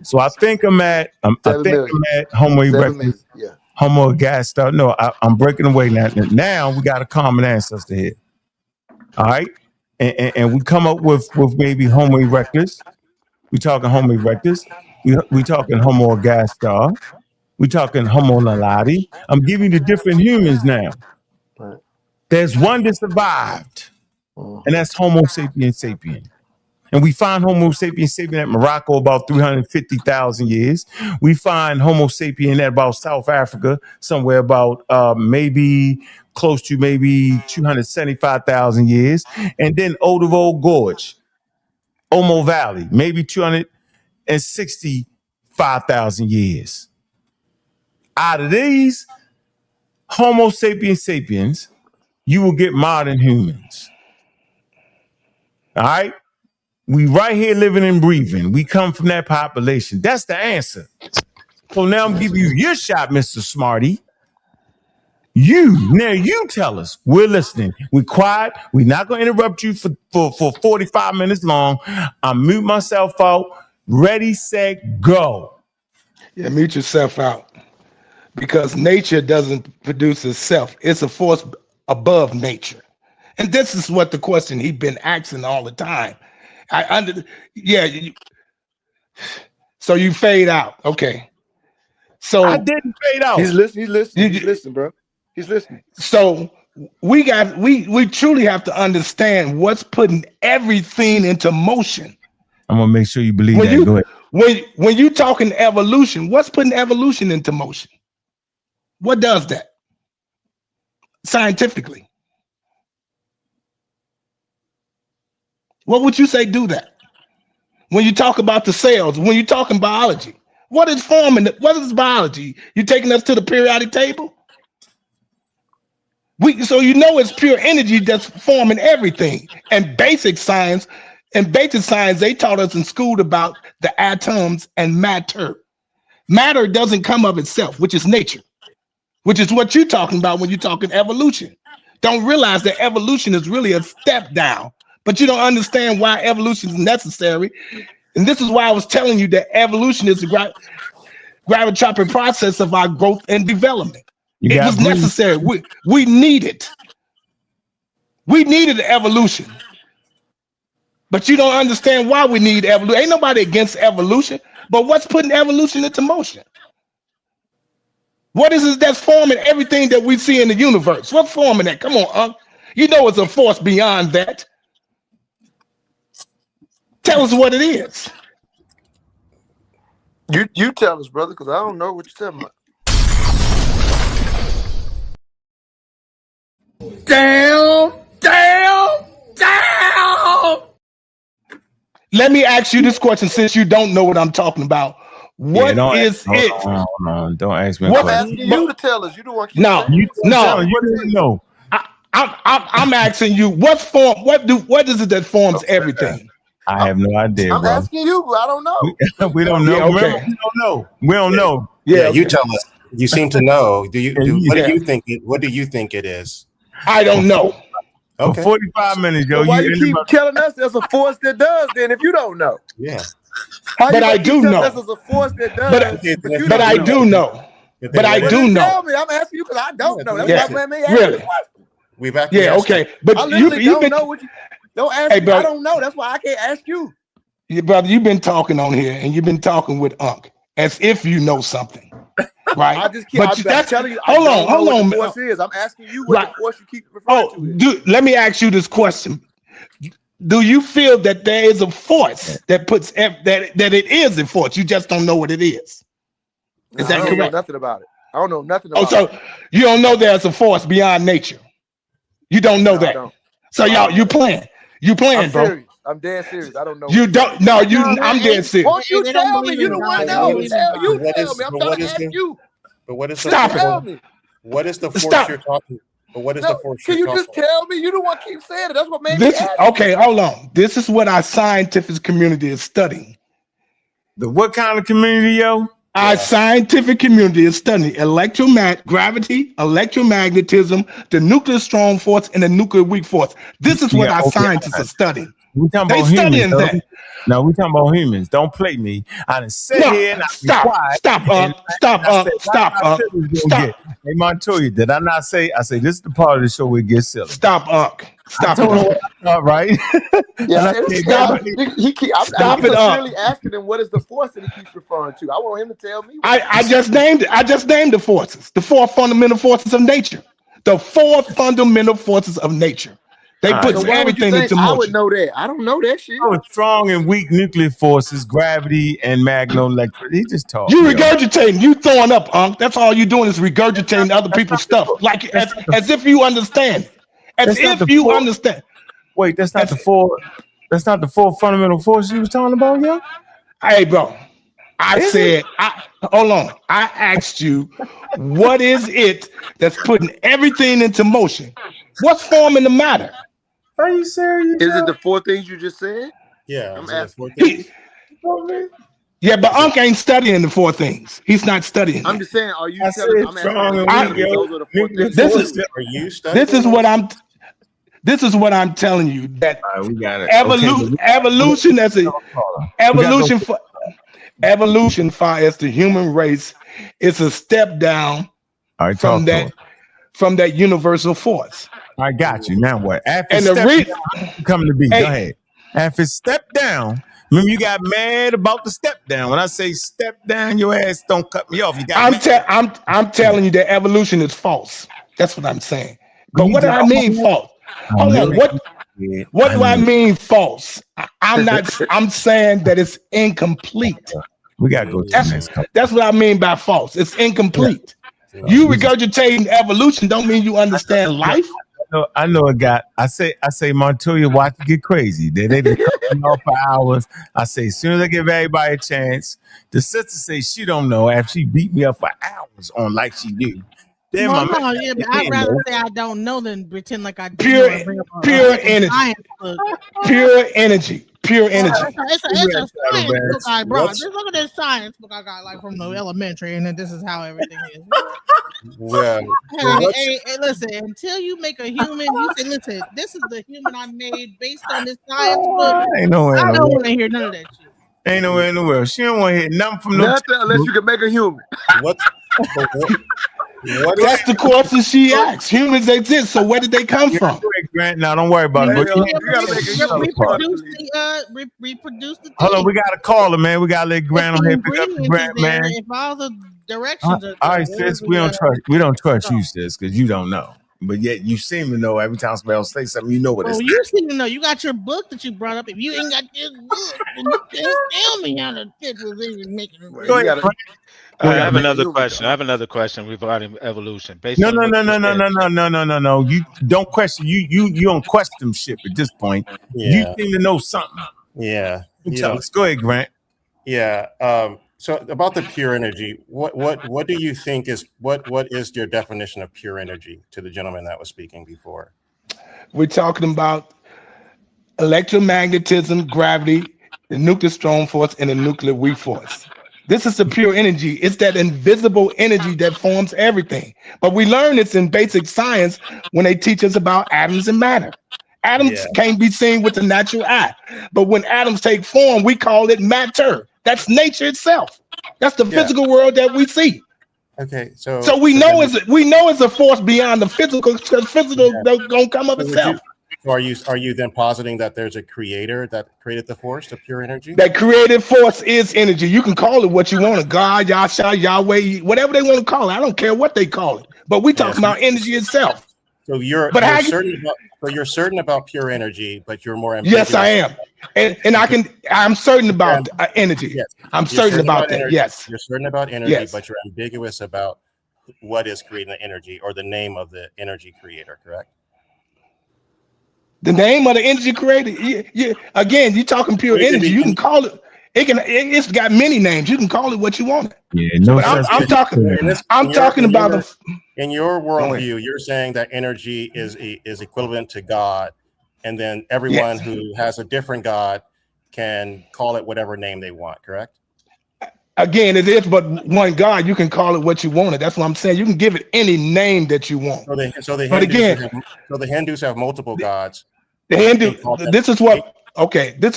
So I think I'm at Homo erectus. Yeah. Homo Gaster. No, I'm breaking away now. Now we got a common ancestor here. All right. And we come up with maybe Homo erectus. We talking Homo erectus. We talking Homo Gaster. We talking Homo naledi. I'm giving you the different humans now. Right. There's one that survived, and that's Homo sapiens sapien. And we find Homo sapiens sapien at Morocco about 350,000 years. We find Homo sapien at about South Africa, somewhere about maybe close to maybe 275,000 years. And then Olduvai Gorge, Omo Valley, maybe 265,000 years. Out of these Homo sapiens sapiens, you will get modern humans. All right? We right here living and breathing. We come from that population. That's the answer. So now I'm giving you your shot, Mr. Smarty. You tell us. We're listening. We're quiet. We're not going to interrupt you for 45 minutes long. I'm mute myself out. Ready, set, go. Yeah, mute yourself out. Because nature doesn't produce itself. It's a force above nature. And this is what the question he's been asking all the time. So you fade out. Okay. So I didn't fade out. He's listening. He's listening, bro. He's listening. So we truly have to understand what's putting everything into motion. I'm gonna make sure you believe that. Go ahead. When you talking evolution, what's putting evolution into motion? What does that scientifically? What would you say do that? When you talk about the cells, when you're talking biology, what is forming? What is biology? You taking us to the periodic table? So you know it's pure energy that's forming everything. And basic science, they taught us in school about the atoms and matter. Matter doesn't come of itself, which is nature, which is what you're talking about when you're talking evolution. Don't realize that evolution is really a step down. But you don't understand why evolution is necessary. And this is why I was telling you that evolution is the gravitational process of our growth and development. It was necessary. We need it. We needed evolution. But you don't understand why we need evolution. Ain't nobody against evolution. But what's putting evolution into motion? What is it that's forming everything that we see in the universe? What's forming that? Come on, you know it's a force beyond that. Tell us what it is. You tell us, brother, because I don't know what you're talking about. Down. Let me ask you this question, since you don't know what I'm talking about. What is it? Hold on. Don't ask me. I'm asking you to tell us. You don't want to keep saying You it. don't know. I'm asking you, what is it that forms everything? I have no idea, I'm bro. asking you. I don't know. We don't know. Yeah, okay. Remember, we don't know. We don't know. Yeah, okay. you tell us. You seem to know. What do you think? What do you think it is? I don't know. For 45 minutes, yo. So why you keep telling us there's a force that does then if you don't know? Yeah. But I do know. Us there's a force that does, but I do know. But I do know. Tell me. I'm asking you because I don't know. That's why I made me ask you the question. We've asked. Yeah, okay. But I literally don't know what you don't ask me. Bro, I don't know. That's why I can't ask you. Yeah, brother, you've been talking on here and you've been talking with Ankh as if you know something. Right? I just keep I'm telling you, hold on. What the force is. I'm asking you what the force you keep referring to is. Dude, let me ask you this question. Do you feel that there is a force that puts that it is a force? You just don't know what it is. Is that correct? I don't know nothing about it. I don't know nothing about it. So you don't know there's a force beyond nature. You don't know that. So you playing. You playing, I'm bro. serious. I'm dead serious. I don't know. You don't know. I'm dead serious. Won't you tell me? You the one know. You tell me. I'm trying to ask you. But what is Stop it? What is the force you're talking? But what is the force? Can you just tell me? You the one keep saying it. That's what made me ask. Okay, hold on. This is what our scientific community is studying. The what kind of community, yo? Our scientific community is studying gravity, electromagnetism, the nuclear strong force, and the nuclear weak force. This is what our scientists are studying. We talking They about studying humans, that. No, we talking about humans. Don't play me. I done sit here and stop. Hey, Montoya, did I not say? I say this is the part of the show where it gets silly. Stop, Ankh. Stop it. Right? Yeah, Stop it up. Really asking him what is the force that he keeps referring to. I want him to tell me. I just named it. I just named the forces, the four fundamental forces of nature. The four fundamental forces of nature. They put everything into motion. I would know that. I don't know that shit. Oh, strong and weak nuclear forces, gravity and magnoelectricity. He just talking. You regurgitating. You throwing up, Ankh. That's all you doing is regurgitating other people's stuff, like as if you understand. As if you understand. Wait, that's not the four. That's not the four fundamental forces you was talking about, yo. Hey, bro. Hold on. I asked you, what is it that's putting everything into motion? What's forming the matter? Are you serious? Is it the four things you just said? Yeah, I'm asking. Yeah, but Ankh ain't studying the four things. He's not studying. I'm just saying, are you telling me? Those are the four things. This is what I'm telling you. That we got it. Evolution as a evolution as the human race is a step down from that universal force. I got you. Now what? And the reason come to be. Go ahead. After step down, remember you got mad about the step down. When I say step down, your ass don't cut me off. You got I'm telling you that evolution is false. That's what I'm saying. But what do I mean false? Hold on. What do I mean false? I'm saying that it's incomplete. We gotta go to the next couple. That's what I mean by false. It's incomplete. You regurgitating evolution don't mean you understand life. I know a guy. I say, Montoya, watch it get crazy. They been cutting off for hours. I say, as soon as I give everybody a chance, the sister say she don't know after she beat me up for hours on like she do. But I'd rather say I don't know than pretend like I do. Pure energy. It's a science book I brought. Just look at this science book I got like from the elementary, and then this is how everything is. Hey, listen, until you make a human, you say, listen, this is the human I made based on this science book. I don't want to hear none of that shit. Ain't nowhere in the world. She don't want to hear nothing from nothing unless you can make a human. That's the question she asked. Humans exist, so where did they come from? Grant, now don't worry about it. Reproduce the thing. Hold on, we got to call her, man. We got to let Grant on here pick up the Grant, man. If all the directions are all right, sis, we don't trust you, sis, because you don't know. But yet you seem to know every time somebody else say something, you know what it's. You seem to know. You got your book that you brought up. If you ain't got this book, then you can't tell me how the shit was even making it. Go ahead. I have another question regarding evolution. No. You don't question. You don't question shit at this point. Yeah. You seem to know something. Yeah. Tell us. Go ahead, Grant. Yeah. So about the pure energy, what do you think is what is your definition of pure energy to the gentleman that was speaking before? We're talking about electromagnetism, gravity, the nuclear strong force, and the nuclear weak force. This is the pure energy. It's that invisible energy that forms everything. But we learn this in basic science when they teach us about atoms and matter. Atoms can't be seen with the natural eye. But when atoms take form, we call it matter. That's nature itself. That's the physical world that we see. Okay, so we know it's a force beyond the physical, because physical don't come of itself. So are you then positing that there's a creator that created the force, the pure energy? That creative force is energy. You can call it what you want, God, Yasha, Yahweh, whatever they want to call it. I don't care what they call it. But we talking about energy itself. So you're certain about pure energy, but you're more ambiguous. Yes, I am. And I'm certain about energy. Yes. I'm certain about that. Energy. Yes. You're certain about energy, but you're ambiguous about what is creating the energy or the name of the energy creator, correct? The name of the energy creator. Again, you're talking pure energy. You can call it. It's got many names. You can call it what you want. Yeah, no. But I'm talking about in your worldview. You're saying that energy is equivalent to God, and then everyone who has a different God can call it whatever name they want. Correct? Again, it is but one God. You can call it what you want. That's what I'm saying. You can give it any name that you want. So the Hindus have multiple gods. The Hindu. This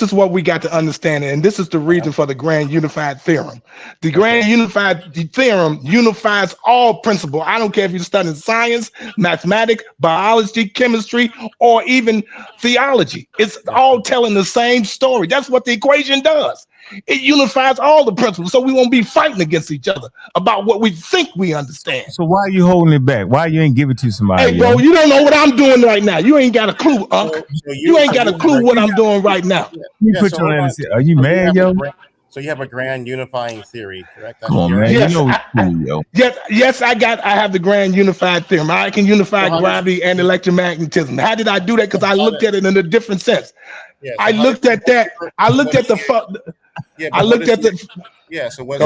is what we got to understand, and this is the reason for the Grand Unified Theorem. The Grand Unified Theorem unifies all principles. I don't care if you're studying science, mathematics, biology, chemistry, or even theology. It's all telling the same story. That's what the equation does. It unifies all the principles, so we won't be fighting against each other about what we think we understand. So why are you holding it back? Why you ain't give it to somebody? Hey, bro, you don't know what I'm doing right now. You ain't got a clue, Unc. You ain't got a clue what I'm doing right now. Are you mad, yo? So you have a grand unifying theory, correct? That's Come on, man. Yes, you know it's cool, yo. Yes, I have the Grand Unified Theorem. I can unify gravity and electromagnetism. How did I do that? Because I looked at it in a different sense. I looked at that. I looked at the. So what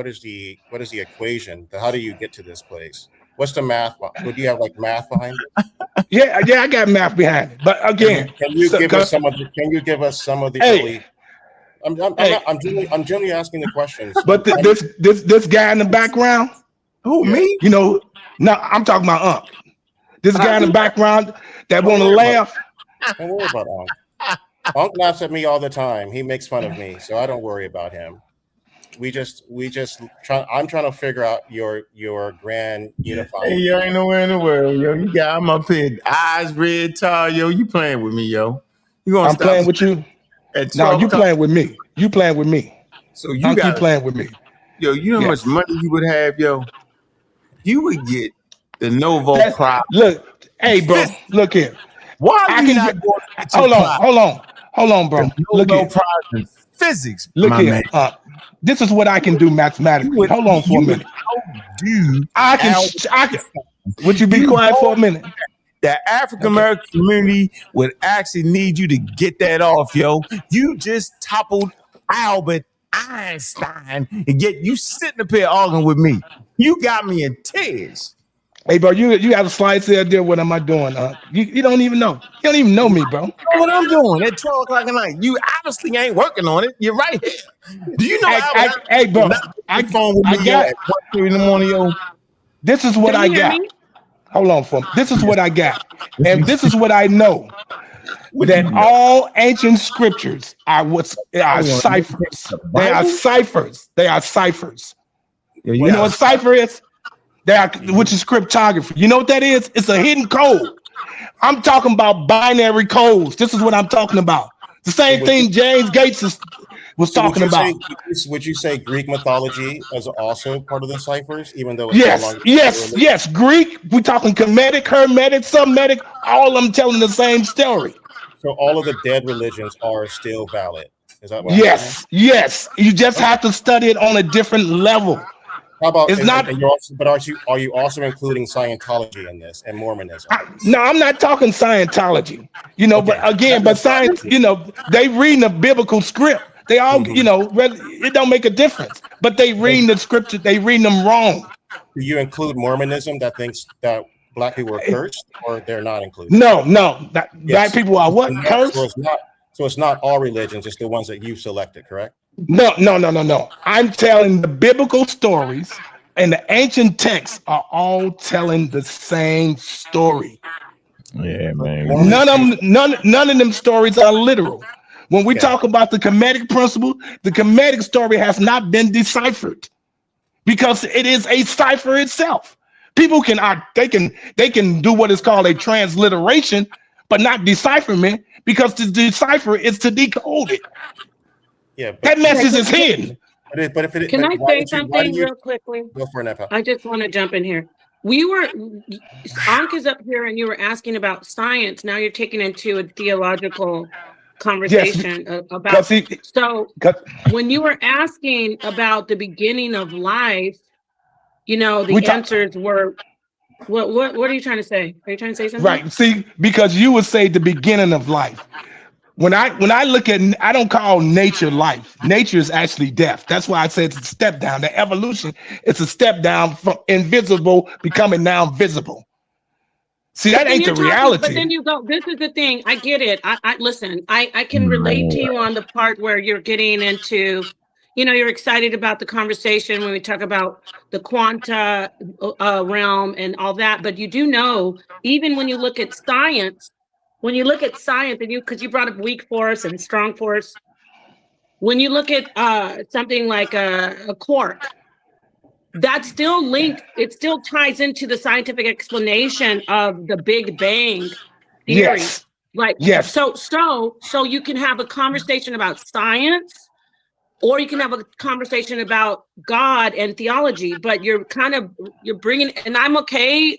is the equation? How do you get to this place? What's the math? Do you have like math behind it? Yeah, I got math behind it. But again, can you give us some of the early? I'm generally asking the questions. But this guy in the background, who me? You know, no, I'm talking about Unc. This guy in the background that want to laugh. Don't worry about Unc. Unc laughs at me all the time. He makes fun of me, so I don't worry about him. I'm trying to figure out your grand unifying. Hey, yo, ain't nowhere in the world, yo. I'm up here, eyes red, tall, yo. You playing with me, yo? I'm playing with you. No, you playing with me. You playing with me. So you playing with me. Yo, you know how much money you would have, yo? You would get the Nobel Prize. Look, hey, bro, look here. Why are you not going to Hold on, bro. Look Nobel here. Prize in physics. Look here. This is what I can do mathematically. Hold on for a minute. I can. Would you be quiet for a minute? The African American community would actually need you to get that off, yo. You just toppled Albert Einstein, and yet you sitting up here arguing with me. You got me in tears. Hey, bro, you have a slight idea what am I doing? You don't even know. You don't even know me, bro. You know what I'm doing at 12 o'clock at night. You obviously ain't working on it. You're right here. Do you know? Hey, bro, I got at 1:30 in the morning, yo. This is what I got. Hold on for me. This is what I got, and this is what I know. That all ancient scriptures are ciphers. They are ciphers. They are ciphers. You know what cipher is? Which is cryptography. You know what that is? It's a hidden code. I'm talking about binary codes. This is what I'm talking about. The same thing James Gates was talking about. Would you say Greek mythology is also part of the ciphers, even though it's yes. Greek. We're talking Kemetic, Hermetic, Semitic. All of them telling the same story. So all of the dead religions are still valid. Is that what? Yes. You just have to study it on a different level. How about are you also including Scientology in this and Mormonism? No, I'm not talking Scientology. You know, but again, but science, you know, they reading the biblical script. They all, you know, it don't make a difference. But they reading the scripture, they reading them wrong. Do you include Mormonism that thinks that black people are cursed, or they're not included? No. Black people are what? Cursed? So it's not all religions, it's the ones that you selected, correct? No. I'm telling the biblical stories, and the ancient texts are all telling the same story. Yeah, man. None of them stories are literal. When we talk about the Kemetic principle, the Kemetic story has not been deciphered because it is a cipher itself. People can do what is called a transliteration, but not decipherment, because to decipher is to decode it. Yeah, that message is hidden. Can I say something real quickly? Go for it, I just want to jump in here. Ankh is up here, and you were asking about science. Now you're taking into a theological conversation about. So when you were asking about the beginning of life, you know, the answers were. What are you trying to say? Are you trying to say something? Right. See, because you would say the beginning of life. When I look at, I don't call nature life. Nature is actually death. That's why I say it's a step down. The evolution, it's a step down from invisible becoming now visible. See, that ain't the reality. But then you go, this is the thing. I get it. I listen, I can relate to you on the part where you're getting into, you know, you're excited about the conversation when we talk about the quanta realm and all that. But you do know, even when you look at science, and because you brought up weak force and strong force, when you look at something like a quark, that's still linked. It still ties into the scientific explanation of the Big Bang theory. Yes. So you can have a conversation about science, or you can have a conversation about God and theology. But you're bringing, and I'm okay.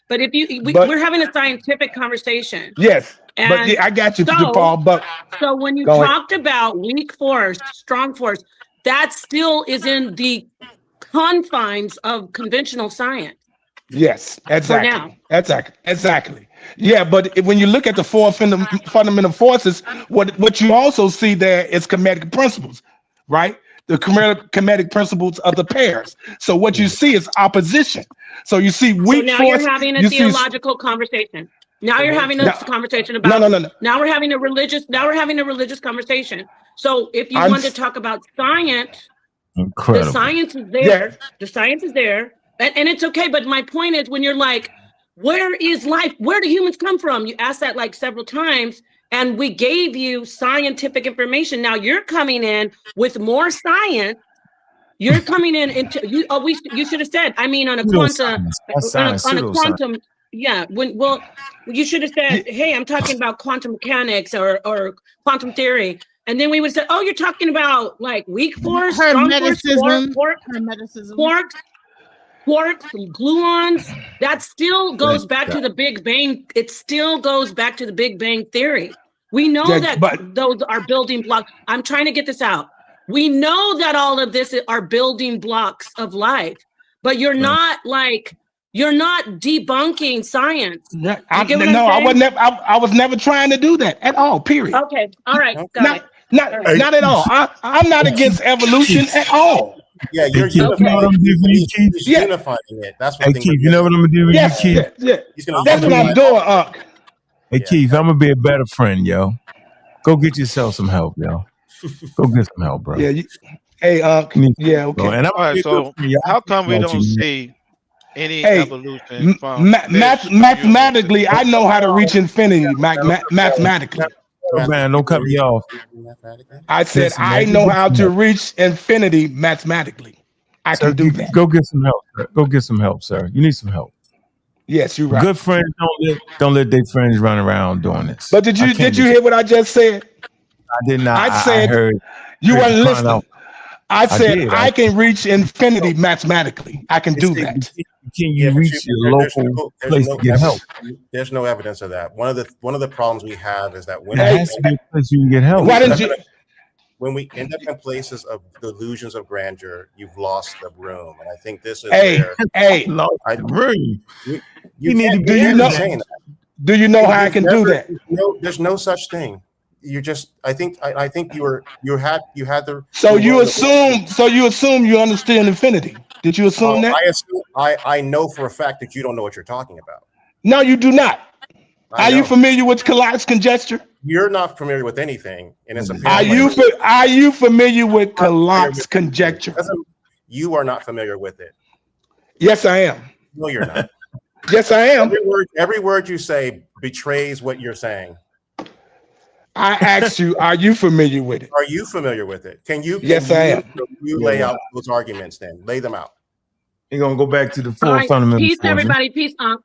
But if we're having a scientific conversation. Yes. But I got you, Paul. But so when you talked about weak force, strong force, that still is in the confines of conventional science. Yes, exactly. Exactly. Yeah, but when you look at the four fundamental forces, what you also see there is Kemetic principles, right? The Kemetic principles of the pairs. So what you see is opposition. So you see weak force. So now you're having a theological conversation. Now you're having a conversation about. No. Now we're having a religious conversation. So if you want to talk about science, incredible. The science is there. Yeah. The science is there, and it's okay. But my point is, when you're like, where is life? Where do humans come from? You asked that like several times, and we gave you scientific information. Now you're coming in with more science. You're coming in into you. Oh, you should have said. I mean, on a quantum. Yeah. You should have said, "Hey, I'm talking about quantum mechanics or quantum theory." And then we would say, "Oh, you're talking about like weak force, strong force, quarks, gluons." That still goes back to the Big Bang. It still goes back to the Big Bang theory. We know those are building blocks. I'm trying to get this out. We know that all of this are building blocks of life, but you're not debunking science. I was never trying to do that at all. Period. Okay. All right. Not at all. I'm not against evolution at all. Yeah, you're unifying it. That's what Keith, you know what I'm gonna do with you, Keith? Yeah. That's what I'm doing, Hey, Keith, I'm gonna be a better friend, yo. Go get yourself some help, yo. Go get some help, bro. Yeah. Yeah. Okay. And all right. So how come we don't see any evolution from mathematically? I know how to reach infinity. Mathematically. Man, don't cut me off. I said I know how to reach infinity mathematically. I can do that. Go get some help, sir. Go get some help, sir. You need some help. Yes, you're right. Good friends don't let their friends run around doing this. But did you hear what I just said? I did not. I said I heard you weren't listening. I said I can reach infinity mathematically. I can do that. Can you reach your local place to get help? There's no evidence of that. One of the problems we have is that when there has to be a place you can get help. Why didn't you? When we end up in places of delusions of grandeur, you've lost the room, and I think this is room. You need to. Do you know how I can do that? There's no such thing. you just I think you had the So you assume you understand infinity. Did you assume that? I know for a fact that you don't know what you're talking about. No, you do not. Are you familiar with Colline's conjecture? You're not familiar with anything, and it's Are you familiar with Colline's conjecture? You are not familiar with it. Yes, I am. No, you're not. Yes, I am. Every word you say betrays what you're saying. I asked you, are you familiar with it? Are you familiar with it? Yes, I am. You lay out those arguments then. Lay them out. You're going to go back to the All four right, fundamentals. peace, everybody. Peace, Ankh.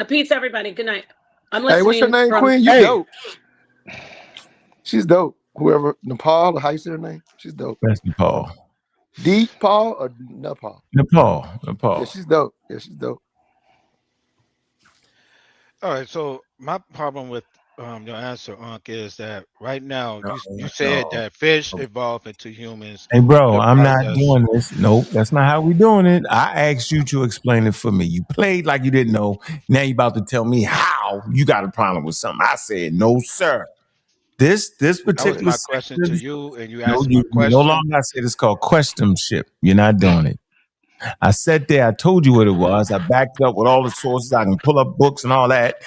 Peace, everybody. Good night. I'm listening. Hey, what's your name, Queen? You dope. She's dope. Whoever, Nepal, or how you say her name? She's dope. That's Nepal. D Paul or Nepal? Nepal. Yeah, she's dope. Yeah, she's dope. All right, so my problem with your answer, Ankh, is that right now you said that fish evolved into humans. Hey, bro, I'm not doing this. Nope, that's not how we doing it. I asked you to explain it for me. You played like you didn't know. Now you about to tell me how you got a problem with something. I said, no, sir. This particular that was my question to you, and you asked no, my question. No longer I said it's called questionship. You're not doing it. I sat there, I told you what it was. I backed up with all the sources. I can pull up books and all that.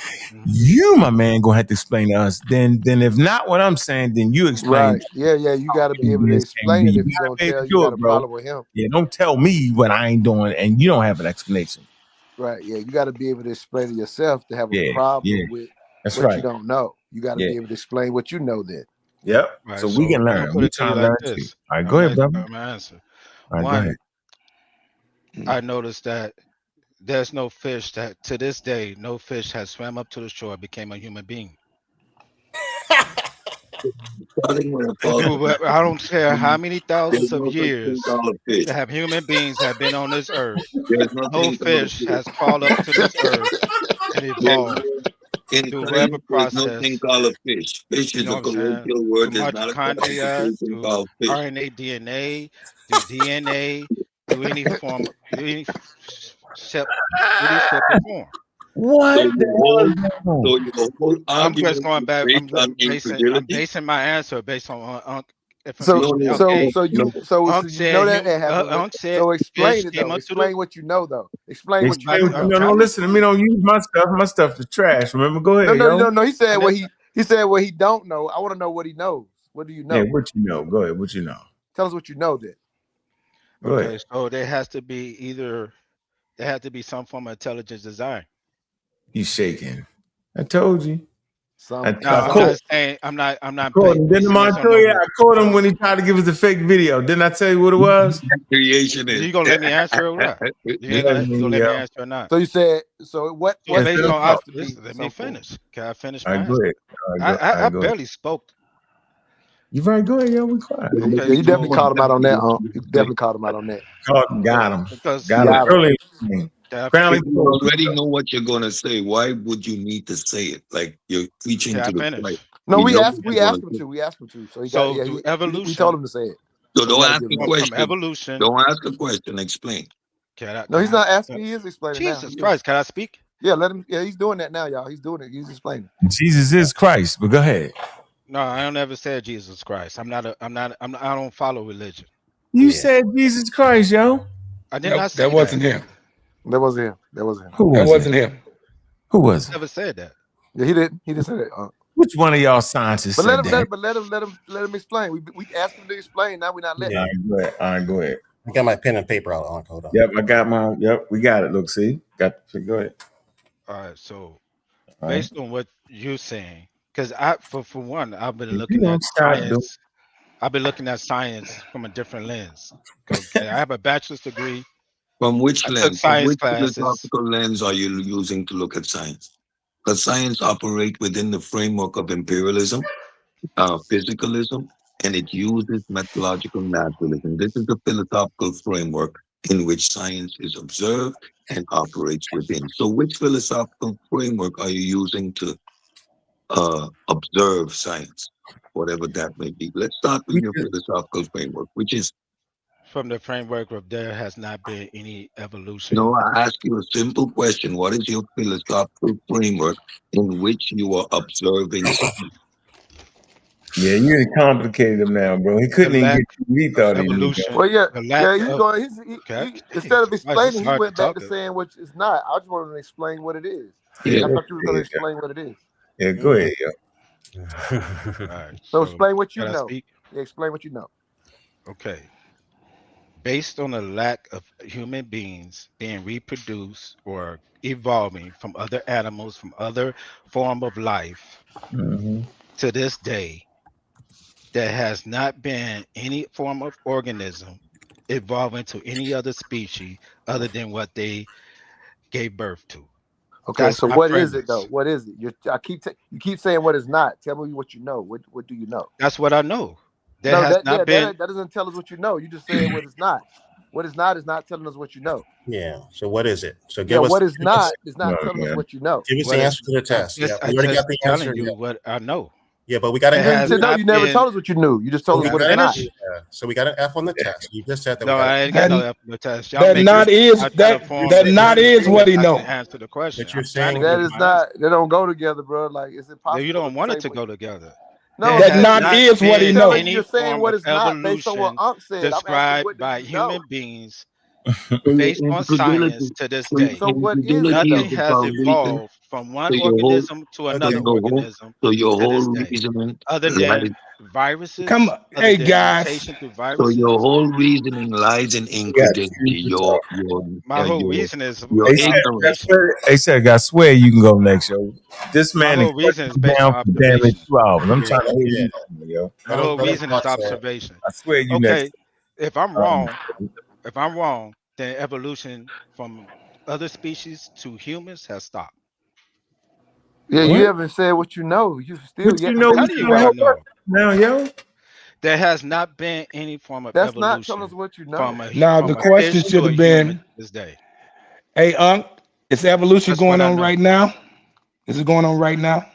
You, my man, gonna have to explain to us. Then if not what I'm saying, then you explain. Right. Yeah, you got to be able to explain it if you're going to tell you got a problem with him. Yeah, don't tell me what I ain't doing and you don't have an explanation. Right. Yeah, you got to be able to explain it yourself to have a problem with what you don't know. You got to be able to explain what you know then. Yep. Right, so we can learn. We trying to learn too. All right, go ahead, brother. I'm gonna answer. All right, One, go ahead. I noticed that there's no fish that to this day, no fish has swam up to the shore and became a human being. I don't care how many thousands of years that have human beings have been on this earth. No fish has crawled up to this earth and evolved through whatever process. There's no thing called a fish. Fish is a colloquial word. Through mitochondria, through RNA, DNA, through DNA, through any form, any shape or form. What? I'm just going back. I'm basing my answer based on So you know that happened. So explain it though. Explain what you know though. Explain what you know. No, listen to me. Don't use my stuff. My stuff is trash. Remember, go ahead. No. He said what he don't know. I want to know what he knows. What do you know? Yeah, what you know. Go ahead. What you know. Tell us what you know then. Okay, so there has to be some form of intelligence design. You shaking. I told you. I'm not. I caught him when he tried to give us the fake video. Didn't I tell you what it was? Creation is. You gonna let me answer or what? You gonna let me answer or not? So you said what? Based on let me finish. Can I finish my answer? I barely spoke. You right, go ahead, yo. We quiet. Yeah, you definitely called him out on that, huh? You definitely called him out on that. Got him. Because got him early. If you already know what you're gonna say, why would you need to say it? Like you're preaching to the right. No, we asked him to. We asked him to. So he got evolution. We told him to say it. So don't ask a question. Evolution. Don't ask a question. Explain. No, he's not asking. He is explaining. Jesus Christ! Can I speak? Yeah, let him. Yeah, he's doing that now, y'all. He's doing it. He's explaining. Jesus is Christ, but go ahead. No, I don't ever say Jesus Christ. I don't follow religion. You said Jesus Christ, yo. I did not say that. Wasn't him. That wasn't him. That wasn't him. That wasn't him. Who was it? Never said that. Yeah, he didn't. He didn't say that. Which one of y'all scientists said that? But let him explain. We asked him to explain. Now we're not letting him. All right, go ahead. I got my pen and paper out. Hold on. Yep, I got mine. Yep, we got it. Look, see, go ahead. All right, so based on what you're saying, because for one, I've been looking at science. I've been looking at science from a different lens. I have a bachelor's degree. From which lens? Which philosophical lens are you using to look at science? Does science operate within the framework of imperialism, physicalism, and it uses methodological naturalism. This is the philosophical framework in which science is observed and operates within. So which philosophical framework are you using to observe science, whatever that may be? Let's start with your philosophical framework, which is from the framework of there has not been any evolution. No, I ask you a simple question. What is your philosophical framework in which you are observing science? Yeah, you done complicated him now, bro. He couldn't even get what he thought he knew. Well, he's going. Instead of explaining, he went back to saying what it's not. I just wanted to explain what it is. Yeah, I thought you were going to explain what it is. Yeah, go ahead, yo. So explain what you can I know. speak? Yeah, explain what you know. Okay. Based on the lack of human beings being reproduced or evolving from other animals, from other form of life, to this day, there has not been any form of organism evolving to any other species other than what they gave birth to. Okay, That's so my what premise. is it though? What is it? You keep saying what it's not. Tell me what you know. What do you know? That's what I know. That doesn't tell us what you know. You just said what it's not. What it's not is not telling us what you know. Yeah. So what is it? So what is not is not telling us what you know. Give us the answer to the test. I We already got the answer. telling you what I know. Yeah, but we got an F. You never told us what you knew. You just told us what it's not. So we got an F on the test. You just said that. No, I ain't got no F on the test. That not is what he know. Answer the question. But you're saying that is not. They don't go together, bro. Like, is it possible? You don't want it to go together. No, that not is what he know. You're saying what it's not based on what Ankh said. Described by human beings based on science to this day. So what is it? Nothing has evolved from one organism to another organism so your to this whole day, reasoning other than viruses. Come on, hey guys. So your whole reasoning lies in incredulity. My whole reason is They said, I swear you can go next, yo. This man whole reason is based on down for damn it 2 hours. I'm trying to hear you, yo. My whole reason is observation. I swear you okay, next. If I'm wrong, then evolution from other species to humans has stopped. Yeah, you haven't said what you know. You still what you know? How do you what I know? Now, yo. There has not been any form of evolution. That's not telling us what you know. Now the question should have been this day. Hey, Unc, is evolution going on right now? Is it going on right now?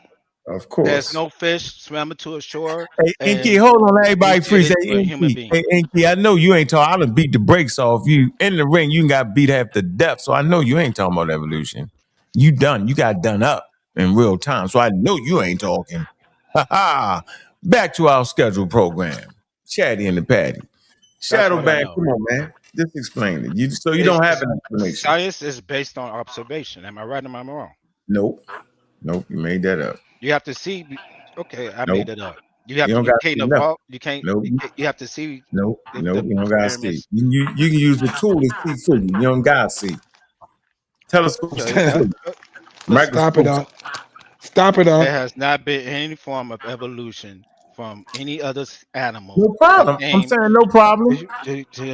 Of course. There's no fish swam to a shore. Hey, Inky, hold on, everybody freeze. Hey, Inky, I know you ain't talking. I done beat the brakes off you. In the ring, you got beat half to death. So I know you ain't talking about evolution. You done. You got done up in real time. So I know you ain't talking. Ha ha. Back to our scheduled program. Chatty and the Patty. Shadowban, come on, man. Just explain it. You don't have an explanation. Science is based on observation. Am I right or am I wrong? Nope, you made that up. You have to see. Okay, I Nope. made it up. You have You to. don't You gotta can't see evolve. You can't. Nope. You have to see. Nope, you don't gotta see. You can use the tool to see for you. You don't gotta see. Telescope. Stop it up. Stop it up. There has not been any form of evolution from any other animal. No problem. I'm saying no problem.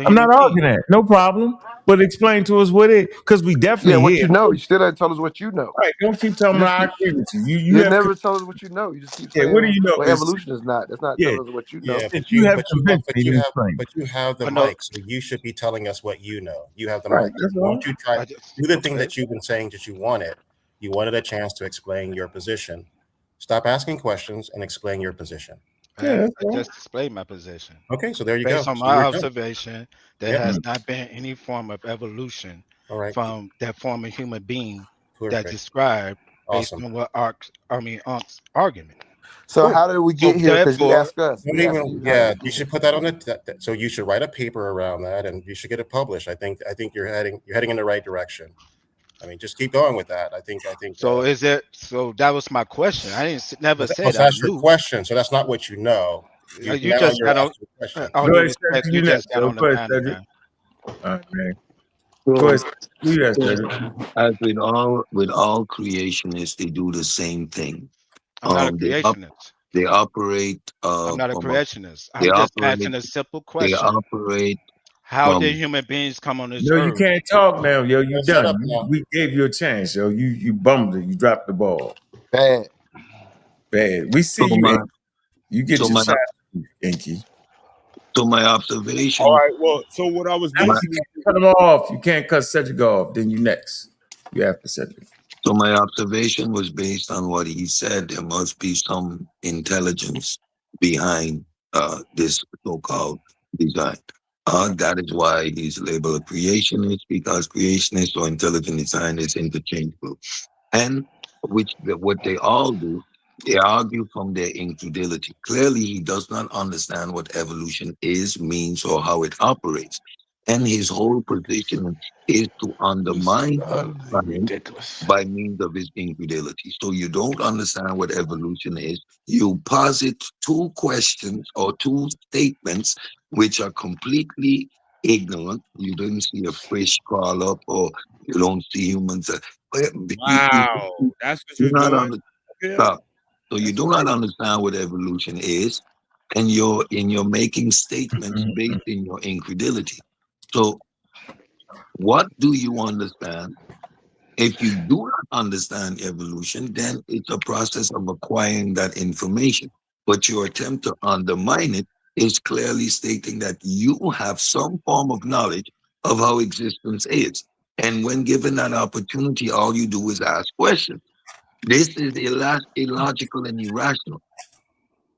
I'm not arguing that. No problem. But explain to us what it, because we definitely what here. you know. You still haven't told us what you know. Right. Don't keep telling me I agree with you. You never told us what you know. You just keep saying what do you know? Well, evolution is not. That's not telling us what you know. Yeah, but you have convinced me to explain. But you have the mic, so you should be telling us what you know. You have the Right, mic. that's Why all. don't you try do the thing that you've been saying that you wanted? You wanted a chance to explain your position. Stop asking questions and explain your position. I just explained my position. Okay, so there you Based go. on So my you're done. observation, there has not been any form of evolution from that form of human being that described based on what Ankh's argument. So how did we get here? Because you asked us. You should put that on the. So you should write a paper around that, and you should get it published. I think you're heading in the right direction. I mean, just keep going with that. I think. So is it? So that was my question. I didn't never say that. That's your question. So that's not what you know. You just got on. You just got on the panel. All right, man. So, as with all creationists, they do the same thing. I'm not a creationist. They operate. I'm not a creationist. I'm just asking a simple question. They operate. How did human beings come on this earth? You can't talk now, yo. You done. We gave you a chance, yo. You bummed it. You dropped the ball. Bad. We see you get your shot, Inky. So my observation. All right. Well, so what I was basically cut them off. You can't cut Cedric off. Then you next. You have to Cedric. So my observation was based on what he said. There must be some intelligence behind this so-called design. That is why he's labeled a creationist, because creationist or intelligent design is interchangeable. And what they all do They argue from their incredulity. Clearly, he does not understand what evolution is, means, or how it operates. And his whole position is to undermine science by means of his incredulity. So you don't understand what evolution is. You posit two questions or two statements which are completely ignorant. You don't see a fish crawl up, or you don't see humans. Wow, that's what you're doing. Stop. So you do not understand what evolution is, and you're making statements based in your incredulity. So what do you understand? If you do not understand evolution, then it's a process of acquiring that information. But your attempt to undermine it is clearly stating that you have some form of knowledge of how existence is. And when given that opportunity, all you do is ask questions. This is illogical and irrational.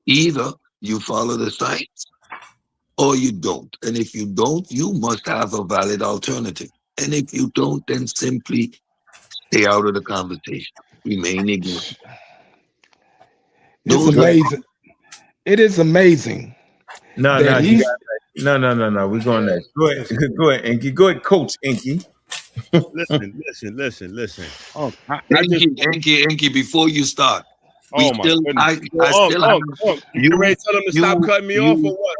Either you follow the science or you don't. And if you don't, you must have a valid alternative. And if you don't, then simply stay out of the conversation. Remain ignorant. It's amazing. It is amazing. No. We're going next. Go ahead, Inky. Go ahead, Coach Inky. Listen. Oh, Enki, before you start, oh my goodness. You ready to tell them to stop cutting me off or what?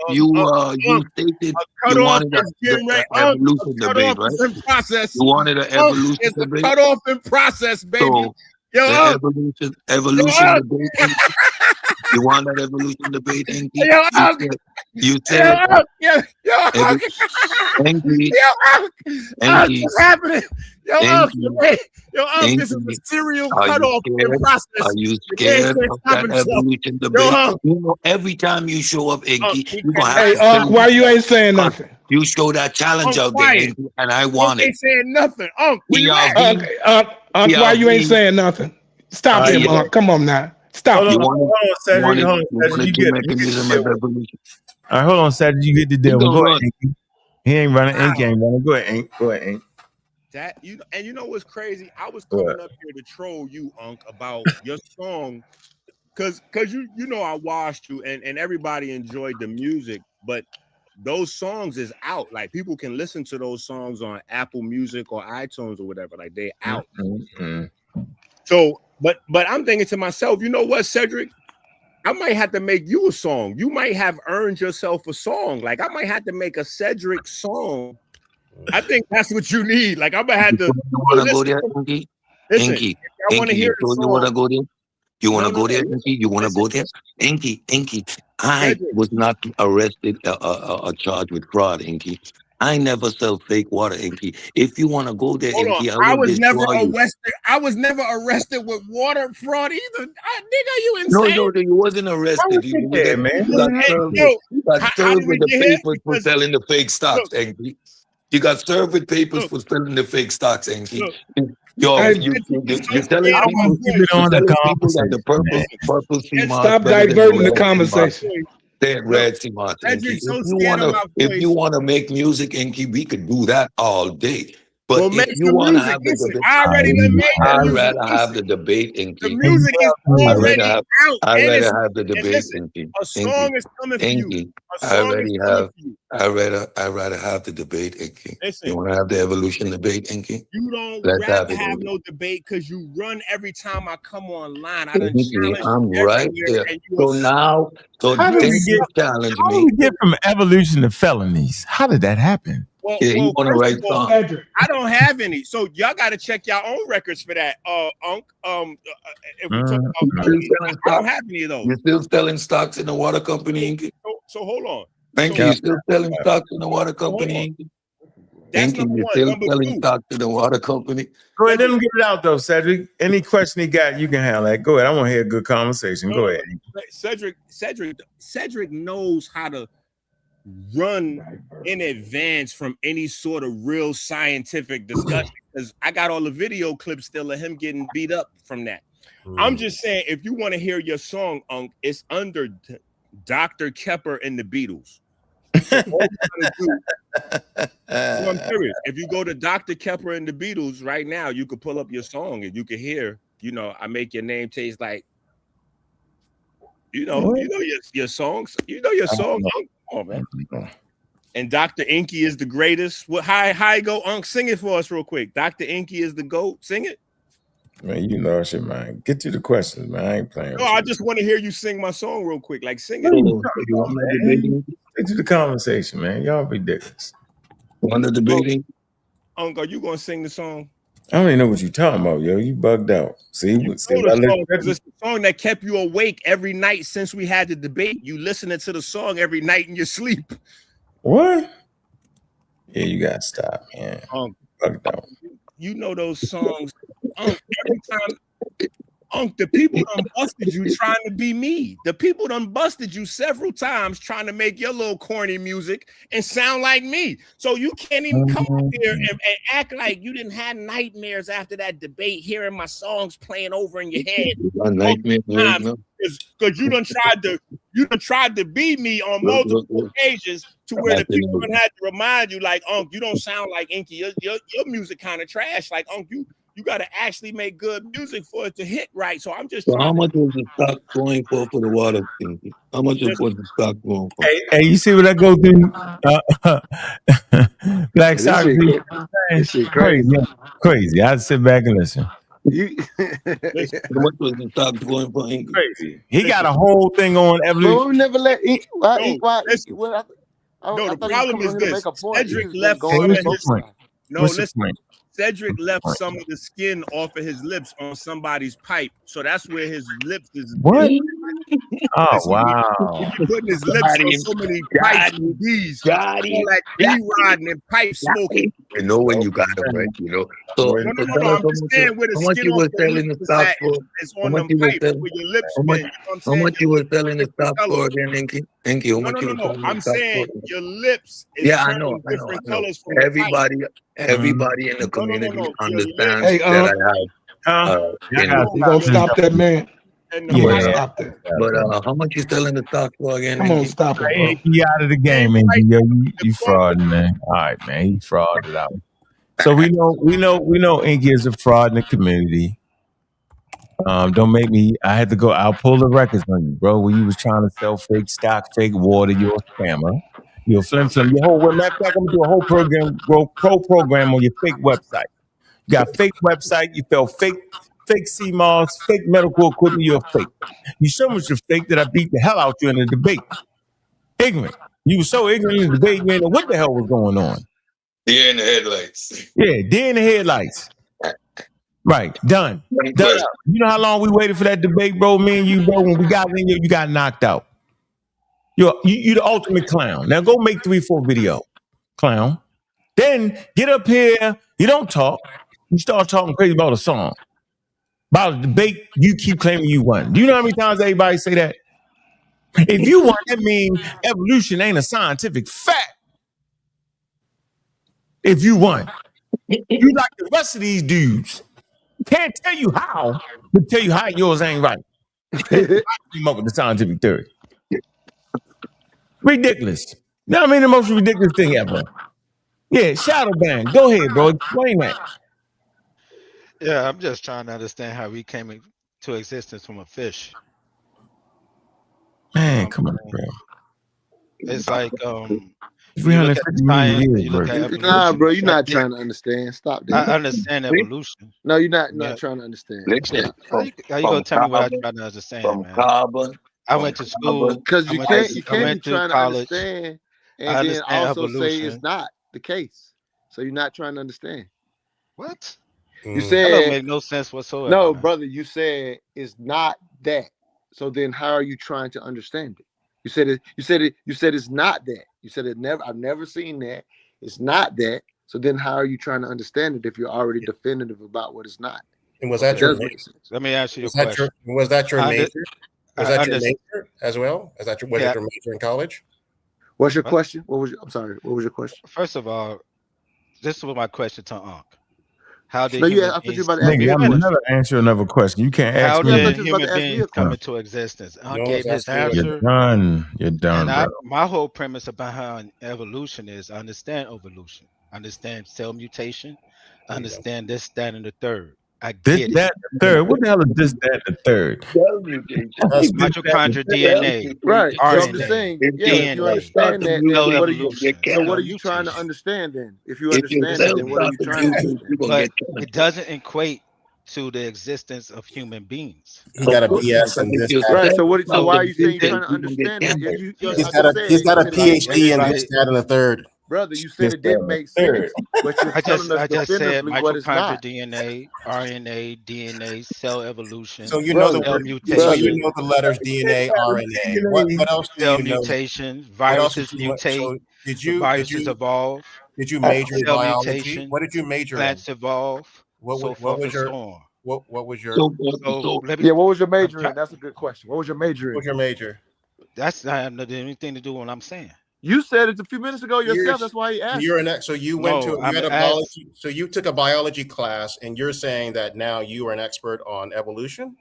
You stated you wanted the evolution debate, right? In process. You wanted an evolution debate. Cut off in process, baby. So, the evolution debate. You want that evolution debate, Enki? You said Enki. What's happening? This is a serial cutoff in process. Are you scared of that evolution debate? You know, every time you show up, Enki, you gonna have to Unc, why you ain't saying nothing? You show that challenge out there, Enki, and I want it. Ain't saying nothing. Unc, Unc, why you ain't saying nothing? Stop him, Unc. Come on now. Stop. Hold on, Cedric. Hold on, Cedric. You get the deal. Go ahead, Inky. He ain't running. Inky ain't running. Go ahead, Ink. Go ahead, Ink. That you know what's crazy? I was coming up here to troll you, Unc, about your song, cause you know I watched you and everybody enjoyed the music, but those songs is out. Like people can listen to those songs on Apple Music or iTunes or whatever. Like they out. So, but I'm thinking to myself, you know what, Cedric? I might have to make you a song. You might have earned yourself a song. Like I might have to make a Cedric song. I think that's what you need. Like I'm gonna have to. You want to go there, Enki? Enki, I want to hear the song. You want to go there? You want to go there, Enki? You want to go there, Enki? I was not arrested or charged with fraud, Enki. I never sell fake water, Enki. If you want to go there, Enki, I was never arrested. I was never arrested with water fraud either. Nigga, you insane? No, you wasn't arrested. You got served with the papers for selling the fake stocks, Enki. You got served with papers for selling the fake stocks, Enki. You're telling people that the purple sea moss. Stop diverting the conversation. Red sea moss, Enki. If you want to make music, Enki, we could do that all day. But if you want to have the debate, I'd rather have the debate, Enki. The music is already out. I'd rather have the debate, Enki. A song is coming for you. I'd rather have the debate, Enki. You want to have the evolution debate, Enki? You don't rather have no debate because you run every time I come online. I done challenge I'm right there. How did we get from evolution to felonies? How did that happen? You want to write songs. I don't have any, so y'all got to check your own records for that. Unc, if we talk about felonies, I don't have any of those. You're still selling stocks in the water company, Enki? So hold on. Thank you. You're still selling stocks in the water company, Enki? Thank you. You're still selling stocks in the water company. Go ahead, let him get it out though, Cedric. Any question he got, you can handle that. Go ahead. I want to hear a good conversation. Go ahead. Cedric knows how to run in advance from any sort of real scientific discussion because I got all the video clips still of him getting beat up from that. I'm just saying, if you want to hear your song, Unc, it's under Dr. Kepper and the Beatles. I'm serious. If you go to Dr. Kepper and the Beatles right now, you could pull up your song and you can hear, I make your name taste like You know your songs. You know your song. Come on, man. And Dr. Inky is the greatest. What high go Unc? Sing it for us real quick. Dr. Inky is the GOAT. Sing it. Man, you know shit, man. Get to the questions, man. I ain't playing with No, you. I just want to hear you sing my song real quick. Like sing What it. are you talking about, man? Get to the conversation, man. Y'all ridiculous. One of debating. Unc, are you gonna sing the song? I don't even know what you're talking about, yo. You bugged out. See, You know the song because it's the song that kept you awake every night since we had the debate. You listening to the song every night in your sleep. What? Yeah, you gotta stop, man. Bugged out. You know those songs. Unc, every time. Unc, the people done busted you trying to be me. The people done busted you several times trying to make your little corny music and sound like me. So you can't even come up here and act like you didn't have nightmares after that debate, hearing my songs playing over in your head. Because you done tried to be me on multiple occasions to where the people done had to remind you, like, Unc, you don't sound like Inky. Your music kind of trash. Like, Unc, you got to actually make good music for it to hit right. So I'm just So trying. how much was the stock going for the water thing? How much was the stock going for? Hey, you see what I go through? Black soccer people. This shit Crazy. Crazy. I sit back and listen. How much was the stock going for? Crazy. He got a whole thing on evolution. But we never let No, the problem is this. Cedric left some of his. No, listen. Cedric left some of the skin off of his lips on somebody's pipe, so that's where his lips is. What? Oh wow! He putting his lips on so many pipes and bees, like bee riding and pipe smoking. You know when you got it right, you know. So No. I'm just saying where the how much skin you off were the selling the lips stock is for? it's on them pipes where your lips been. You know what I'm How saying? much you were selling the stock for again, Inky? Inky, how much you were selling the I'm stock saying for? your lips is Yeah, I turning know. different colors from the Everybody in the community understands that I have. You gonna stop that, man? Come on, stop that. But how much you selling the stock for again? Come on, stop it, bro. He out of the game, man. Yo, you fraud, man. All right, man. He frauded out. So we know Inky is a fraud in the community. Don't make me. I had to go. I'll pull the records on you, bro. Where you was trying to sell fake stock, fake water. You're a scammer. You're a flim. Your whole matter of fact, I'm gonna do a whole program on your fake website. You got fake website. You sell fake CMOS, fake medical equipment. You're fake. You so much of fake that I beat the hell out you in the debate. Ignorant. You were so ignorant in the debate, you ain't know what the hell was going on. Deer in the headlights. Yeah, deer in the headlights. Right, done. Done. You know how long we waited for that debate, bro? Me and you, bro. When we got in here, you got knocked out. You the ultimate clown. Now go make 3-4 video, clown. Then get up here. You don't talk. You start talking crazy about a song. About a debate, you keep claiming you won. Do you know how many times everybody say that? If you won, that means evolution ain't a scientific fact. If you won. You like the rest of these dudes. Can't tell you how, but tell you how yours ain't right. Came up with the scientific theory. Ridiculous. You know what I mean? The most ridiculous thing ever. Yeah, shadow ban. Go ahead, bro. Explain that. Yeah, I'm just trying to understand how we came into existence from a fish. Man, come on, bro. It's like you 350 million years, you look at evolution. Nah, bro, you're not trying to understand. Stop that. I understand evolution. No, you're not trying to understand. How you gonna tell me what I'm trying to understand, man? I went to school because you can't be trying to college. understand and then also say evolution. it's not the case. So you're not trying to understand. What? You said that don't make no sense whatsoever. No, man. brother, you said it's not that. So then how are you trying to understand it? You said it's not that. You said I've never seen that. It's not that. So then how are you trying to understand it if you're already definitive about what it's not? And was that your major? Let me ask you a question. Was that your major? Was that your major as well? Was it your major in college? What's your question? I'm sorry. What was your question? First of all, this was my question to Ankh. How did I thought you were about to ask me I'm gonna never answer another question. You can't ask me. How did human beings come into existence? Ankh gave his answer. You're done. You're done, And bro. my whole premise about how evolution is, I understand evolution. I understand cell mutation. I understand this, that, and the third. I This, get it. that, the third. What the hell is this, that, the third? It's mitochondria, DNA, Right. So I'm just RNA, saying, yeah, if you DNA, understand that, then cell what are you evolution, so what cell are you trying to mutation. understand then? If you If your understand that, cells then what are start you trying to producing, understand? people But get cancer. it doesn't equate to the existence of human beings. He got a Of course BS not. But and if this, your that. Right. cells So start why are you saying you're It, trying producing, to people get understand it? cancer. He's I got just a said he's got a it didn't PhD in make this, that, and the third. brother, you said This, it that, didn't and the make third. sense, but you're telling us I just said definitively what it's mitochondria, not. DNA, RNA, DNA, cell evolution, So you know the Brother, cell word. So you mutation, know the letters DNA, RNA. What else do cell you know? mutation, What else did viruses you? mutate, So viruses evolve, did you major in cell biology? mutation, What did you major in? plants evolve, so What forth was and your so on. what was your So, So so let me. yeah, what was your I'm major try- in? That's a good question. What was your major what in? was your major? That's not have anything to do with what I'm saying. You said it a few minutes ago yourself. Years. That's why he So asked you're you. an so you went to No, you I'm had a asked. biology. So you took a biology class, and you're saying that now you are an expert on evolution.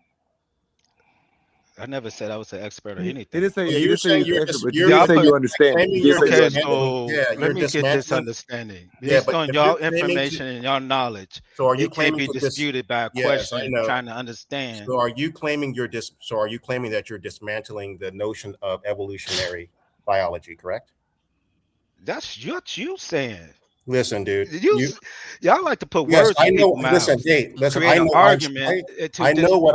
I never said I was an expert or He anything. didn't say So he you're didn't say he saying was an you're expert, just but you you're did Y'all say put you understand it. You claiming did you're say you okay. understand it. So yeah, let you're me get this dismantling. understanding Yeah, based but on if you're y'all claiming information and y'all knowledge. so are you It can't claiming be to disputed by a yes, I question know. trying to understand. So are you claiming so are you claiming that you're dismantling the notion of evolutionary biology, correct? That's what you saying. Listen, dude. Y'all like to put Yes, words I in know. people's Listen, mouths, hey, listen. create I an know. argument to I know what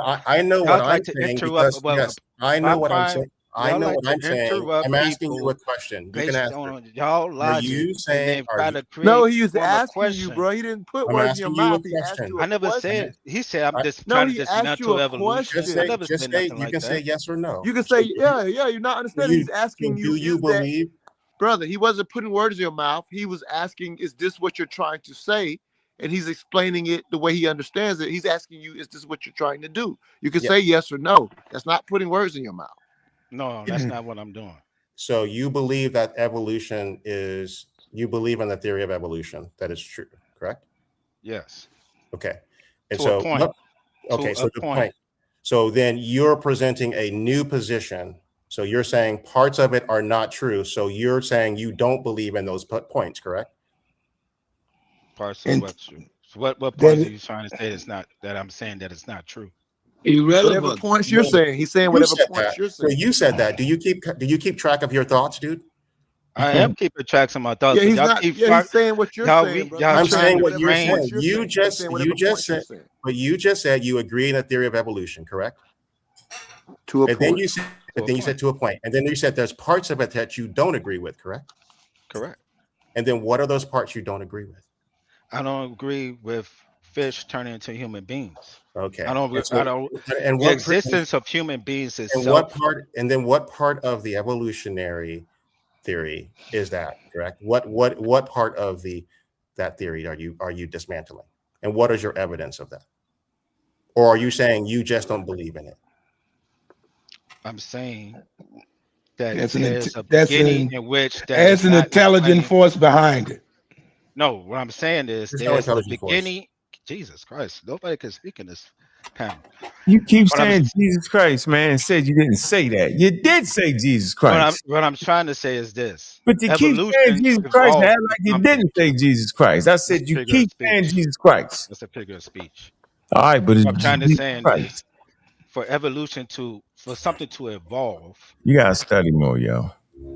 y'all I'm like to saying interrupt. because Well, yes, I know what I'm saying. I y'all know like what to I'm saying. interrupt I'm asking you a people question. You can based answer. on y'all Are logic, you and saying? then try to No, create he was form a asking you, question. bro. He didn't put I'm words in your asking you a mouth. He asked question. you I a never question. said. He said I'm just No, trying to he asked you dismantle a evolution. I question. never said nothing You like can say that. yes or no. You can say, yeah, you're not understanding. He's asking you, Do you is that, believe? brother, he wasn't putting words in your mouth. He was asking, is this what you're trying to say? And he's explaining it the way he understands it. He's asking you, is this what you're trying to do? You can say yes or no. That's not putting words in your mouth. No, that's not what I'm doing. So you believe that evolution is, you believe in the theory of evolution, that is true, correct? Yes. Okay. And To a point. Okay, To so a the point. point. So then you're presenting a new position. So you're saying parts of it are not true. So you're saying you don't believe in those points, correct? Parts of what's true. So what points are you trying to say it's not that I'm saying that it's not true? Whatever irrelevant. points you're saying. He's saying You whatever said points that. you're So saying. you said that. Do you keep track of your thoughts, dude? I am keeping tracks of my thoughts, Yeah, but he's y'all not. keep Yeah, he's saying what you're saying, brother. y'all I'm He's trying saying saying to what you're whatever frame. points saying. you're saying. He's saying whatever points you're saying. But you just said you agree in the theory of evolution, correct? To a And then point. you said to a point. And then you said there's parts of it that you don't agree with, correct? Correct. And then what are those parts you don't agree with? I don't agree with fish turning into human beings. Okay. I don't. And The existence of human beings and itself. what part of the evolutionary theory is that, correct? What part of that theory are you dismantling? And what is your evidence of that? Or are you saying you just don't believe in it? I'm saying that That's there's a beginning in which that is an not intelligent explained. force behind it. No, what I'm saying is There's no there's a intelligent force. beginning. Jesus Christ, nobody can speak in this panel. You keep What I'm saying Jesus Christ, man, and said you didn't say that. You did say Jesus Christ. what I'm trying to say is this: But you keep saying evolution Jesus Christ and evolved act from like you something. didn't say Jesus Christ. I That's said a you figure of keep saying speech. Jesus Christ. That's a figure of speech. All right, but it's What I'm trying to Jesus say is Christ. for evolution for something to evolve, You gotta study more, yo.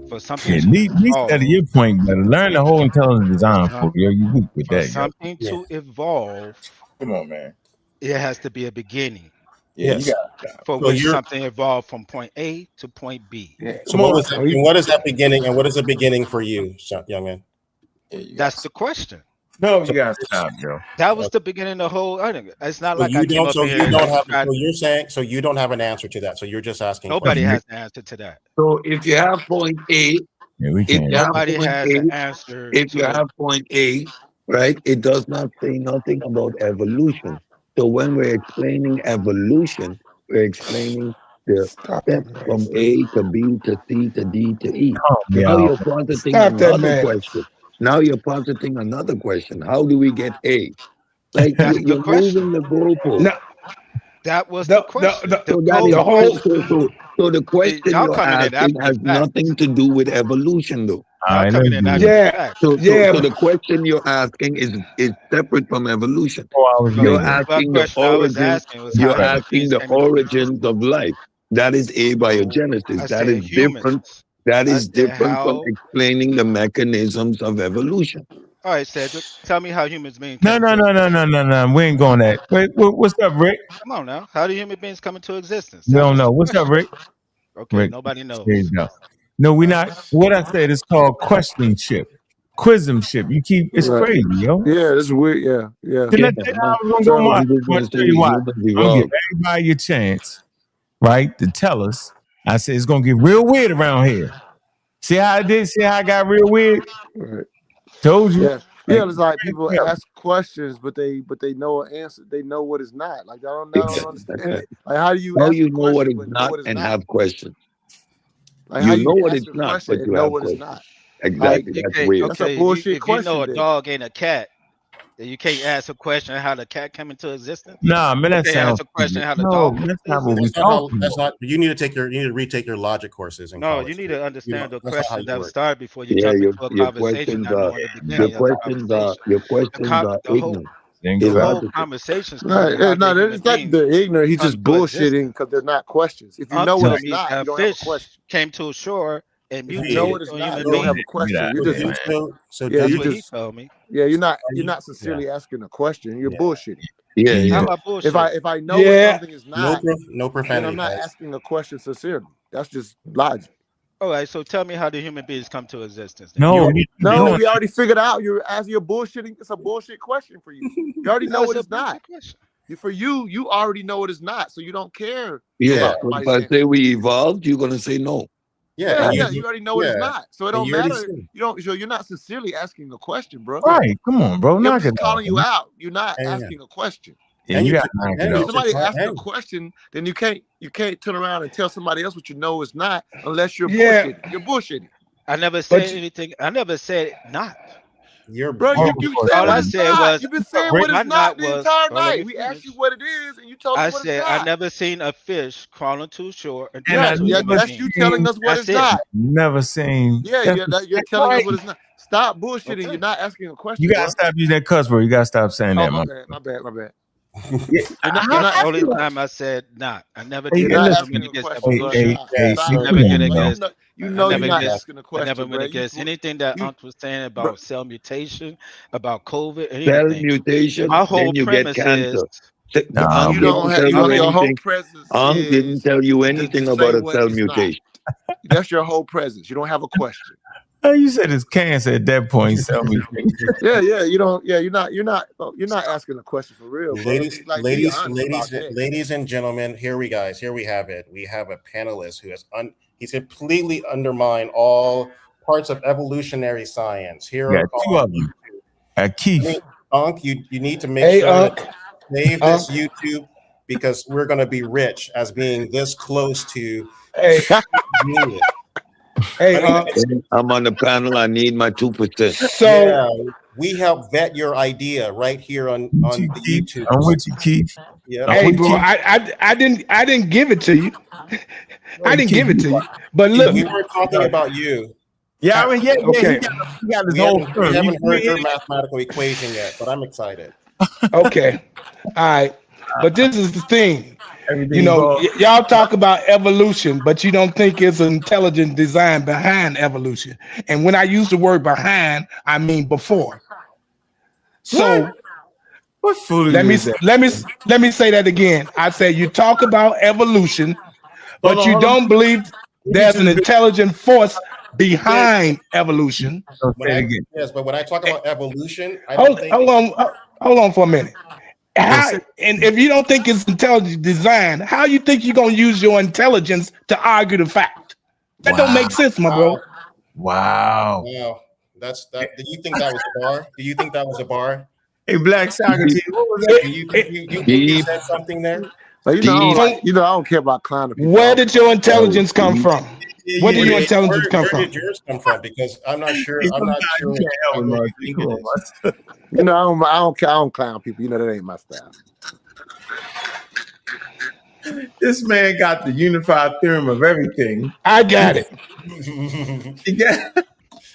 for something Yeah, to me study evolve, your point better. Learn the whole intelligent design for yo. You weak with for that, yo. something to evolve, Come on, man. it has to be a beginning. Yeah, you Yes. got. For So which you're something evolved from point A to point B. so what was that? And what is that beginning? And what is the beginning for you, young man? That's the question. No, So you gotta stop, yo. That was the beginning of the whole. It's not So like I you came don't. up So here you don't and have. tried. So you're saying. So you don't have an answer to that. So you're just asking Nobody questions. has an answer to that. So if you have point A, Yeah, we if can't. you have Nobody point has A, an answer if you to it. have point A, right, it does not say nothing about evolution. So when we're explaining evolution, we're explaining the Stop that steps man. from A to B to C to D to E. Oh, Now yo. you're positing Stop that another man. question. Now you're positing another question. How do we get A? Like That's the you're moving question. the goalpost. No, That was the question. The So that is whole the whole so, question. so the question Y'all you're coming in asking after the has fact. nothing to do with evolution, though. Y'all coming in after the fact. So the question you're asking is separate from evolution. You're asking the question I was origin. asking was how You're human asking beings the came into origins of life. That is abiogenesis. I That said is different. humans. That I is said different from how. explaining the mechanisms of evolution. All right, Cedric, tell me how humans beings No, came no, into no, no, no, no, no. We ain't going that. Wait, what's up, Rick? Come on now. How do human beings come into existence? We That don't was know. the What's up, question. Rick? Okay, Rick. nobody There you knows. go. No, we not. What I said is called questionship, quizumship. You keep. It's Right. crazy, yo. Yeah, this is weird. Yeah, yeah. Can I tell you how I was gonna go? So I'm He just gonna want to say tell you why. humans I'm gonna give evolved. everybody a chance, right, to tell us. I said it's gonna get real weird around here. See how I did? See how I got real weird? right. Told you. Yeah, yeah. It's like people ask questions, but they know an answer. They know what it's not. Like I don't understand it. Like how do you How ask you a know what question it's but know not what it's and not? have questions? Like how You know you what ask it's a not, question but and you know have what it's questions. not? Exactly. You That's can't, weird. That's a okay, bullshit if you know question. a Then dog ain't a cat, then you can't ask a question how the cat came into existence. Nah, man, You that can't sounds ask a question stupid. how the No, dog came that's into not what we existence. That's not how. talking That's about. not. You need to retake your logic courses in No, college. you need to understand the That's not how question you that was work. started before you Yeah, jump into a your conversation, questions not are knowing the beginning of the conversation. your questions are The whole ignorant, the whole illogical. conversation started right? with how No, did human it's not beings the ignorant. He's come just to existence. bullshitting because they're not questions. If you Unc know what told it's me not, a you don't have a fish question. came to a shore and If you know mutated what it's to a not, human you don't have being. a question. You're Get just out of here. yeah. That's You what he just told me. yeah. You're not sincerely asking a question. You're bullshitting. Yeah, How yeah. am I If bullshitting? I know what Yeah. something is not, No then profanity, I'm not guys. asking a question sincerely. That's just logic. All right, so tell me how the human beings come to existence then. No, No, we already figured out. You're asking your bullshitting. It's a bullshit question for you. You already know That's what a it's not. bullshit question. For you, you already know what it's not, so you don't care Yeah. about So if somebody's I answer. say we evolved, you're gonna say no. Yeah, you already know what it's not, so it and don't you already matter. see. You don't. So you're not sincerely asking a question, bro. Right. Come on, bro. I'm Knock it just calling off. you out. You're not And asking a question. Yeah, you gotta knock it If off. somebody asks a question, then you can't turn around and tell somebody else what you know is not, unless you're Yeah. bullshitting. You're bullshitting. I never said anything. I never said not. Bro, you said All what I it's said not. was You've been saying what my it's not not the was. entire Oh, let night. me We asked you finish. what it is, and you told I us what it's said I not. never seen a fish crawling to shore and And turn I into a Yeah, human never that's being. you telling us what That's it's it. not. never seen. Yeah, That's you're telling us what it's not. Stop bullshitting. Okay. You're not asking a You question, gotta bro. stop using that cuss word. You gotta stop saying that, Oh, man. my bad. Yeah, You're That's not the only asking a time question. I said not. I never hey, You're did hey, not never listen. asking went a against question, bro. evolution. Stop, Hey, I never come get on, bro. against. You I know you're never not against. asking a I never question, went bro. against anything that Unc was saying Bro, about cell mutation, about COVID, and Cell anything. mutation, My whole then you get premise is cancer. Nah, you Didn't don't have tell you your whole anything. presence Unc didn't is tell you to anything say about a what cell it's not. mutation. That's your whole presence. You don't have a question. oh, you said it's cancer at that point. So Yeah, you don't. Yeah, you're not asking a question for real, bro. Be honest about that. Ladies and gentlemen, here we have it. We have a panelist who has he's completely undermined all parts of evolutionary science. Here got on two of them. Keith. Unc, you need to make Hey, sure Unc. that you save this YouTube because we're going to be rich as being this close to Hey. genius. Hey, I'm on the panel. I need my 2%. So we help vet your idea right here on the YouTube. I'm with you, Keith. Yep. hey, bro, I didn't give it to you. I didn't give it to you. But We look, weren't talking about you. Yeah, I mean, yeah, okay. he got his whole We firm. haven't heard your mathematical equation yet, but I'm excited. Okay. All right. But this is the thing. Everything You know, involved. y'all talk about evolution, but you don't think it's an intelligent design behind evolution. And when I use the word behind, I mean before. So what foolery let me is that? let me say that again. I said you talk about evolution, but you Hold on. don't believe there's an intelligent force behind evolution. When I talk about evolution, I Hold don't think on for a minute. And if you don't think it's intelligent design, how you think you're gonna use your intelligence to argue the fact? That don't make sense, my bro. Wow. Wow. That's that. Do you think that was a bar? Do you think that was a bar? Hey, Black Socrates, what was that? Do you think you said something there? So I don't care about clowning people. Where did your intelligence come from? Where did your intelligence come Where from? did yours come from? Because I'm not sure. You can't help it, Mark. Come on, Mark. You know, I don't clown people. You know that ain't my style. This man got the unified theorem of everything. I got it. He got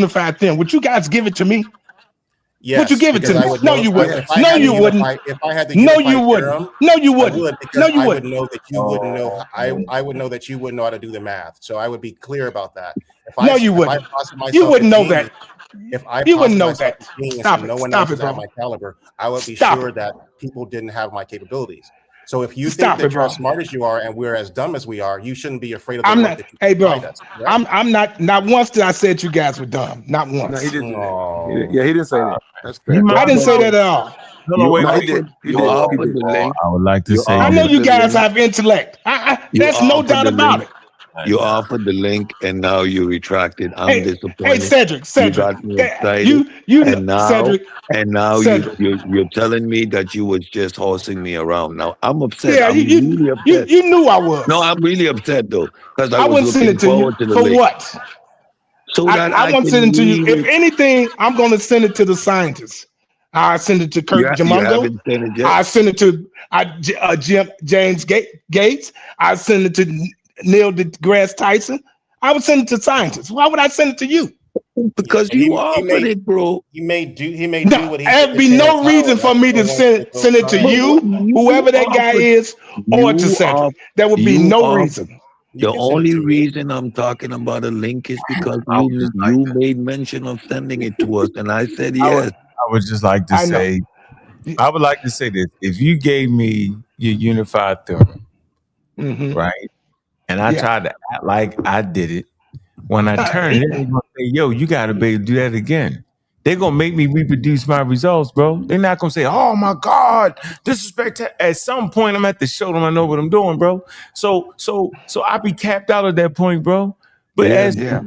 unified them. Would you guys give it to me? Yes, would you give it to because me? I would No, know, you wouldn't. if I No, had you the wouldn't. unified, if I had the No, unified you wouldn't. theorem, No, you I wouldn't. would, because No, you I would wouldn't. know that you wouldn't know. I would know that you wouldn't know how to do the math. So I would be clear about that. If No, you if I wouldn't. posit You myself a wouldn't know genie, that. If I You wouldn't posted know myself that. as genius Stop and it. no one Stop else it, is at bro. my caliber, I would be Stop sure it. that people didn't have my capabilities. So if you think Stop that it, you're bro. as smart as you are and we're as dumb as we are, you shouldn't be afraid of the I'm work not. that you Hey, bro. provide us. Right? I'm not once did I said you guys were dumb. Not once. No, he didn't. Oh. Yeah, he didn't say that. That's He fair. might I didn't have say said, that at all. hold on, wait, No, he wait, did. wait. He You did. He offered did. the link. I would like to You say I know this. offered you the guys link. have intellect. You There's no offered doubt the about link. it. You offered the link, and now you retracted. I'm Hey, disappointed. Cedric, You got me excited, you know, and now, Cedric, you're telling me that you was just horsing me around. Now I'm upset. yeah, I'm really upset. you knew I was. No, I'm really upset though, because I I was wouldn't send looking it to you forward to the for link, what? so that I I won't send can it to you. If read it. anything, I'm going to send it to the scientists. I send it to Kurt You Jamungo. haven't sent it yet. I send it to James Gates. I send it to Neil deGrasse Tyson. I would send it to scientists. Why would I send it to you? Because Yeah, you offered it, bro. He may do No, what he there'd did be to no Terrence reason Howard. for me to send it to you, whoever that guy is, or to Cedric. There would be no reason. The only reason I'm talking about a link is because you made mention of sending it to us, and I said yes. I would just like to I know. say, I would like to say this. If you gave me your unified theorem, right, and I Yeah. tried to act like I did it, when I turn it, they're gonna say, yo, you gotta be able to do that again. They're gonna make me reproduce my results, bro. They're not gonna say, oh my God, this is spectacular. At some point, I'm at to show them I know what I'm doing, bro. So I be capped out at that point, bro. But Yeah,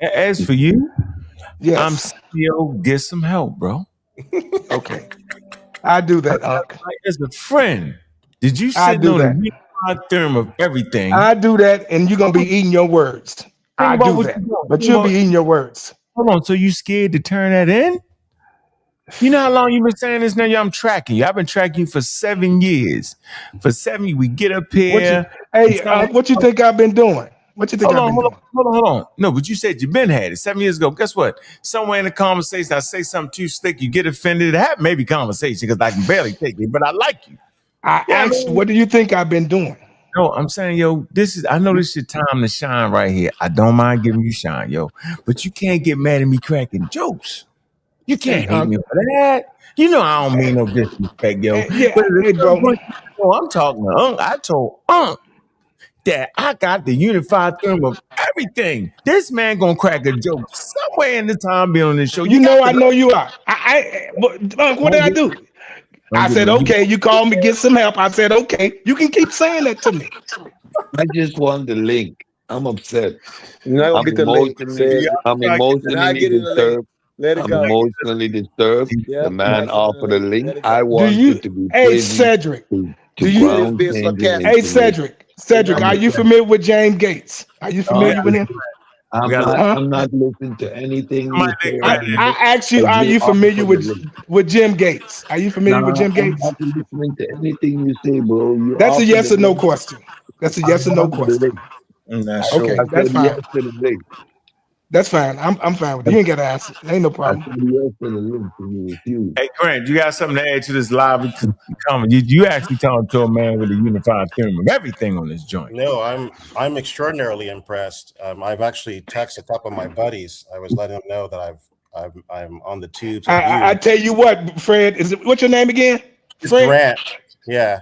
as for you, yes. I'm still get some help, bro. Okay. I do that, Unc. As a friend, did you I sit do on the that. unified theorem of everything? I do that, and you're gonna be eating your words. I about do what that, you're doing. but Think you'll about- be eating your words. Hold on, so you scared to turn that in? You know how long you've been saying this now? I'm tracking you. I've been tracking you for 7 years. For 7, we get up here. What you think I've been doing? What you think I've been doing? Hold on. No, but you said you been had it 7 years ago. Guess what? Somewhere in the conversation, I say something too slick, you get offended. It happened, maybe conversation, because I can barely take it, but I like you. I asked, what do you think I've been doing? No, I'm saying, yo, I know this is your time to shine right here. I don't mind giving you shine, yo. But you can't get mad at me cracking jokes. You can't hate me for that. You know I don't mean no disrespect, yo. But at a certain point, I'm talking to Unc. I told Unc that I got the unified theorem of everything. This man gonna crack a joke somewhere in the time being on this show. You know I know you are. Unc, what did I do? I said, okay, you called me, get some help. I said, okay, you can keep saying that to me. I just want the link. I'm upset. You're not gonna get the link. I'm emotionally disturbed. Let it I'm go. emotionally disturbed. Yep. The man offered a link. Let it go. I want it to be Hey, busy Cedric. to Do you? ground changing Hey, Cedric, are you familiar with James Gates? Are you familiar with him? I'm not listening to anything you say. I asked you, are you familiar with Jim Gates? Are you familiar with Jim Gates? I'm not listening to anything you say, bro. That's a yes or no question. That's a yes or no question. Okay, that's fine. Yes to the link. That's fine. I'm fine with it. You ain't got to answer. Ain't no problem. I said yes to the link and you refused. Hey, Grant, you got something to add to this live comment? You actually talking to a man with a unified theorem of everything on this joint. No, I'm extraordinarily impressed. I've actually texted a couple of my buddies. I was letting them know that I'm on the tubes. I tell you what, Fred, what's your name again? It's Fred? Grant. Yeah,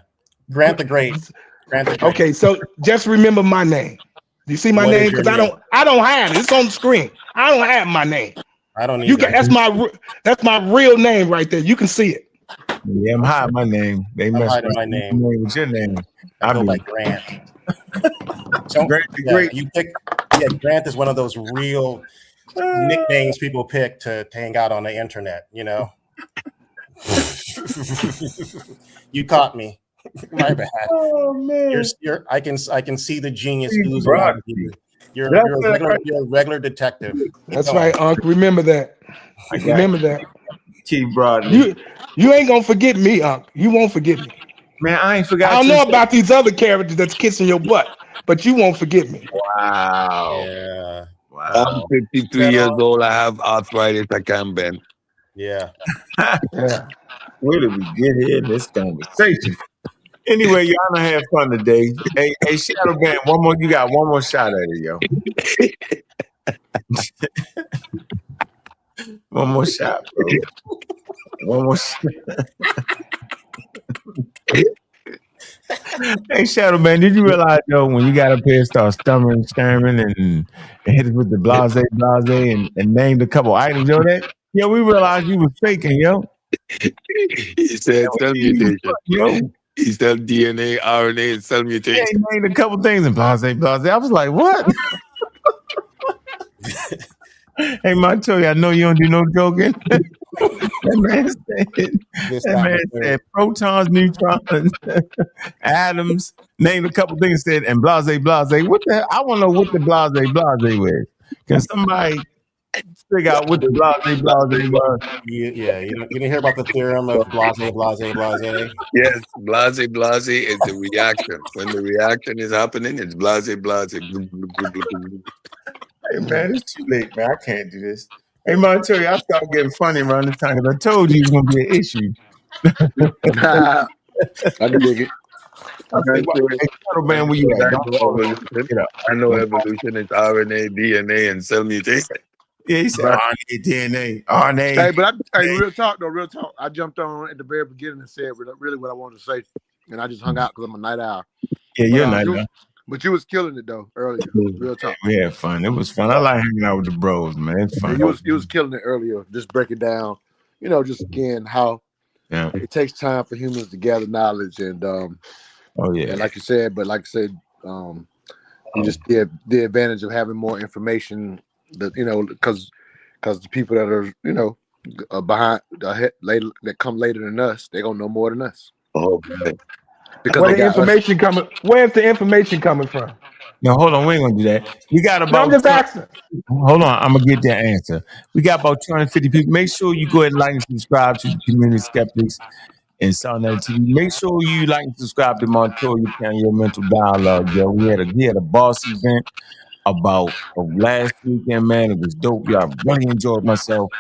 Grant the Great. Grant the Great. Okay, so just remember my name. Do you see my What is name? your Because name? I don't have it. It's on the screen. I don't have my name. I don't need You can. That's my real name right there. You can see it. Yeah, I'm hiding my name. They mess hiding my name. with your name. I go by Grant. So, Grant the yeah, Great. you pick. Yeah, Grant is one of those real nicknames people pick to hang out on the internet. You know. You caught me. My bad. Oh man. I can see the genius He's oozing broad. out of you. You're a regular detective. That's right, Unc. Remember that. Remember that. Keep broadening. You ain't gonna forget me, Unc. You won't forget me. Man, I ain't forgot. I don't know about these other characters that's kissing your butt, but you won't forget me. Wow. Yeah. I'm 53 years old. I have arthritis. I can't bend. Yeah. Yeah. Where did we get here in this conversation? Anyway, y'all done have fun today. Hey, Shadow Band, you got one more shot at it, yo. One more shot, bro. One more shot. Hey, Shadow Man, did you realize, though, when you got up here, start stammering and hit us with the blase and named a couple items, yo, we realized you was faking, yo. He said cell mutation. He said DNA, RNA, and cell mutation. Yeah, he named a couple things and blase. I was like, what? Hey, Montoya, I know you don't do no joking. That man said protons, neutrons, atoms, named a couple things, said, and blase. What the hell? I want to know what the blase was. Can somebody figure out what the blase was? You didn't hear about the theorem of blase. Yes, blase is the reaction. When the reaction is happening, it's blase. Hey, man, it's too late, man. I can't do this. Hey, Montoya, I started getting funny around this time because I told you it was going to be an issue. I can dig it. Man, where you at? I know evolution is RNA, DNA, and cell mutation. Yeah, he said RNA. Hey, but real talk. I jumped on at the very beginning and said really what I wanted to say, and I just hung out because I'm a night owl. Yeah, you're a night owl. But you was killing it though earlier. Real talk. We had fun. It was fun. I like hanging out with the bros, man. It's fun. You was killing it earlier. Just break it down. Just again how it takes time for humans to gather knowledge and and like you said, you just the advantage of having more information that because the people that are behind later that come later than us, they're gonna know more than us. Oh, man. Because where's the information coming from? No, hold on. We ain't gonna do that. We got about. No, I'm just asking. Hold on. I'm gonna get that answer. We got about 250 people. Make sure you go ahead and like and subscribe to the Community Skeptics and Sound TV. Make sure you like and subscribe to Montoya Channel, Your Mental Dialogue. Yo, we had a boss event about last weekend, man. It was dope. Yo, I really enjoyed myself.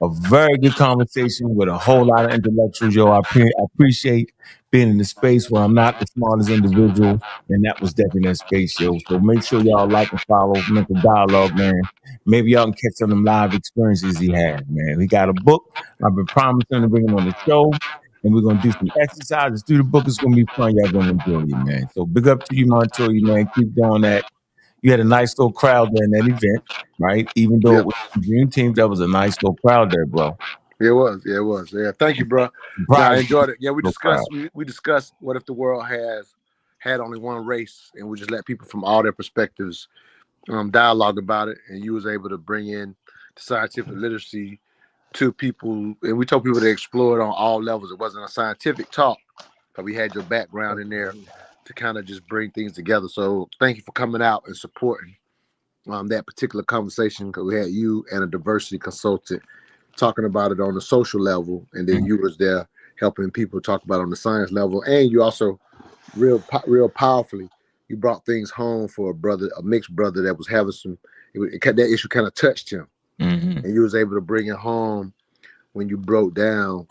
A very good conversation with a whole lot of intellectuals. Yo, I appreciate being in the space where I'm not the smartest individual, and that was definitely that space, yo. So make sure y'all like and follow Mental Dialogue, man. Maybe y'all can catch some of them live experiences he had, man. We got a book. I've been promising to bring him on the show, and we're gonna do some exercises through the book. It's gonna be fun. Y'all gonna enjoy it, man. So big up to you, Montoya, man. Keep doing that. You had a nice little crowd there in that event, right? Even though it was Juneteenth, that was a nice little crowd there, bro. It was. Yeah, thank you, bro. Yeah, I enjoyed it. Yeah, we discussed what if the world had only one race, and we just let people from all their perspectives dialogue about it, and you was able to bring in the scientific literacy to people, and we told people to explore it on all levels. It wasn't a scientific talk, but we had your background in there to kind of just bring things together. So thank you for coming out and supporting that particular conversation, because we had you and a diversity consultant talking about it on the social level, and then you was there helping people talk about it on the science level, and you also real powerfully you brought things home for a mixed brother that was having that issue kind of touched him, and you was able to bring it home when you broke down,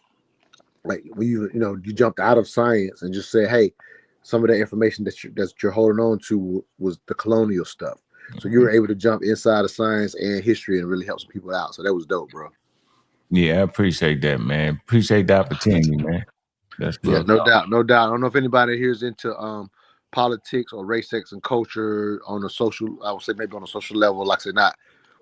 like when you jumped out of science and just said, hey, some of the information that you're holding on to was the colonial stuff. So you were able to jump inside of science and history and really help some people out. So that was dope, bro. Yeah, I appreciate that, man. Appreciate the opportunity, man. That's no doubt. I don't know if anybody here is into politics or race, sex, and culture on a social. I would say maybe on a social level. Like I said,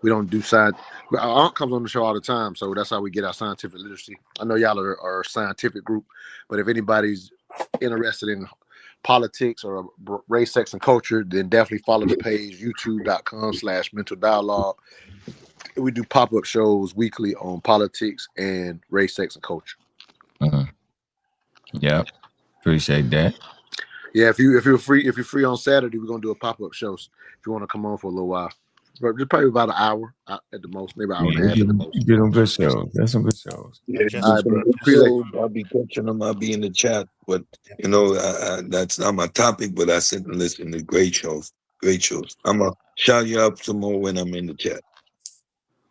we don't do science. Our aunt comes on the show all the time, so that's how we get our scientific literacy. I know y'all are a scientific group, but if anybody's interested in politics or race, sex, and culture, then definitely follow the page youtube.com/mental dialogue. We do pop-up shows weekly on politics and race, sex, and culture. Yeah, appreciate that. Yeah, if you're free on Saturday, we're gonna do a pop-up show. If you want to come on for a little while, but it's probably about an hour at the most, maybe an hour and a half at the most. You did some good shows. That's some good shows. Yeah, all right, bro. I'll be catching them. I'll be in the chat, but that's not my topic. But I sit and listen to great shows. I'm gonna shout you up some more when I'm in the chat.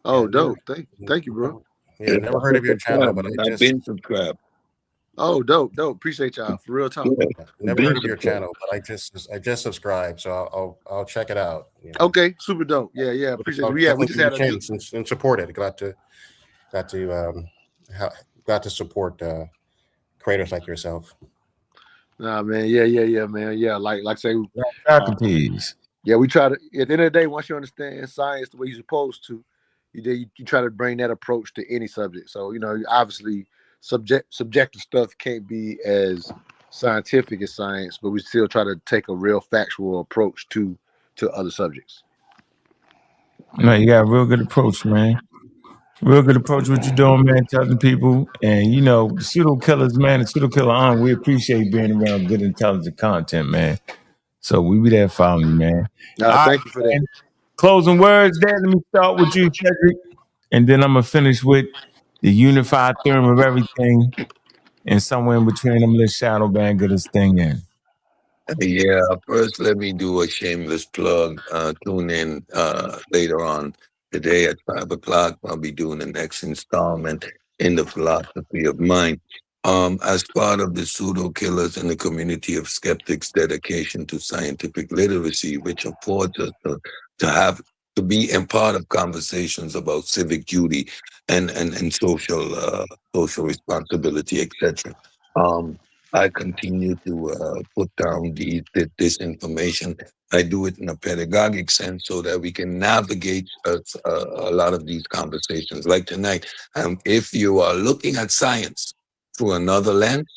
Oh, dope! Thank you, bro. Yeah, never heard of your channel, but I've been subscribed. Oh, dope! Appreciate y'all for real talk. Never heard of your channel, but I just subscribed, so I'll check it out. Okay, super dope. Yeah, appreciate it. Yeah, we just had and support it. Glad to got to support creators like yourself. Nah, man, yeah, man, yeah. Like say, Socrates. yeah, we try to. At the end of the day, once you understand science the way you're supposed to, you try to bring that approach to any subject. So obviously, subjective stuff can't be as scientific as science, but we still try to take a real factual approach to other subjects. No, you got a real good approach, man. Real good approach what you're doing, man, telling people. And the pseudo killers, man, the pseudo killer on, we appreciate being around good intelligent content, man. So we be there following you, man. Thank you for that. Closing words there. Let me start with you, Cedric. And then I'm gonna finish with the unified theorem of everything. And somewhere in between, I'm gonna let Shadow Band get his thing in. Yeah, first let me do a shameless plug. Tune in later on today at 5 o'clock. I'll be doing the next installment in the philosophy of mind. As part of the pseudo killers and the community of skeptics' dedication to scientific literacy, which affords us to be in part of conversations about civic duty and social responsibility, etc. I continue to put down this information. I do it in a pedagogic sense so that we can navigate a lot of these conversations. Like tonight, if you are looking at science through another lens,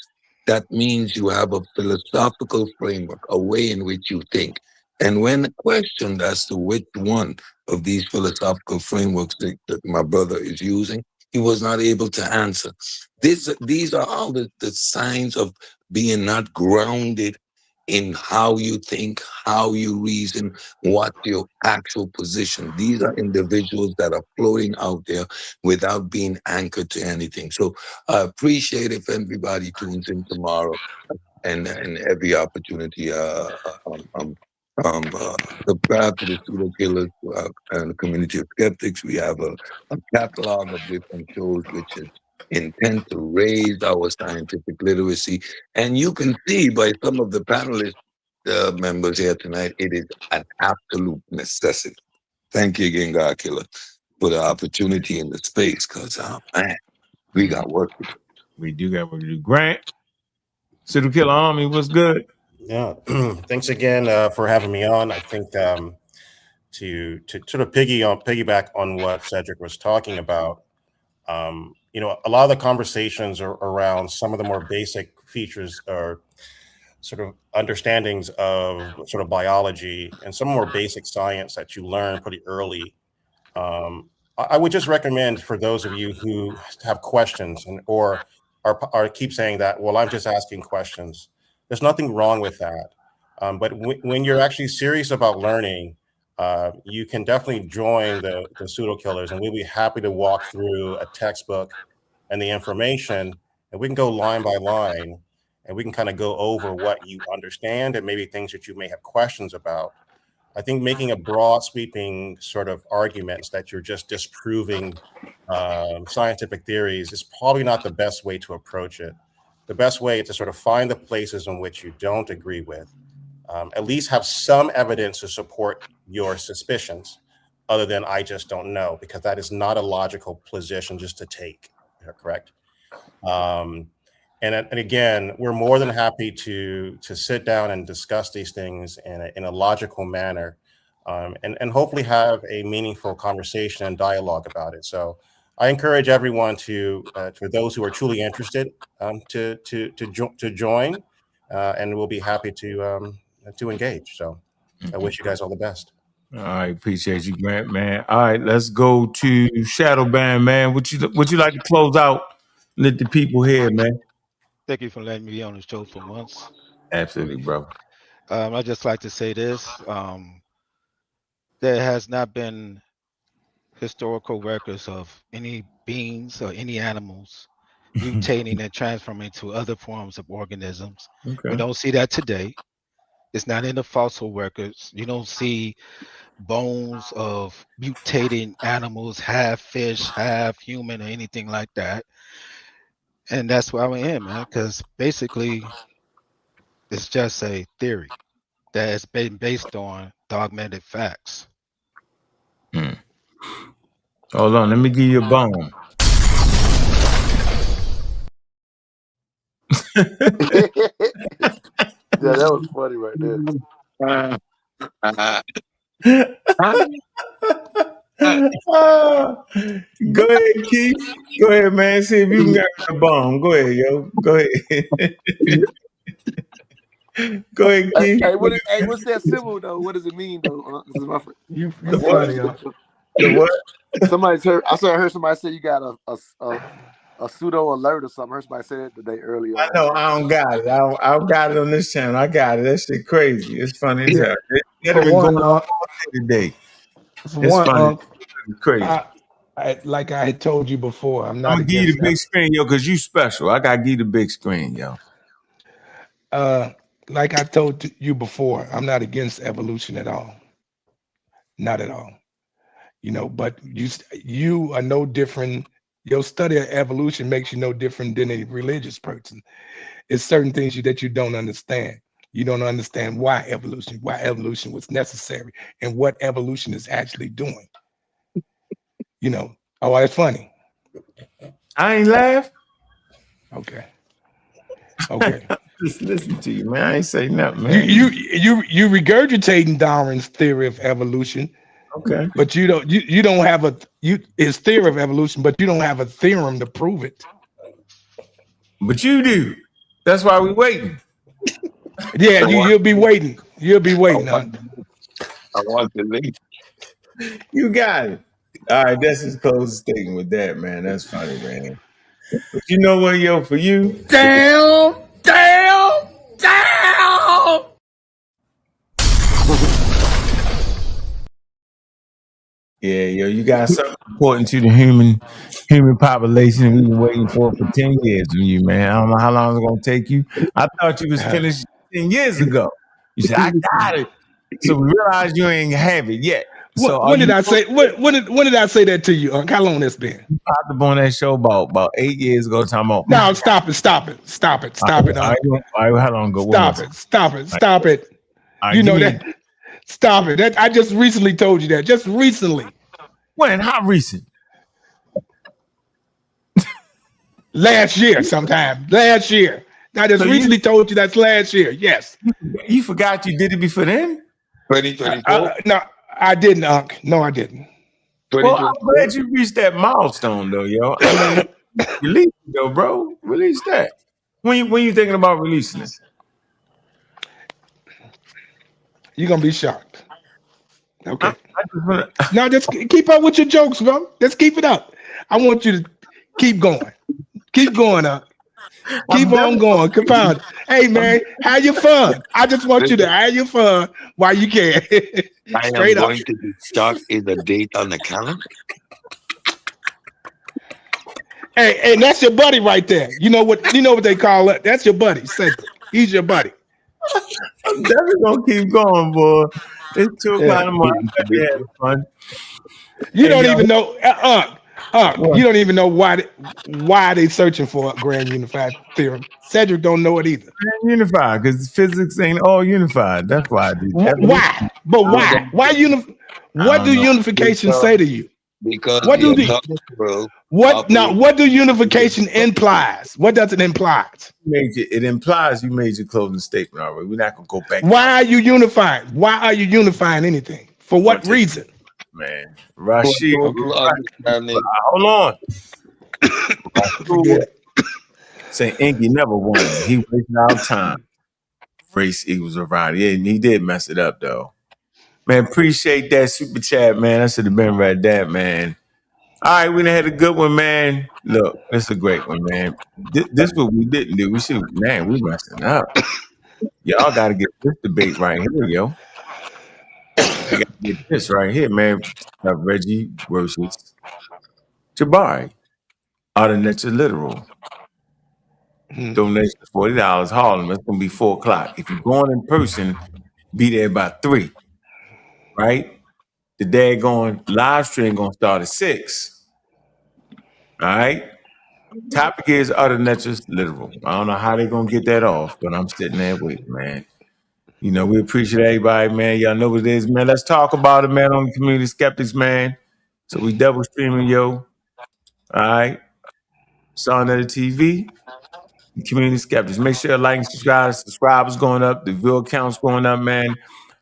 that means you have a philosophical framework, a way in which you think. And when questioned as to which one of these philosophical frameworks that my brother is using, he was not able to answer. These are all the signs of being not grounded in how you think, how you reason, what's your actual position. These are individuals that are floating out there without being anchored to anything. So I appreciate if everybody tunes in tomorrow and every opportunity. Subscribe to the pseudo killers and the community of skeptics. We have a catalog of different shows which is intent to raise our scientific literacy. And you can see by some of the panelists members here tonight, it is an absolute necessity. Thank you again, God Killer, for the opportunity in the space, because, man, we got work to do. We do got work to do. Grant, Pseudo Killer Army, what's good? Yeah, thanks again for having me on. I think to sort of piggyback on what Cedric was talking about, a lot of the conversations are around some of the more basic features or sort of understandings of sort of biology and some more basic science that you learn pretty early. I would just recommend for those of you who have questions or are keep saying that, well, I'm just asking questions. There's nothing wrong with that. But when you're actually serious about learning, you can definitely join the pseudo killers, and we'll be happy to walk through a textbook and the information, and we can go line by line, and we can kind of go over what you understand and maybe things that you may have questions about. I think making a broad sweeping sort of arguments that you're just disproving scientific theories is probably not the best way to approach it. The best way is to sort of find the places in which you don't agree with, at least have some evidence to support your suspicions other than I just don't know, because that is not a logical position just to take, correct? And again, we're more than happy to sit down and discuss these things in a logical manner, and hopefully have a meaningful conversation and dialogue about it. So I encourage everyone for those who are truly interested, to join, and we'll be happy to engage. So I wish you guys all the best. All right, appreciate you, Grant, man. All right, let's go to Shadow Band, man. Would you like to close out? Let the people hear, man. Thank you for letting me be on the show for once. Absolutely, bro. I'd just like to say this. There has not been historical records of any beings or any animals mutating and transforming to other forms of organisms. Okay. We don't see that today. It's not in the fossil records. You don't see bones of mutating animals, half fish, half human, or anything like that. And that's why we're in, man, because basically it's just a theory that has been based on dogmatic facts. Hold on, let me give you a bone. Yeah, that was funny right there. Go ahead, Keith. Go ahead, man. See if you can get the bomb. Go ahead, yo. Go ahead. Go ahead, Keith. Hey, what's that symbol though? What does it mean though? This is my friend. You funny, huh? The what? Somebody's heard. I heard somebody say you got a pseudo alert or something. I heard somebody say that today earlier. I know I don't got it. I got it on this channel. I got it. That shit crazy. It's funny as hell. It For been going one, on all day today. for It's one, funny. It's crazy. Like I had told you before, I'm I'm not gonna give you against the big screen, yo, because you special. I gotta give you the big screen, yo. Like I told you before, I'm not against evolution at all. Not at all. But you are no different. Your study of evolution makes you no different than a religious person. It's certain things that you don't understand. You don't understand why evolution was necessary, and what evolution is actually doing. Oh, that's funny. I ain't laugh. Okay. Just listen to you, man. I ain't say nothing, man. You regurgitating Darwin's theory of evolution. Okay. But you don't have his theory of evolution, but you don't have a theorem to prove it. But you do. That's why we waiting. Yeah, you'll be waiting. You'll be waiting, huh? I want to leave. You got it. All right, that's his closing statement with that, man. That's funny, man. But you know what, yo, for you? Damn. Yeah, yo, you got something important to the human population. We've been waiting for 10 years from you, man. I don't know how long it's gonna take you. I thought you was finished 10 years ago. You said, I got it. So we realized you ain't have it yet. So when did I say when did I say that to you? How long that's been? You popped up on that show about 8 years ago. Talking about no, stop it. All right, how long ago? Stop it. Right, you know that. Stop it. That I just recently told you that. Just recently. When? How recent? Last year, sometime. Last year. I just recently told you that's last year. Yes. You forgot you did it before then? 2024? No, I didn't, Unc. No, I didn't. Well, I'm glad you reached that milestone, though, yo. I mean, release it, though, bro. Release that. When you thinking about releasing it? You're gonna be shocked. Okay. Now just keep up with your jokes, bro. Just keep it up. I want you to keep going. Keep going up. Keep on going. Compound. Hey man, have your fun. I just want you to have your fun while you can. Straight up. Going to be stuck is a date on the calendar. Hey, that's your buddy right there. You know what they call it? That's your buddy, Cedric. He's your buddy. I'm definitely gonna keep going, boy. It's 2 o'clock in the morning. I bet you had fun. You don't even know, you don't even know why they searching for a grand unified theorem. Cedric don't know it either. Grand unified, because physics ain't all unified. That's why I did. Why? But why? What do unification say to you? Because what do what do unification implies? What does it imply? It implies you made your closing statement already. We're not gonna go back. Why are you unifying? Why are you unifying anything? For what reason? Man, Rashid, hold on. Say Inky never won. He wasted our time. Race equals variety. Yeah, and he did mess it up though. Man, appreciate that super chat, man. That should have been right there, man. All right, we done had a good one, man. Look, it's a great one, man. This is what we didn't do. We messing up. Y'all got to get this debate right here, yo. I got to get this right here, man. Reggie versus Jabari. Are the next literal? Donation $40. Harlem. It's gonna be 4 o'clock. If you're going in person, be there by 3. Right? The daggone live stream gonna start at 6. All right. Topic is other next literal. I don't know how they're gonna get that off, but I'm sitting there waiting, man. You know, we appreciate everybody, man. Y'all know what it is, man. Let's talk about it, man, on the Community Skeptics, man. So we double streaming, yo. All right. It's on the TV. Community Skeptics. Make sure like and subscribe. Subscribers going up. The view count's going up, man.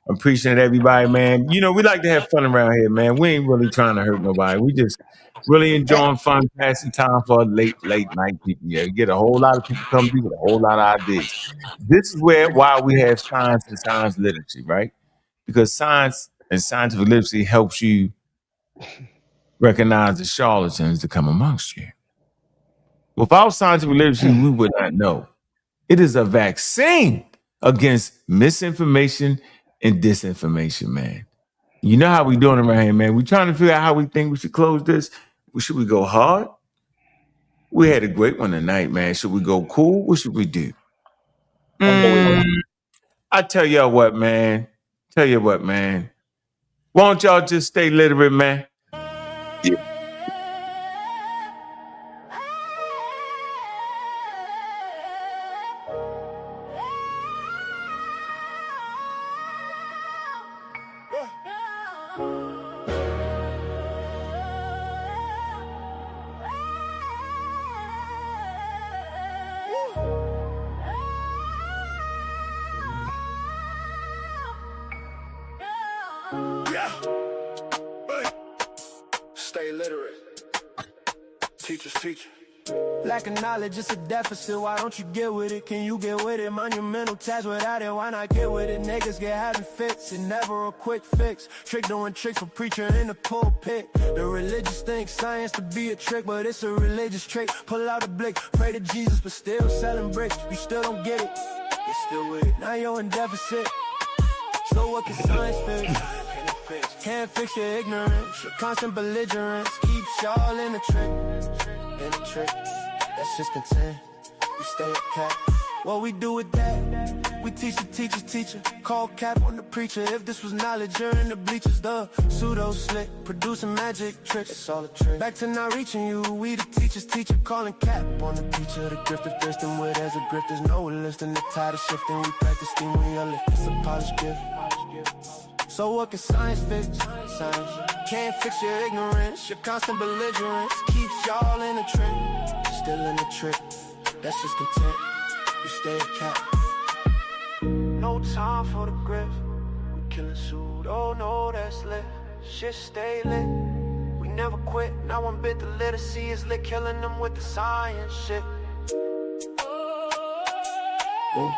I'm appreciating everybody, man. You know, we like to have fun around here, man. We ain't really trying to hurt nobody. We just really enjoying fun, passing time for late night people. Yeah, you get a whole lot of people come through with a whole lot of ideas. This is why we have science and science literacy, right? Because science and scientific literacy helps you recognize the charlatans that come amongst you. Without scientific literacy, we would not know. It is a vaccine against misinformation and disinformation, man. You know how we doing around here, man. We trying to figure out how we think we should close this. Should we go hard? We had a great one tonight, man. Should we go cool? What should we do? I tell y'all what, man. Why don't y'all just stay literate, man? Yeah. Stay literate. Teachers teach. Lack of knowledge, it's a deficit. Why don't you get with it? Can you get with it? Monumental task without it. Why not get with it? Niggas get having fits and never a quick fix. Trick doing tricks for preacher in the pulpit. The religious think science to be a trick, but it's a religious trick. Pull out a blick, pray to Jesus, but still selling bricks. You still don't get it. You're still with it. Now you're in deficit. So what can science fix? Can't fix your ignorance. Your constant belligerence keeps y'all in the trick. In the trick. That's just content. We stay a cap. What we do with that? We teach the teacher. Call cap on the preacher. If this was knowledge, you're in the bleachers. The pseudo slick, producing magic tricks. It's all a trick. Back to not reaching you. We the teacher. Calling cap on the preacher. The grift of thirsting with as a grift. There's no lifting. The tide of shifting. We practice steam when you're lift. It's a polished gift. So what can science fix? Science can't fix your ignorance. Your constant belligerence keeps y'all in the trick. Still in the trick. That's just content. We stay a cap. No time for the grift. We killing pseudo, no that's lit. Shit stay lit. We never quit. Not one bit. The literacy is lit. Killing them with the science shit. Whoa.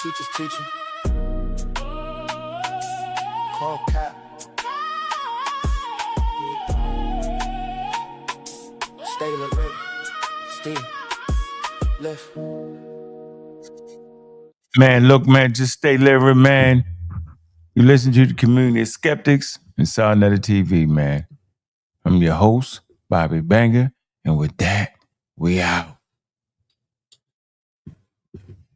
Teachers teaching. Call cap. Stay literate. Steve. Lift. Man, look, man, just stay literate, man. You listen to the Community Skeptics and Sarnetta TV, man. I'm your host, Bobby Banger, and with that, we out.